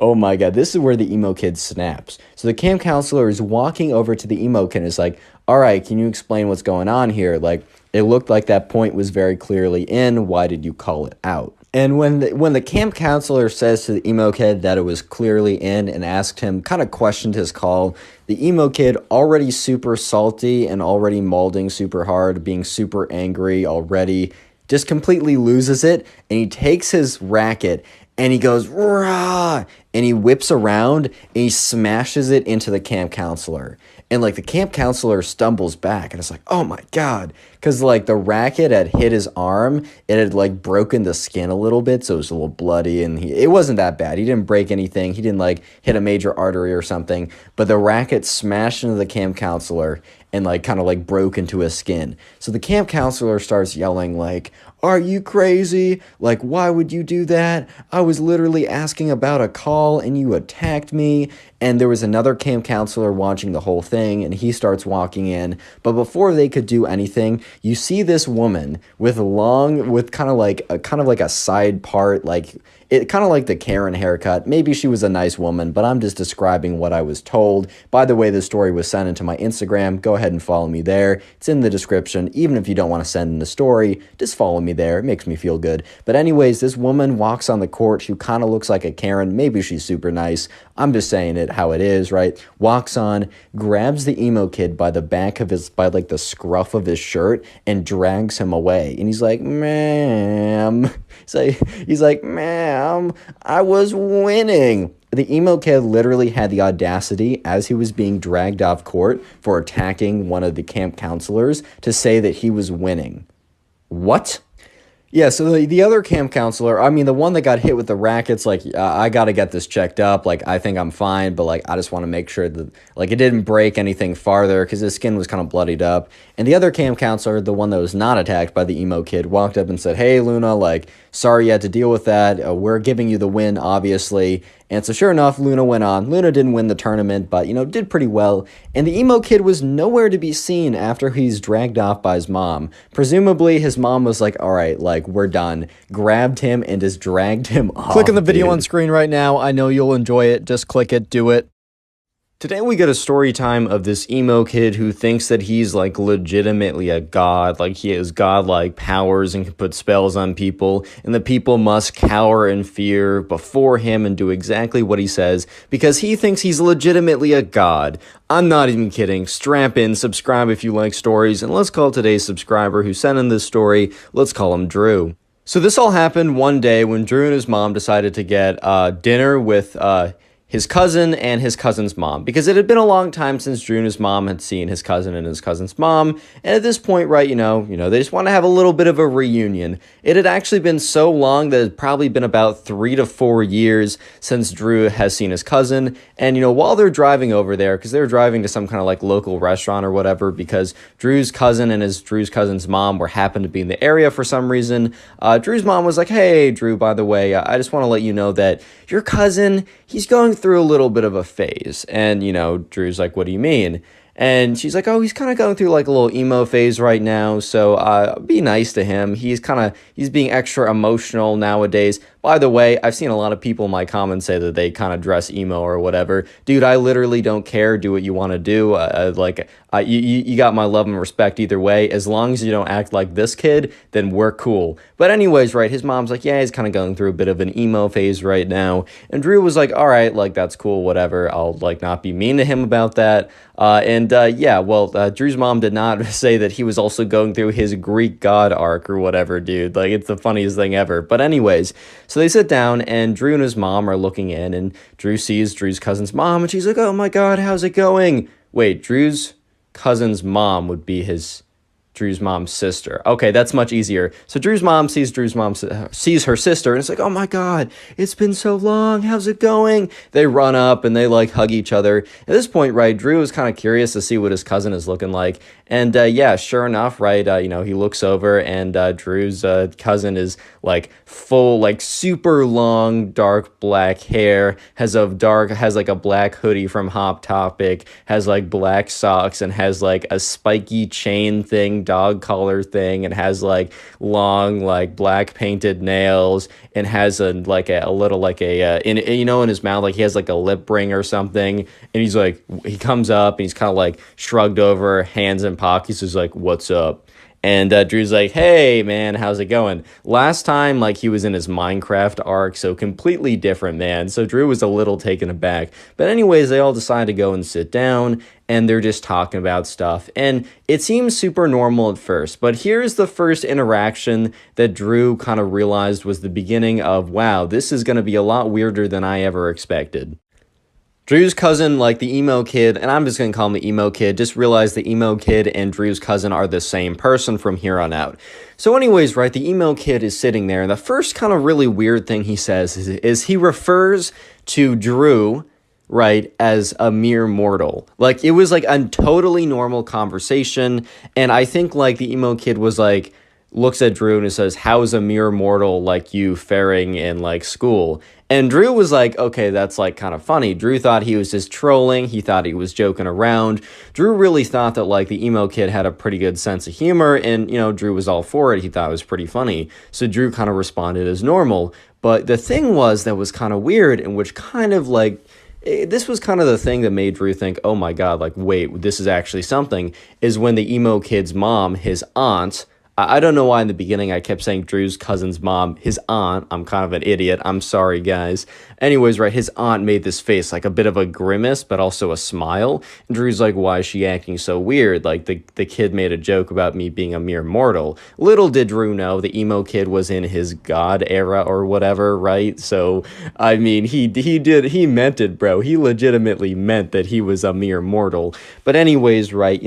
oh my God, this is where the emo kid snaps. So the camp counselor is walking over to the emo kid and is like, all right, can you explain what's going on here? Like, it looked like that point was very clearly in. Why did you call it out? And when the camp counselor says to the emo kid that it was clearly in and asked him, kind of questioned his call, the emo kid, already super salty and already molding super hard, being super angry already, just completely loses it. And he takes his racket and he goes, rah, and he whips around and he smashes it into the camp counselor. And like the camp counselor stumbles back and it's like, oh my God. Because like the racket had hit his arm. It had like broken the skin a little bit. So it was a little bloody and it wasn't that bad. He didn't break anything. He didn't like hit a major artery or something. But the racket smashed into the camp counselor and like kind of like broke into his skin. So the camp counselor starts yelling like, are you crazy? Like, why would you do that? I was literally asking about a call and you attacked me. And there was another camp counselor watching the whole thing and he starts walking in. But before they could do anything, you see this woman with kind of like a side part, like it kind of like the Karen haircut. Maybe she was a nice woman, but I'm just describing what I was told. By the way, the story was sent into my Instagram. Go ahead and follow me there. It's in the description. Even if you don't want to send in the story, just follow me there. It makes me feel good. But anyways, this woman walks on the court. She kind of looks like a Karen. Maybe she's super nice. I'm just saying it how it is, right? Walks on, grabs the emo kid by the back of by like the scruff of his shirt and drags him away. And he's like, ma'am. He's like, ma'am, I was winning. The emo kid literally had the audacity, as he was being dragged off court for attacking one of the camp counselors, to say that he was winning. What? Yeah, so the other camp counselor, I mean, the one that got hit with the rackets, like, I got to get this checked up. Like, I think I'm fine, but, like, I just want to make sure that, like, it didn't break anything farther because his skin was kind of bloodied up. And the other camp counselor, the one that was not attacked by the emo kid, walked up and said, "Hey, Luna, like, sorry you had to deal with that. We're giving you the win, obviously." And so, sure enough, Luna went on. Luna didn't win the tournament, but, did pretty well. And the emo kid was nowhere to be seen after he's dragged off by his mom. Presumably, his mom was like, all right, like, we're done. Grabbed him and just dragged him off. Click on the video dude. on screen right now. I know you'll enjoy it. Just click it. Do it. Today we get a story time of this emo kid who thinks that he's like legitimately a god, like he has godlike powers and can put spells on people, and the people must cower in fear before him and do exactly what he says because he thinks he's legitimately a god. I'm not even kidding. Strap in, subscribe if you like stories, and let's call today's subscriber who sent in this story, let's call him Drew. So this all happened one day when Drew and his mom decided to get dinner with his cousin and his cousin's mom, because it had been a long time since Drew and his mom had seen his cousin and his cousin's mom, and at this point, right, they just want to have a little bit of a reunion. It had actually been so long that it had probably been about 3 to 4 years since Drew has seen his cousin, and, while they're driving over there, because they're driving to some kind of, like, local restaurant or whatever, because Drew's cousin and Drew's cousin's mom happened to be in the area for some reason, Drew's mom was like, "Hey, Drew, by the way, I just want to let you know that your cousin, he's going through a little bit of a phase." And, Drew's like, "What do you mean?" And she's like, "Oh, he's kind of going through like a little emo phase right now, so be nice to him. He's being extra emotional nowadays. By the way, I've seen a lot of people in my comments say that they kind of dress emo or whatever. Dude, I literally don't care. Do what you want to do. You got my love and respect either way. As long as you don't act like this kid, then we're cool." But anyways, right, his mom's like, "Yeah, he's kind of going through a bit of an emo phase right now." And Drew was like, "All right, like, that's cool, whatever. I'll, like, not be mean to him about that." Drew's mom did not say that he was also going through his Greek god arc or whatever, dude. Like, it's the funniest thing ever. But anyways, so they sit down, and Drew and his mom are looking in, and Drew sees Drew's cousin's mom, and she's like, "Oh my god, how's it going?" Wait, Drew's cousin's mom would be Drew's mom's sister. Okay, that's much easier. So Drew's mom sees her sister, and it's like, "Oh my god, it's been so long. How's it going?" They run up and they like hug each other. At this point, right, Drew is kind of curious to see what his cousin is looking like, and sure enough, right, he looks over, and Drew's cousin is like full, like super long, dark black hair, has like a black hoodie from Hot Topic, has like black socks, and has like a spiky chain thing, dog collar thing, and has like long, like black painted nails, and has in his mouth, like he has like a lip ring or something, and he comes up and he's kind of like shrugged over, hands in pockets, is like, "What's up?" And Drew's like, "Hey, man, how's it going?" Last time, like, he was in his Minecraft arc, so completely different, man. So Drew was a little taken aback. But anyways, they all decide to go and sit down, and they're just talking about stuff. And it seems super normal at first, but here's the first interaction that Drew kind of realized was the beginning of, wow, this is going to be a lot weirder than I ever expected. Drew's cousin, like the emo kid, and I'm just going to call him the emo kid, just realized the emo kid and Drew's cousin are the same person from here on out. So anyways, right, the emo kid is sitting there, and the first kind of really weird thing he says is he refers to Drew, right, as a mere mortal. Like, it was like a totally normal conversation, and I think like the emo kid was like, looks at Drew and says, "How's a mere mortal like you faring in like school?" And Drew was like, okay, that's like kind of funny. Drew thought he was just trolling. He thought he was joking around. Drew really thought that like the emo kid had a pretty good sense of humor, and Drew was all for it. He thought it was pretty funny. So Drew kind of responded as normal. But the thing that was kind of weird, and which kind of like, this was kind of the thing that made Drew think, oh my god, like, wait, this is actually something, is when the emo kid's mom, his aunt, I don't know why in the beginning I kept saying Drew's cousin's mom, his aunt. I'm kind of an idiot. I'm sorry, guys. Anyways, right, his aunt made this face, like a bit of a grimace, but also a smile. And Drew's like, why is she acting so weird? Like, the kid made a joke about me being a mere mortal. Little did Drew know the emo kid was in his god era or whatever, right? So, I mean, he meant it, bro. He legitimately meant that he was a mere mortal. But anyways, right,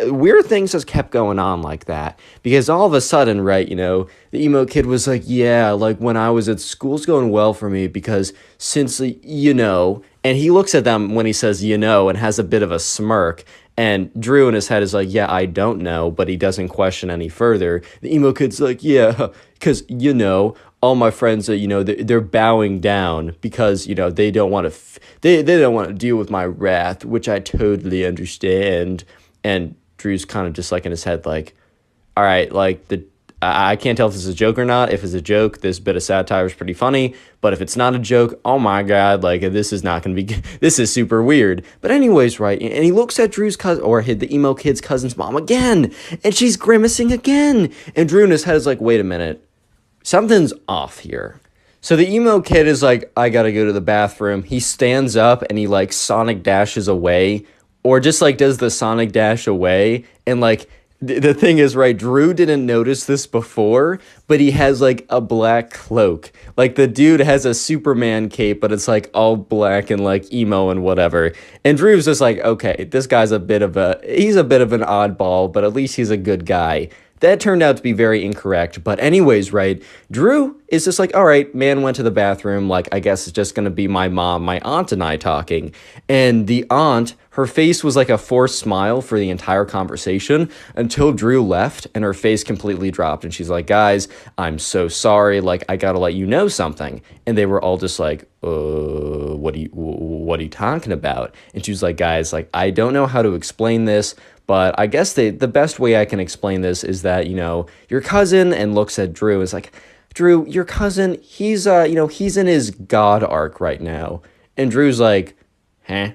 weird things just kept going on like that. Because all of a sudden, right, the emo kid was like, yeah, like when I was at school's going well for me because since, and he looks at them when he says, and has a bit of a smirk. And Drew in his head is like, yeah, I don't know, but he doesn't question any further. The emo kid's like, yeah, because, all my friends, they're bowing down because, they don't want to, they don't want to deal with my wrath, which I totally understand. And Drew's kind of just like in his head, like, all right, like I can't tell if this is a joke or not. If it's a joke, this bit of satire is pretty funny. But if it's not a joke, oh my God, like this is not going to be, this is super weird. But anyways, right, and he looks at Drew's cousin, or the emo kid's cousin's mom again, and she's grimacing again. And Drew in his head is like, wait a minute, something's off here. So the emo kid is like, I gotta go to the bathroom. He stands up and he like Sonic dashes away, or just like does the Sonic dash away, and like, the thing is, right, Drew didn't notice this before, but he has, like, a black cloak. Like, the dude has a Superman cape, but it's, like, all black and, like, emo and whatever. And Drew's just like, okay, this guy's he's a bit of an oddball, but at least he's a good guy. That turned out to be very incorrect. But anyways, right, Drew is just like, all right, man went to the bathroom. Like, I guess it's just going to be my mom, my aunt, and I talking. And the aunt, her face was like a forced smile for the entire conversation until Drew left and her face completely dropped. And she's like, guys, I'm so sorry. Like, I got to let you know something. And they were all just like, what are you talking about? And she was like, guys, like, I don't know how to explain this, but I guess the best way I can explain this is that, your cousin, and looks at Drew, is like, Drew, your cousin, he's in his God arc right now. And Drew's like, huh?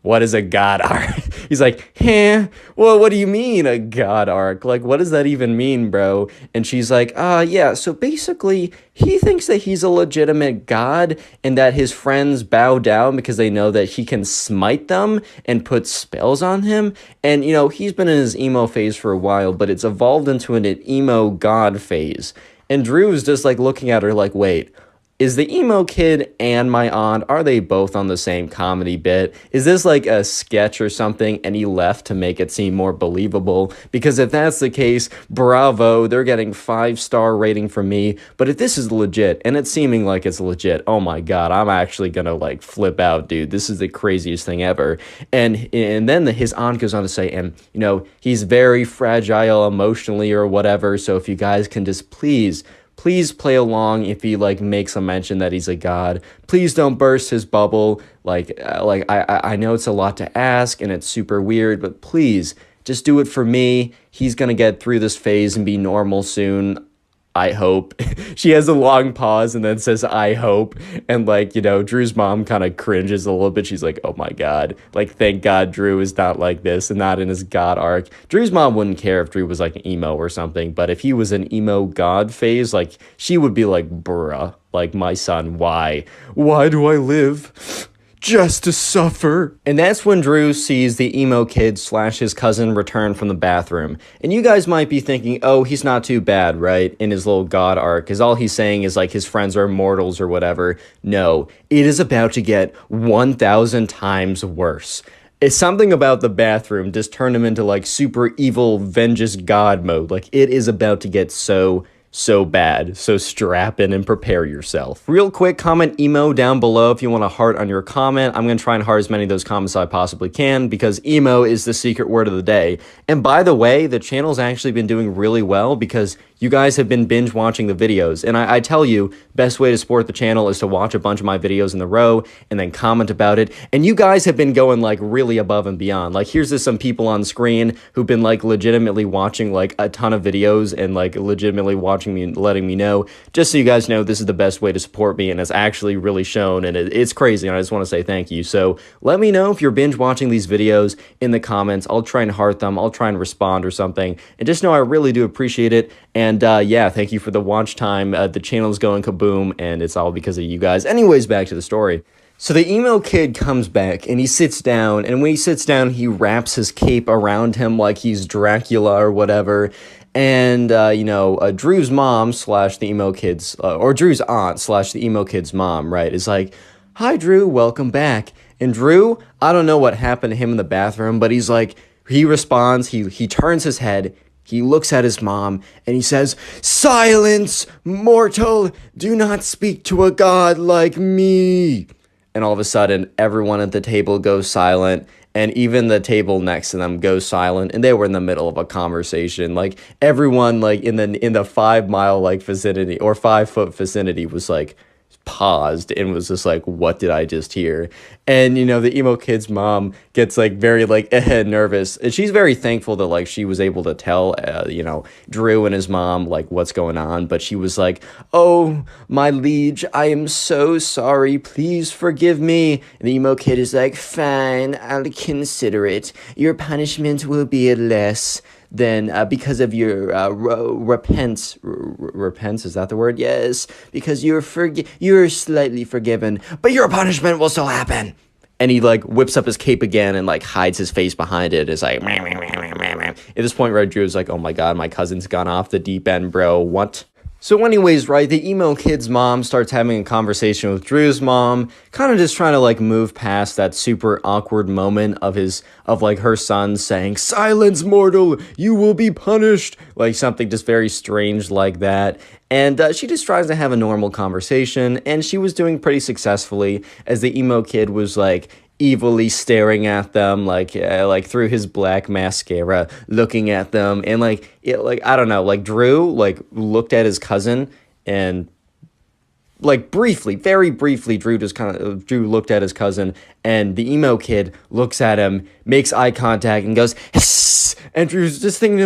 What is a God arc? He's like, huh? Well, what do you mean a God arc? Like, what does that even mean, bro? And she's like, yeah, so basically, he thinks that he's a legitimate god and that his friends bow down because they know that he can smite them and put spells on him. And, he's been in his emo phase for a while, but it's evolved into an emo god phase. And Drew's just, like, looking at her like, wait, is the emo kid and my aunt, are they both on the same comedy bit? Is this like a sketch or something and he left to make it seem more believable? Because if that's the case, bravo, they're getting 5-star rating from me. But if this is legit, and it's seeming like it's legit, oh my God, I'm actually gonna like flip out, dude. This is the craziest thing ever. And then his aunt goes on to say, and he's very fragile emotionally or whatever, so if you guys can just please play along if he like makes a mention that he's a god. Please don't burst his bubble. I know it's a lot to ask and it's super weird, but please just do it for me. He's gonna get through this phase and be normal soon. I hope. She has a long pause and then says, I hope. And Drew's mom kind of cringes a little bit. She's like, oh my God. Like, thank God Drew is not like this and not in his God arc. Drew's mom wouldn't care if Drew was like emo or something. But if he was an emo God phase, like, she would be like, bruh, like, my son, why? Why do I live? Just to suffer. And that's when Drew sees the emo kid / his cousin return from the bathroom. And you guys might be thinking, oh, he's not too bad, right? In his little god arc, because all he's saying is like his friends are immortals or whatever. No, it is about to get 1,000 times worse. It's something about the bathroom just turned him into like super evil vengeance god mode. Like, it is about to get so bad. So strap in and prepare yourself. Real quick, comment emo down below if you want a heart on your comment. I'm going to try and heart as many of those comments as I possibly can because emo is the secret word of the day. And by the way, the channel's actually been doing really well because you guys have been binge watching the videos. And I tell you, best way to support the channel is to watch a bunch of my videos in a row and then comment about it. And you guys have been going like really above and beyond. Like, here's just some people on screen who've been like legitimately watching like a ton of videos and like legitimately watching me and letting me know. Just so you guys know, this is the best way to support me and it's actually really shown and it's crazy. And I just want to say thank you. So let me know if you're binge watching these videos in the comments. I'll try and heart them. I'll try and respond or something. And just know I really do appreciate it. And yeah, thank you for the watch time. The channel's going kaboom, and it's all because of you guys. Anyways, back to the story. So the emo kid comes back, and he sits down, and when he sits down, he wraps his cape around him like he's Dracula or whatever. And, Drew's mom / the emo kid's, or Drew's aunt / the emo kid's mom, right, is like, hi, Drew, welcome back. And Drew, I don't know what happened to him in the bathroom, but he's like, he responds, he turns his head, he looks at his mom and he says, "Silence, mortal! Do not speak to a god like me!" And all of a sudden, everyone at the table goes silent, and even the table next to them goes silent, and they were in the middle of a conversation. Like, everyone, like, in the 5 mile, like, vicinity, or 5 foot vicinity was, like, paused and was just like, what did I just hear? And, the emo kid's mom gets, like, very, like, nervous. And she's very thankful that, like, she was able to tell, Drew and his mom, like, what's going on. But she was like, "Oh, my liege, I am so sorry. Please forgive me." And the emo kid is like, "Fine, I'll consider it. Your punishment will be less than because of your repents. Repents, is that the word? Yes, because you're slightly forgiven, but your punishment will still happen." And he, like, whips up his cape again and, like, hides his face behind it. It's like, meh, meh, meh, meh, meh, meh. At this point, Red Drew's like, "Oh my god, my cousin's gone off the deep end, bro. What?" So anyways, right, the emo kid's mom starts having a conversation with Drew's mom, kind of just trying to, like, move past that super awkward moment of like her son saying, "Silence, mortal, you will be punished," like something just very strange like that. And she just tries to have a normal conversation, and she was doing pretty successfully as the emo kid was, like, evilly staring at them, like through his black mascara, looking at them. And I don't know, like, Drew, like, looked at his cousin, and, like, briefly, very briefly, Drew looked at his cousin, and the emo kid looks at him, makes eye contact, and goes, "Hiss!" And Drew's just thinking